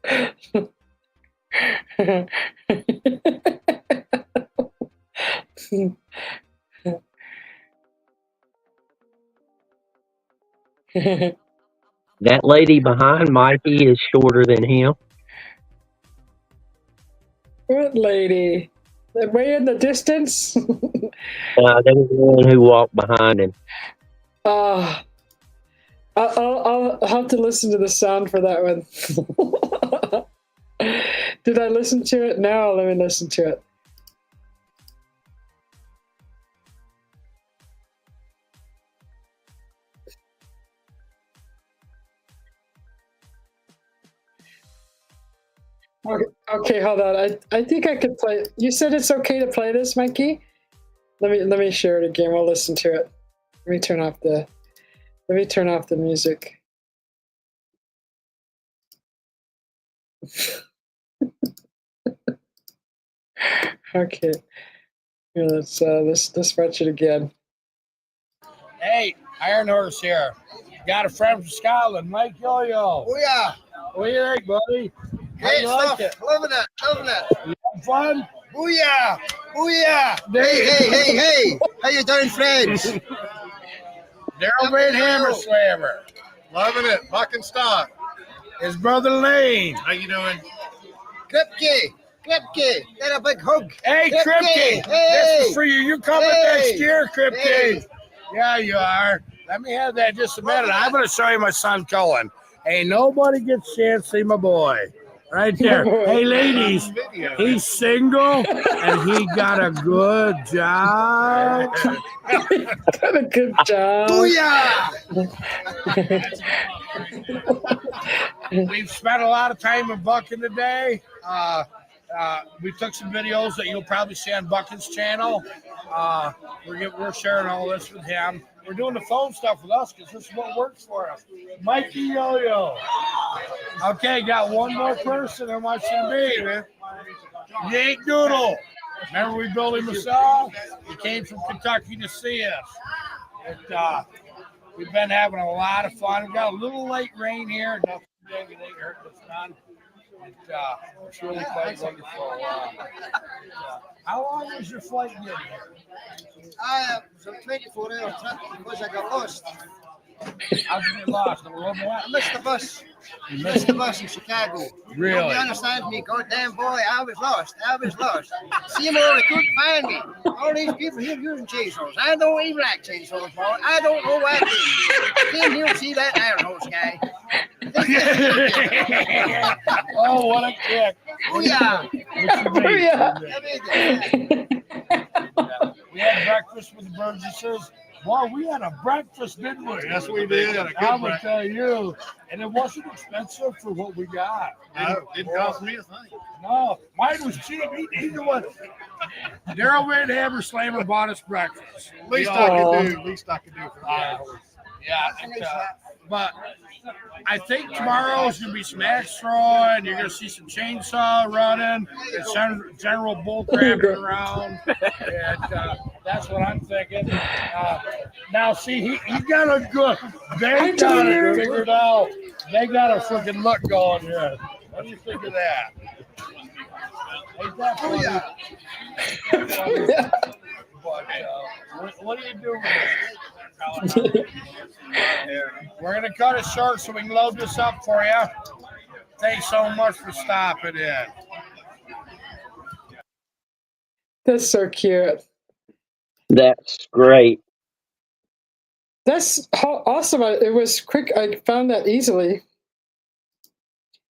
That lady behind Mikey is shorter than him. What lady? Way in the distance? There was one who walked behind him. I'll have to listen to the sound for that one. Did I listen to it? No, let me listen to it. Okay, hold on. I think I could play. You said it's okay to play this, Mikey? Let me share it again. We'll listen to it. Let me turn off the music. Okay. Here, let's watch it again. Hey, Iron Horse here. Got a friend from Scotland, Mike Yo-Yo. Oh yeah. What do you think, buddy? How Great you stuff. like it? Loving it. Loving it. You having fun? Booyah. Booyah. Hey. How you doing, friends? Daryl Van Hammer Slammer. Loving it. Back in stock. His brother Lane. How you doing? Kripke. Get a big hug. Hey, Kripke. Kripke. Hey. This is for you. You coming Hey. next year, Kripke. Hey. Yeah, you are. Let me have that just a minute. I'm going to show you my son, Cullen. Ain't nobody gets a chance to see my boy. Right there. Hey, ladies, he's single and he got a good job. Got a good job. Booyah. We've spent a lot of time with Buckin today. We took some videos that you'll probably see on Buckin's channel. We're sharing all this with him. We're doing the phone stuff with us because this is what works for us. Mikey Yo-Yo. Okay, got one more person I want you to meet. Yank Doodle. Remember we built him a song? He came from Kentucky to see us. We've been having a lot of fun. We've got a little late rain here. Nothing big. It ain't hurting us none. It's really quite wonderful. How long was your flight getting here? So 24 hours trip because I got lost. How'd you get lost? I missed the bus. Missed the bus in Chicago. Really? Nobody understands me. Goddamn boy, I was lost. Seymour, they couldn't find me. All these people here using chainsaws. I don't even like chainsaws, boy. I don't know why they came here to see that Iron Horse guy. Oh, what a kick. Booyah. We had breakfast with the Burgesses. Well, we had a breakfast, didn't we? Yes, we did. I would tell you. And it wasn't expensive for what we got. No, didn't cost me a thing. No, mine was cheap. Either one. Daryl Van Hammer Slammer bought us breakfast. Least I could do for that. But I think tomorrow's going to be some axe throwing. You're going to see some chainsaw running and general bull crapping around. And that's what I'm thinking. Now, see, he got a good, they got it figured out. They got a freaking look going here. What do you think of that? Ain't that funny? But, what do you do with it? We're going to cut it short so we can load this up for you. Thanks so much for stopping in. That's so cute. That's great. That's awesome. It was quick. I found that easily.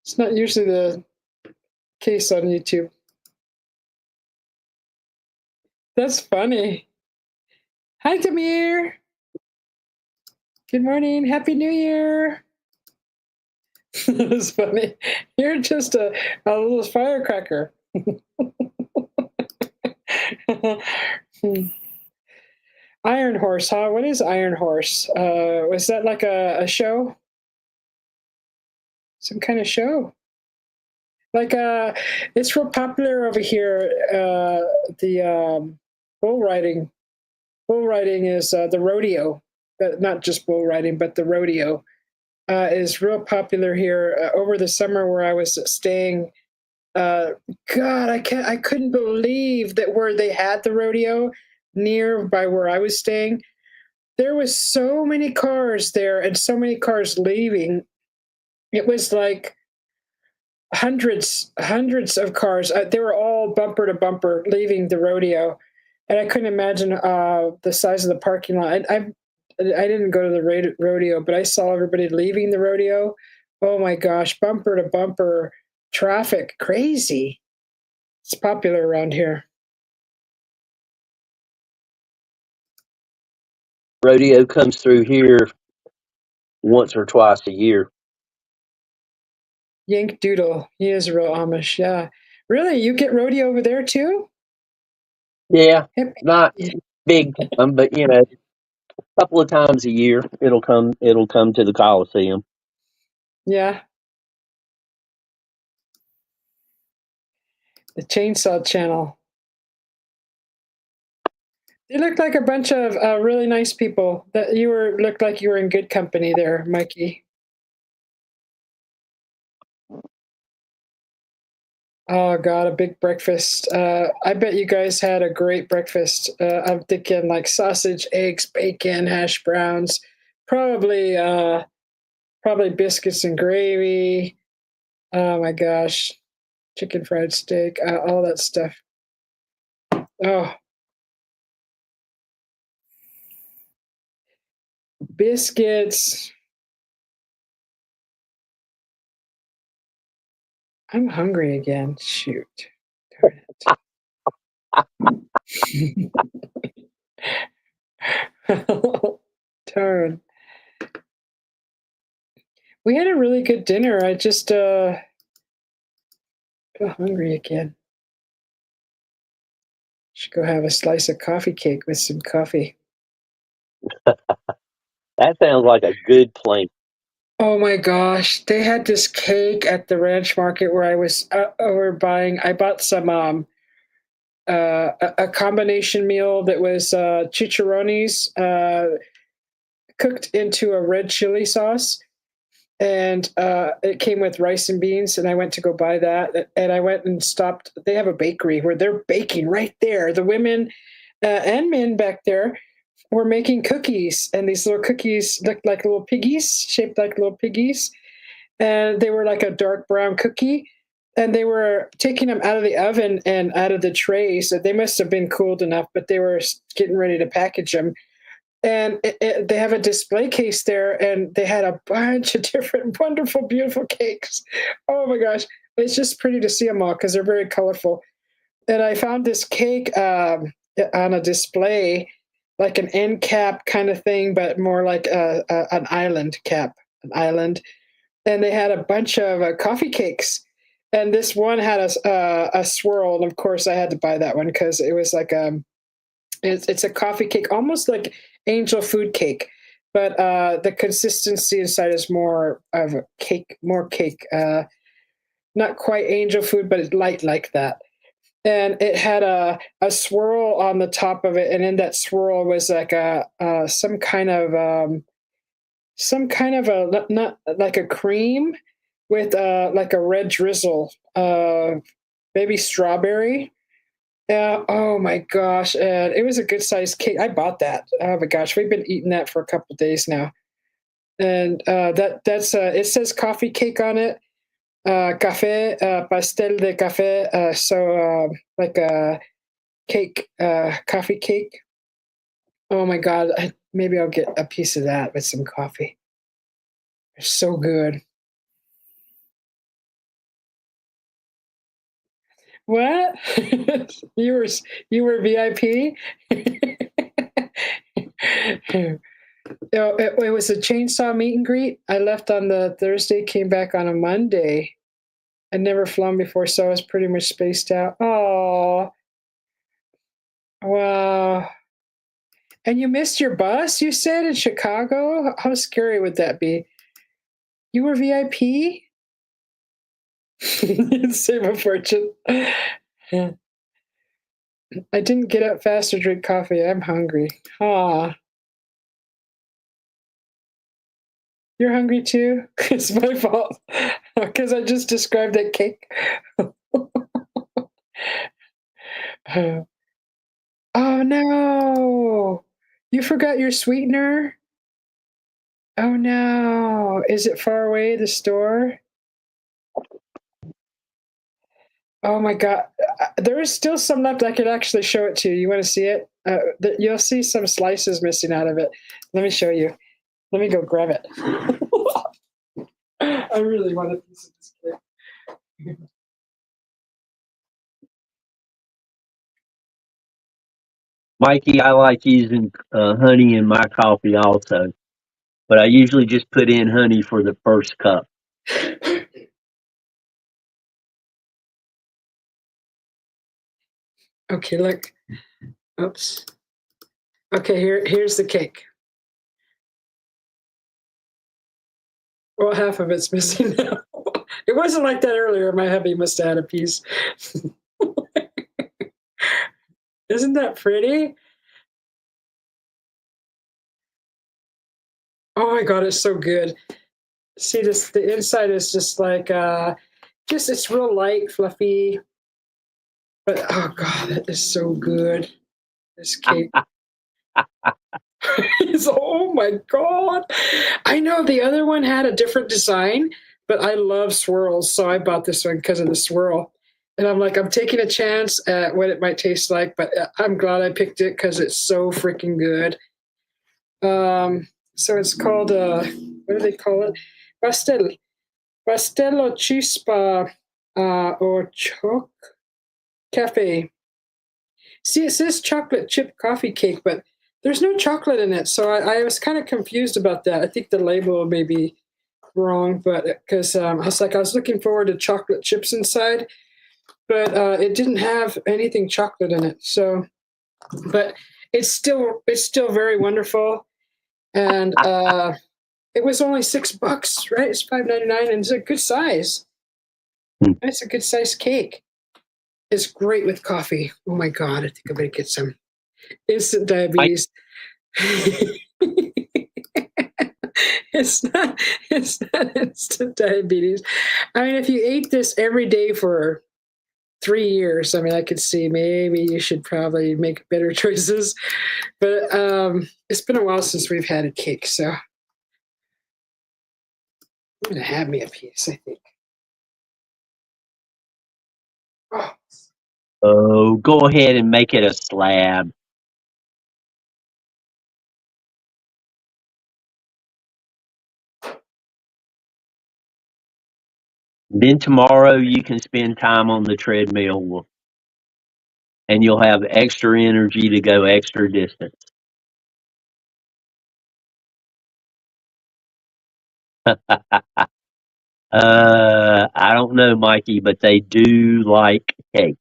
It's not usually the case on YouTube. That's funny. Hi, Tamir. Good morning. Happy New Year. It's funny. You're just a little firecracker. Iron Horse, huh? What is Iron Horse? Was that like a show? Some kind of show? Like it's real popular over here. The bull riding. Bull riding is the rodeo. Not just bull riding, but the rodeo is real popular here over the summer where I was staying. God, I couldn't believe that where they had the rodeo near by where I was staying, there was so many cars there and so many cars leaving. It was like hundreds of cars. They were all bumper to bumper leaving the rodeo, and I couldn't imagine the size of the parking lot. I didn't go to the rodeo, but I saw everybody leaving the rodeo. Oh my gosh, bumper to bumper traffic, crazy. It's popular around here. Rodeo comes through here once or twice a year. Yank Doodle, he is real Amish. Yeah, really, you get rodeo over there too? Yeah, Hip- not big, but a couple of times a year it'll come. It'll come to the Coliseum. Yeah, the Chainsaw Channel. They looked like a bunch of really nice people. That you looked like you were in good company there, Mikey. Oh God, a big breakfast. I bet you guys had a great breakfast. I'm thinking like sausage, eggs, bacon, hash browns, probably probably biscuits and gravy. Oh my gosh, chicken fried steak, all that stuff. Oh, biscuits. I'm hungry again. Shoot. Darn it. Darn. We had a really good dinner. I just feel hungry again. Should go have a slice of coffee cake with some coffee. That sounds like a good plan. Oh my gosh, they had this cake at the ranch market where I was over buying. I bought some a combination meal that was chicharrones cooked into a red chili sauce, and it came with rice and beans. And I went to go buy that, and I went and stopped. They have a bakery where they're baking right there. The women and men back there were making cookies, and these little cookies looked like little piggies, shaped like little piggies, and they were like a dark brown cookie. And they were taking them out of the oven and out of the tray, so they must have been cooled enough. But they were getting ready to package them, and they have a display case there, and they had a bunch of different wonderful, beautiful cakes. Oh my gosh, it's just pretty to see them all because they're very colorful. And I found this cake on a display, like an end cap kind of thing, but more like an island cap, an island. And they had a bunch of coffee cakes. And this one had a swirl, and of course I had to buy that one because it was like it's a coffee cake, almost like angel food cake, but the consistency inside is more of a cake, more cake, not quite angel food, but it's light like that. And it had a swirl on the top of it, and in that swirl was like a some kind of a not like a cream with like a red drizzle, maybe strawberry. Oh my gosh, and it was a good sized cake. I bought that. Oh my gosh, we've been eating that for a couple of days now, and that's it says coffee cake on it. Café, pastel de café. So like a cake, coffee cake. Oh my God, maybe I'll get a piece of that with some coffee. It's so good. What? you were you were VIP? It was a chainsaw meet and greet. I left on the Thursday, came back on a Monday, I'd never flown before, so I was pretty much spaced out. Oh, wow. And you missed your bus, you said, in Chicago? How scary would that be? You were VIP? Save a fortune. I didn't get up fast to drink coffee. I'm hungry. Ah. You're hungry too? It's my fault. Because I just described that cake. Oh no! You forgot your sweetener? Oh no! Is it far away, the store? Oh my god. There is still some left. I could actually show it to you. You want to see it? You'll see some slices missing out of it. Let me show you. Let me go grab it. I really want a piece of this cake. Mikey, I like using honey in my coffee also, but I usually just put in honey for the first cup. Okay, look. Oops. Okay, here's the cake. Well, half of it's missing now. It wasn't like that earlier. My hubby must have had a piece. Isn't that pretty? Oh my god, it's so good. See this, the inside is just like just it's real light, fluffy. But oh god, that is so good. This cake. Oh my god. I know the other one had a different design, but I love swirls, so I bought this one because of the swirl. And I'm like, I'm taking a chance at what it might taste like, but I'm glad I picked it because it's so freaking good. So it's called what do they call it? Pastello Chispa or Choc Cafe. See, it says chocolate chip coffee cake, but there's no chocolate in it. So I was kind of confused about that. I think the label may be wrong, but because I was looking forward to chocolate chips inside, but it didn't have anything chocolate in it. So, but it's still very wonderful, and it was only $6, right? It's $5.99, and it's a good size. It's a good size cake. It's great with coffee. Oh my god, I think I'm gonna get some instant diabetes. It's not instant diabetes. I mean, if you ate this every day for 3 years, I mean, I could see maybe you should probably make better choices. But it's been a while since we've had a cake, so I'm gonna have me a piece, I think. Oh, go ahead and make it a slab. Then tomorrow you can spend time on the treadmill and you'll have extra energy to go extra distance. I don't know, Mikey, but they do like cake.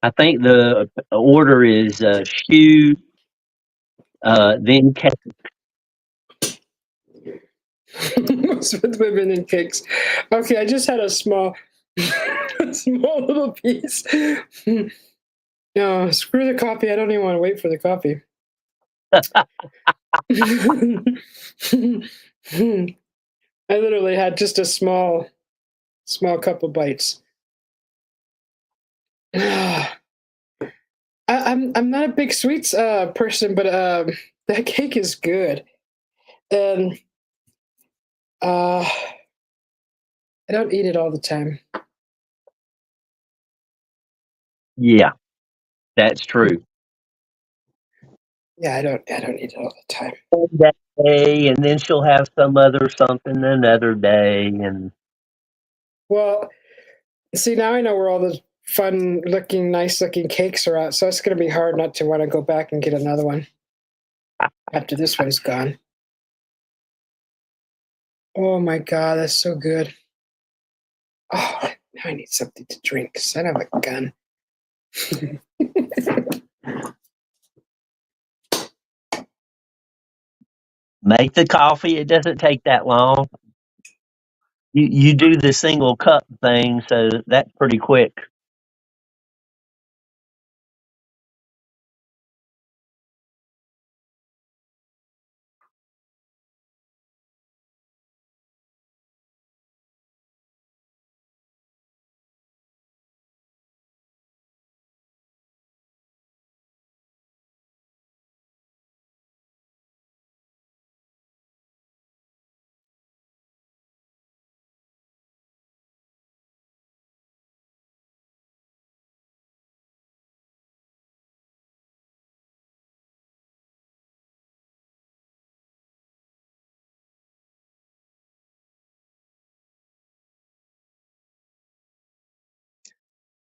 I think the order is shoe, then cake. What's with women and cakes? Okay, I just had a small, small little piece. No, screw the coffee. I don't even want to wait for the coffee. I literally had just a small couple bites. I'm not a big sweets person, but that cake is good, and I don't eat it all the time. Yeah, that's true. Yeah, I don't eat it all the time. That day, and then she'll have some other something another day, and Well, see, now I know where all those fun looking, nice looking cakes are at, so it's going to be hard not to want to go back and get another one after this one's gone. Oh my God, that's so good. Oh, now I need something to drink. Son of a gun. make the coffee. It doesn't take that long. You do the single cup thing, so that's pretty quick.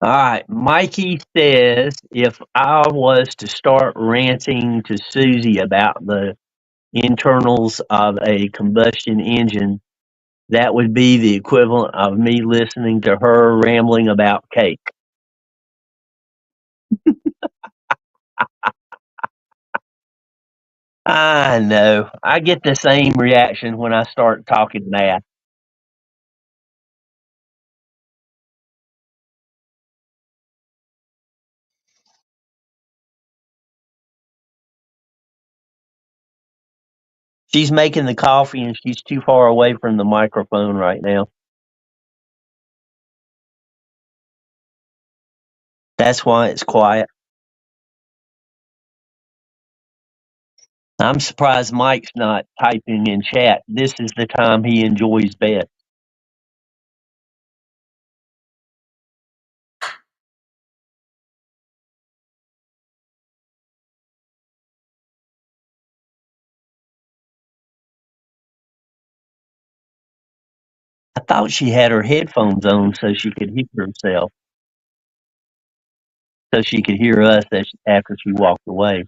All right, Mikey says if I was to start ranting to Susie about the internals of a combustion engine, that would be the equivalent of me listening to her rambling about cake. I know. I get the same reaction when I start talking math. She's making the coffee and she's too far away from the microphone right now. That's why it's quiet. I'm surprised Mike's not typing in chat. This is the time he enjoys best. I thought she had her headphones on so she could hear herself, so she could hear us after she walked away.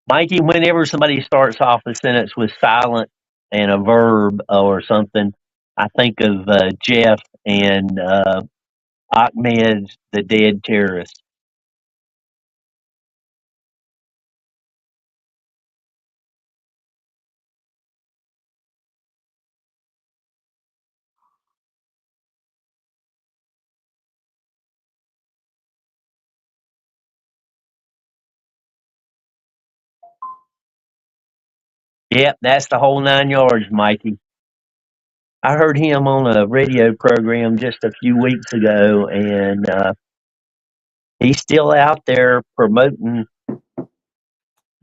Mikey, whenever somebody starts off a sentence with silent and a verb or something, I think of Jeff and Ahmed, the dead terrorist. Yep, that's the whole 9 yards, Mikey. I heard him on a radio program just a few weeks ago, and he's still out there promoting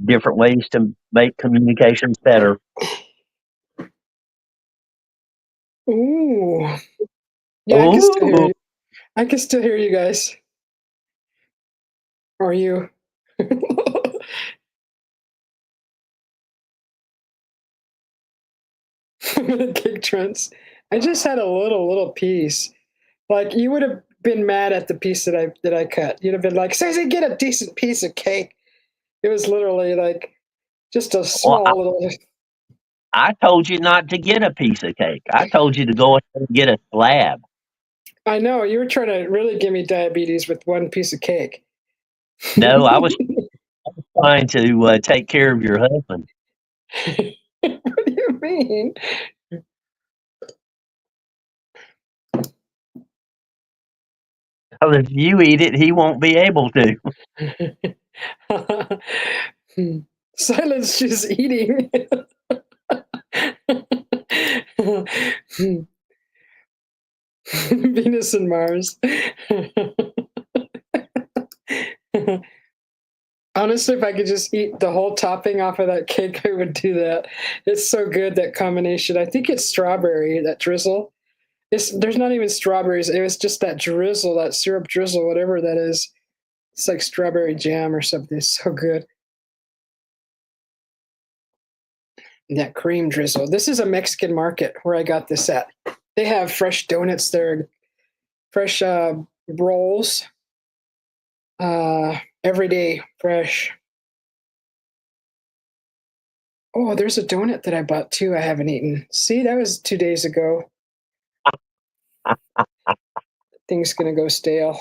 different ways to make communications better. Ooh. Yeah, I can still hear Ooh, you. I can still hear you guys. Or you. Cake trunks. I just had a little piece. Like you would have been mad at the piece that I cut. You'd have been like, Susie, get a decent piece of cake. It was literally like just a well, small little. I told you not to get a piece of cake. I told you to go ahead and get a slab. I know you were trying to really give me diabetes with one piece of cake. No, I was trying to take care of your husband. What do you mean? If you eat it, he won't be able to. Silence, she's eating. Venus and Mars. Honestly, if I could just eat the whole topping off of that cake, I would do that. It's so good, that combination. I think it's strawberry, that drizzle. There's not even strawberries. It was just that drizzle, that syrup drizzle, whatever that is. It's like strawberry jam or something. It's so good. And that cream drizzle. This is a Mexican market where I got this at. They have fresh donuts there, fresh rolls, every day, fresh. Oh, there's a donut that I bought too. I haven't eaten. See, that was 2 days ago. Thing's gonna go stale.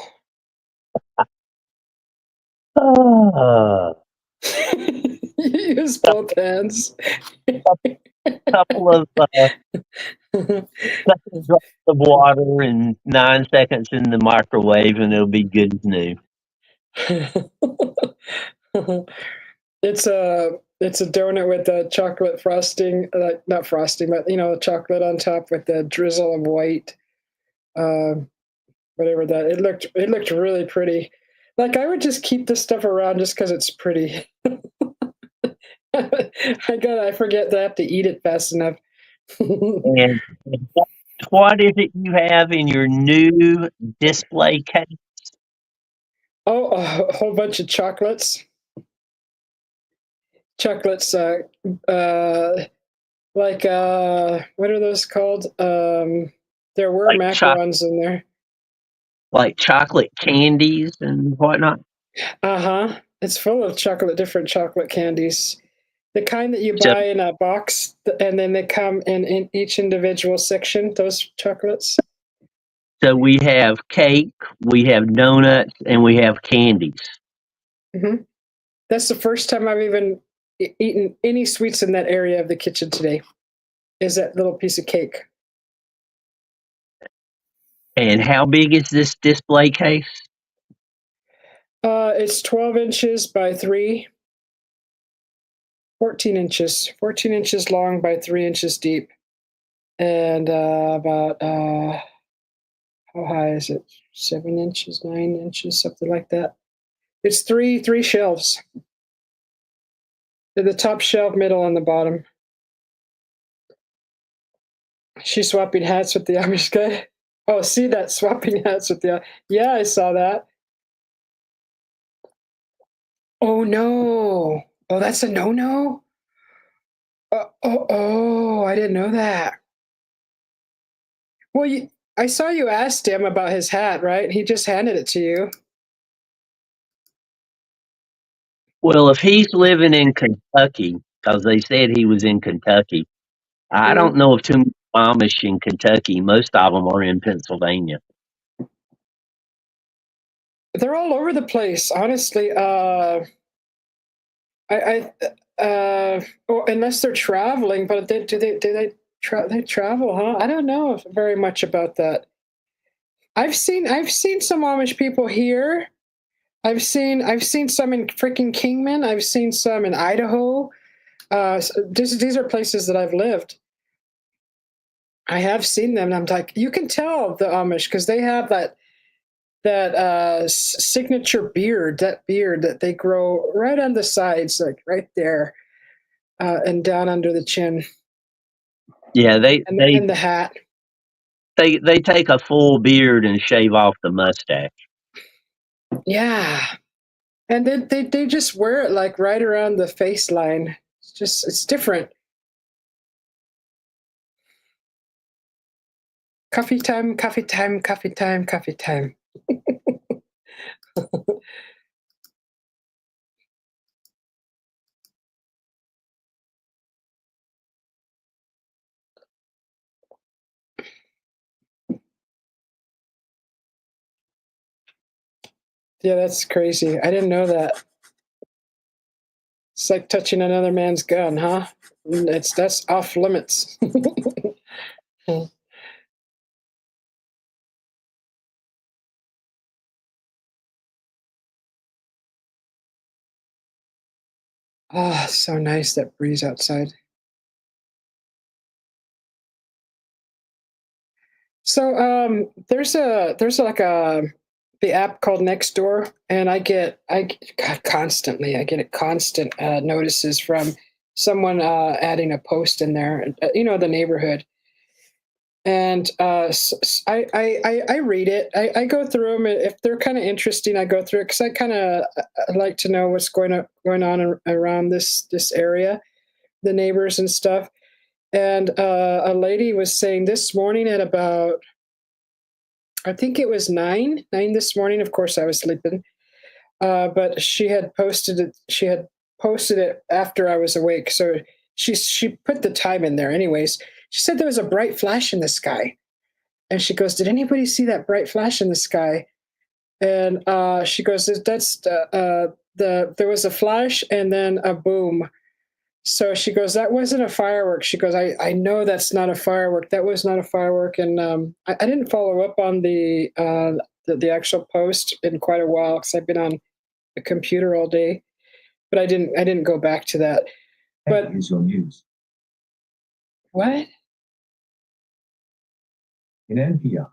You use both hands. Couple of drops of water and 9 seconds in the microwave, and it'll be good as new. It's a donut with the chocolate frosting, not frosting, but chocolate on top with the drizzle of white, whatever that. It looked really pretty. Like I would just keep this stuff around just because it's pretty. I forget that I have to eat it fast enough. And what is it you have in your new display case? Oh, a whole bunch of chocolates. Chocolates, like what are those called? There were Like macarons in there. Like chocolate candies and whatnot? Uh-huh. It's full of different chocolate candies. The kind that you buy in a box, and then they come in each individual section, those chocolates. So we have cake, we have donuts, and we have candies. Mm-hmm. That's the first time I've even eaten any sweets in that area of the kitchen today, is that little piece of cake. And how big is this display case? It's 12 inches by 14 inches. 14 inches long by 3 inches deep. And about, how high is it? 7 inches, 9 inches, something like that. It's three shelves. The top shelf, middle, and the bottom. She's swapping hats with the Amish guy. Oh, see that? Swapping hats with the... Yeah, I saw that. Oh, no. Oh, that's a no-no? I didn't know that. Well, I saw you asked him about his hat, right? He just handed it to you. Well, if he's living in Kentucky, because they said he was in Kentucky, I don't know of too many Amish in Kentucky. Most of them are in Pennsylvania. They're all over the place, honestly. Unless they're traveling, but they travel, huh? I don't know very much about that. I've seen some Amish people here. I've seen some in freaking Kingman. I've seen some in Idaho. These are places that I've lived. I have seen them, and I'm like, you can tell the Amish because they have that signature beard, that they grow right on the sides, like right there, and down under the chin. Yeah, and the hat. They take a full beard and shave off the mustache. Yeah, and then they just wear it like right around the face line. It's different. Coffee time, coffee time, coffee time, coffee time. Yeah, that's crazy. I didn't know that. It's like touching another man's gun, huh? That's off limits. Oh, so nice, that breeze outside. So there's like the app called Nextdoor, and I get constant notices from someone adding a post in there, the neighborhood. and I read it. I go through them if they're kind of interesting. I go through it because I kind of like to know what's going on around this area, the neighbors and stuff. And a lady was saying this morning at about, I think it was nine this morning. Of course, I was sleeping, but she had posted it. She had posted it after I was awake, so she put the time in there. Anyways, she said there was a bright flash in the sky. And she goes, "Did anybody see that bright flash in the sky?" And she goes, "That's there was a flash and then a boom." So she goes, "That wasn't a firework." She goes, "I know that's not a firework. That was not a firework." And I didn't follow up on the actual post in quite a while because I've been on the computer all day, but I didn't go back to that. But Here's your news. What? In NPR.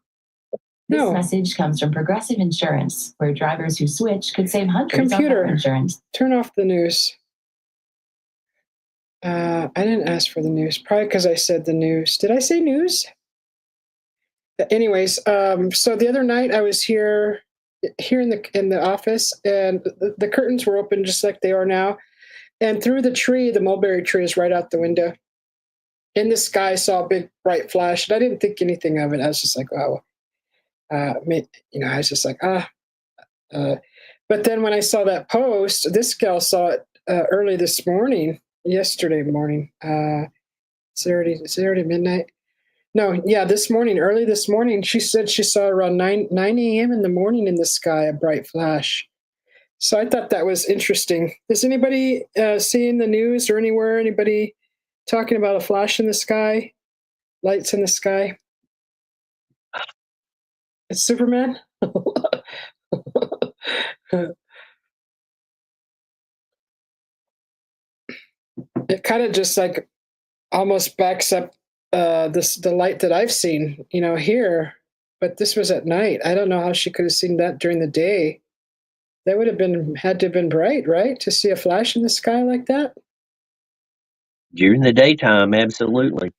This No. message comes from Progressive Insurance, where drivers who switch could save hundreds on Computer. car insurance. Turn off the news. I didn't ask for the news, probably because I said the news. Did I say news? Anyways, so the other night I was here in the office, and the curtains were open just like they are now. And through the tree, the mulberry tree is right out the window. In the sky, I saw a big bright flash, and I didn't think anything of it. I was just like, "Wow." I was just like, but then when I saw that post, this gal saw it early this morning, yesterday morning. Is it already midnight? No, yeah, early this morning. She said she saw around 9 a.m. in the morning in the sky a bright flash. So I thought that was interesting. Does anybody see in the news or anywhere anybody talking about a flash in the sky, lights in the sky? It's Superman. It kind of just like almost backs up the light that I've seen, here. But this was at night. I don't know how she could have seen that during the day. That would have had to have been bright, right? To see a flash in the sky like that. During the daytime, absolutely.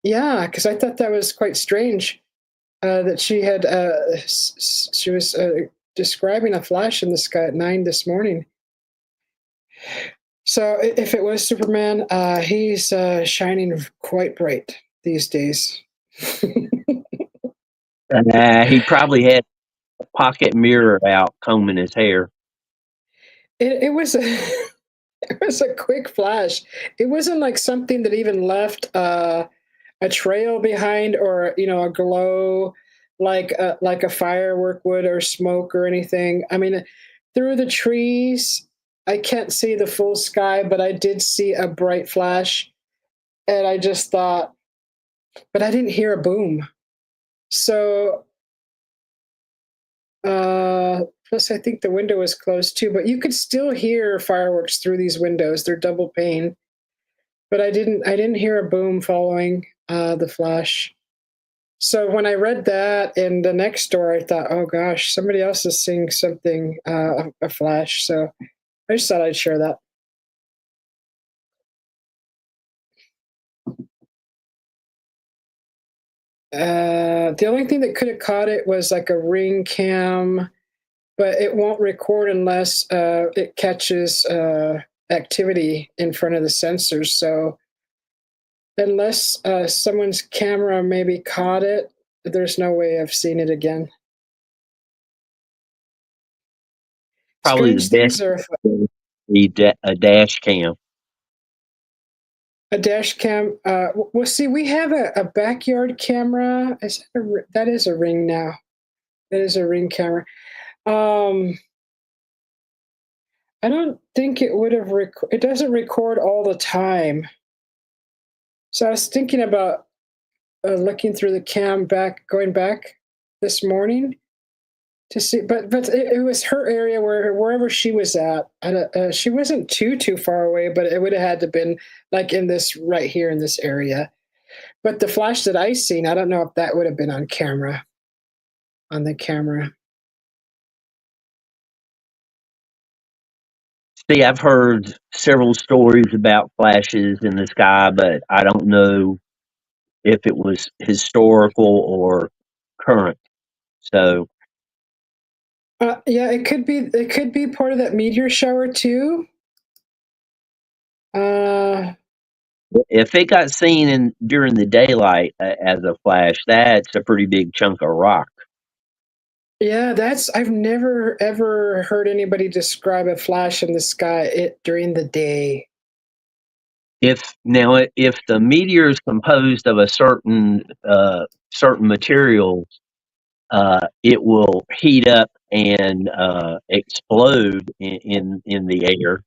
Yeah, because I thought that was quite strange that she had. She was describing a flash in the sky at 9 this morning. So if it was Superman, he's shining quite bright these days. He probably had a pocket mirror out combing his hair. It was a it was a quick flash. It wasn't like something that even left a trail behind, or a glow like a firework would, or smoke or anything. I mean, through the trees, I can't see the full sky, but I did see a bright flash, and I just thought, but I didn't hear a boom. So, plus I think the window was closed too, but you could still hear fireworks through these windows. They're double pane, but I didn't hear a boom following the flash. So when I read that in the next door, I thought, oh gosh, somebody else is seeing something, a flash. So I just thought I'd share that. The only thing that could have caught it was like a ring cam, but it won't record unless it catches activity in front of the sensors. So unless someone's camera maybe caught it, there's no way of seeing it again. Probably the best a dash cam. A dash cam. Well, see, we have a backyard camera. That is a ring now. That is a ring camera. I don't think it would have. It doesn't record all the time. So I was thinking about looking through the cam going back this morning to see, but it was her area wherever she was at. She wasn't too far away, but it would have had to been like in this right here in this area. But the flash that I seen, I don't know if that would have been on camera. On the camera. See, I've heard several stories about flashes in the sky, but I don't know if it was historical or current. So Yeah, it could be. It could be part of that meteor shower too. if it got seen in during the daylight as a flash, that's a pretty big chunk of rock. Yeah, I've never ever heard anybody describe a flash in the sky during the day. If the meteor is composed of a certain materials, it will heat up and explode in the air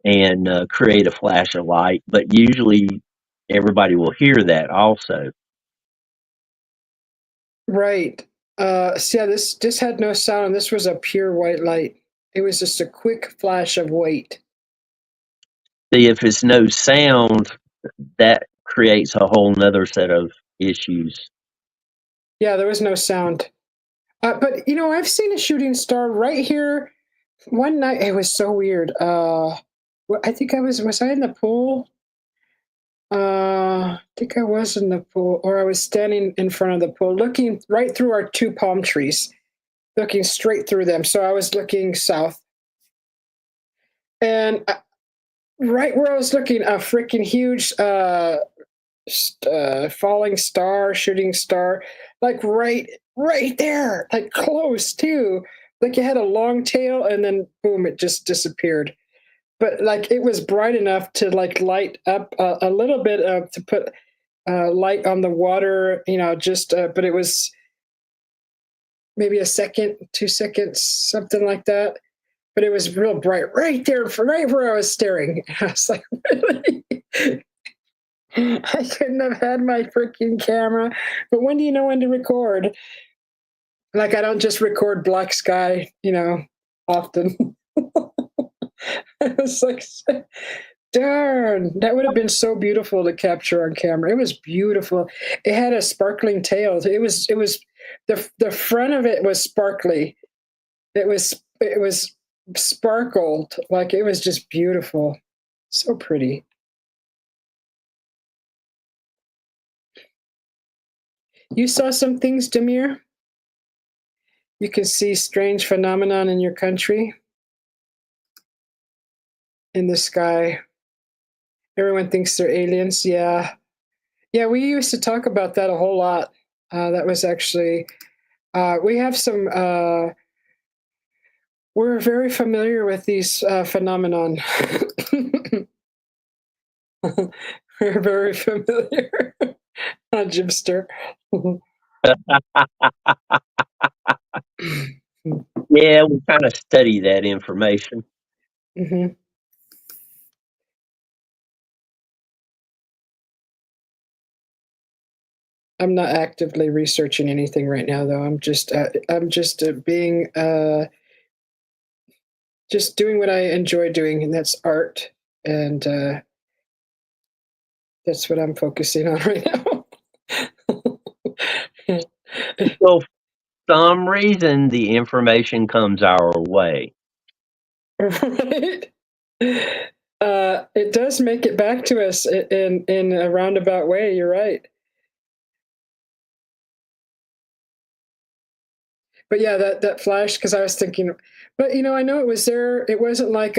and create a flash of light. But usually, everybody will hear that also. Right. So yeah, this had no sound. This was a pure white light. It was just a quick flash of white. See, if it's no sound, that creates a whole nother set of issues. Yeah, there was no sound. But I've seen a shooting star right here. One night, it was so weird. I think was I in the pool? I think I was in the pool, or I was standing in front of the pool, looking right through our two palm trees, looking straight through them. So I was looking south, and right where I was looking, a freaking huge falling star, shooting star, like right there, like close too. Like it had a long tail, and then boom, it just disappeared. But like it was bright enough to like light up a little bit to put light on the water, just but it was maybe a second, 2 seconds, something like that. But it was real bright right there, right where I was staring. I was like, really? I couldn't have had my freaking camera. But when do you know when to record? Like I don't just record black sky, often. I was like, darn, that would have been so beautiful to capture on camera. It was beautiful. It had a sparkling tail. It was the front of it was sparkly. It was sparkled, like it was just beautiful. So pretty. You saw some things, Demir? You can see strange phenomenon in your country, in the sky. Everyone thinks they're aliens. Yeah. Yeah, we used to talk about that a whole lot. That was actually, we have some, we're very familiar with these phenomenon. We're very familiar. Jimster. Yeah, we kind of study that information. Mm-hmm. I'm not actively researching anything right now, though. I'm just being just doing what I enjoy doing, and that's art, and that's what I'm focusing on right now. So, for some reason, the information comes our way. Right? It does make it back to us in a roundabout way. You're right. But yeah, that flash, because I was thinking, but I know it was there. It wasn't like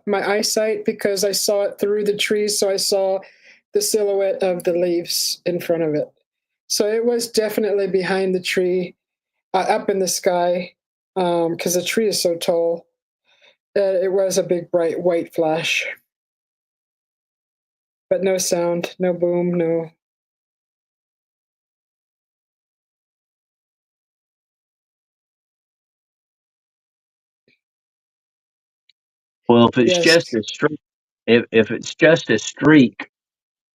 my eyesight, because I saw it through the trees, so I saw the silhouette of the leaves in front of it. So it was definitely behind the tree, up in the sky, because the tree is so tall. It was a big bright white flash, but no sound, no boom, no. Well, if it's Yes. just a streak, if it's just a streak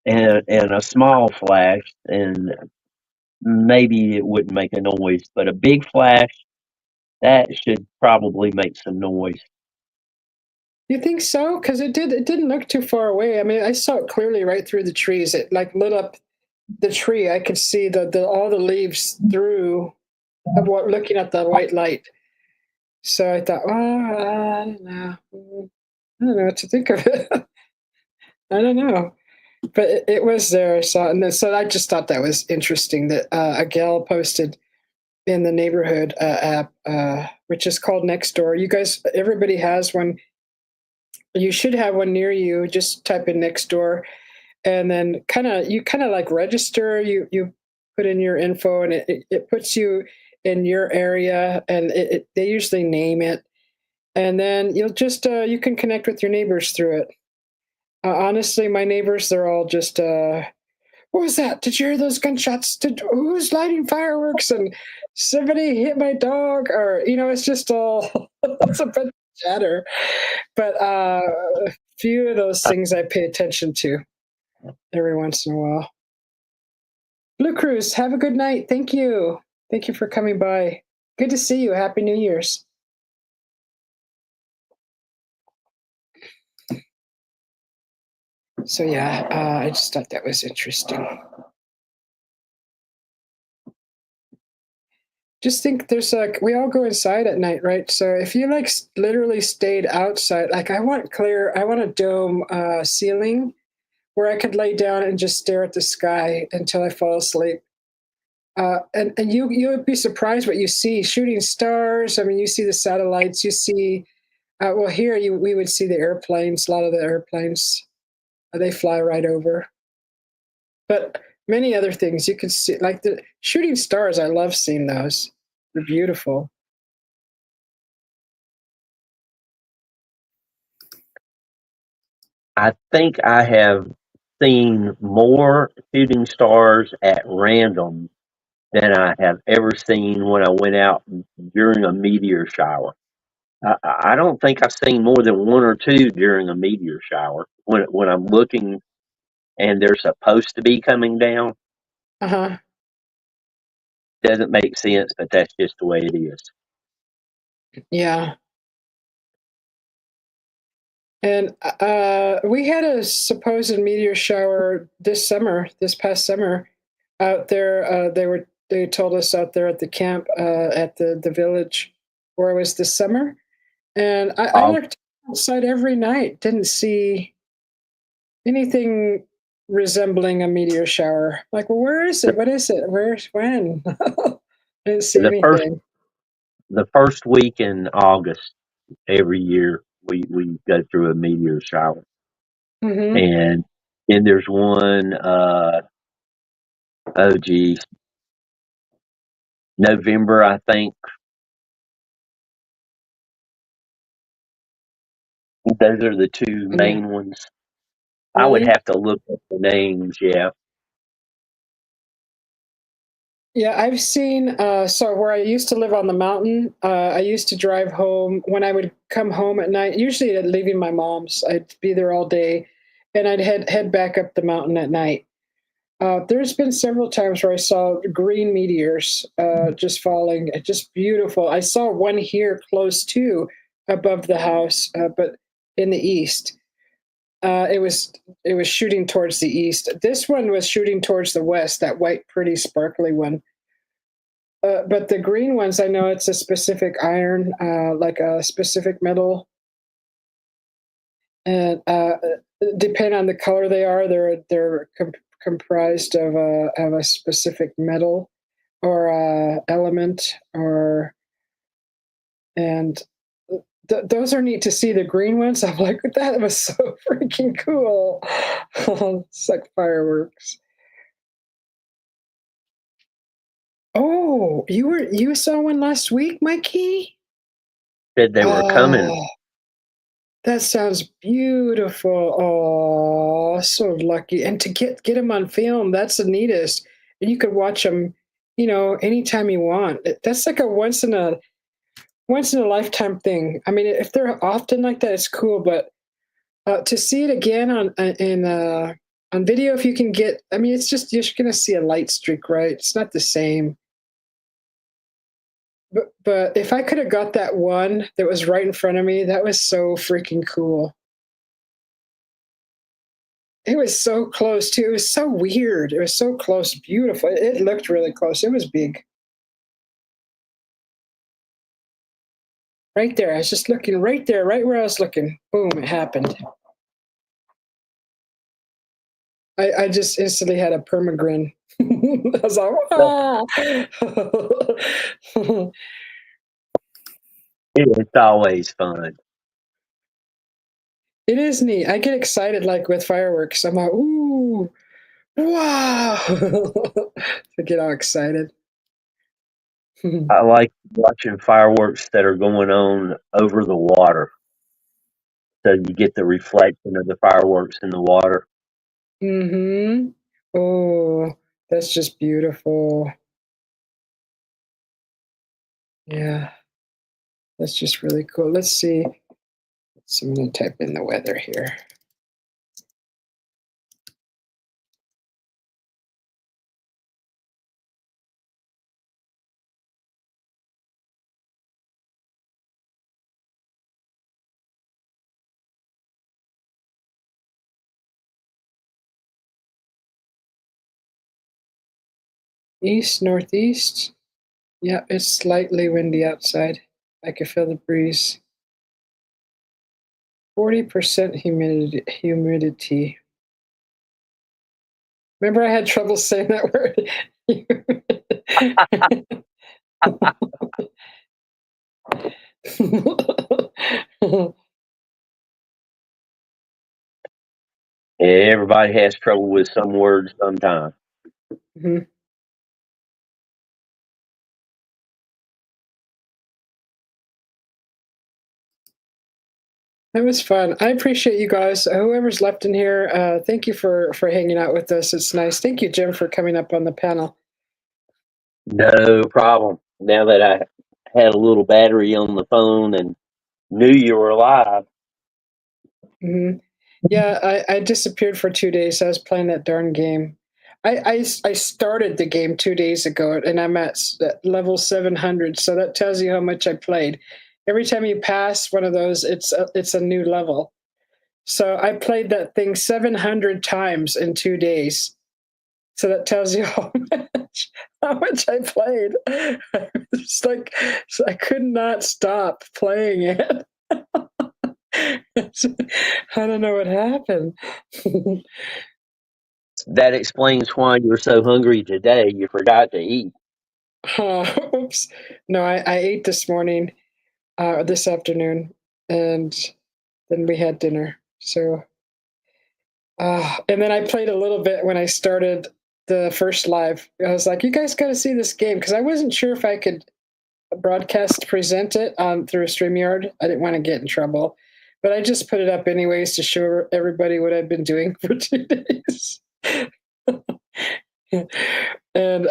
and a small flash, then maybe it wouldn't make a noise. But a big flash, that should probably make some noise. You think so? Because it didn't look too far away. I mean, I saw it clearly right through the trees. It like lit up the tree. I could see the all the leaves through of what looking at that white light. So I thought, I don't know. I don't know what to think of it. I don't know. but it was there. I saw it. And then, so I just thought that was interesting that a gal posted in the neighborhood app, which is called Nextdoor. You guys, everybody has one. You should have one near you. Just type in Nextdoor, and then you kind of like register. You put in your info, and it puts you in your area, and they usually name it, and then you'll just you can connect with your neighbors through it. Honestly, my neighbors, they're all just what was that? Did you hear those gunshots? Who's lighting fireworks? And somebody hit my dog, or it's just all it's a bit of chatter. But a few of those things I pay attention to every once in a while. Blue Cruise, have a good night. Thank you. Thank you for coming by. Good to see you. Happy New Year's. So yeah, I just thought that was interesting. Just think there's we all go inside at night, right? So if you literally stayed outside, I want a dome ceiling where I could lay down and just stare at the sky until I fall asleep. And you would be surprised what you see. Shooting stars. I mean, you see the satellites. You see, well, here we would see the airplanes. A lot of the airplanes, they fly right over. But many other things you could see, like the shooting stars. I love seeing those. They're beautiful. I think I have seen more shooting stars at random than I have ever seen when I went out during a meteor shower. I don't think I've seen more than one or two during a meteor shower when I'm looking and they're supposed to be coming down. Uh-huh. Doesn't make sense, but that's just the way it is. Yeah. And we had a supposed meteor shower this past summer, out there. They told us out there at the camp, at the village where it was this summer. And I looked outside every night, didn't see anything resembling a meteor shower. Like, well, where is it? What is it? Where's when? Didn't see anything. The first week in August every year we go through a meteor shower. Mm-hmm. And then there's one November, I think. Those are the two main ones. I would Really? have to look up the names, yeah. Yeah, I've seen. So where I used to live on the mountain, I used to drive home when I would come home at night. Usually, leaving my mom's, I'd be there all day, and I'd head back up the mountain at night. There's been several times where I saw green meteors just falling, just beautiful. I saw one here close to above the house, but in the east. It was shooting towards the east. This one was shooting towards the west. That white, pretty, sparkly one. But the green ones, I know it's a specific iron, like a specific metal, and depending on the color they are, they're comprised of a specific metal or element, and those are neat to see. The green ones, I'm like, that was so freaking cool. It's like fireworks. Oh, you saw one last week, Mikey? Said they were coming. That sounds beautiful. Oh, so lucky. And to get them on film, that's the neatest. And you could watch them, anytime you want. That's like a once in a lifetime thing. I mean, if they're often like that, it's cool. But to see it again on video, if you can get, I mean, it's just you're gonna see a light streak, right? It's not the same. But if I could have got that one that was right in front of me, that was so freaking cool. It was so close too. It was so weird. It was so close, beautiful. It looked really close. It was big. Right there. I was just looking right there, right where I was looking. Boom, it happened. I just instantly had a permagrin. I was like, ah! It's always fun. It is neat. I get excited like with fireworks. I'm like, ooh, wow! I get all excited. I like watching fireworks that are going on over the water. So you get the reflection of the fireworks in the water. Mm-hmm. Oh, that's just beautiful. Yeah, that's just really cool. Let's see. So I'm going to type in the weather here. East, northeast. Yeah, it's slightly windy outside. I can feel the breeze. 40% humidity. Remember, I had trouble saying that word. Everybody has trouble with some words sometimes. Mhm. That was fun. I appreciate you guys. Whoever's left in here, thank you for hanging out with us. It's nice. Thank you, Jim, for coming up on the panel. No problem. Now that I had a little battery on the phone and knew you were alive. Mm-hmm. Yeah, I disappeared for 2 days. I was playing that darn game. I started the game 2 days ago, and I'm at level 700. So that tells you how much I played. Every time you pass one of those, it's a new level. So I played that thing 700 times in 2 days. So that tells you how much I played. It's like so I could not stop playing it. I don't know what happened. That explains why you're so hungry today. You forgot to eat. Oops. No, I ate this morning, this afternoon, and then we had dinner. So, and then I played a little bit when I started the first live. I was like, you guys got to see this game because I wasn't sure if I could broadcast present it through StreamYard. I didn't want to get in trouble, but I just put it up anyways to show everybody what I've been doing for 2 days. And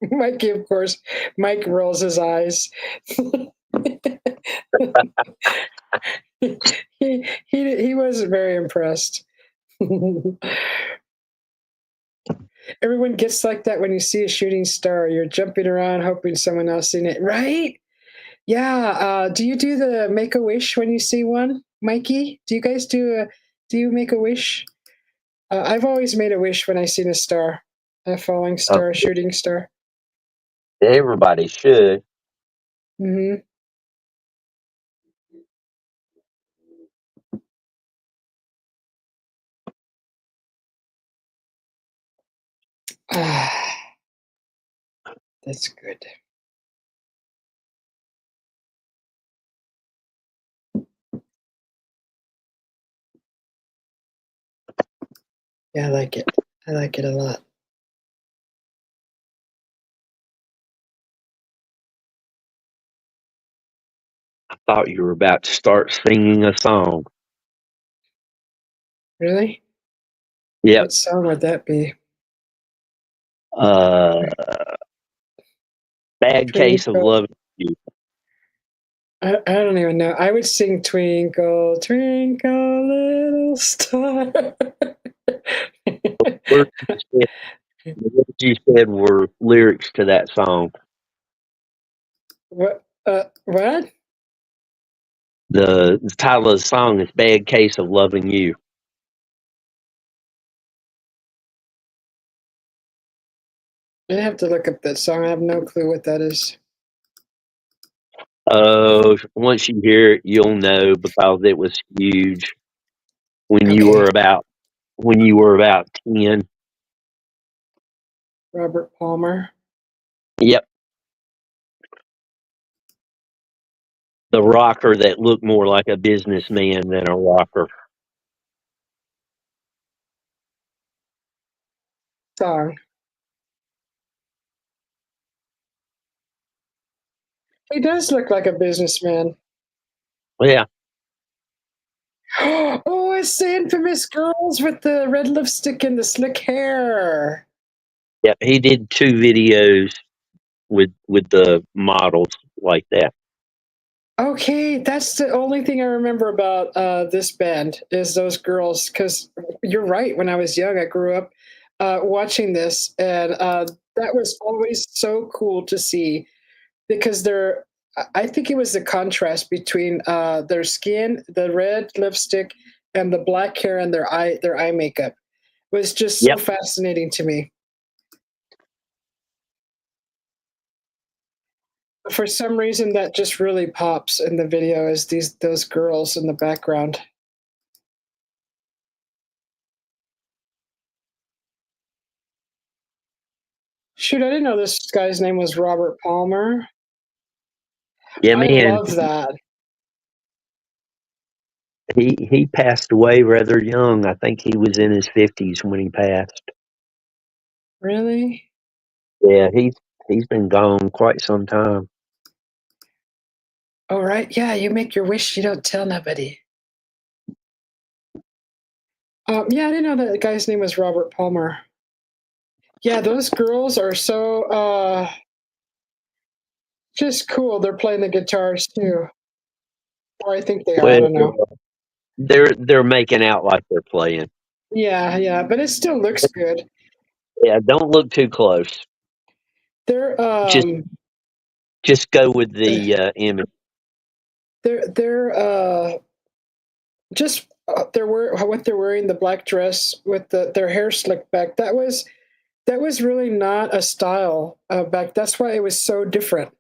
Mikey, of course, Mike rolls his eyes. he wasn't very impressed. Everyone gets like that when you see a shooting star. You're jumping around hoping someone else seen it, right? Yeah. Do you do the make a wish when you see one, Mikey? Do you guys do you make a wish? I've always made a wish when I seen a star, a falling star, a shooting star. Everybody should. Mm-hmm. That's good. Yeah, I like it. I like it a lot. I thought you were about to start singing a song. Really? Yep. What song would that be? Bad Case of Loving You. I don't even know. I would sing Twinkle, Twinkle, Little Star. What you said were lyrics to that song. What? What? The title of the song is Bad Case of Loving You. I have to look up that song. I have no clue what that is. Oh, once you hear it, you'll know because it was huge when you were about when you were about 10. Robert Palmer. Yep. The rocker that looked more like a businessman than a rocker. Song. He does look like a businessman. Yeah. Oh, it's the infamous girls with the red lipstick and the slick hair. Yep. He did 2 videos with the models like that. Okay, that's the only thing I remember about this band is those girls. Because you're right. When I was young, I grew up watching this, and that was always so cool to see because they're. I think it was the contrast between their skin, the red lipstick, and the black hair and their eye makeup was just so Yep. fascinating to me. For some reason, that just really pops in the video is those girls in the background. Shoot, I didn't know this guy's name was Robert Palmer. Yeah, I man. love that. He passed away rather young. I think he was in his 50s when he passed. Really? Yeah, he's been gone quite some time. Oh, right. Yeah, you make your wish, you don't tell nobody. Yeah, I didn't know that guy's name was Robert Palmer. Yeah, those girls are so just cool. They're playing the guitars too. Or I think they are. I Well, don't know. they're making out like they're playing. Yeah, but it still looks good. Yeah, don't look too close. They're Just go with the image. they're just what they're wearing, the black dress with their hair slicked back. That was really not a style back. That's why it was so different.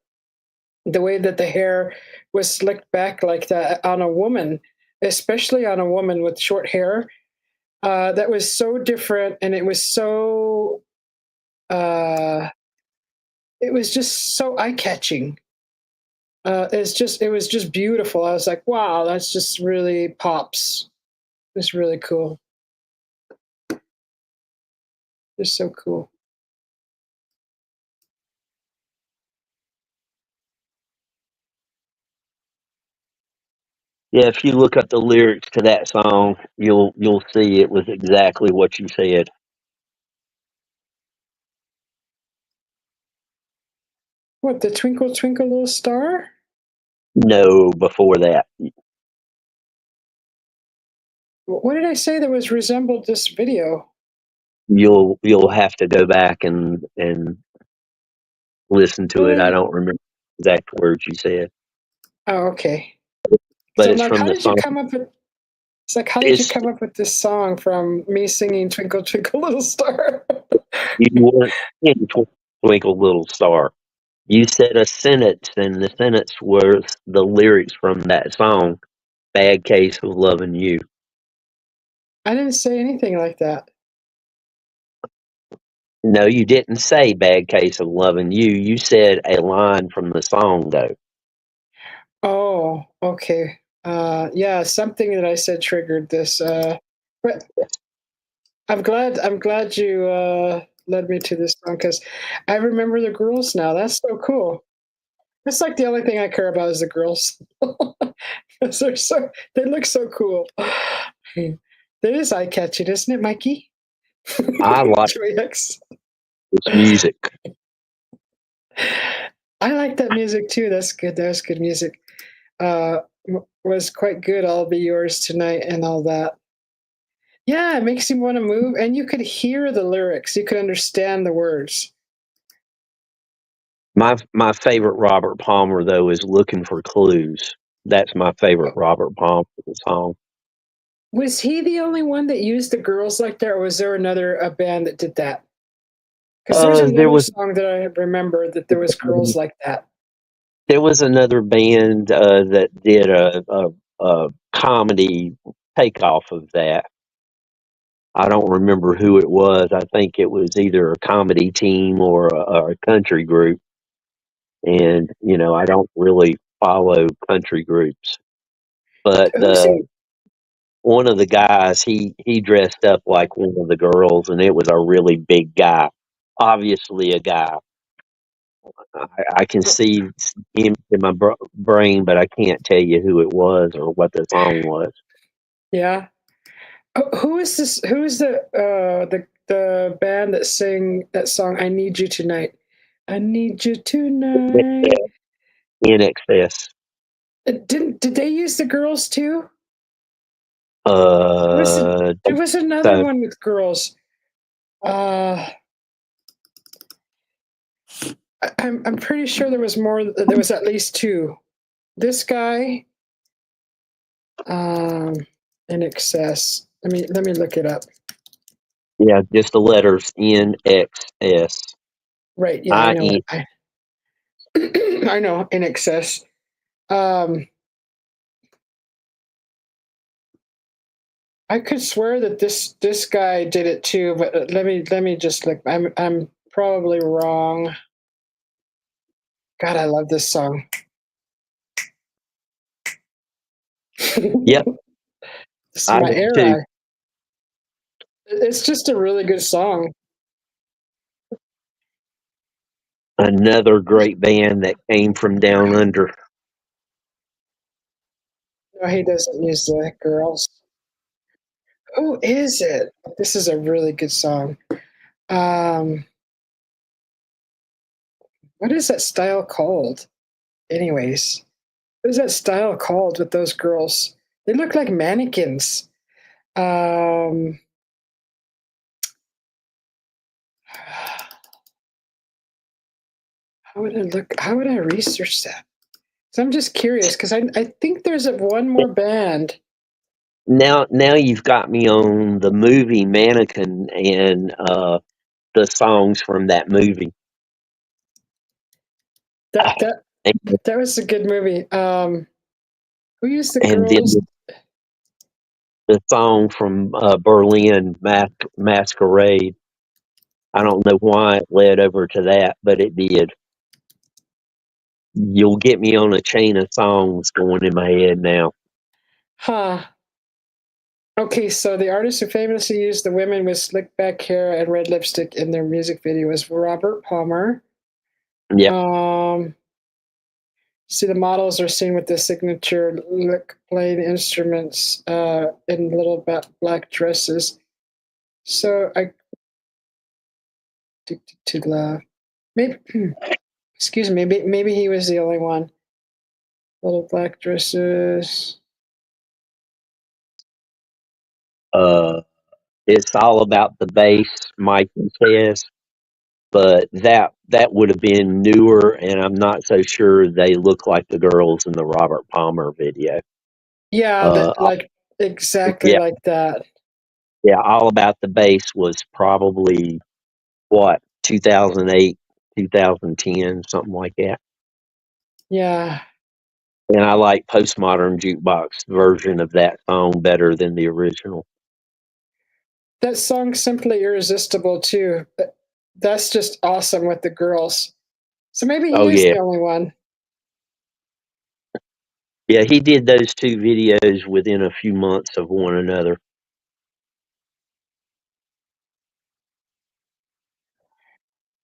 The way that the hair was slicked back like that on a woman, especially on a woman with short hair, that was so different, and it was so it was just so eye catching. It was just beautiful. I was like, wow, that's just really pops. It's really cool. It's so cool. Yeah, if you look up the lyrics to that song, you'll see it was exactly what you said. What, the Twinkle Twinkle Little Star? No, before that. What did I say that was resembled this video? You'll have to go back and listen to it. I Really? don't remember the exact words you said, Oh, okay. but So I'm it's like, from how the did you song. come up with? It's like, how did you It's come up with this song from me singing "Twinkle Twinkle Little Star"? you weren't in Twinkle Little Star. You said a sentence, and the sentence was the lyrics from that song. Bad case of loving you. I didn't say anything like that. No, you didn't say bad case of loving you. You said a line from the song, though. Oh, okay. Yeah, something that I said triggered this. But I'm glad you led me to this song because I remember the girls now. That's so cool. That's like the only thing I care about is the girls. 'Cause they look so cool. That is eye catching, isn't it, Mikey? I like Joy X. this music. I like that music too. That's good. That was good music. Was quite good. I'll be yours tonight and all that. Yeah, it makes you want to move, and you could hear the lyrics. You could understand the words. My favorite Robert Palmer though is Looking for Clues. That's my favorite Robert Palmer song. Was he the only one that used the girls like that, or was there another a band that did that? Because there's There another was song that I remember that there was girls like that. another band that did a comedy takeoff of that. I don't remember who it was. I think it was either a comedy team or a country group. And, I don't really follow country groups. But Who's he? one of the guys, he dressed up like one of the girls, and it was a really big guy. Obviously a guy. I can see him in my brain, but I can't tell you who it was or what the song was. Yeah. Who is this? Who is the band that sang that song? I need you tonight. I need you tonight. In excess. Did they use the girls too? Uh, There was another so one with girls. I'm pretty sure there was more. There was at least two. This guy, in excess. Let me look it up. yeah, just the letters NXS. Right. Yeah, I know IE. it. I know in excess. I could swear that this guy did it too, but let me just look. I'm probably wrong. God, I love this song. Yep, This is I my do too. era. It's just a really good song. Another great band that came from down under. No, he doesn't use the girls. Who is it? This is a really good song. What is that style called? Anyways, what is that style called with those girls? They look like mannequins. How would I look? How would I research that? So I'm just curious because I think there's one more band. Now you've got me on the movie Mannequin and the songs from that movie. That was a good movie. Who used the And then girls? the song from Berlin Masquerade. I don't know why it led over to that, but it did. You'll get me on a chain of songs going in my head now. Huh. Okay, so the artist who famously used the women with slick back hair and red lipstick in their music video was Robert Palmer. Yep. See, the models are seen with the signature look, playing instruments in little black dresses. So I addicted to love. Maybe, excuse me. Maybe he was the only one. Little black dresses. It's all about the bass, Mike says, but that would have been newer, and I'm not so sure they look like the girls in the Robert Palmer video. Yeah, exactly Yeah, like that. yeah. All about the bass was probably what 2008, 2010, something like that. Yeah. And I like Postmodern Jukebox version of that song better than the original. That song's simply irresistible too. That's just awesome with the girls. So maybe he Oh is yeah, the only one. yeah. He did those two videos within a few months of one another.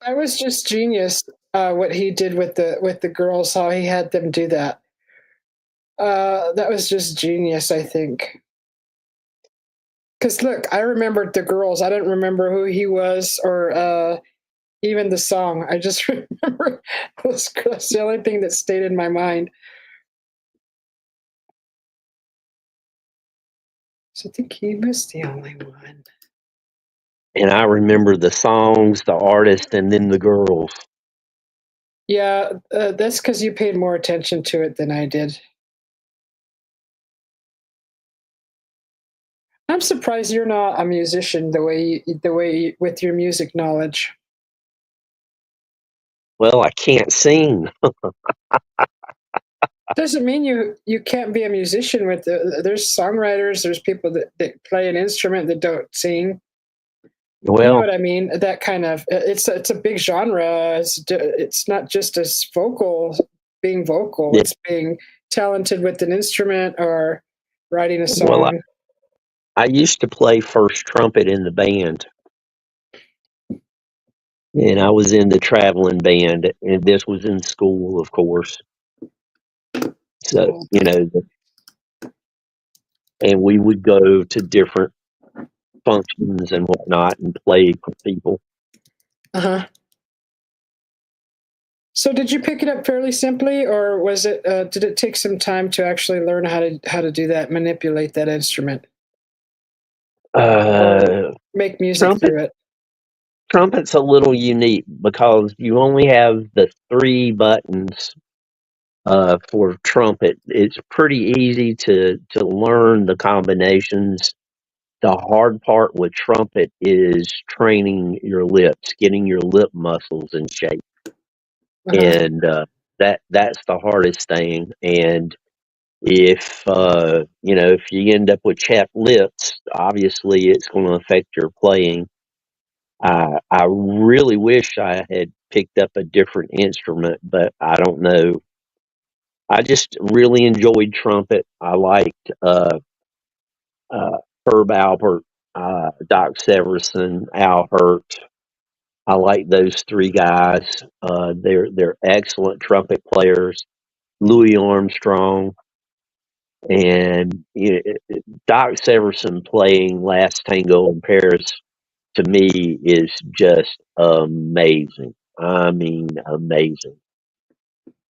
That was just genius. What he did with the girls, how he had them do that. That was just genius, I think. Because look, I remembered the girls. I didn't remember who he was or even the song. I just remember those girls. The only thing that stayed in my mind. So I think he was the only one. And I remember the songs, the artist, and then the girls. Yeah, that's because you paid more attention to it than I did. I'm surprised you're not a musician with your music knowledge. Well, I can't sing. Doesn't mean you can't be a musician with there's songwriters, there's people that play an instrument that don't sing. You know Well, what I mean? That kind of it's a big genre. It's not just as being vocal. yeah, It's being talented with an instrument or writing a well, song. I used to play first trumpet in the band, and I was in the traveling band, and this was in school, of course. So, Cool. and we would go to different functions and whatnot and play for people. Uh huh. So did you pick it up fairly simply, or was it? Did it take some time to actually learn how to do that, manipulate that instrument, or Uh, make music trumpet through it? trumpet's a little unique because you only have the three buttons for trumpet. It's pretty easy to learn the combinations. The hard part with trumpet is training your lips, getting your lip muscles in shape, Uh-huh. and that's the hardest thing. And if you end up with chapped lips, obviously it's going to affect your playing. I really wish I had picked up a different instrument, but I don't know. I just really enjoyed trumpet. I liked uh, Herb Albert, Doc Severson, Al Hurt. I like those three guys. They're excellent trumpet players. Louis Armstrong and Doc Severson playing Last Tango in Paris to me is just amazing. I mean, amazing.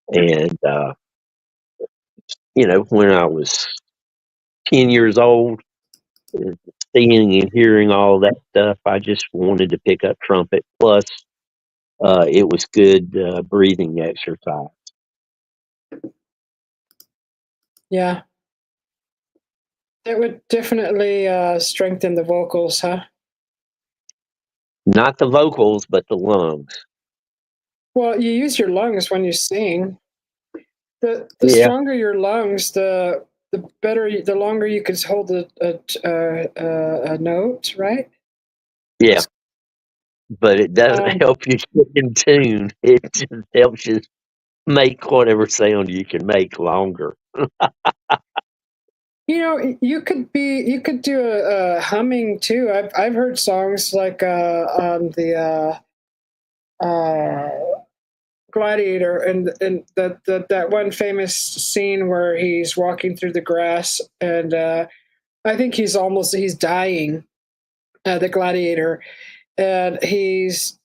And when I was 10 years old, uh, seeing and hearing all that stuff, I just wanted to pick up trumpet. Plus, it was good breathing exercise. Yeah, it would definitely strengthen the vocals, huh? Not the vocals, but the lungs. Well, you use your lungs when you sing. The Yeah, stronger your lungs, the better, the longer you can hold a note, right? yeah, but it doesn't Um, help you get in tune. It just helps you make whatever sound you can make longer. you could do a humming too. I've heard songs like on the Gladiator, and that one famous scene where he's walking through the grass, and I think he's dying, the Gladiator, and he's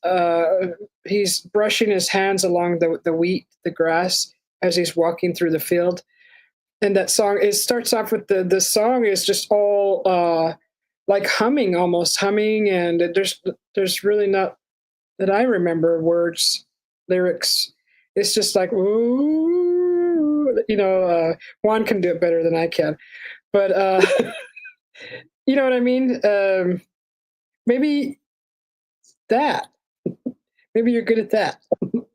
brushing his hands along the wheat, the grass, as he's walking through the field. And that song, it starts off with the song is just all like humming, almost humming, and there's really not, that I remember, words, lyrics. It's just like ooh, Juan can do it better than I can, but you know what I mean. Maybe that. Maybe you're good at that.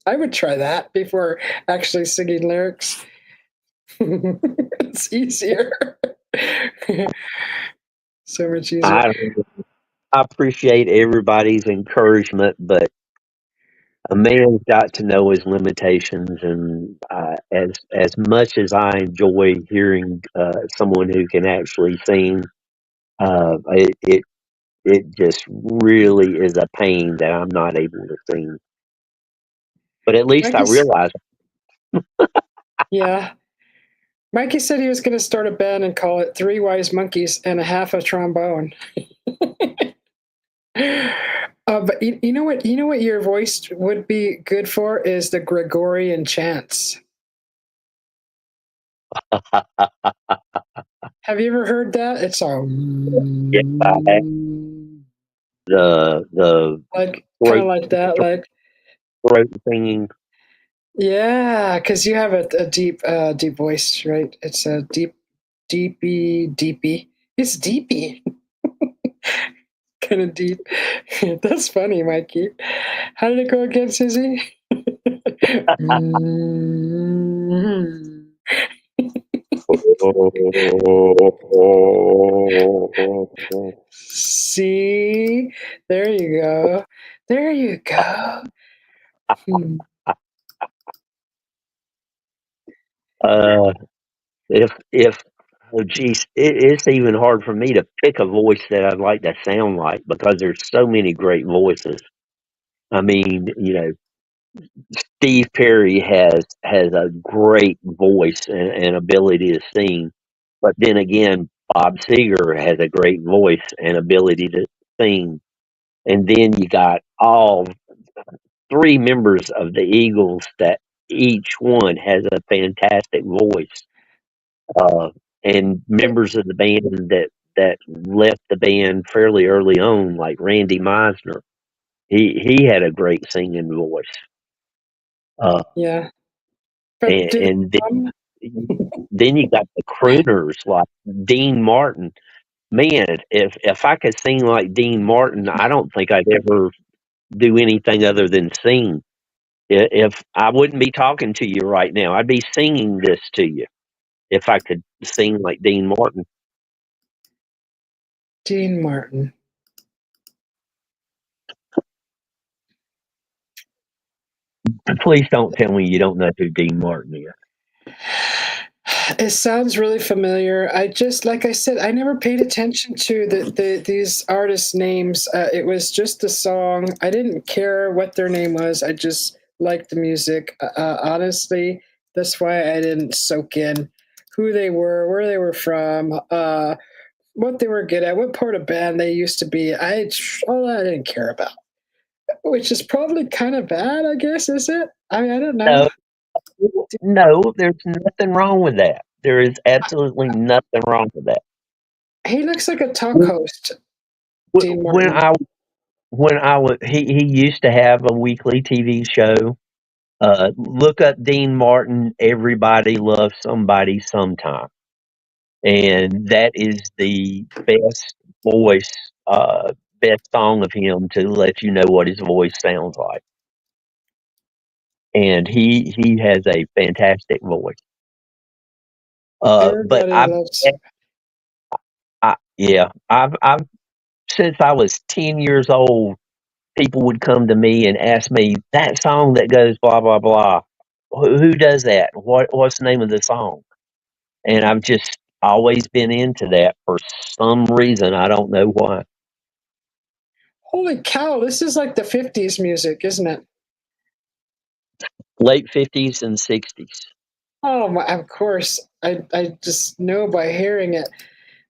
I would try that before actually singing lyrics. It's easier. So much easier. I I appreciate everybody's encouragement, but a man's got to know his limitations. And as much as I enjoy hearing someone who can actually sing, it just really is a pain that I'm not able to sing. But at least I Mikey, realize, yeah. Mikey said he was going to start a band and call it Three Wise Monkeys and a Half a Trombone. But you know what? You know what your voice would be good for is the Gregorian chants. Have you ever heard that? It's all if I had the like kind of throat, like that, like throat singing. yeah, because you have a deep, deep voice, right? It's a deepy. It's deepy, kind of deep. That's funny, Mikey. How did it go again, Susie? Mm-hmm. See, there you go. There you go. Hmm. Uh, if well, geez, it's even hard for me to pick a voice that I'd like to sound like because there's so many great voices. I mean, Steve Perry has a great voice and ability to sing, but then again, Bob Seger has a great voice and ability to sing. And then you got all three members of the Eagles that each one has a fantastic voice. Uh, and members of the band that left the band fairly early on, like Randy Meisner, he had a great singing voice. Uh, Yeah. But and, do and they then you got the crooners like Dean Martin. Man, if I could sing like Dean Martin, I don't think I'd ever do anything other than sing. If I wouldn't be talking to you right now, I'd be singing this to you if I could sing like Dean Martin. Dean Martin. Please don't tell me you don't know who Dean Martin is. It sounds really familiar. I just, like I said, I never paid attention to these artists' names. It was just the song. I didn't care what their name was. I just liked the music. Honestly, that's why I didn't soak in who they were, where they were from, what they were good at, what part of band they used to be. All that I didn't care about, which is probably kind of bad, I guess. Is it? I mean, I don't know. No, no, there's nothing wrong with that. There is absolutely nothing wrong with that. He looks like a talk host, Dean When Martin. I was he used to have a weekly TV show. Look up Dean Martin. Everybody loves somebody sometime, and that is the best voice, best song of him to let you know what his voice sounds like. And he has a fantastic voice. But Everybody loves. I've since I was 10 years old, people would come to me and ask me that song that goes blah blah blah. Who does that? What's the name of the song? And I've just always been into that for some reason. I don't know why. Holy cow! This is like the '50s music, isn't it? Late 50s and 60s. Oh my! Of course, I just know by hearing it.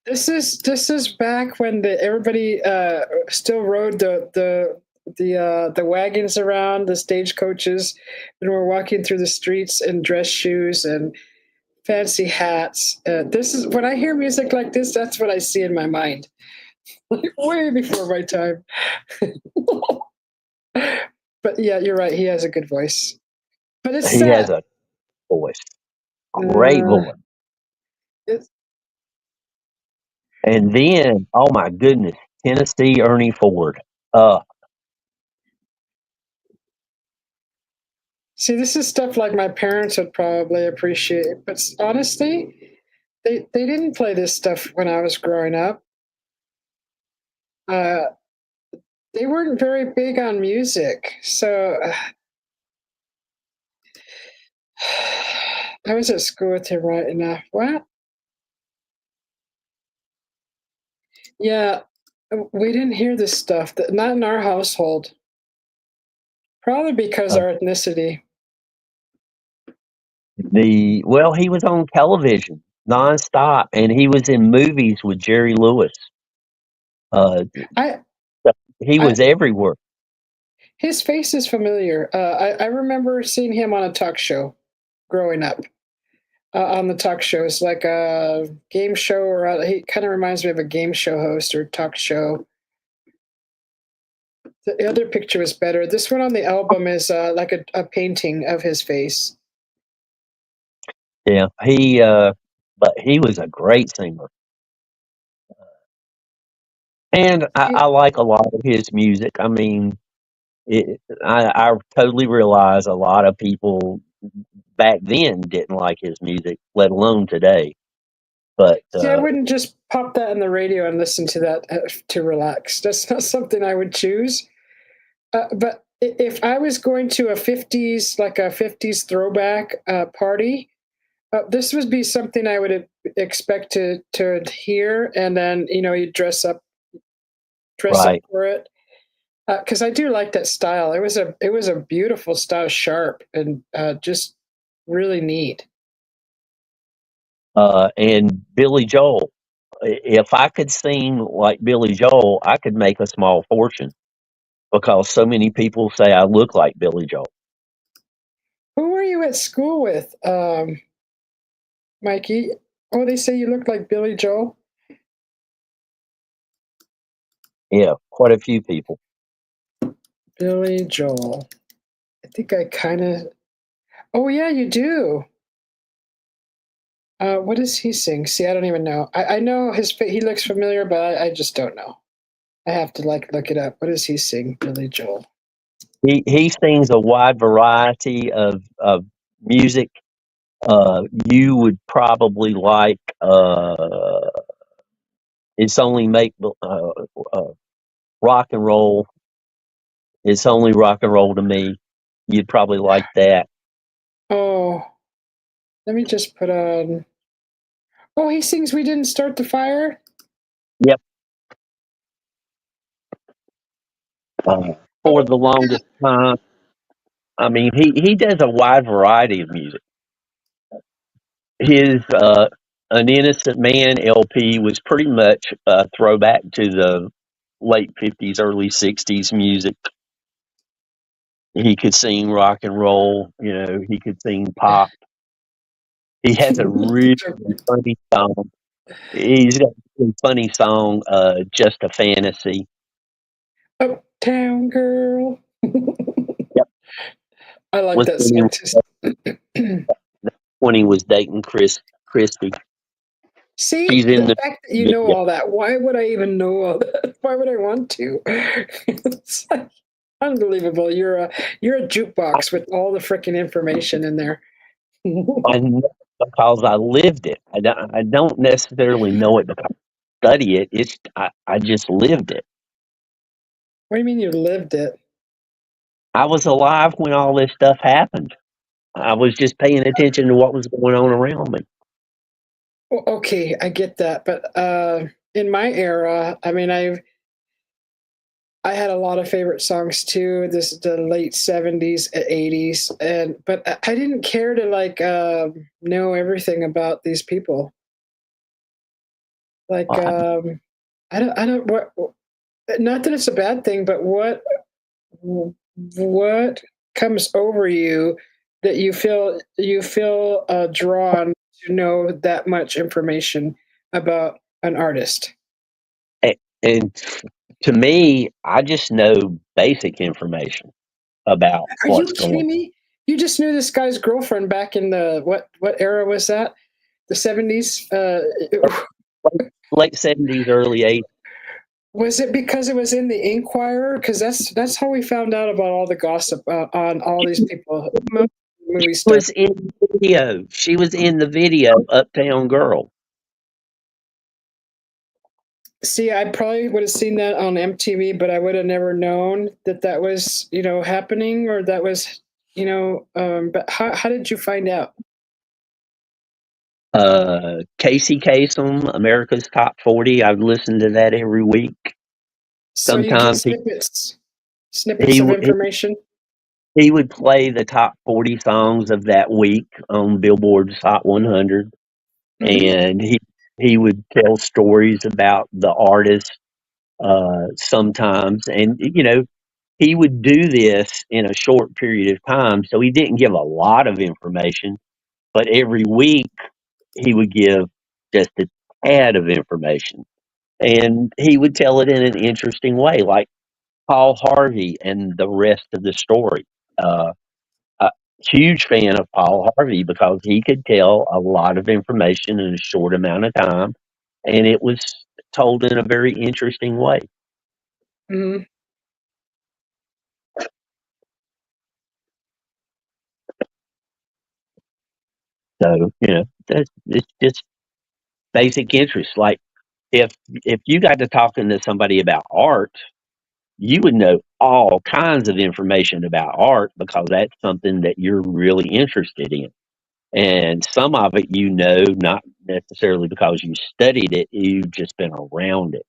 This is back when everybody still rode the wagons around the stagecoaches, and we're walking through the streets in dress shoes and fancy hats. This is when I hear music like this. That's what I see in my mind. Way before my time. But yeah, you're right. He has a good voice. But it's He has sad. a voice, great Uh, voice. it's, And then, oh my goodness, Tennessee Ernie Ford. Uh, see, this is stuff like my parents would probably appreciate. But honestly, they didn't play this stuff when I was growing up. Uh, they weren't very big on music. So I was at school with him right enough. What? Yeah, we didn't hear this stuff. Not in our household. Probably because uh, our ethnicity. well, he was on television nonstop, and he was in movies with Jerry Lewis. Uh, I, he I was everywhere. His face is familiar. I remember seeing him on a talk show growing up. On the talk shows, like a game show, or he kind of reminds me of a game show host or talk show. The other picture was better. This one on the album is like a painting of his face. Yeah, but he was a great singer, and I like a lot of his music. I mean, I totally realize a lot of people back then didn't like his music, let alone today. But See, I wouldn't just pop that on the radio and listen to that to relax. That's not something I would choose. But if I was going to a 50s, like a 50s throwback party, this would be something I would expect to hear, and then you dress up right, for it. Because I do like that style. It was a beautiful style, sharp and just really neat. and Billy Joel. If I could sing like Billy Joel, I could make a small fortune because so many people say I look like Billy Joel. Who were you at school with, Mikey? Oh, they say you look like Billy Joel. Yeah, quite a few people. Billy Joel. I think I kind of. Oh yeah, you do. What does he sing? See, I don't even know. I know his. He looks familiar, but I just don't know. I have to look it up. What does he sing, Billy Joel? He sings a wide variety of music. You would probably like it's only make rock and roll. It's only rock and roll to me. You'd probably like that. Oh, let me just put on. Oh, he sings "We Didn't Start the Fire." Yep. Uh, for Oh, the longest time, I mean, he does a wide variety of music. His An Innocent Man LP was pretty much a throwback to the late 50s, early 60s music. He could sing rock and roll, he could sing pop. He has a really funny song. He's got a funny song, Just a Fantasy. Uptown Girl. Yep. I like Was that when he, song too. when he was dating Christy. See, She's in the the fact that you know video. all that, why would I even know all that? Why would I want to? It's like unbelievable. You're a jukebox with all the freaking information in there. I know because I lived it. I don't necessarily know it because I study it. I just lived it. What do you mean you lived it? I was alive when all this stuff happened. I was just paying attention to what was going on around me. Well, okay, I get that, but in my era, I mean, I had a lot of favorite songs too. This the late '70s, '80s, and but I didn't care to know everything about these people. Like Uh, I don't what. Not that it's a bad thing, but what comes over you that you feel drawn to know that much information about an artist? and to me, I just know basic information about Are you what's going kidding me? You just knew this guy's girlfriend back in the what era was that? The '70s? on. Late 70s, early 80s. Was it because it was in the Inquirer? Because that's how we found out about all the gossip on all these people, movie stars. Was in the video. She was in the video, Uptown Girl. See, I probably would have seen that on MTV, but I would have never known that that was happening or that was But how did you find out? Casey Kasem, America's Top 40. I've listened to that every week. So you get Sometimes snippets he of would he, information. he would play the top 40 songs of that week on Billboard's Hot 100, Hmm. and he would tell stories about the artist sometimes, and he would do this in a short period of time, so he didn't give a lot of information, but every week he would give just a tad of information, and he would tell it in an interesting way, like Paul Harvey and the rest of the story. Uh, a huge fan of Paul Harvey because he could tell a lot of information in a short amount of time, and it was told in a very interesting way. Hmm. So, it's just basic interest. Like if you got to talking to somebody about art, you would know all kinds of information about art because that's something that you're really interested in. And some of it, not necessarily because you studied it, you've just been around it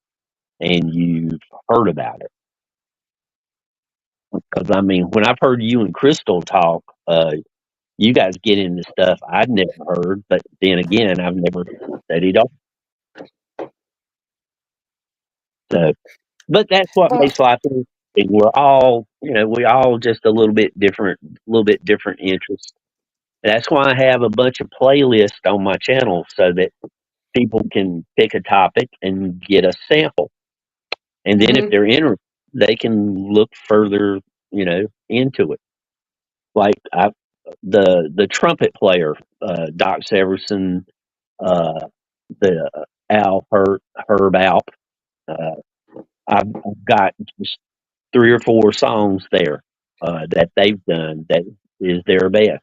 and you've heard about it. Because I mean, when I've heard you and Crystal talk, you guys get into stuff I'd never heard, but then again, I've never studied art. So, but that's what Oh, makes life interesting. We're all, we all just a little bit different interests. That's why I have a bunch of playlists on my channel so that people can pick a topic and get a sample. And then if mhm. they're interested, they can look further, into it. Like the trumpet player, Doc Severson, uh, the Herb Alp. Uh, I've got just 3 or 4 songs there that they've done that is their best,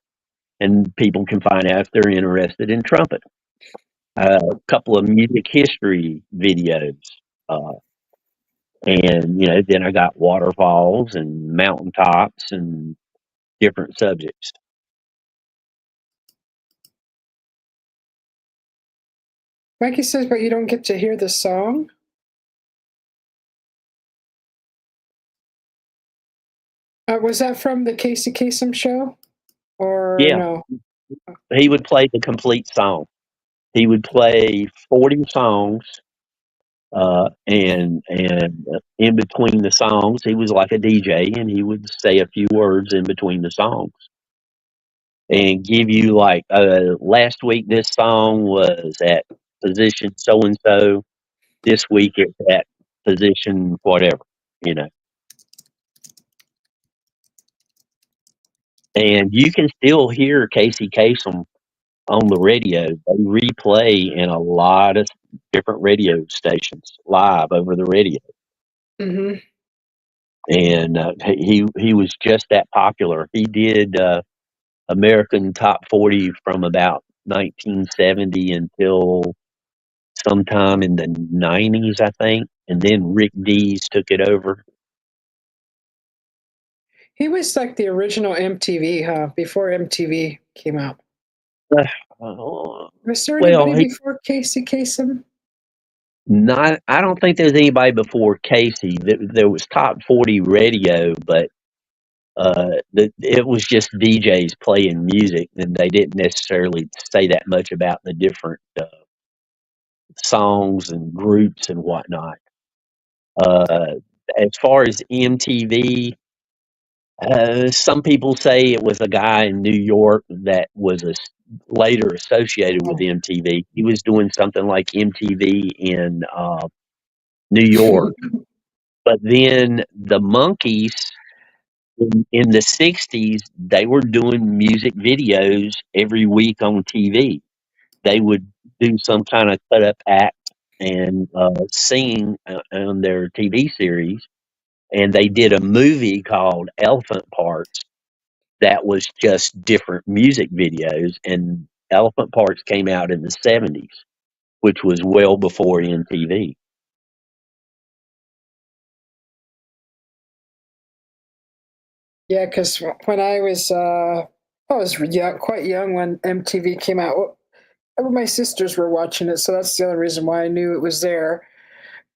and people can find out if they're interested in trumpet. A couple of music history videos, uh, and then I got waterfalls and mountaintops and different subjects. Mikey says, but you don't get to hear the song. Was that from the Casey Kasem show, or Yeah, no? he would play the complete song. He would play 40 songs, and in between the songs, he was like a DJ, and he would say a few words in between the songs, and give you like, last week this song was at position so and so. This week it's at position whatever, you know. And you can still hear Casey Kasem on the radio. They replay in a lot of different radio stations live over the radio. Mm-hmm. And he was just that popular. He did American Top 40 from about 1970 until sometime in the 90s, I think. And then Rick Dees took it over. He was like the original MTV, huh? Before MTV came out. Was there Well, anybody before Casey Kasem? not. I don't think there's anybody before Casey. There was Top 40 radio, but it was just DJs playing music, and they didn't necessarily say that much about the different songs and groups and whatnot. Uh, as far as MTV, some people say it was a guy in New York that was later associated with MTV. He was doing something like MTV in New York. But then the Monkees in the 60s, they were doing music videos every week on TV. They would do some kind of cut up act and sing on their TV series. And they did a movie called Elephant Parts that was just different music videos. And Elephant Parts came out in the 70s, which was well before MTV. Yeah, because when I was young, quite young when MTV came out. My sisters were watching it, so that's the other reason why I knew it was there.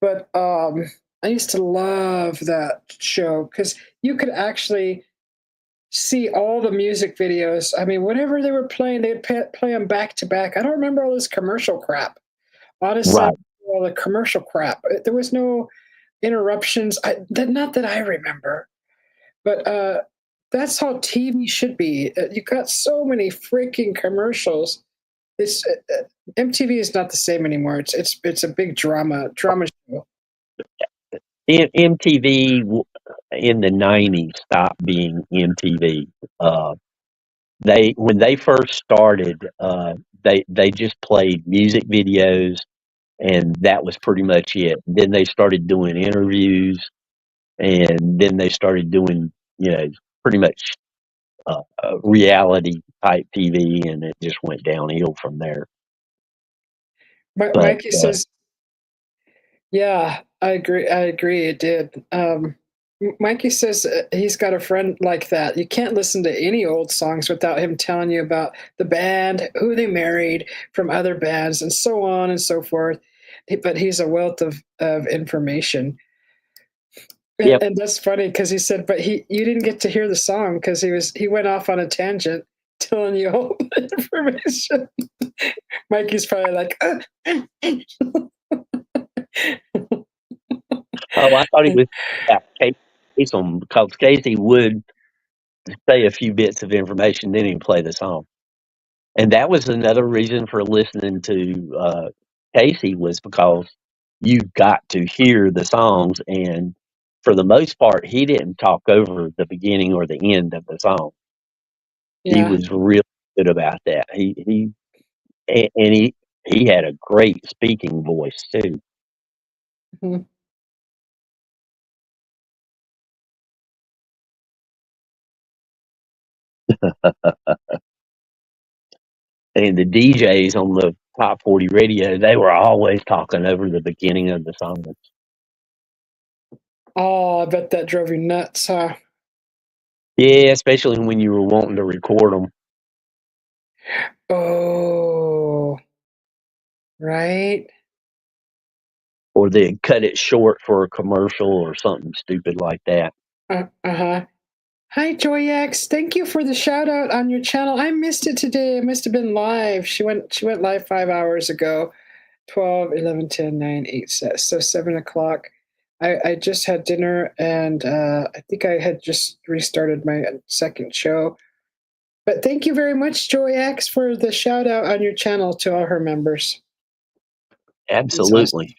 But I used to love that show because you could actually see all the music videos. I mean, whatever they were playing, they'd play them back to back. I don't remember all this commercial crap. Honestly, Right. all the commercial crap. There was no interruptions. Not that I remember. But that's how TV should be. You got so many freaking commercials. It's MTV is not the same anymore. It's a big drama show. MTV in the 90s stopped being MTV. When they first started, they just played music videos, and that was pretty much it. Then they started doing interviews, and then they started doing pretty much reality type TV, and it just went downhill from there. But But Mikey says, yeah, I agree. I agree. It did. Mikey says he's got a friend like that. You can't listen to any old songs without him telling you about the band, who they married from other bands, and so on and so forth. But he's a wealth of information. Yep. And that's funny because he said, but you didn't get to hear the song because he went off on a tangent telling you all the information. Mikey's probably like, Oh, I thought he was Casey, because Casey would say a few bits of information, then he'd play the song. And that was another reason for listening to Casey, was because you got to hear the songs, and for the most part, he didn't talk over the beginning or the end of the song. He yeah. was really good about that. He had a great speaking voice too. Mhm. And the DJs on the Top 40 radio, they were always talking over the beginning of the songs. Oh, I bet that drove you nuts, huh? Yeah, especially when you were wanting to record them, Oh, right. or they'd cut it short for a commercial or something stupid like that. Uh-huh. Hi, Joy X. Thank you for the shout out on your channel. I missed it today. It must have been live. She went live 5 hours ago. 12, 11, 10, 9, 8, so 7 o'clock. I just had dinner, and I think I had just restarted my second show. But thank you very much, Joy X, for the shout out on your channel to all her members. It's awesome. Absolutely.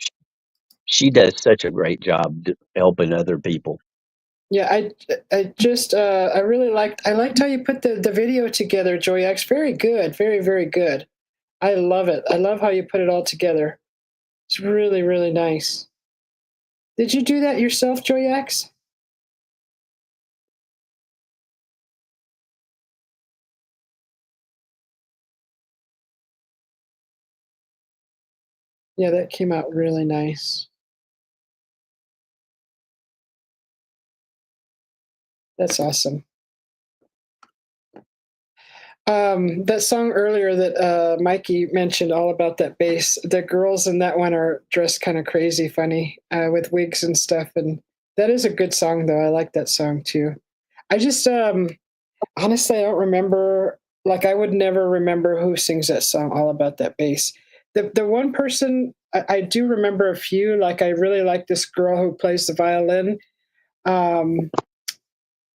She does such a great job helping other people. Yeah, I really liked how you put the video together, Joy X. Very good, very, very good. I love it. I love how you put it all together. It's really, really nice. Did you do that yourself, Joy X? Yeah, that came out really nice. That's awesome. That song earlier that Mikey mentioned, all about that bass. The girls in that one are dressed kind of crazy, funny, with wigs and stuff, and that is a good song, though. I like that song too. I just honestly, I don't remember. Like, I would never remember who sings that song, all about that bass. The one person I do remember a few. Like, I really like this girl who plays the violin. Um,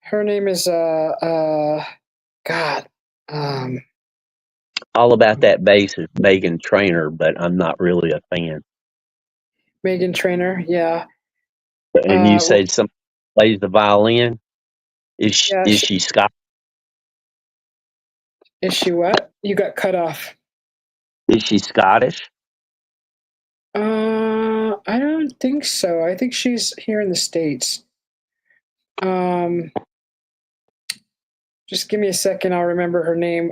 her name is God. All about that bass is Megan Trainor, but I'm not really a fan. Megan Trainor, yeah. And you said somebody plays the violin. Is Yeah, she Scottish? is she what? You got cut off. Is she Scottish? I don't think so. I think she's here in the States. Just give me a second. I'll remember her name.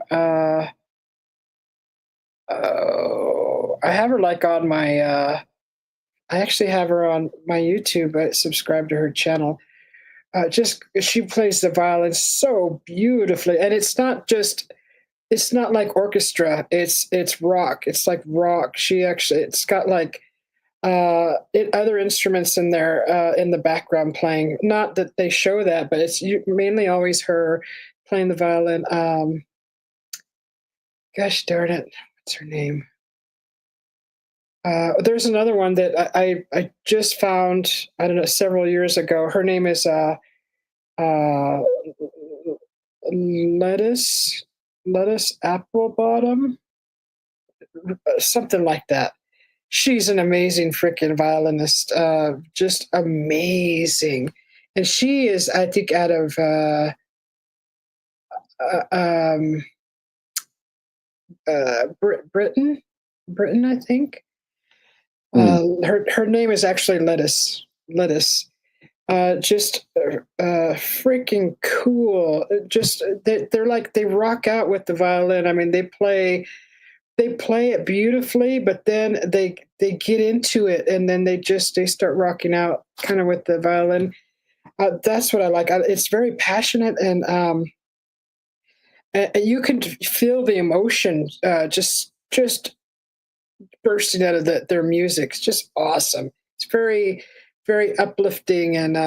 I have her like on my. I actually have her on my YouTube. I subscribe to her channel. Just she plays the violin so beautifully, and it's not just. It's not like orchestra. It's rock. It's like rock. It's got like other instruments in there in the background playing. Not that they show that, but it's mainly always her playing the violin. Gosh darn it, what's her name? There's another one that I just found. I don't know, several years ago. Her name is uh, Lettuce Apple Bottom, something like that. She's an amazing freaking violinist, just amazing. And she is, I think, out of uh, um, Britain, I think. Her name is actually Lettuce. just freaking cool. Just they're like they rock out with the violin. I mean, they play it beautifully, but then they get into it, and then they start rocking out kind of with the violin. That's what I like. It's very passionate, and you can feel the emotion just bursting out of their music. It's just awesome. It's very very uplifting, and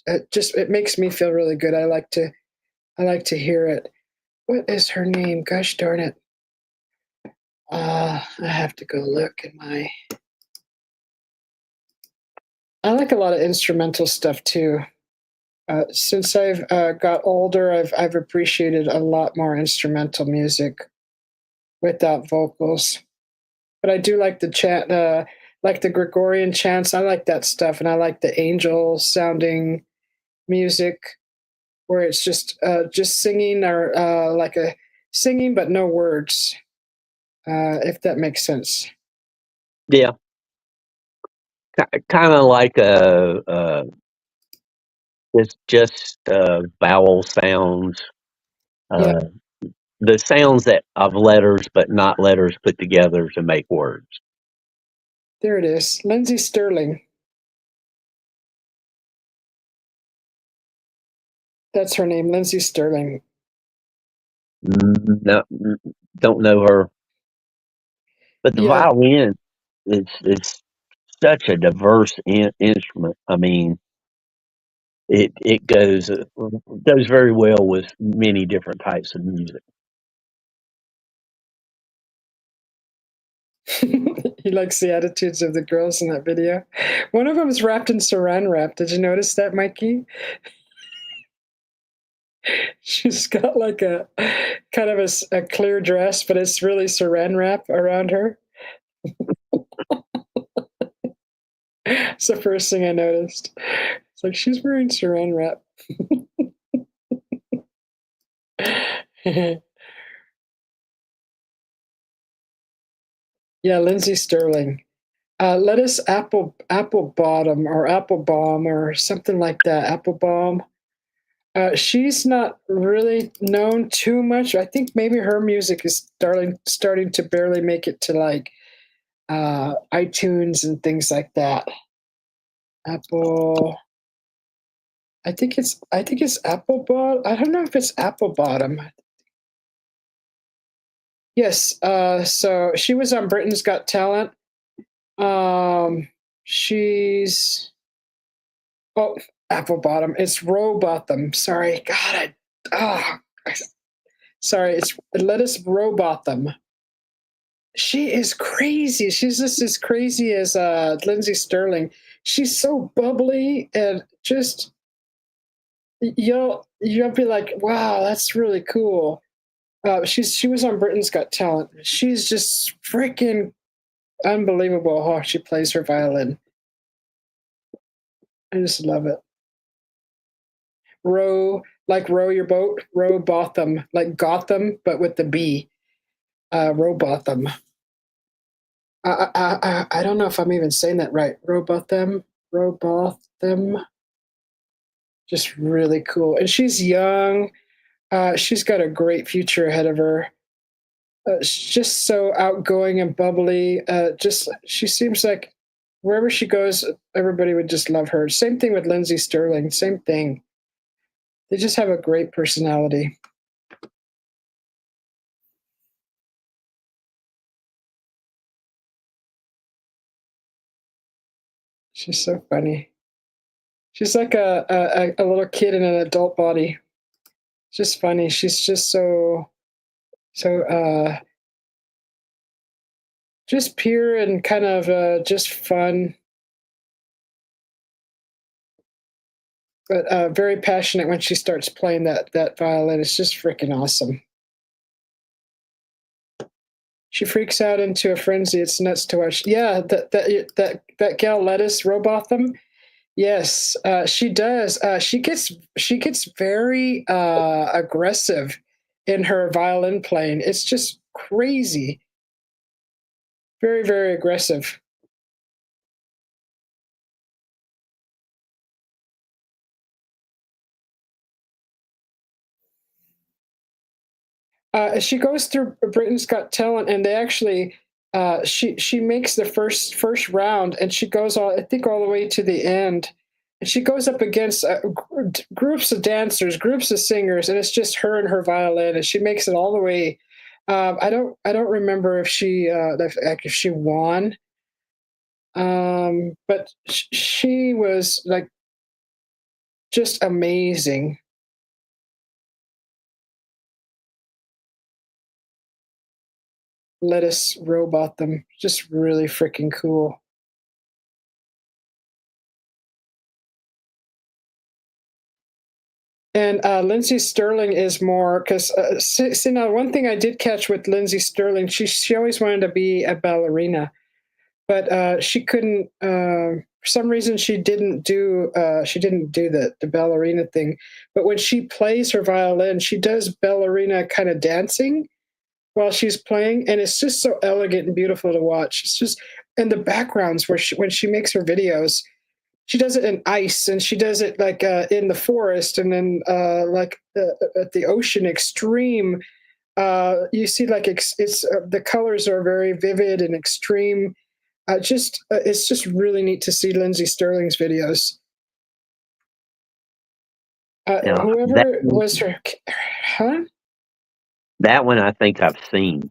it makes me feel really good. I like to hear it. What is her name? Gosh darn it! I have to go look at my. I like a lot of instrumental stuff too. Since I've got older, I've appreciated a lot more instrumental music without vocals. But I do like the chant, like the Gregorian chants. I like that stuff, and I like the angel sounding music where it's just singing or like a singing but no words. If that makes sense. Yeah, kind of like it's just vowel sounds. Yeah, Uh, the sounds that of letters, but not letters put together to make words. there it is. Lindsay Sterling. That's her name, Lindsay Sterling. No, don't know her, but the Yeah, violin is such a diverse instrument. I mean, it goes very well with many different types of music. he likes the attitudes of the girls in that video. One of them is wrapped in saran wrap. Did you notice that, Mikey? She's got like a kind of a clear dress, but it's really saran wrap around her. It's the first thing I noticed. It's like she's wearing saran wrap. Yeah, Lindsay Sterling. Lettuce apple bottom or apple bomb or something like that. Apple bomb. She's not really known too much. I think maybe her music is starting to barely make it to like iTunes and things like that. Apple. I think it's apple bottom. I don't know if it's apple bottom. Yes. So she was on Britain's Got Talent. She's oh apple bottom. It's row bottom. Sorry, God. Oh, sorry. It's lettuce row bottom. She is crazy. She's just as crazy as Lindsay Sterling. She's so bubbly and just you'll be like, wow, that's really cool. She was on Britain's Got Talent. She's just freaking unbelievable how she plays her violin. I just love it. Row like row your boat, row Botham, like Gotham, but with the B. Row Botham. I don't know if I'm even saying that right. Robotham, Robotham. Just really cool, and she's young. She's got a great future ahead of her. She's just so outgoing and bubbly. Just she seems like wherever she goes, everybody would just love her. Same thing with Lindsay Sterling. Same thing. They just have a great personality. She's so funny. She's like a little kid in an adult body. Just funny. She's just so just pure and kind of just fun, but very passionate when she starts playing that violin. It's just freaking awesome. She freaks out into a frenzy. It's nuts to watch. Yeah, that gal Lettuce Robotham. Yes, she does. She gets very aggressive in her violin playing. It's just crazy. Very very aggressive. She goes through Britain's Got Talent, and they actually she makes the first round, and she goes all, I think, all the way to the end. And she goes up against groups of dancers, groups of singers, and it's just her and her violin, and she makes it all the way. I don't remember if she won, but she was like just amazing. Let us robot them. Just really freaking cool. And Lindsay Sterling is more, because see now, one thing I did catch with Lindsay Sterling, she always wanted to be a ballerina, but she couldn't. For some reason, she didn't do the ballerina thing. But when she plays her violin, she does ballerina kind of dancing while she's playing, and it's just so elegant and beautiful to watch. It's just, and the backgrounds when she makes her videos, she does it in ice, and she does it like in the forest, and then at the ocean extreme. You see, like it's the colors are very vivid and extreme. It's just really neat to see Lindsay Sterling's videos. Now, Whoever was her, huh? that one I think I've seen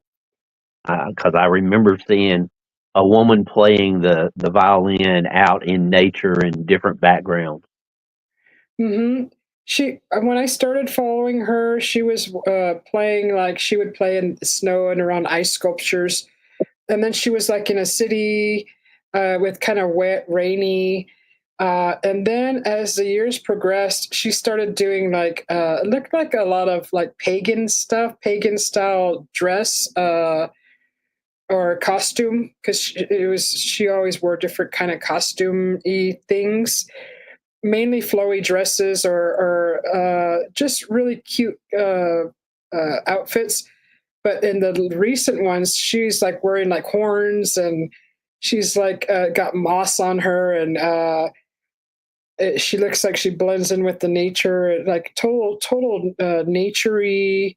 because I remember seeing a woman playing the violin out in nature in different backgrounds. Mm-hmm. She when I started following her, she was playing, like she would play in the snow and around ice sculptures, and then she was like in a city with kind of wet, rainy. And then as the years progressed, she started doing like it looked like a lot of like pagan stuff, pagan style dress or costume, because she always wore different kind of costume-y things, mainly flowy dresses or just really cute outfits. But in the recent ones, she's like wearing like horns, and she's like got moss on her, and she looks like she blends in with the nature, like total naturey,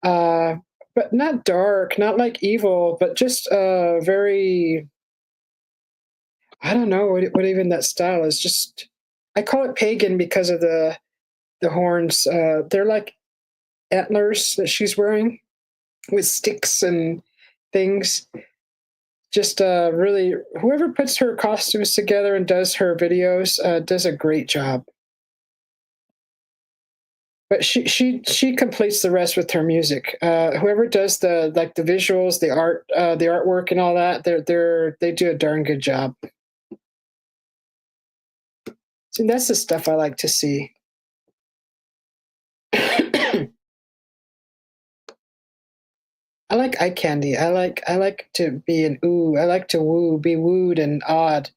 uh, but not dark, not like evil, but just very. I don't know what even that style is. Just I call it pagan because of the horns. They're like antlers that she's wearing with sticks and things. Just really, whoever puts her costumes together and does her videos does a great job. But she completes the rest with her music. Whoever does the visuals, the art, the artwork, and all that, they do a darn good job. So that's the stuff I like to see. I like eye candy. I like to be an ooh. I like to woo, be wooed and awed.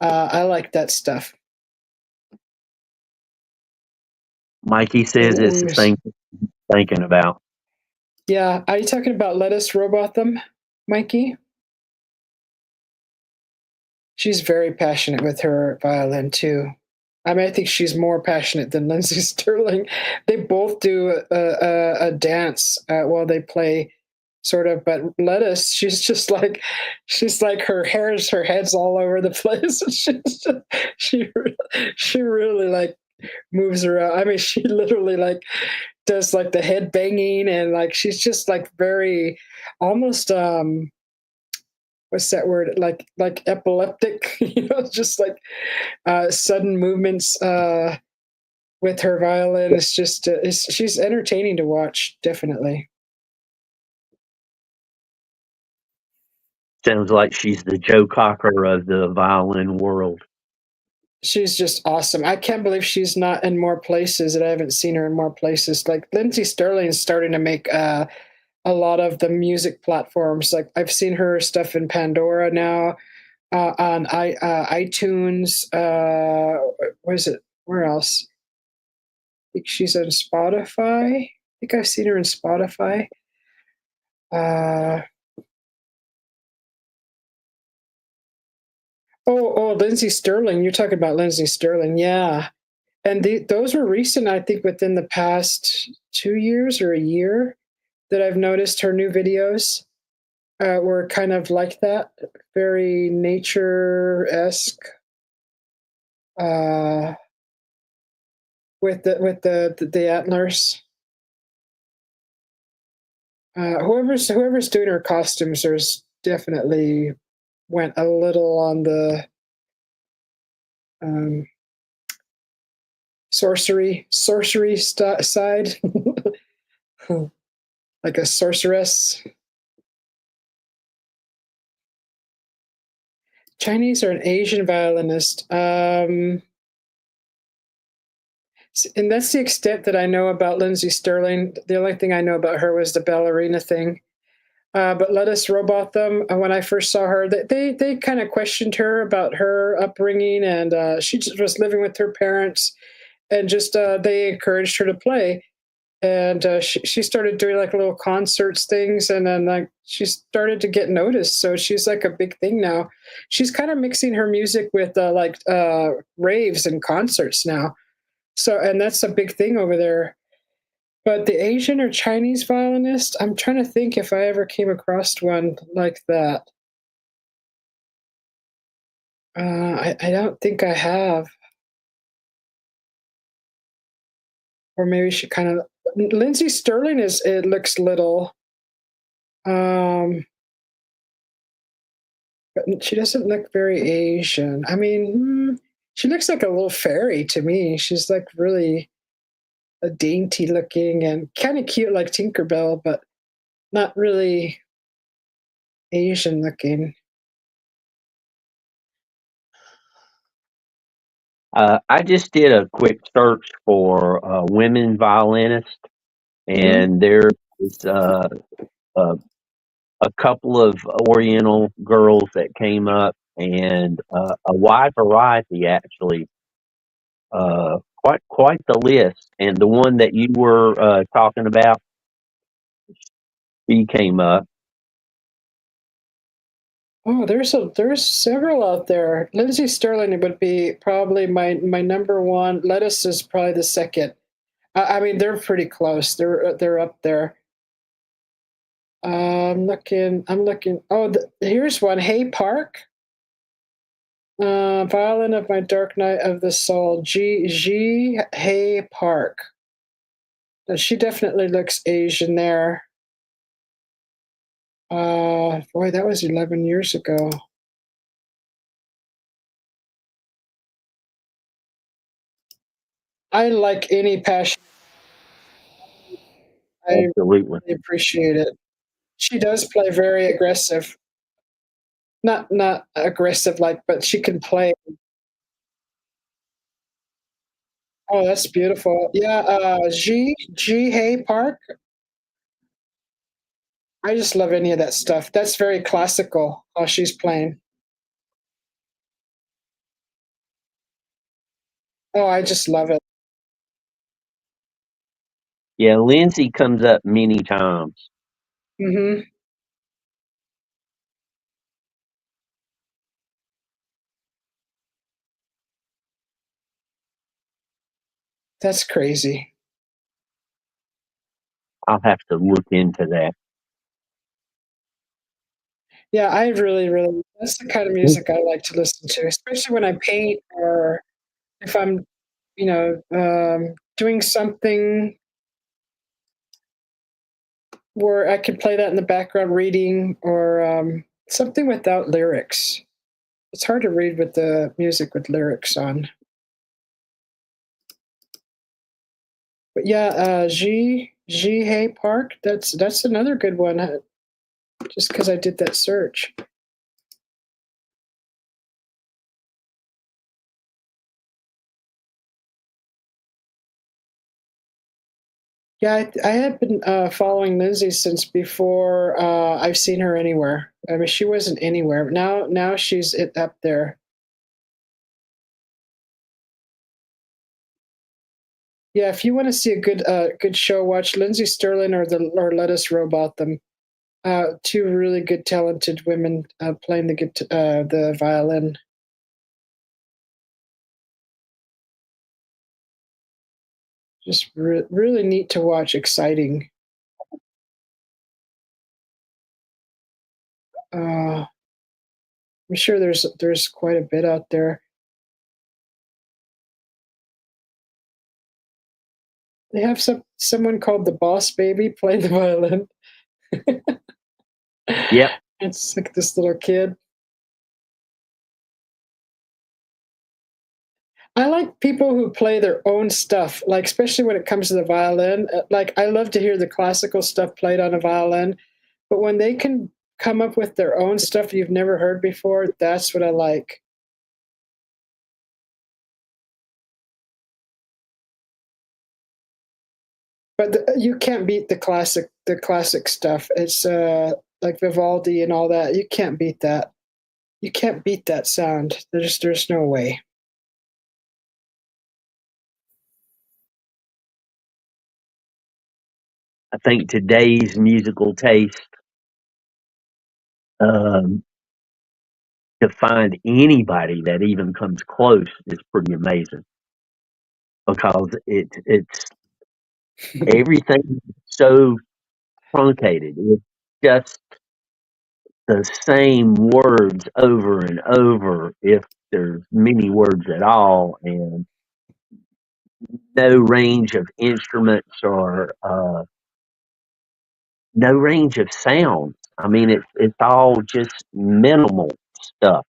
I like that stuff. Mikey says it's the thing thinking about. Yeah, are you talking about Let Us Robot Them, Mikey? She's very passionate with her violin too. I mean, I think she's more passionate than Lindsay Sterling. They both do a dance while they play, sort of. But Lettuce, she's like her head's all over the place. She really like moves around. I mean, she literally like does like the head banging, and like she's just like very almost what's that word, like epileptic, just like sudden movements with her violin. It's just she's entertaining to watch, definitely. Sounds like she's the Joe Cocker of the violin world. She's just awesome. I can't believe she's not in more places, that I haven't seen her in more places. Like Lindsay Sterling is starting to make a lot of the music platforms. Like I've seen her stuff in Pandora now, on iTunes. What is it? Where else? I think she's on Spotify. I think I've seen her in Spotify. Lindsay Sterling. You're talking about Lindsay Sterling, yeah. And those were recent, I think, within the past 2 years or a year. that I've noticed. Her new videos were kind of like that, very nature-esque, uh, with the antlers. Whoever's doing her costumes, there's definitely went a little on the um, sorcery side, like a sorceress. Chinese or an Asian violinist. And that's the extent that I know about Lindsay Sterling. The only thing I know about her was the ballerina thing. But Let Us Robot Them. When I first saw her, they kind of questioned her about her upbringing, and she just was living with her parents, and just they encouraged her to play. And she started doing like little concerts things, and then like she started to get noticed. So she's like a big thing now. She's kind of mixing her music with raves and concerts now. So, and that's a big thing over there. But the Asian or Chinese violinist, I'm trying to think if I ever came across one like that. I don't think I have. Or maybe she kind of. Lindsay Sterling it looks little. Um, but she doesn't look very Asian. I mean, she looks like a little fairy to me. She's like really a dainty looking and kind of cute like Tinkerbell, but not really Asian looking. I just did a quick search for women violinists, Mhm. and there is a, a couple of Oriental girls that came up, and a wide variety actually. Quite the list, and the one that you were talking about, she came up. Oh, there's several out there. Lindsay Sterling would be probably my number one. Lettuce is probably the second. I mean, they're pretty close. They're up there. I'm looking. I'm looking. Oh, here's one. Hey Park. Violin of my dark night of the soul. G Hey Park. She definitely looks Asian there. Boy, that was 11 years ago. I like any passion. I Absolutely. really appreciate it. She does play very aggressive. Not aggressive like, but she can play. Oh, that's beautiful. Yeah, G Hay Park. I just love any of that stuff. That's very classical how she's playing. Oh, I just love it. Yeah, Lindsay comes up many times. Hmm. That's crazy. I'll have to look into that. Yeah, I really that's the kind of music I like to listen to, especially when I paint or if I'm, doing something where I could play that in the background reading or something without lyrics. It's hard to read with the music with lyrics on. But yeah, G Hay Park. That's another good one. Just because I did that search. Yeah, I have been following Lindsay since before I've seen her anywhere. I mean, she wasn't anywhere. Now she's up there. Yeah, if you want to see a good show, watch Lindsay Sterling or Let Us Robot Them. Two really good, talented women playing the violin. Just really neat to watch. Exciting. I'm sure there's quite a bit out there. They have someone called the Boss Baby play the violin. Yep. It's like this little kid. I like people who play their own stuff, like especially when it comes to the violin. Like I love to hear the classical stuff played on a violin, but when they can come up with their own stuff you've never heard before, that's what I like. But you can't beat the classic stuff. It's like Vivaldi and all that. You can't beat that. You can't beat that sound. There's no way. I think today's musical taste, um, to find anybody that even comes close is pretty amazing because it's everything is so truncated. It's just the same words over and over, if there's many words at all, and no range of instruments or no range of sounds. I mean, it's all just minimal stuff.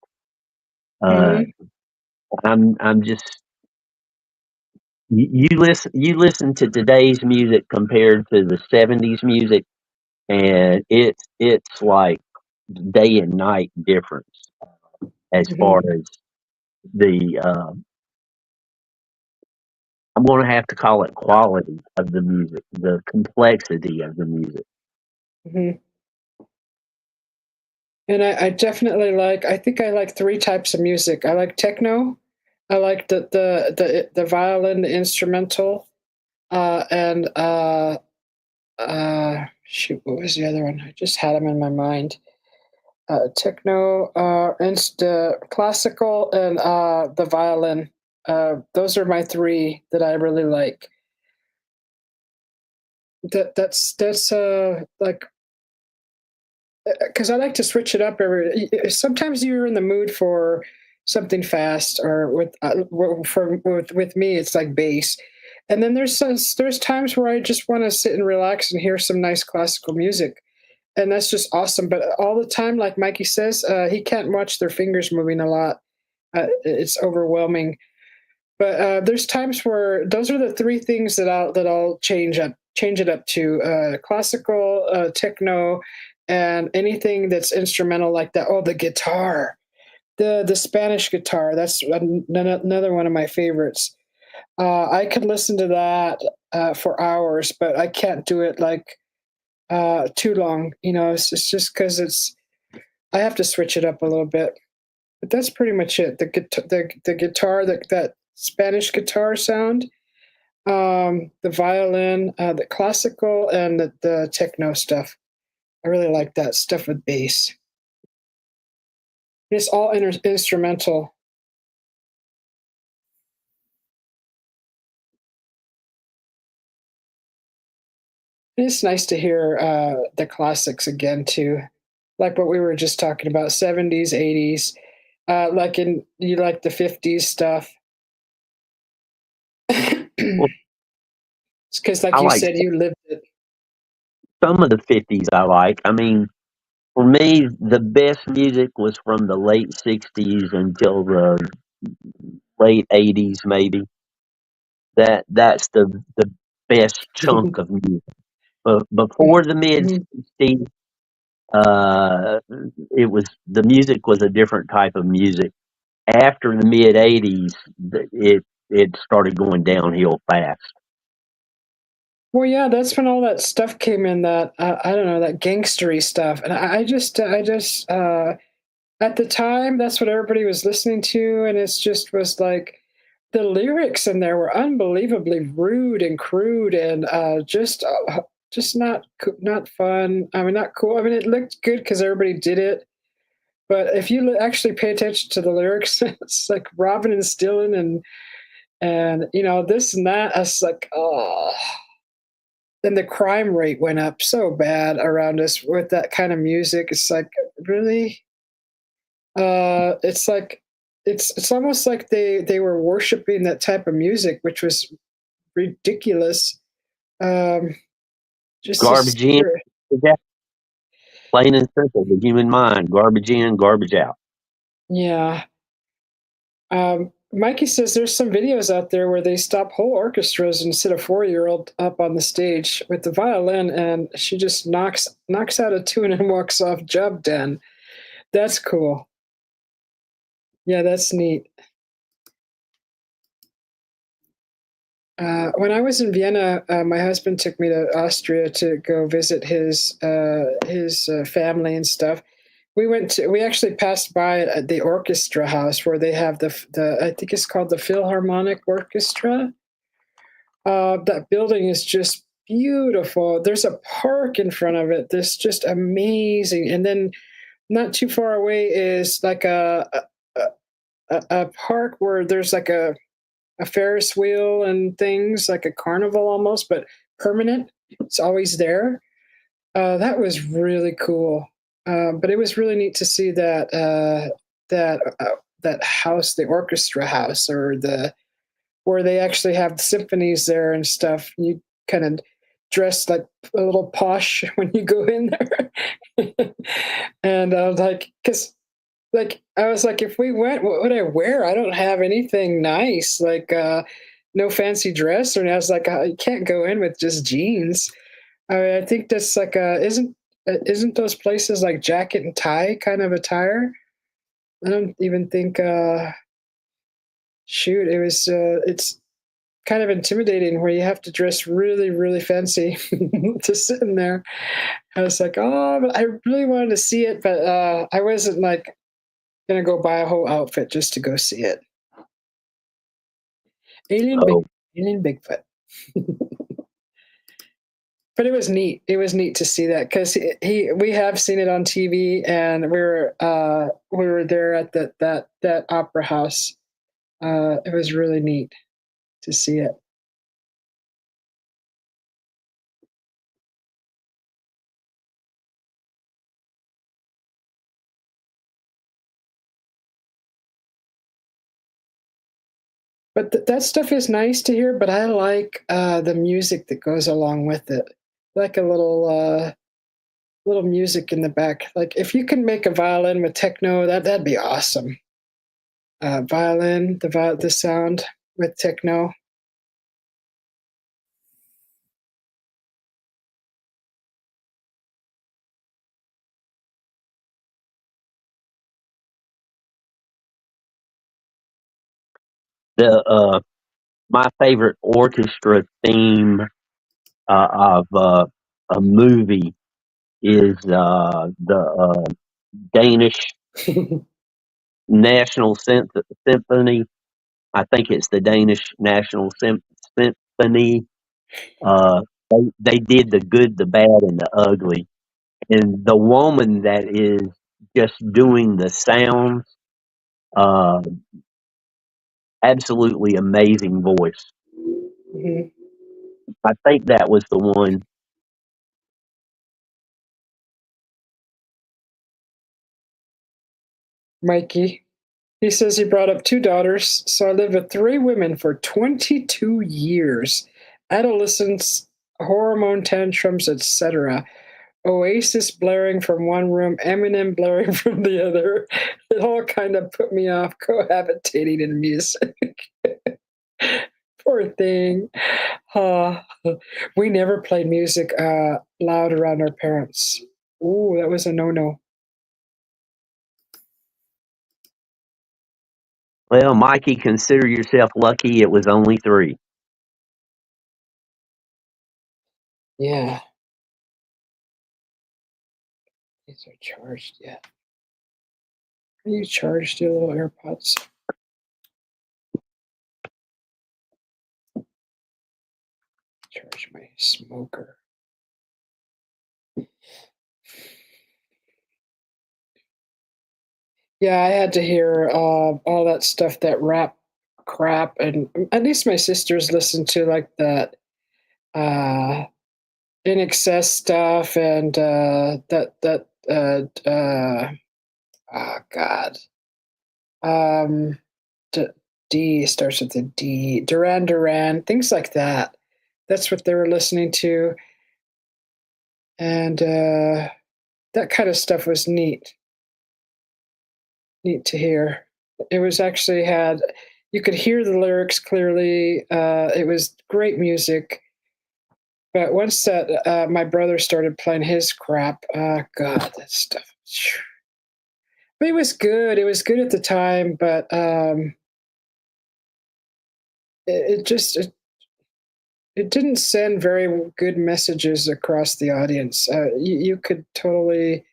Uh, Hmm. I'm just you listen to today's music compared to the '70s music, and it's like day and night difference as far Hmm. as the I'm going to have to call it quality of the music, the complexity of the music. Hmm. And I definitely like. I think I like three types of music. I like techno. I like the violin, the instrumental, and shoot, what was the other one? I just had them in my mind. Techno, classical, and the violin. Those are my three that I really like. That's like because I like to switch it up every. Sometimes you're in the mood for something fast, or with me, it's like bass. And then there's times where I just want to sit and relax and hear some nice classical music, and that's just awesome. But all the time, like Mikey says, he can't watch their fingers moving a lot. It's overwhelming. But there's times where those are the three things that I'll change it up to classical, techno, and anything that's instrumental like that. Oh, the guitar, the Spanish guitar. That's another one of my favorites. I could listen to that for hours, but I can't do it like too long. It's just because I have to switch it up a little bit. But that's pretty much it. The guitar, that Spanish guitar sound, the violin, the classical, and the techno stuff. I really like that stuff with bass. It's all instrumental. It's nice to hear the classics again too, like what we were just talking about, 70s, 80s, like in you like the 50s stuff. Well, Because, like I you like said, you lived it. some of the '50s. I like. I mean, for me, the best music was from the late '60s until the late '80s, maybe. That's the best chunk of music. But before the mid Mhm. '60s, uh, it was the music was a different type of music. After the mid '80s, it started going downhill fast. Well, yeah, that's when all that stuff came in. That I don't know, that gangstery stuff, and I just at the time that's what everybody was listening to, and it's just was like the lyrics in there were unbelievably rude and crude, and just not fun. I mean, not cool. I mean, it looked good because everybody did it, but if you actually pay attention to the lyrics, it's like robbing and stealing and this and that. It's like, oh. then the crime rate went up so bad around us with that kind of music. It's like, really? It's like it's almost like they were worshiping that type of music, which was ridiculous. Um, just a Garbage in, spirit. garbage out. Plain and simple. The human mind, garbage in, garbage out. Yeah. Mikey says there's some videos out there where they stop whole orchestras and sit a 4-year-old up on the stage with the violin, and she just knocks out a tune and walks off. Job done. That's cool. Yeah, that's neat. When I was in Vienna, my husband took me to Austria to go visit his family and stuff. We actually passed by the orchestra house where they have the I think it's called the Philharmonic Orchestra. That building is just beautiful. There's a park in front of it that's just amazing. And then not too far away is like a park where there's like a Ferris wheel and things, like a carnival almost, but permanent. It's always there. That was really cool. But it was really neat to see that house, the orchestra house, or where they actually have symphonies there and stuff. You kind of dress like a little posh when you go in there. And I was like, because I was like, if we went, what would I wear? I don't have anything nice, like no fancy dress. And I was like, you can't go in with just jeans. I mean, I think that's like isn't those places like jacket and tie kind of attire? I don't even think. Shoot, it's kind of intimidating where you have to dress really, really fancy to sit in there. I was like, oh, but I really wanted to see it, but I wasn't like gonna go buy a whole outfit just to go see it. Oh, Alien Bigfoot. But it was neat. It was neat to see that because we have seen it on TV, and we were there at that opera house. It was really neat to see it. But that stuff is nice to hear. But I like the music that goes along with it, like a little music in the back. Like if you can make a violin with techno, that'd be awesome. Violin, the sound with techno. the my favorite orchestra theme of a movie is the Danish National Symphony. I think it's the Danish National Symphony. Uh, they did the good, the bad, and the ugly. And the woman that is just doing the sounds, uh, absolutely amazing voice. Mhm. I think that was the one. Mikey. He says he brought up 2 daughters, so I lived with 3 women for 22 years. Adolescence, hormone tantrums, etc. Oasis blaring from one room, Eminem blaring from the other. It all kind of put me off cohabitating in music. Poor thing. We never played music loud around our parents. Ooh, that was a no-no. Well, Mikey, consider yourself lucky it was only 3. Yeah. These are charged yet. Are you charged your little AirPods? Charge my smoker. Yeah, I had to hear all that stuff, that rap crap, and at least my sisters listened to like that. In Excess stuff and oh God. Um, D starts with a D. Duran Duran, things like that. That's what they were listening to, and that kind of stuff was neat to hear. It was actually had you could hear the lyrics clearly. It was great music. But once that my brother started playing his crap, God, that stuff. But it was good. It was good at the time, but it just it didn't send very good messages across the audience. You could totally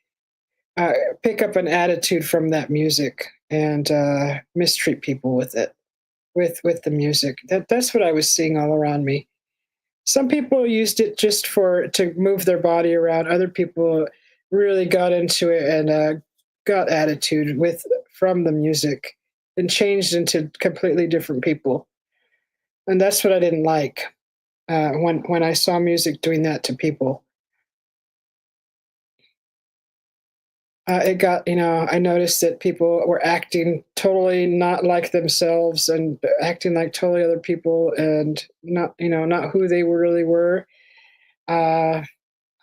uh, pick up an attitude from that music and mistreat people with it, with the music. That's what I was seeing all around me. Some people used it just for to move their body around. Other people really got into it and got attitude with from the music and changed into completely different people. And that's what I didn't like when I saw music doing that to people. It got I noticed that people were acting totally not like themselves and acting like totally other people and not not who they really were. Uh,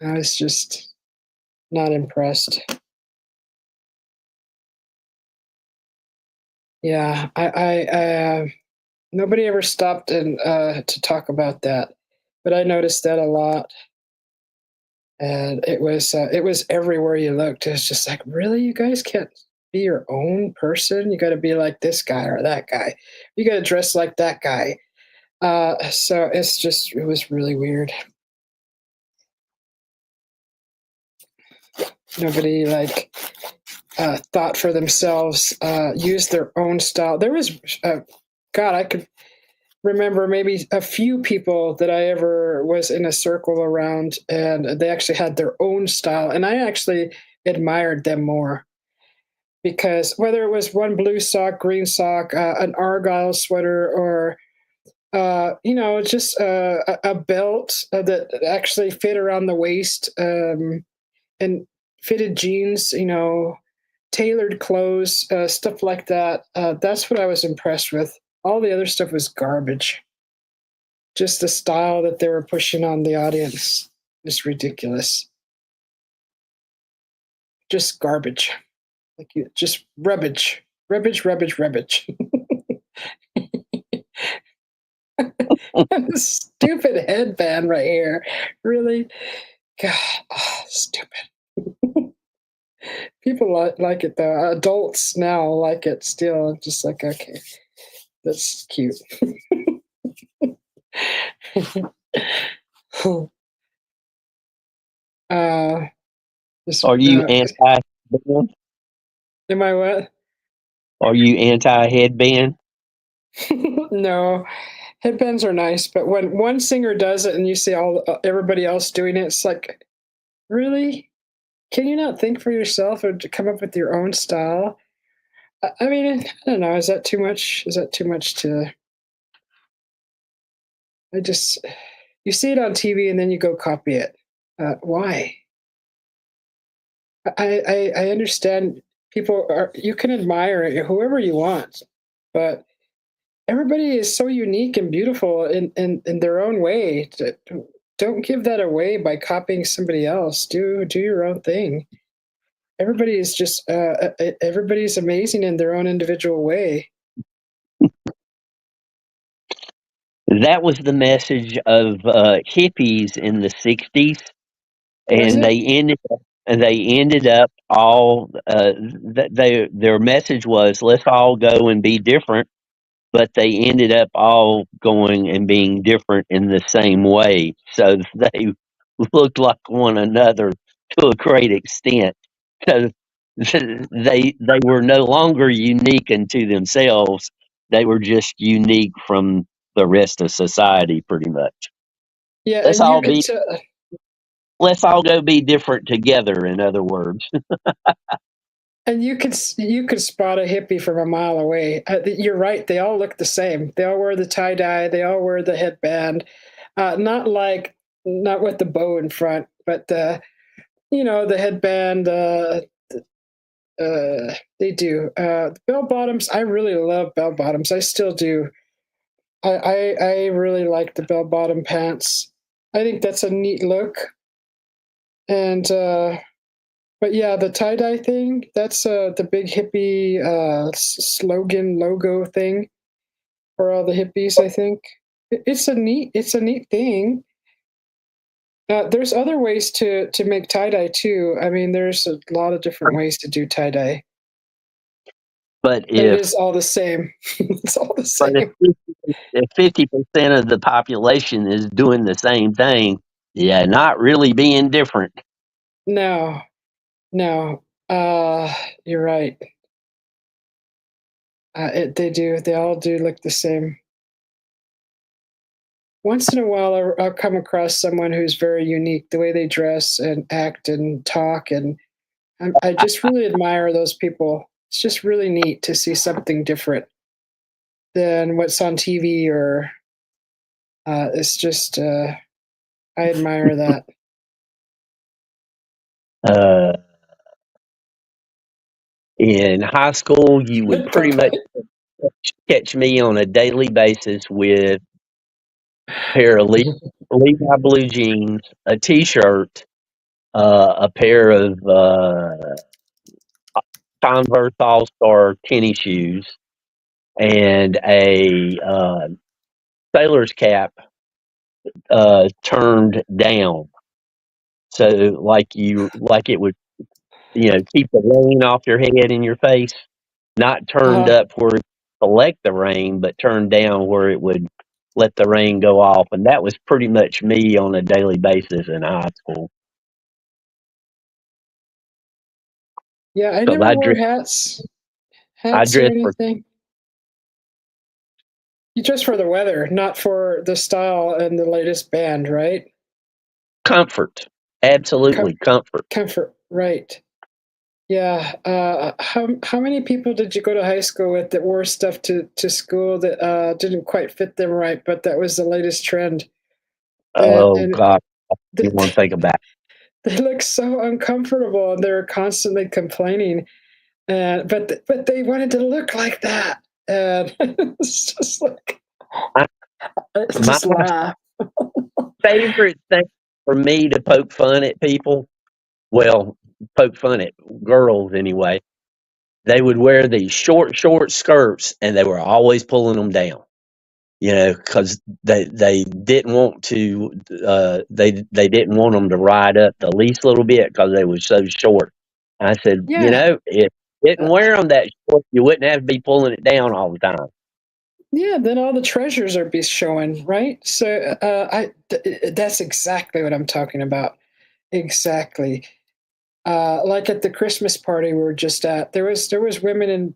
I was just not impressed. Yeah, nobody ever stopped and to talk about that, but I noticed that a lot, and it was everywhere you looked. It's just like, really, you guys can't be your own person. You got to be like this guy or that guy. You got to dress like that guy. So it was really weird. Nobody thought for themselves, used their own style. There was, God, I could remember maybe a few people that I ever was in a circle around, and they actually had their own style, and I actually admired them more because whether it was one blue sock, green sock, an argyle sweater, or just a belt that actually fit around the waist, and fitted jeans, tailored clothes, stuff like that. That's what I was impressed with. All the other stuff was garbage. Just the style that they were pushing on the audience is ridiculous. Just garbage. Just rubbish. Rubbish. And this stupid headband right here. Really? God, stupid. People like it though. Adults now like it still. Just like, okay, that's cute. uh, Are you anti-headband? am I what? Are you anti-headband? No, headbands are nice, but when one singer does it and you see everybody else doing it, it's like, really? Can you not think for yourself or to come up with your own style? I mean, I don't know. Is that too much? Is that too much to? I just you see it on TV and then you go copy it. Why? I understand people are. You can admire whoever you want, but everybody is so unique and beautiful in their own way. Don't give that away by copying somebody else. Do your own thing. Everybody is just everybody's amazing in their own individual way. That was the message of hippies in the '60s, Was and it? they ended up all their message was, let's all go and be different, but they ended up all going and being different in the same way. So they looked like one another to a great extent. So they were no longer unique unto themselves. They were just unique from the rest of society, pretty much. Yeah, Let's and all be let's all go be different together, in other words. you could spot a hippie from a mile away. You're right; they all look the same. They all wear the tie dye. They all wear the headband. Not like not with the bow in front, but the headband. They do. Bell bottoms. I really love bell bottoms. I still do. I really like the bell bottom pants. I think that's a neat look. And but yeah, the tie dye thing. That's the big hippie slogan logo thing for all the hippies. I think it's a neat thing. There's other ways to make tie dye too. I mean, there's a lot of different ways to do tie dye. But It if is all the same. It's all the but same. if 50% of the population is doing the same thing, yeah, not really being different. No, no. You're right. They do. They all do look the same. Once in a while, I'll come across someone who's very unique, the way they dress and act and talk, and I just really admire those people. It's just really neat to see something different than what's on TV, or it's just I admire that. Uh, in high school, you would pretty much catch me on a daily basis with a pair of Levi blue jeans, a T-shirt, a pair of Converse All-Star tennis shoes, and a sailor's cap turned down, so like it would keep the rain off your head and your face, not turned Uh, up where it would collect the rain, but turned down where it would let the rain go off, and that was pretty much me on a daily basis in high school. yeah, I Because never wore hats I or dress for anything. You dress for the weather, not for the style and the latest band, right? comfort, Com- absolutely comfort. Comfort, right? Yeah. How many people did you go to high school with that wore stuff to school that didn't quite fit them right, but that was the latest trend? Oh And God, you th- want to think about it. they look so uncomfortable, and they're constantly complaining. And but they wanted to look like that, and it's just like I, I my just laugh. favorite thing for me to poke fun at people, well, poke fun at girls anyway. They would wear these short skirts, and they were always pulling them down. Because they didn't want to, they didn't want them to ride up the least little bit because they were so short. I said, Yeah, if you didn't uh, wear them that short, you wouldn't have to be pulling it down all the time. yeah. Then all the treasures are be showing, right? So that's exactly what I'm talking about. Exactly. Like at the Christmas party we were just at, there was women in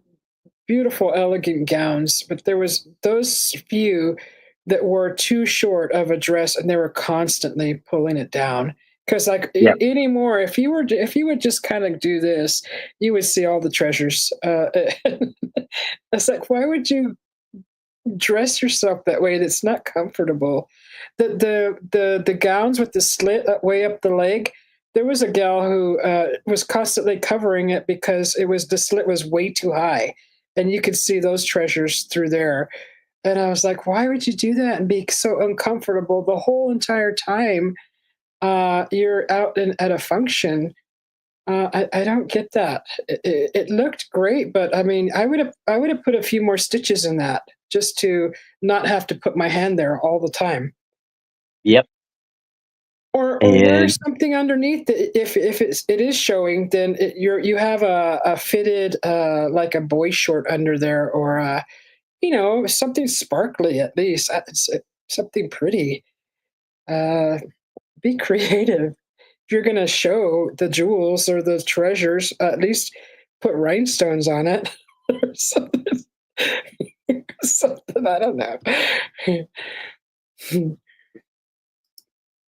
beautiful, elegant gowns, but there was those few that were too short of a dress, and they were constantly pulling it down. Because like Yeah. anymore, if you would just kind of do this, you would see all the treasures. It's like, why would you dress yourself that way? That's not comfortable. The gowns with the slit way up the leg. There was a gal who was constantly covering it because the slit was way too high, and you could see those treasures through there. And I was like, why would you do that and be so uncomfortable the whole entire time you're out at a function? I don't get that. It looked great, but I mean, I would have put a few more stitches in that just to not have to put my hand there all the time, Yep. or wear And something underneath. If it is showing, then you have a fitted like a boy short under there, or something sparkly at least. Something pretty. Uh, be creative. If you're going to show the jewels or the treasures, at least put rhinestones on it or something. Something, I don't know.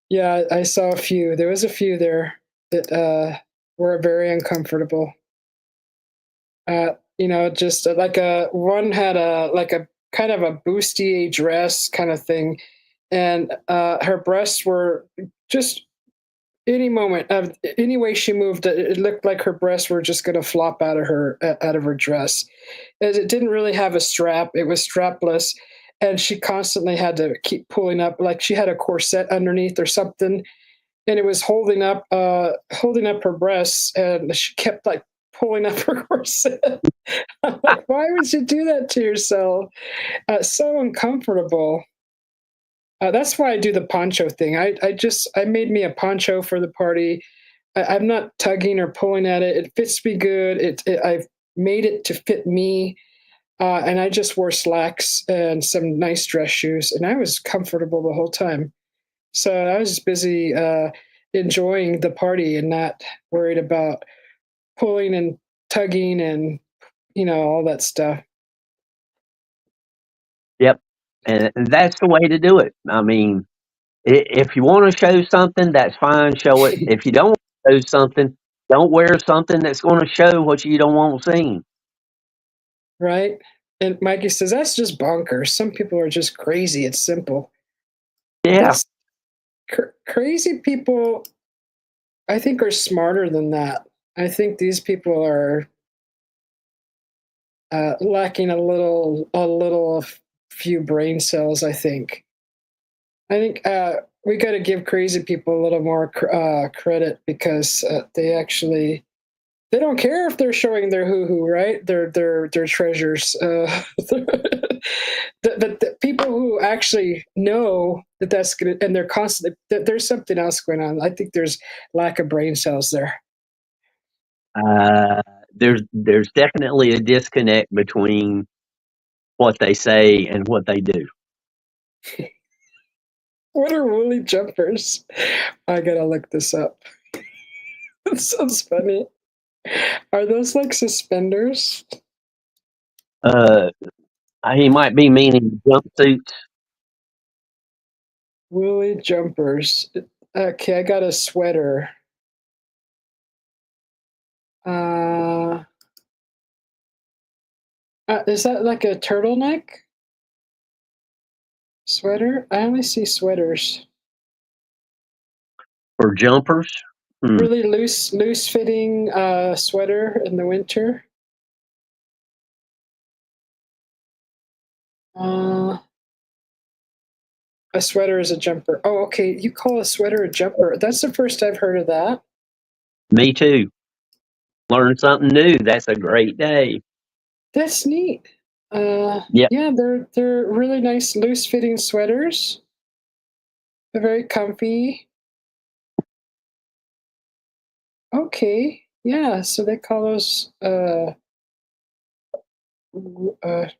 Yeah, I saw a few. There was a few there that were very uncomfortable. Just like one had a like a kind of a bustier dress kind of thing, and her breasts were just any moment of any way she moved, it looked like her breasts were just going to flop out of her dress, as it didn't really have a strap. It was strapless, and she constantly had to keep pulling up, like she had a corset underneath or something, and it was holding up her breasts, and she kept like pulling up her corset. I'm like, why would you do that to yourself? So uncomfortable. That's why I do the poncho thing. I made me a poncho for the party. I'm not tugging or pulling at it. It fits me good. I've made it to fit me, and I just wore slacks and some nice dress shoes, and I was comfortable the whole time. So I was just busy enjoying the party and not worried about pulling and tugging and all that stuff. Yep. And that's the way to do it. I mean, if you want to show something, that's fine. Show it. If you don't want to show something, don't wear something that's going to show what you don't want seen. Right? And Mikey says that's just bonkers. Some people are just crazy. It's simple. Yeah. That's crazy people, I think, are smarter than that. I think these people are lacking a few brain cells. I think we got to give crazy people a little more credit, because they don't care if they're showing their hoo-hoo, right? Their treasures. The people who actually know that's gonna, and they're constantly that there's something else going on. I think there's lack of brain cells there. There's definitely a disconnect between what they say and what they do. What are woolly jumpers? I gotta look this up. That sounds funny. Are those like suspenders? He might be meaning jumpsuits. Woolly jumpers. Okay, I got a sweater. Is that like a turtleneck sweater? I only see sweaters. Or jumpers. Really loose fitting sweater in the winter. A sweater is a jumper. Oh, okay. You call a sweater a jumper. That's the first I've heard of that. Me too. Learn something new. That's a great day. That's neat. Yep. Yeah, they're really nice, loose fitting sweaters. They're very comfy. Okay, yeah. So they call those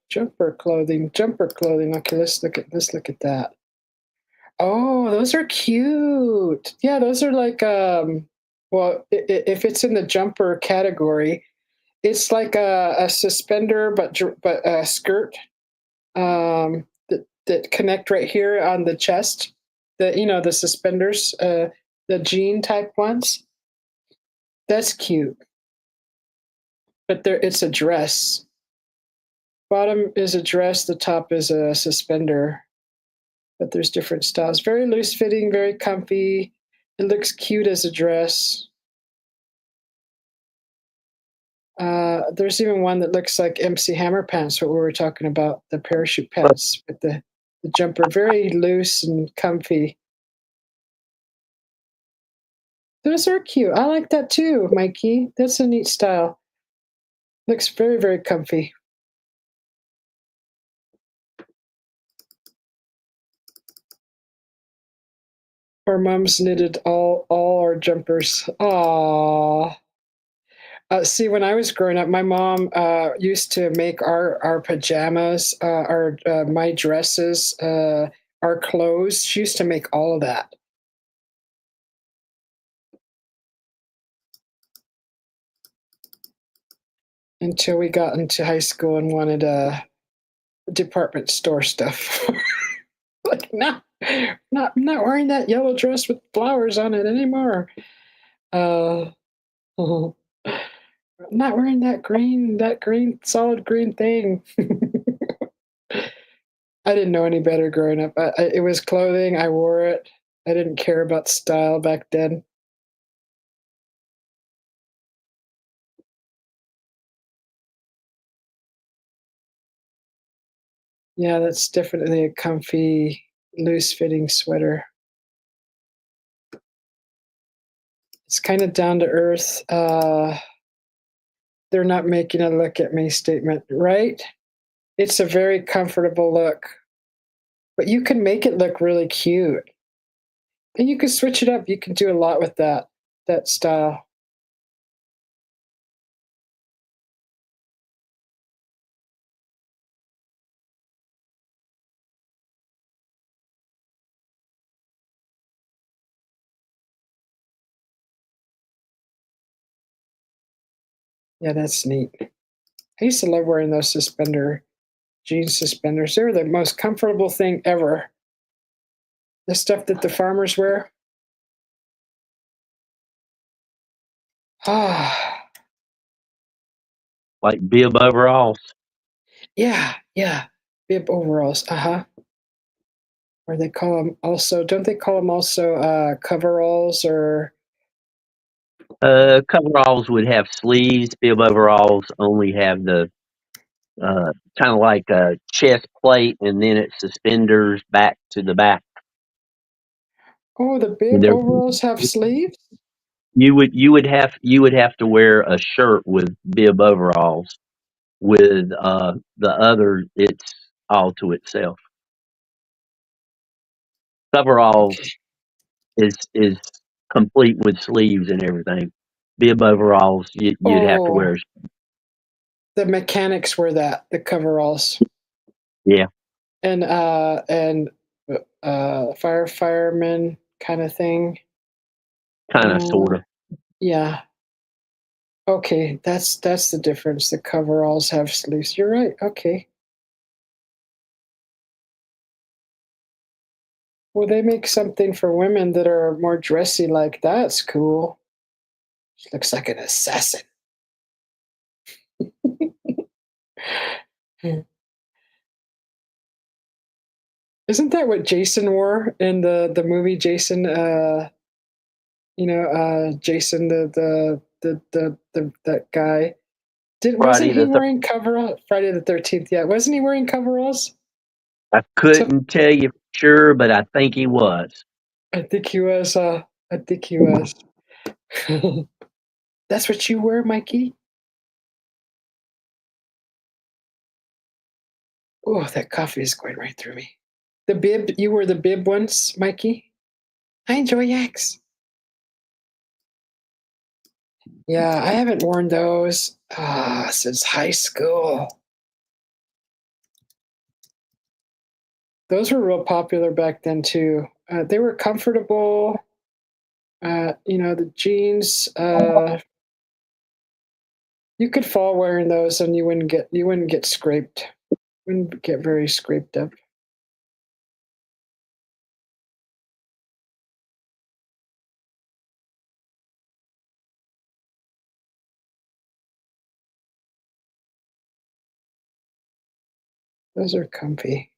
jumper clothing. Jumper clothing. Okay, let's look at that. Oh, those are cute. Yeah, those are like well, if it's in the jumper category, it's like a suspender, but a skirt that connect right here on the chest. The suspenders, the jean type ones. That's cute. But it's a dress. Bottom is a dress. The top is a suspender. But there's different styles. Very loose fitting, very comfy. It looks cute as a dress. There's even one that looks like MC Hammer pants, what we were talking about, the parachute pants with the jumper. Very loose and comfy. Those are cute. I like that too, Mikey. That's a neat style. Looks very, very comfy. Our moms knitted all our jumpers. Aww. See, when I was growing up, my mom used to make our pajamas, our my dresses, our clothes. She used to make all of that. Until we got into high school and wanted department store stuff. Like, no, not wearing that yellow dress with flowers on it anymore. Not wearing that green solid green thing. I didn't know any better growing up. It was clothing. I wore it. I didn't care about style back then. Yeah, that's definitely a comfy, loose-fitting sweater. It's kind of down to earth. They're not making a look at me statement, right? It's a very comfortable look, but you can make it look really cute. And you can switch it up. You can do a lot with that style. Yeah, that's neat. I used to love wearing those jean suspenders. They're the most comfortable thing ever. The stuff that the farmers wear. Ah, Like bib overalls. yeah, yeah. Bib overalls. Uh-huh. Or they call them also, don't they call them also coveralls or Coveralls would have sleeves. Bib overalls only have the kind of like a chest plate, and then it's suspenders back to the back. oh, the And bib overalls have sleeves? you would have to wear a shirt with bib overalls. With the other, it's all to itself. Coveralls Okay. is complete with sleeves and everything. Bib overalls, you'd have to Oh, wear. the mechanics wear the coveralls. Yeah, And firemen kind of thing. kind of, sort Uh, of. yeah. Okay, that's the difference. The coveralls have sleeves. You're right. Okay. Well, they make something for women that are more dressy like that's cool. She looks like an assassin. Isn't that what Jason wore in the movie Jason? Jason, that guy. Wasn't Friday he the wearing coverall? Friday the 13th? Yeah, wasn't he wearing coveralls? I So couldn't tell you for sure, but I think he was. I think he was. I think he was. That's what you were, Mikey. Oh, that coffee is going right through me. The bib, you were the bib once, Mikey. I enjoy yaks. Yeah, I haven't worn those since high school. Those were real popular back then too. They were comfortable. The jeans. You could fall wearing those, and you wouldn't get scraped. Wouldn't get very scraped up. Those are comfy.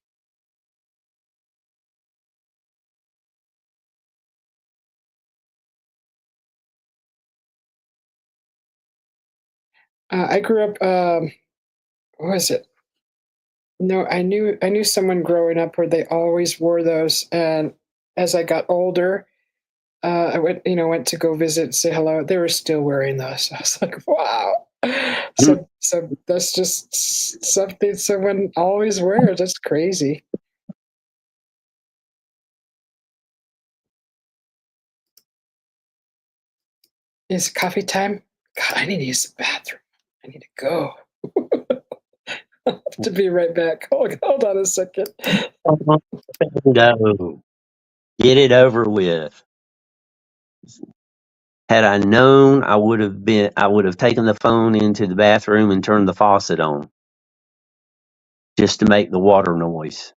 I grew up. What was it? No, I knew someone growing up where they always wore those, and as I got older, I went to go visit and say hello. They were still wearing those. I was like, wow. Mm. So that's just something someone always wears. That's crazy. It's coffee time. God, I need to use the bathroom. I need to go. I'll have to be right back. Hold on a second. Go. Get it over with. Had I known, I would have taken the phone into the bathroom and turned the faucet on just to make the water noise.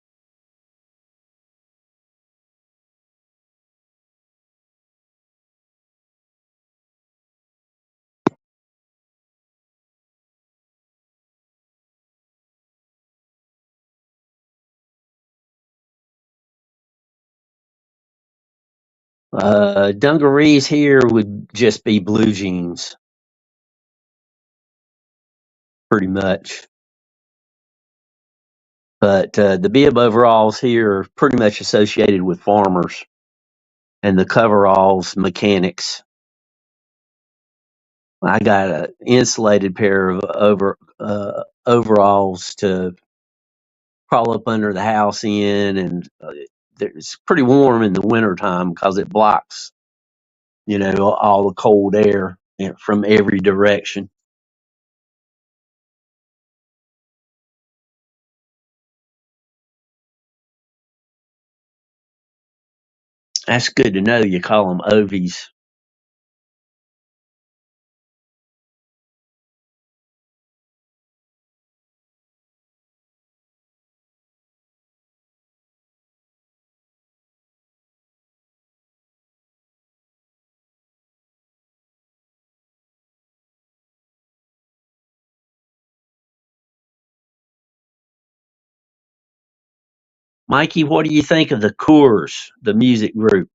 Dungarees here would just be blue jeans, pretty much. But the bib overalls here are pretty much associated with farmers, and the coveralls mechanics. I got an insulated pair of overalls to crawl up under the house in, and it's pretty warm in the wintertime because it blocks, all the cold air from every direction. That's good to know. You call them ovies. Mikey, what do you think of the Coors, the music group?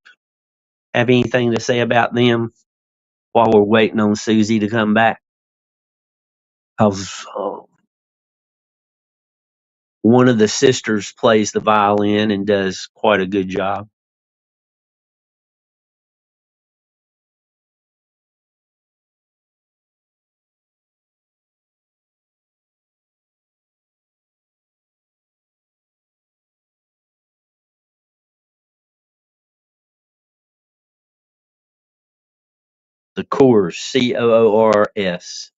Have anything to say about them while we're waiting on Susie to come back? Because one of the sisters plays the violin and does quite a good job. The Coors, Coors.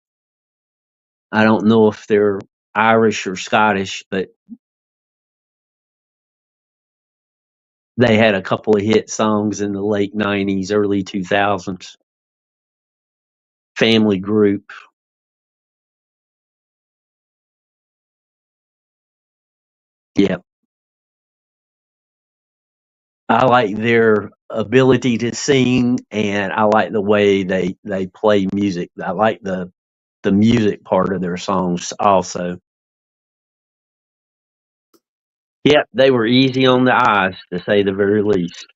I don't know if they're Irish or Scottish, but they had a couple of hit songs in the late 90s, early 2000s. Family group. Yeah. I like their ability to sing, and I like the way they play music. I like the music part of their songs also. Yep, they were easy on the eyes, to say the very least.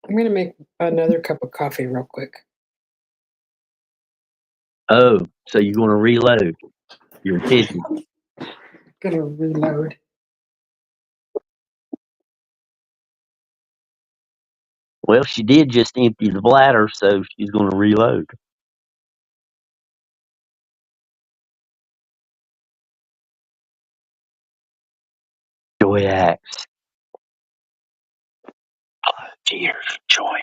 I'm gonna make another cup of coffee real quick. Oh, so you're going to reload? You're kidding. Gonna reload. Well, she did just empty the bladder, so she's going to reload. Joy acts. Cheers, Joy.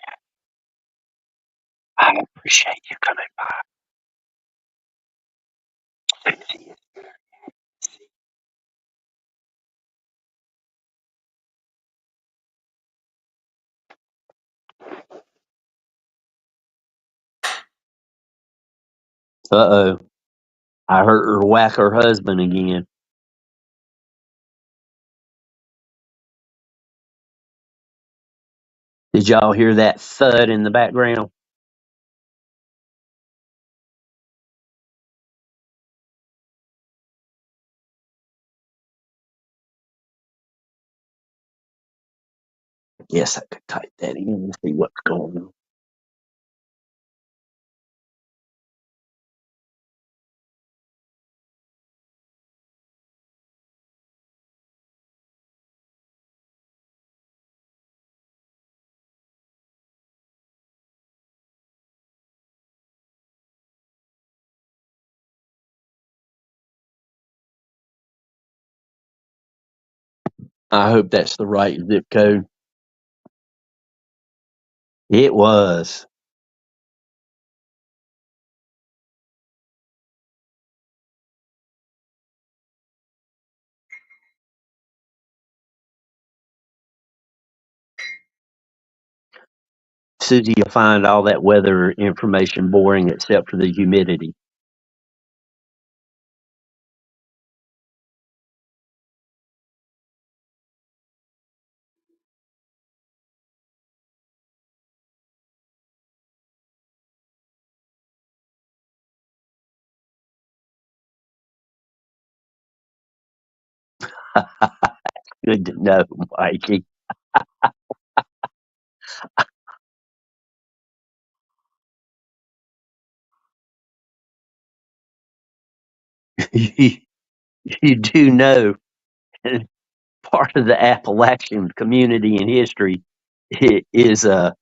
I appreciate you coming by. Uh-oh. I heard her whack her husband again. Did y'all hear that thud in the background? Yes, I could type that in and see what's going on. I hope that's the right zip code. It was. Susie, you'll find all that weather information boring except for the humidity. Good to know, Mikey. you, you do know part of the Appalachian community and history is a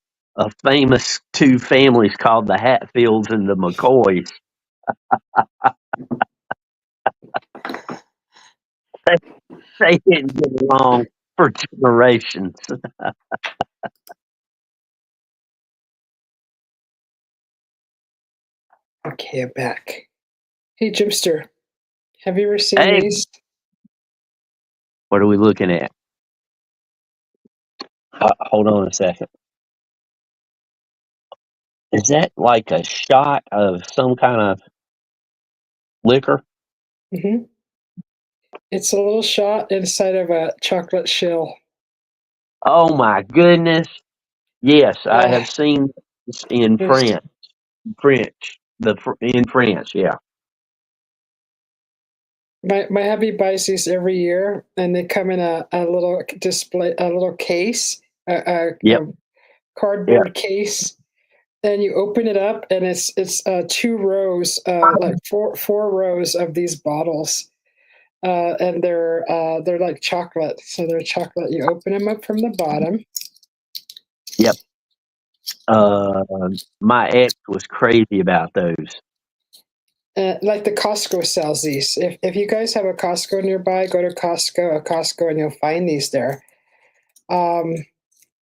famous two families called the Hatfields and the McCoys. They, they didn't get along for generations. Okay, I'm back. Hey, Jimster, have you ever seen Hey, these? what are we looking at? Hold on a second. Is that like a shot of some kind of liquor? Mm-hmm. It's a little shot inside of a chocolate shell. Oh my goodness. Yes, I Yeah, have seen this in there's France. In France, yeah. my hubby buys these every year, and they come in a little display, a little case, a Yep. Yeah. cardboard case. And you open it up, and it's two rows, like four rows of these bottles, and they're like chocolate. So they're chocolate. You open them up from the bottom. Yep. Uh, my ex was crazy about those. Like the Costco sells these. If you guys have a Costco nearby, go to Costco, and you'll find these there. Um,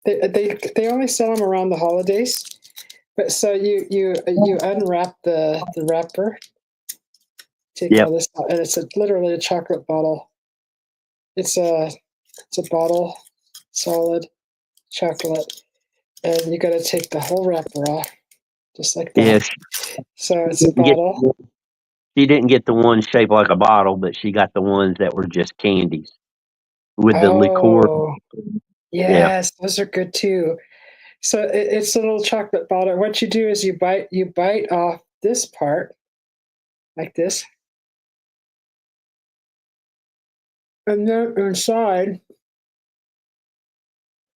they only sell them around the holidays. But so you unwrap the wrapper, take Yep. all this out, and it's literally a chocolate bottle. It's a bottle, solid chocolate, and you got to take the whole wrapper off, just like that. Yeah. So it's a bottle. She didn't get the ones shaped like a bottle, but she got the ones that were just candies with the liqueur. Oh, Yeah. yes, those are good too. So it's a little chocolate bottle. What you do is you bite off this part like this, and then inside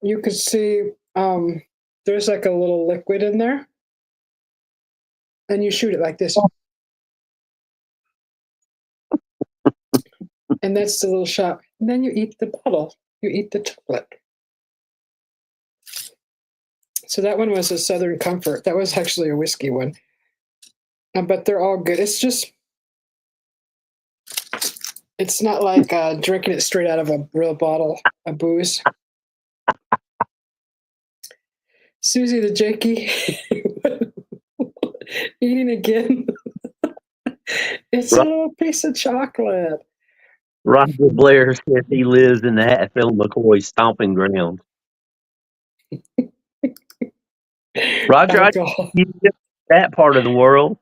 you could see there's like a little liquid in there, and you shoot it like this, and that's the little shot. And then you eat the bottle. You eat the chocolate. So that one was a Southern Comfort. That was actually a whiskey one. But they're all good. It's not like drinking it straight out of a real bottle of booze. Susie the Jakey eating again. It's a little piece of chocolate. Roger Blair says he lives in the Hatfield McCoy stomping grounds. Roger, I Alcohol. you get that part of the world.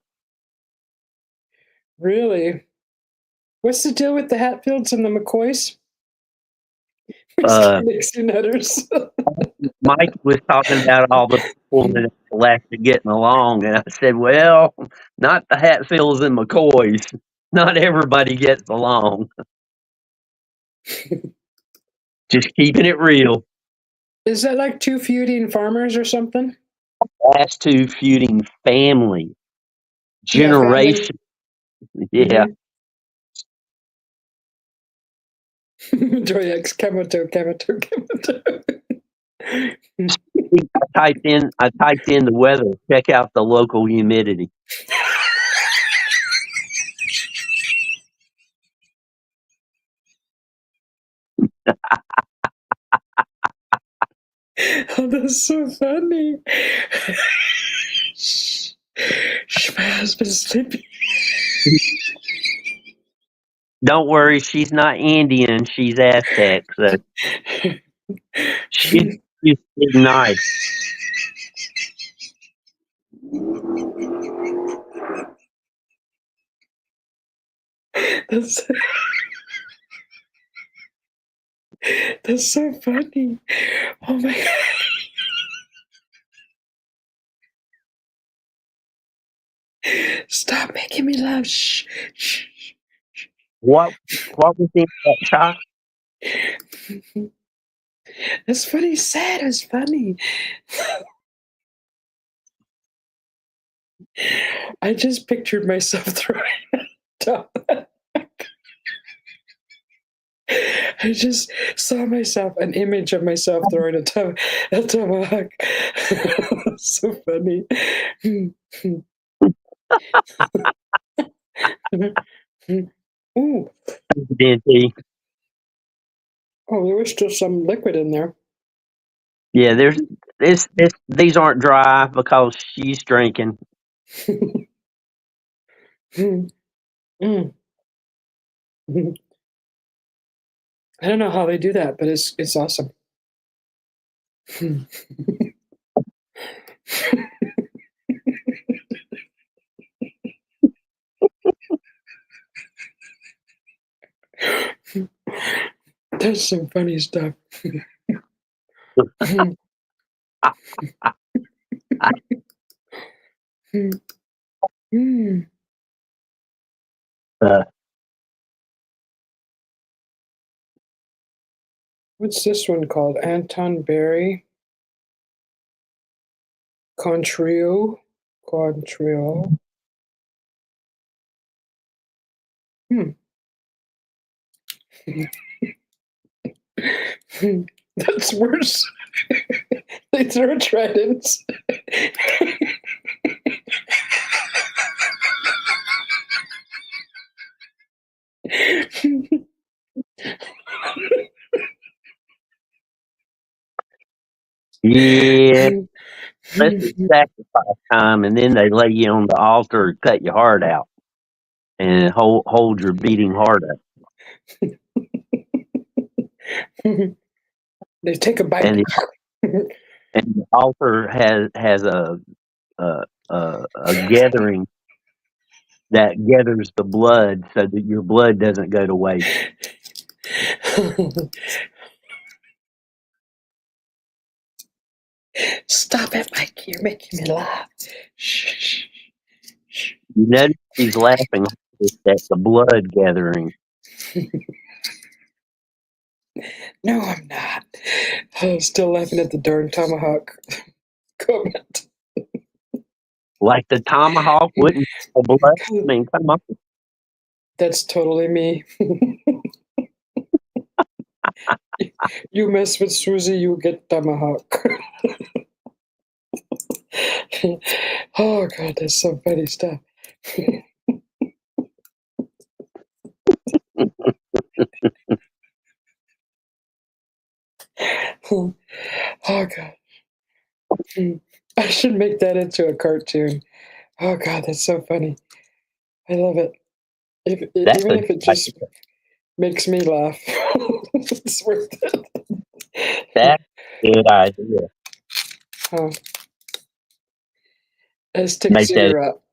Really? What's the deal with the Hatfields and the McCoys? Uh, Nutters. Mike was talking about all the people in Alaska getting along, and I said, "Well, not the Hatfields and McCoys. Not everybody gets along. Just keeping it real." Is that like two feuding farmers or something? Last two feuding family Yeah, family. generation. Yeah, Joy X Kamato. I typed in the weather. Check out the local humidity. Oh, that's so funny. Shh, my husband's sleeping. Don't worry, she's not Indian. She's Aztec, so she's nice. That's, that's so funny. Oh my God. Stop making me laugh. Shh. Shh. What was in that chocolate? That's funny. He said it was funny. I just pictured myself throwing a tomahawk. I just saw myself, an image of myself throwing a tomahawk. So funny. Ooh. Did Oh, there was still some liquid in there. Yeah, there's these aren't dry because she's drinking. Mm. Mm. I don't know how they do that, but it's awesome. That's some funny stuff. Mm. Uh, What's this one called? Anton Berry Contrio. That's worse. They throw tridents. yeah, this is sacrifice time, and then they lay you on the altar and cut your heart out and hold your beating heart up. They take a bite. And the altar has a gathering that gathers the blood so that your blood doesn't go to waste. Stop it, Mike. You're making me laugh. Shh. You notice he's laughing at the blood gathering. No, I'm not. I'm still laughing at the darn tomahawk comment. Like the tomahawk wouldn't the blood. I mean, come on. That's totally me. You mess with Susie, you get tomahawk. Oh God, that's some funny stuff. Oh God. I should make that into a cartoon. Oh God, that's so funny. I love it. Even if it just makes me laugh, it's worth it. That's a good idea. Oh. Let's take Make that Xavier up.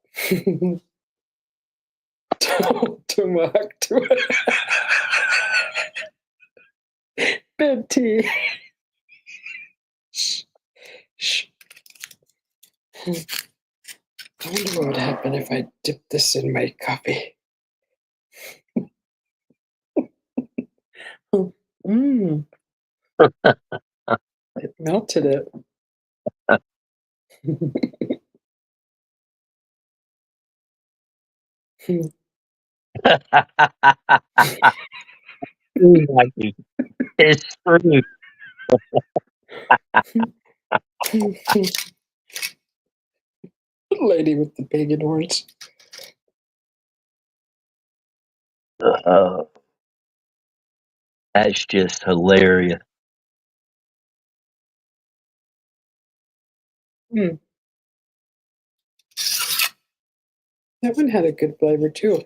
Tomahawk to bed tea. Shh. Shh. I wonder what would happen if I dip this in my coffee. Mmm. It melted it. It's true. Lady with the pagan horns. That's just hilarious. Mm. That one had a good flavor too.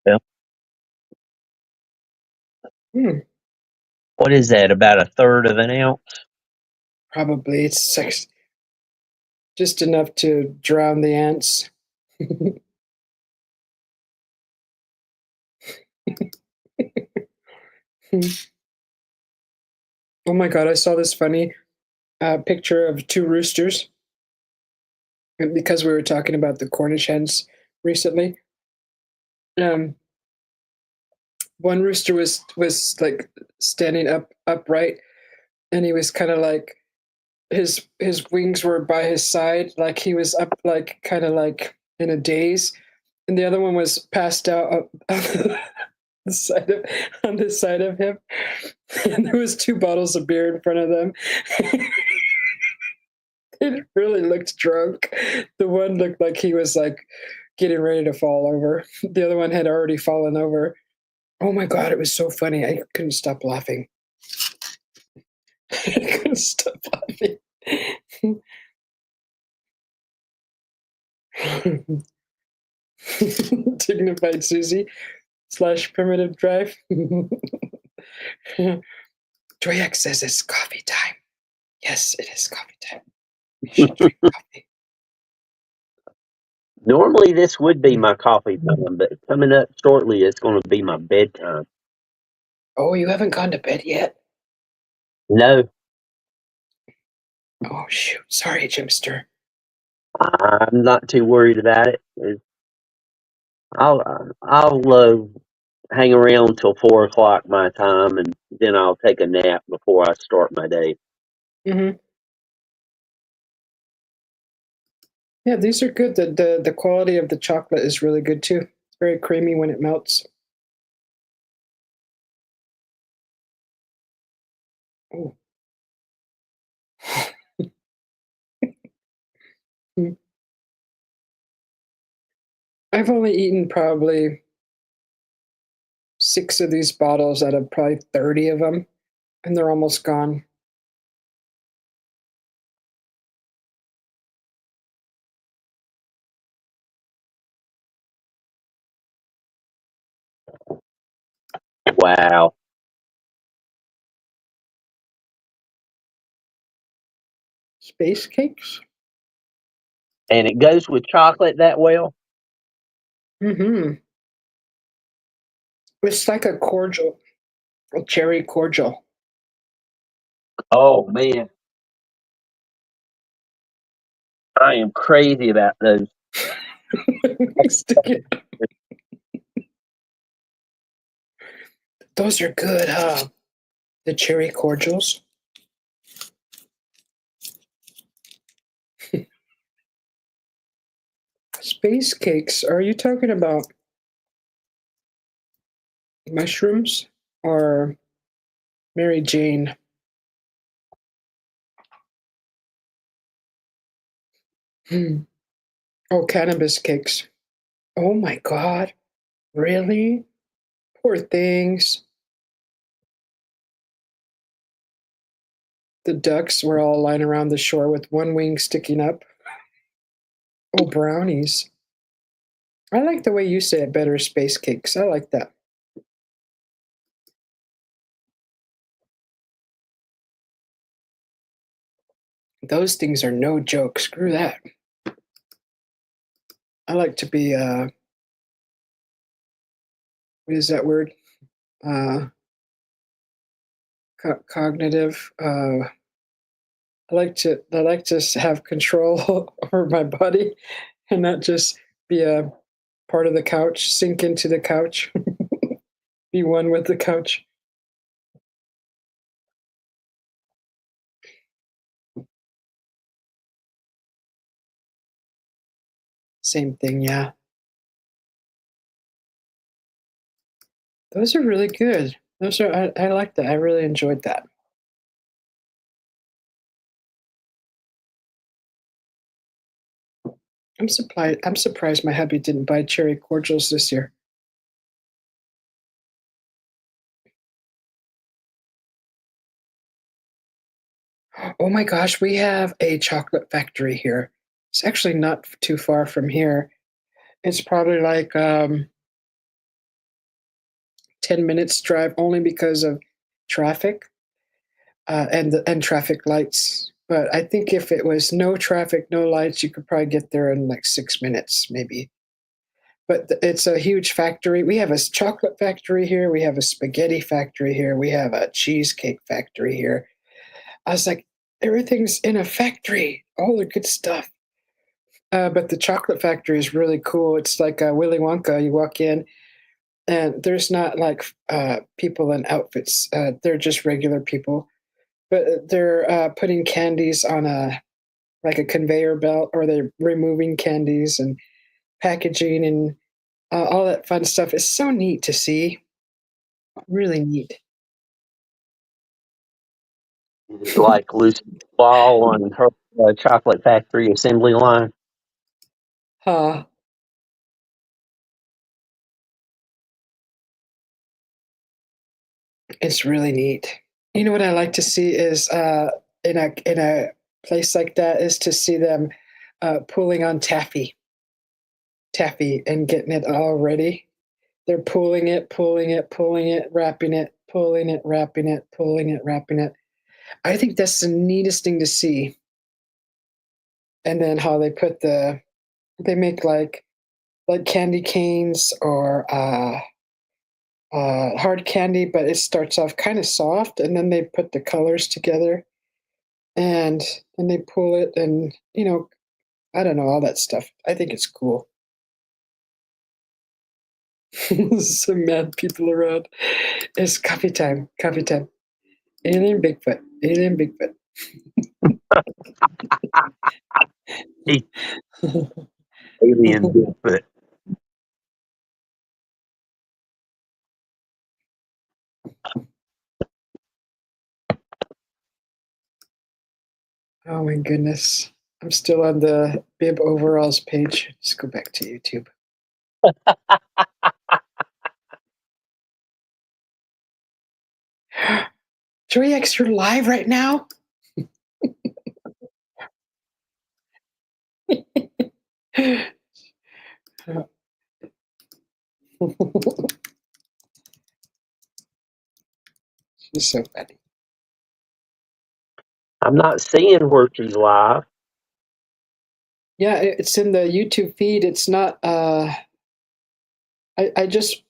Yeah. Mm. What is that? About a third of an ounce? Probably it's just enough to drown the ants. Oh my God, I saw this funny picture of two roosters. And because we were talking about the Cornish hens recently. one rooster was like standing upright, and he was kind of like his wings were by his side, like he was up, like kind of like in a daze, and the other one was passed out on the side of on the side of him, and there was two bottles of beer in front of them. It really looked drunk. The one looked like he was like getting ready to fall over. The other one had already fallen over. Oh my God, it was so funny. I couldn't stop laughing. I couldn't stop laughing. Dignified Susie / primitive drive. Joyak says it's coffee time. Yes, it is coffee time. We should drink coffee. Normally, this would be my coffee time, but coming up shortly, it's going to be my bedtime. Oh, you haven't gone to bed yet? No, Oh, shoot. Sorry, Jimster. I'm not too worried about it. I'll hang around till 4 o'clock my time, and then I'll take a nap before I start my day. Mm-hmm. Yeah, these are good. The quality of the chocolate is really good too. It's very creamy when it melts. Oh. I've only eaten probably 6 of these bottles out of probably 30 of them, and they're almost gone. Wow. Space cakes? And it goes with chocolate that well? Mm-hmm. It's like a cordial, a cherry cordial. Oh, man. I am crazy about those. Those are good, huh? The cherry cordials. Space cakes. Are you talking about mushrooms or Mary Jane? Oh, cannabis cakes. Oh my God. Really? Poor things. The ducks were all lying around the shore with one wing sticking up. Oh, brownies. I like the way you say it better, space cakes. I like that. Those things are no joke. Screw that. I like to be, what is that word? Cognitive. I like to have control over my body and not just be a part of the couch, sink into the couch, be one with the couch. Same thing, yeah. Those are really good. Those are I like that. I really enjoyed that. I'm surprised my hubby didn't buy cherry cordials this year. Oh my gosh, we have a chocolate factory here. It's actually not too far from here. It's probably like 10 minutes drive only because of traffic and traffic lights. But I think if it was no traffic, no lights, you could probably get there in like 6 minutes, maybe. But it's a huge factory. We have a chocolate factory here. We have a spaghetti factory here. We have a cheesecake factory here. I was like, everything's in a factory, all the good stuff. But the chocolate factory is really cool. It's like a Willy Wonka. You walk in, and there's not like people in outfits. They're just regular people, but they're putting candies on a like a conveyor belt, or they're removing candies and packaging and all that fun stuff. It's so neat to see. Really neat. Like Lucy Ball on her chocolate factory assembly line. Huh. It's really neat. You know what I like to see is in a place like that is to see them pulling on taffy and getting it all ready. They're pulling it, pulling it, pulling it, wrapping it, pulling it, wrapping it, pulling it, wrapping it. I think that's the neatest thing to see. And then how they make like candy canes or hard candy, but it starts off kind of soft, and then they put the colors together, and then they pull it, and I don't know all that stuff. I think it's cool. Some mad people around. It's coffee time. Coffee time. Alien Bigfoot. Alien Bigfoot. Alien Bigfoot. Oh my goodness. I'm still on the bib overalls page. Let's go back to YouTube. Joey X, you're live right now? She's so funny. I'm not seeing where she's live. Yeah, it's in the YouTube feed. It's not I just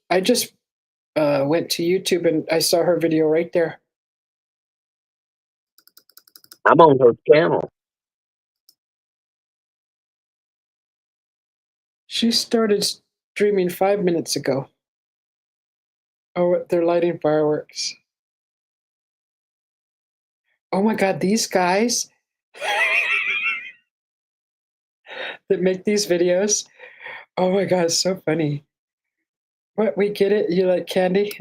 went to YouTube and I saw her video right there. I'm on her channel. She started streaming 5 minutes ago. Oh, they're lighting fireworks. Oh my God, these guys that make these videos. Oh my God, it's so funny. What, we get it? You like candy?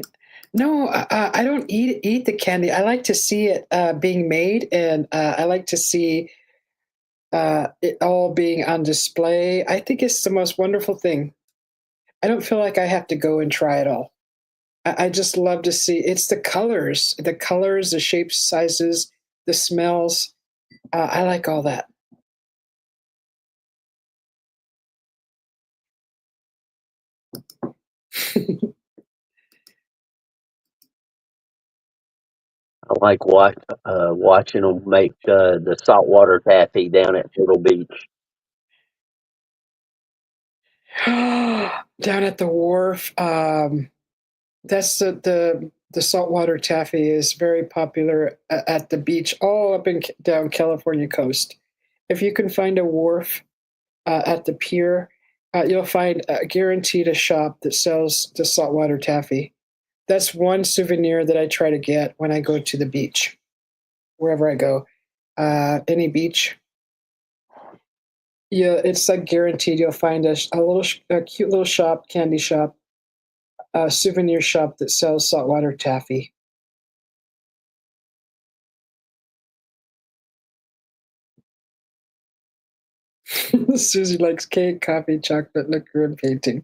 No, I don't eat the candy. I like to see it being made, and I like to see it all being on display. I think it's the most wonderful thing. I don't feel like I have to go and try it all. I just love to see. It's the colors, the shapes, sizes, the smells. I like all that. I like watching them make the saltwater taffy down at Turtle Beach. Down at the wharf, that's the saltwater taffy is very popular at the beach, all up and down California coast. If you can find a wharf at the pier, you'll find guaranteed a shop that sells the saltwater taffy. That's one souvenir that I try to get when I go to the beach, wherever I go, any beach. Yeah, it's like guaranteed. You'll find a cute little shop, candy shop, a souvenir shop that sells saltwater taffy. Susie likes cake, coffee, chocolate, liquor, and painting.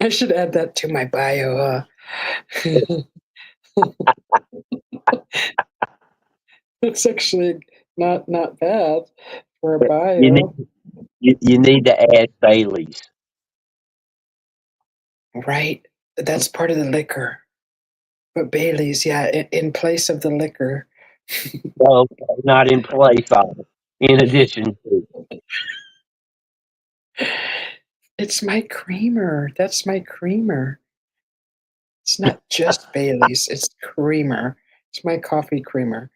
I should add that to my bio. It's actually not bad for a You need bio, you need to add Bailey's. right? That's part of the liquor. But Bailey's, yeah, in place of the liquor. Well, not in place of. In addition to. It's my creamer. That's my creamer. It's not just Bailey's, it's creamer. It's my coffee creamer.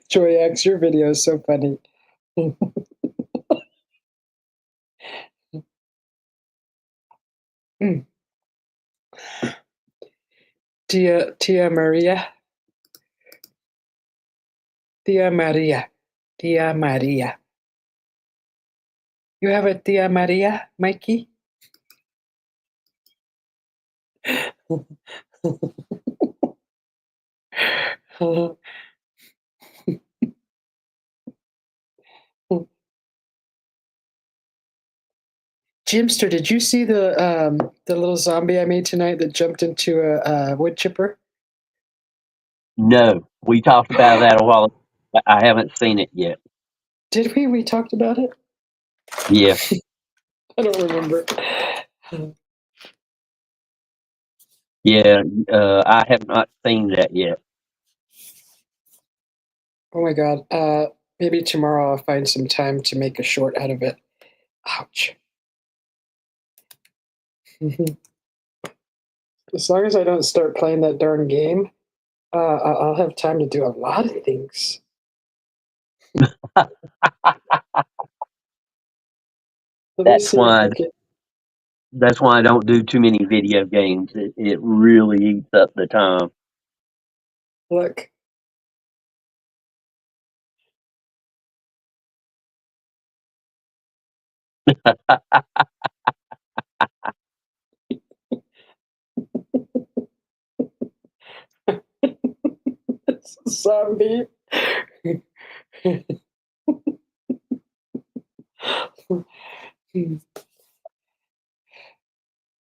Joy X, your video is so funny. Mm. Tia Maria. Tia Maria. Tia Maria. You have a Tia Maria, Mikey? Jimster, did you see the little zombie I made tonight that jumped into a wood chipper? No, we talked about that a while ago. I haven't seen it yet. Did we? We talked about it? Yeah. I don't remember. Yeah, I have not seen that yet. Oh my god. Maybe tomorrow I'll find some time to make a short out of it. Ouch. As long as I don't start playing that darn game, I'll have time to do a lot of things. Let me That's see if why I can. that's why I don't do too many video games. It really eats up the time. Look. It's a zombie.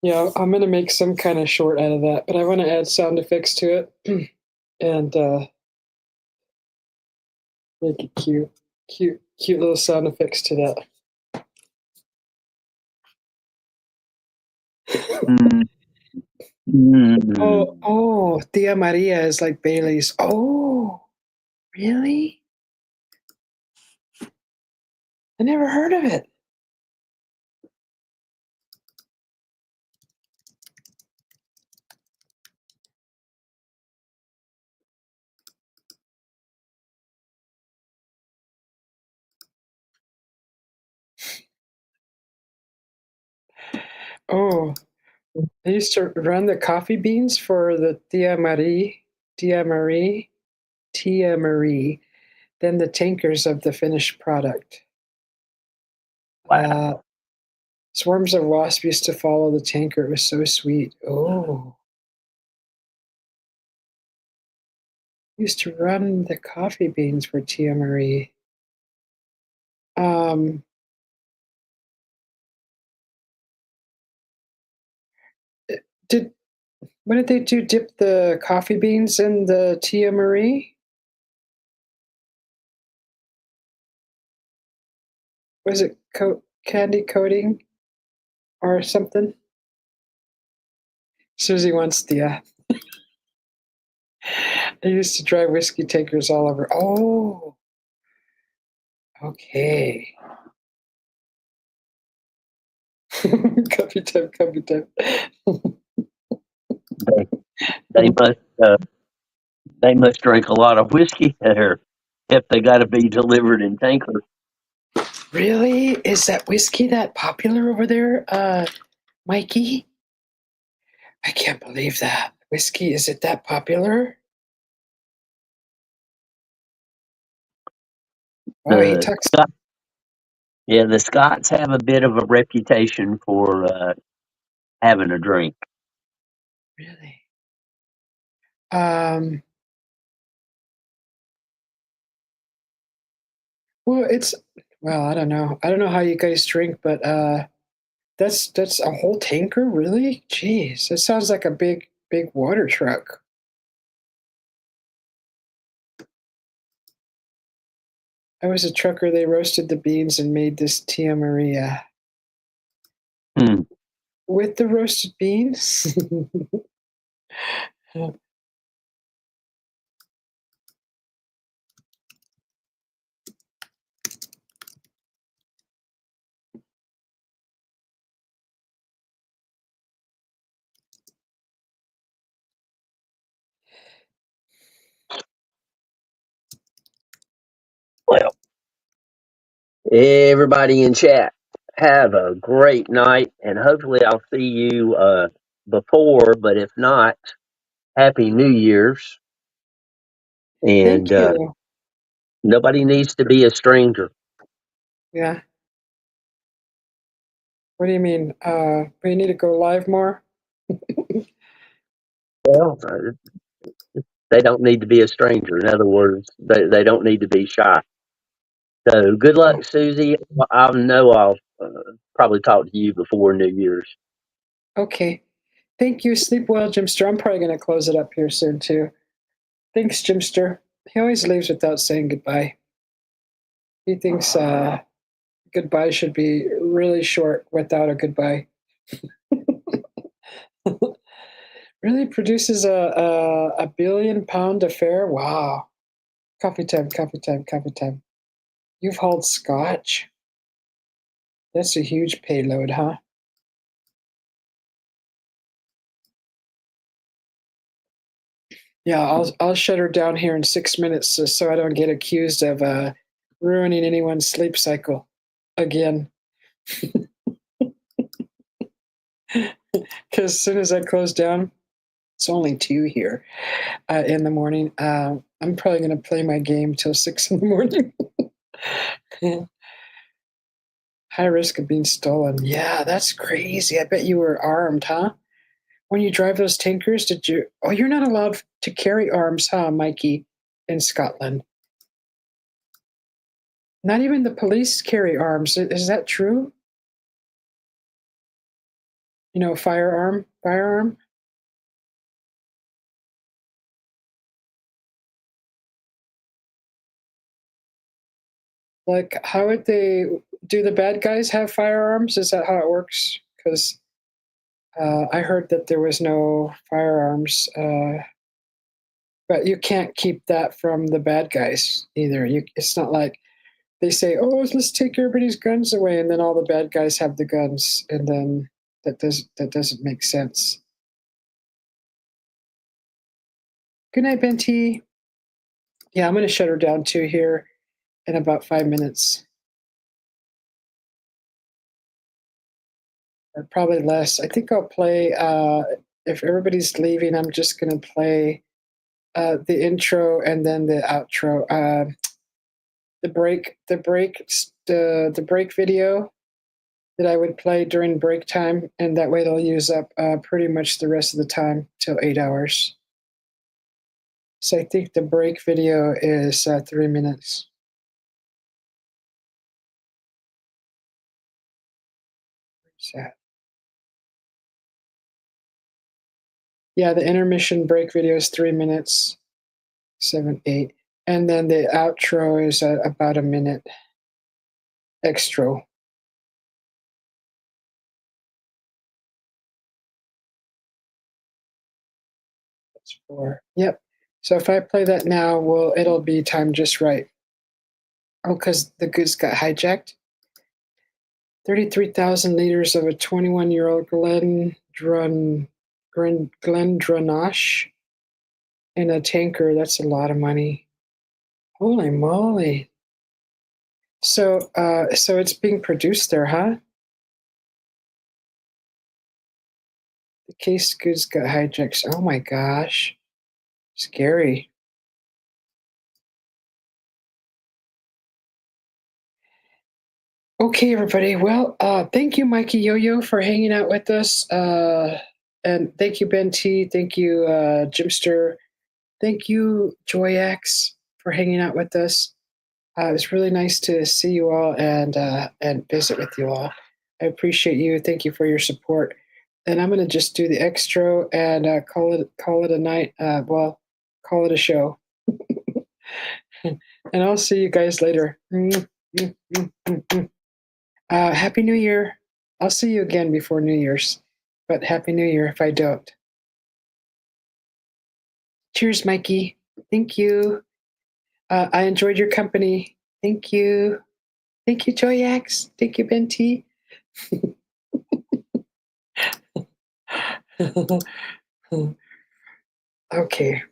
Yeah, I'm gonna make some kind of short out of that, but I want to add sound effects to it and make it cute little sound effects to that. Mm. Mm. Oh, Tia Maria is like Bailey's. Oh, really? I never heard of it. Oh, I used to run the coffee beans for the Tia Marie, then the tankers of the finished product. Wow. Swarms of wasps used to follow the tanker. It was so sweet. Oh, used to run the coffee beans for Tia Marie. Did what did they do? Dip the coffee beans in the Tia Marie? Was it candy coating or something? Susie wants the. I used to drive whiskey takers all over. Oh, okay. Copy time, copy time. They they must uh, they must drink a lot of whiskey there if they got to be delivered in tankers. Really? Is that whiskey that popular over there, Mikey? I can't believe that. Whiskey, is it that popular? Oh, he The talks. Yeah, the Scots have a bit of a reputation for having a drink. Really? Um, well, I don't know. I don't know how you guys drink, but that's a whole tanker, really? Jeez, that sounds like a big water truck. I was a trucker. They roasted the beans and made this Tia Maria Hmm. with the roasted beans. Well, everybody in chat, have a great night, and hopefully I'll see you before. But if not, Happy New Year's. And Thank you. nobody needs to be a stranger. Yeah. What do you mean? We need to go live more? Well, they don't need to be a stranger. In other words, they don't need to be shy. So good Oh, luck, Susie. I know I'll probably talk to you before New Year's. okay. Thank you. Sleep well, Jimster. I'm probably going to close it up here soon, too. Thanks, Jimster. He always leaves without saying goodbye. He thinks goodbye should be really short without a goodbye. Really produces a billion-pound affair? Wow. Coffee time, coffee time, coffee time. You've hauled scotch? That's a huge payload, huh? Yeah, I'll shut her down here in 6 minutes so I don't get accused of ruining anyone's sleep cycle again. Because as soon as I close down, it's only 2 here in the morning. I'm probably going to play my game till 6 in the morning. High risk of being stolen. Yeah, that's crazy. I bet you were armed, huh? When you drive those tankers, did you? Oh, you're not allowed to carry arms, huh, Mikey, in Scotland? Not even the police carry arms. Is that true? You know, firearm. Like, how would they? Do the bad guys have firearms? Is that how it works? Because I heard that there was no firearms, but you can't keep that from the bad guys either. It's not like they say, "Oh, let's take everybody's guns away," and then all the bad guys have the guns, and then that doesn't make sense. Good night, Benty. Yeah, I'm going to shut her down too here in about 5 minutes, or probably less. I think I'll play. If everybody's leaving, I'm just going to play the intro and then the outro. The break video that I would play during break time, and that way they'll use up pretty much the rest of the time till 8 hours. So I think the break video is 3 minutes. Where's that? Yeah, the intermission break video is 3 minutes, 7, 8. And then the outro is about a minute extra. That's 4. Yep. So if I play that now, it'll be timed just right. Oh, because the goods got hijacked. 33,000 liters of a 21-year-old Glendronach in a tanker. That's a lot of money. Holy moly. So it's being produced there, huh? The case goods got hijacked. Oh my gosh. Scary. Okay, everybody. Well, thank you, Mikey Yo-Yo, for hanging out with us. And thank you, Ben T. Thank you, Jimster. Thank you, JoyX, for hanging out with us. It was really nice to see you all and visit with you all. I appreciate you. Thank you for your support. And I'm going to just do the extra and call it a night. Call it a show. And I'll see you guys later. Happy New Year. I'll see you again before New Year's, but Happy New Year if I don't. Cheers, Mikey. Thank you. I enjoyed your company. Thank you. Thank you, JoyX. Thank you, Ben T. Okay.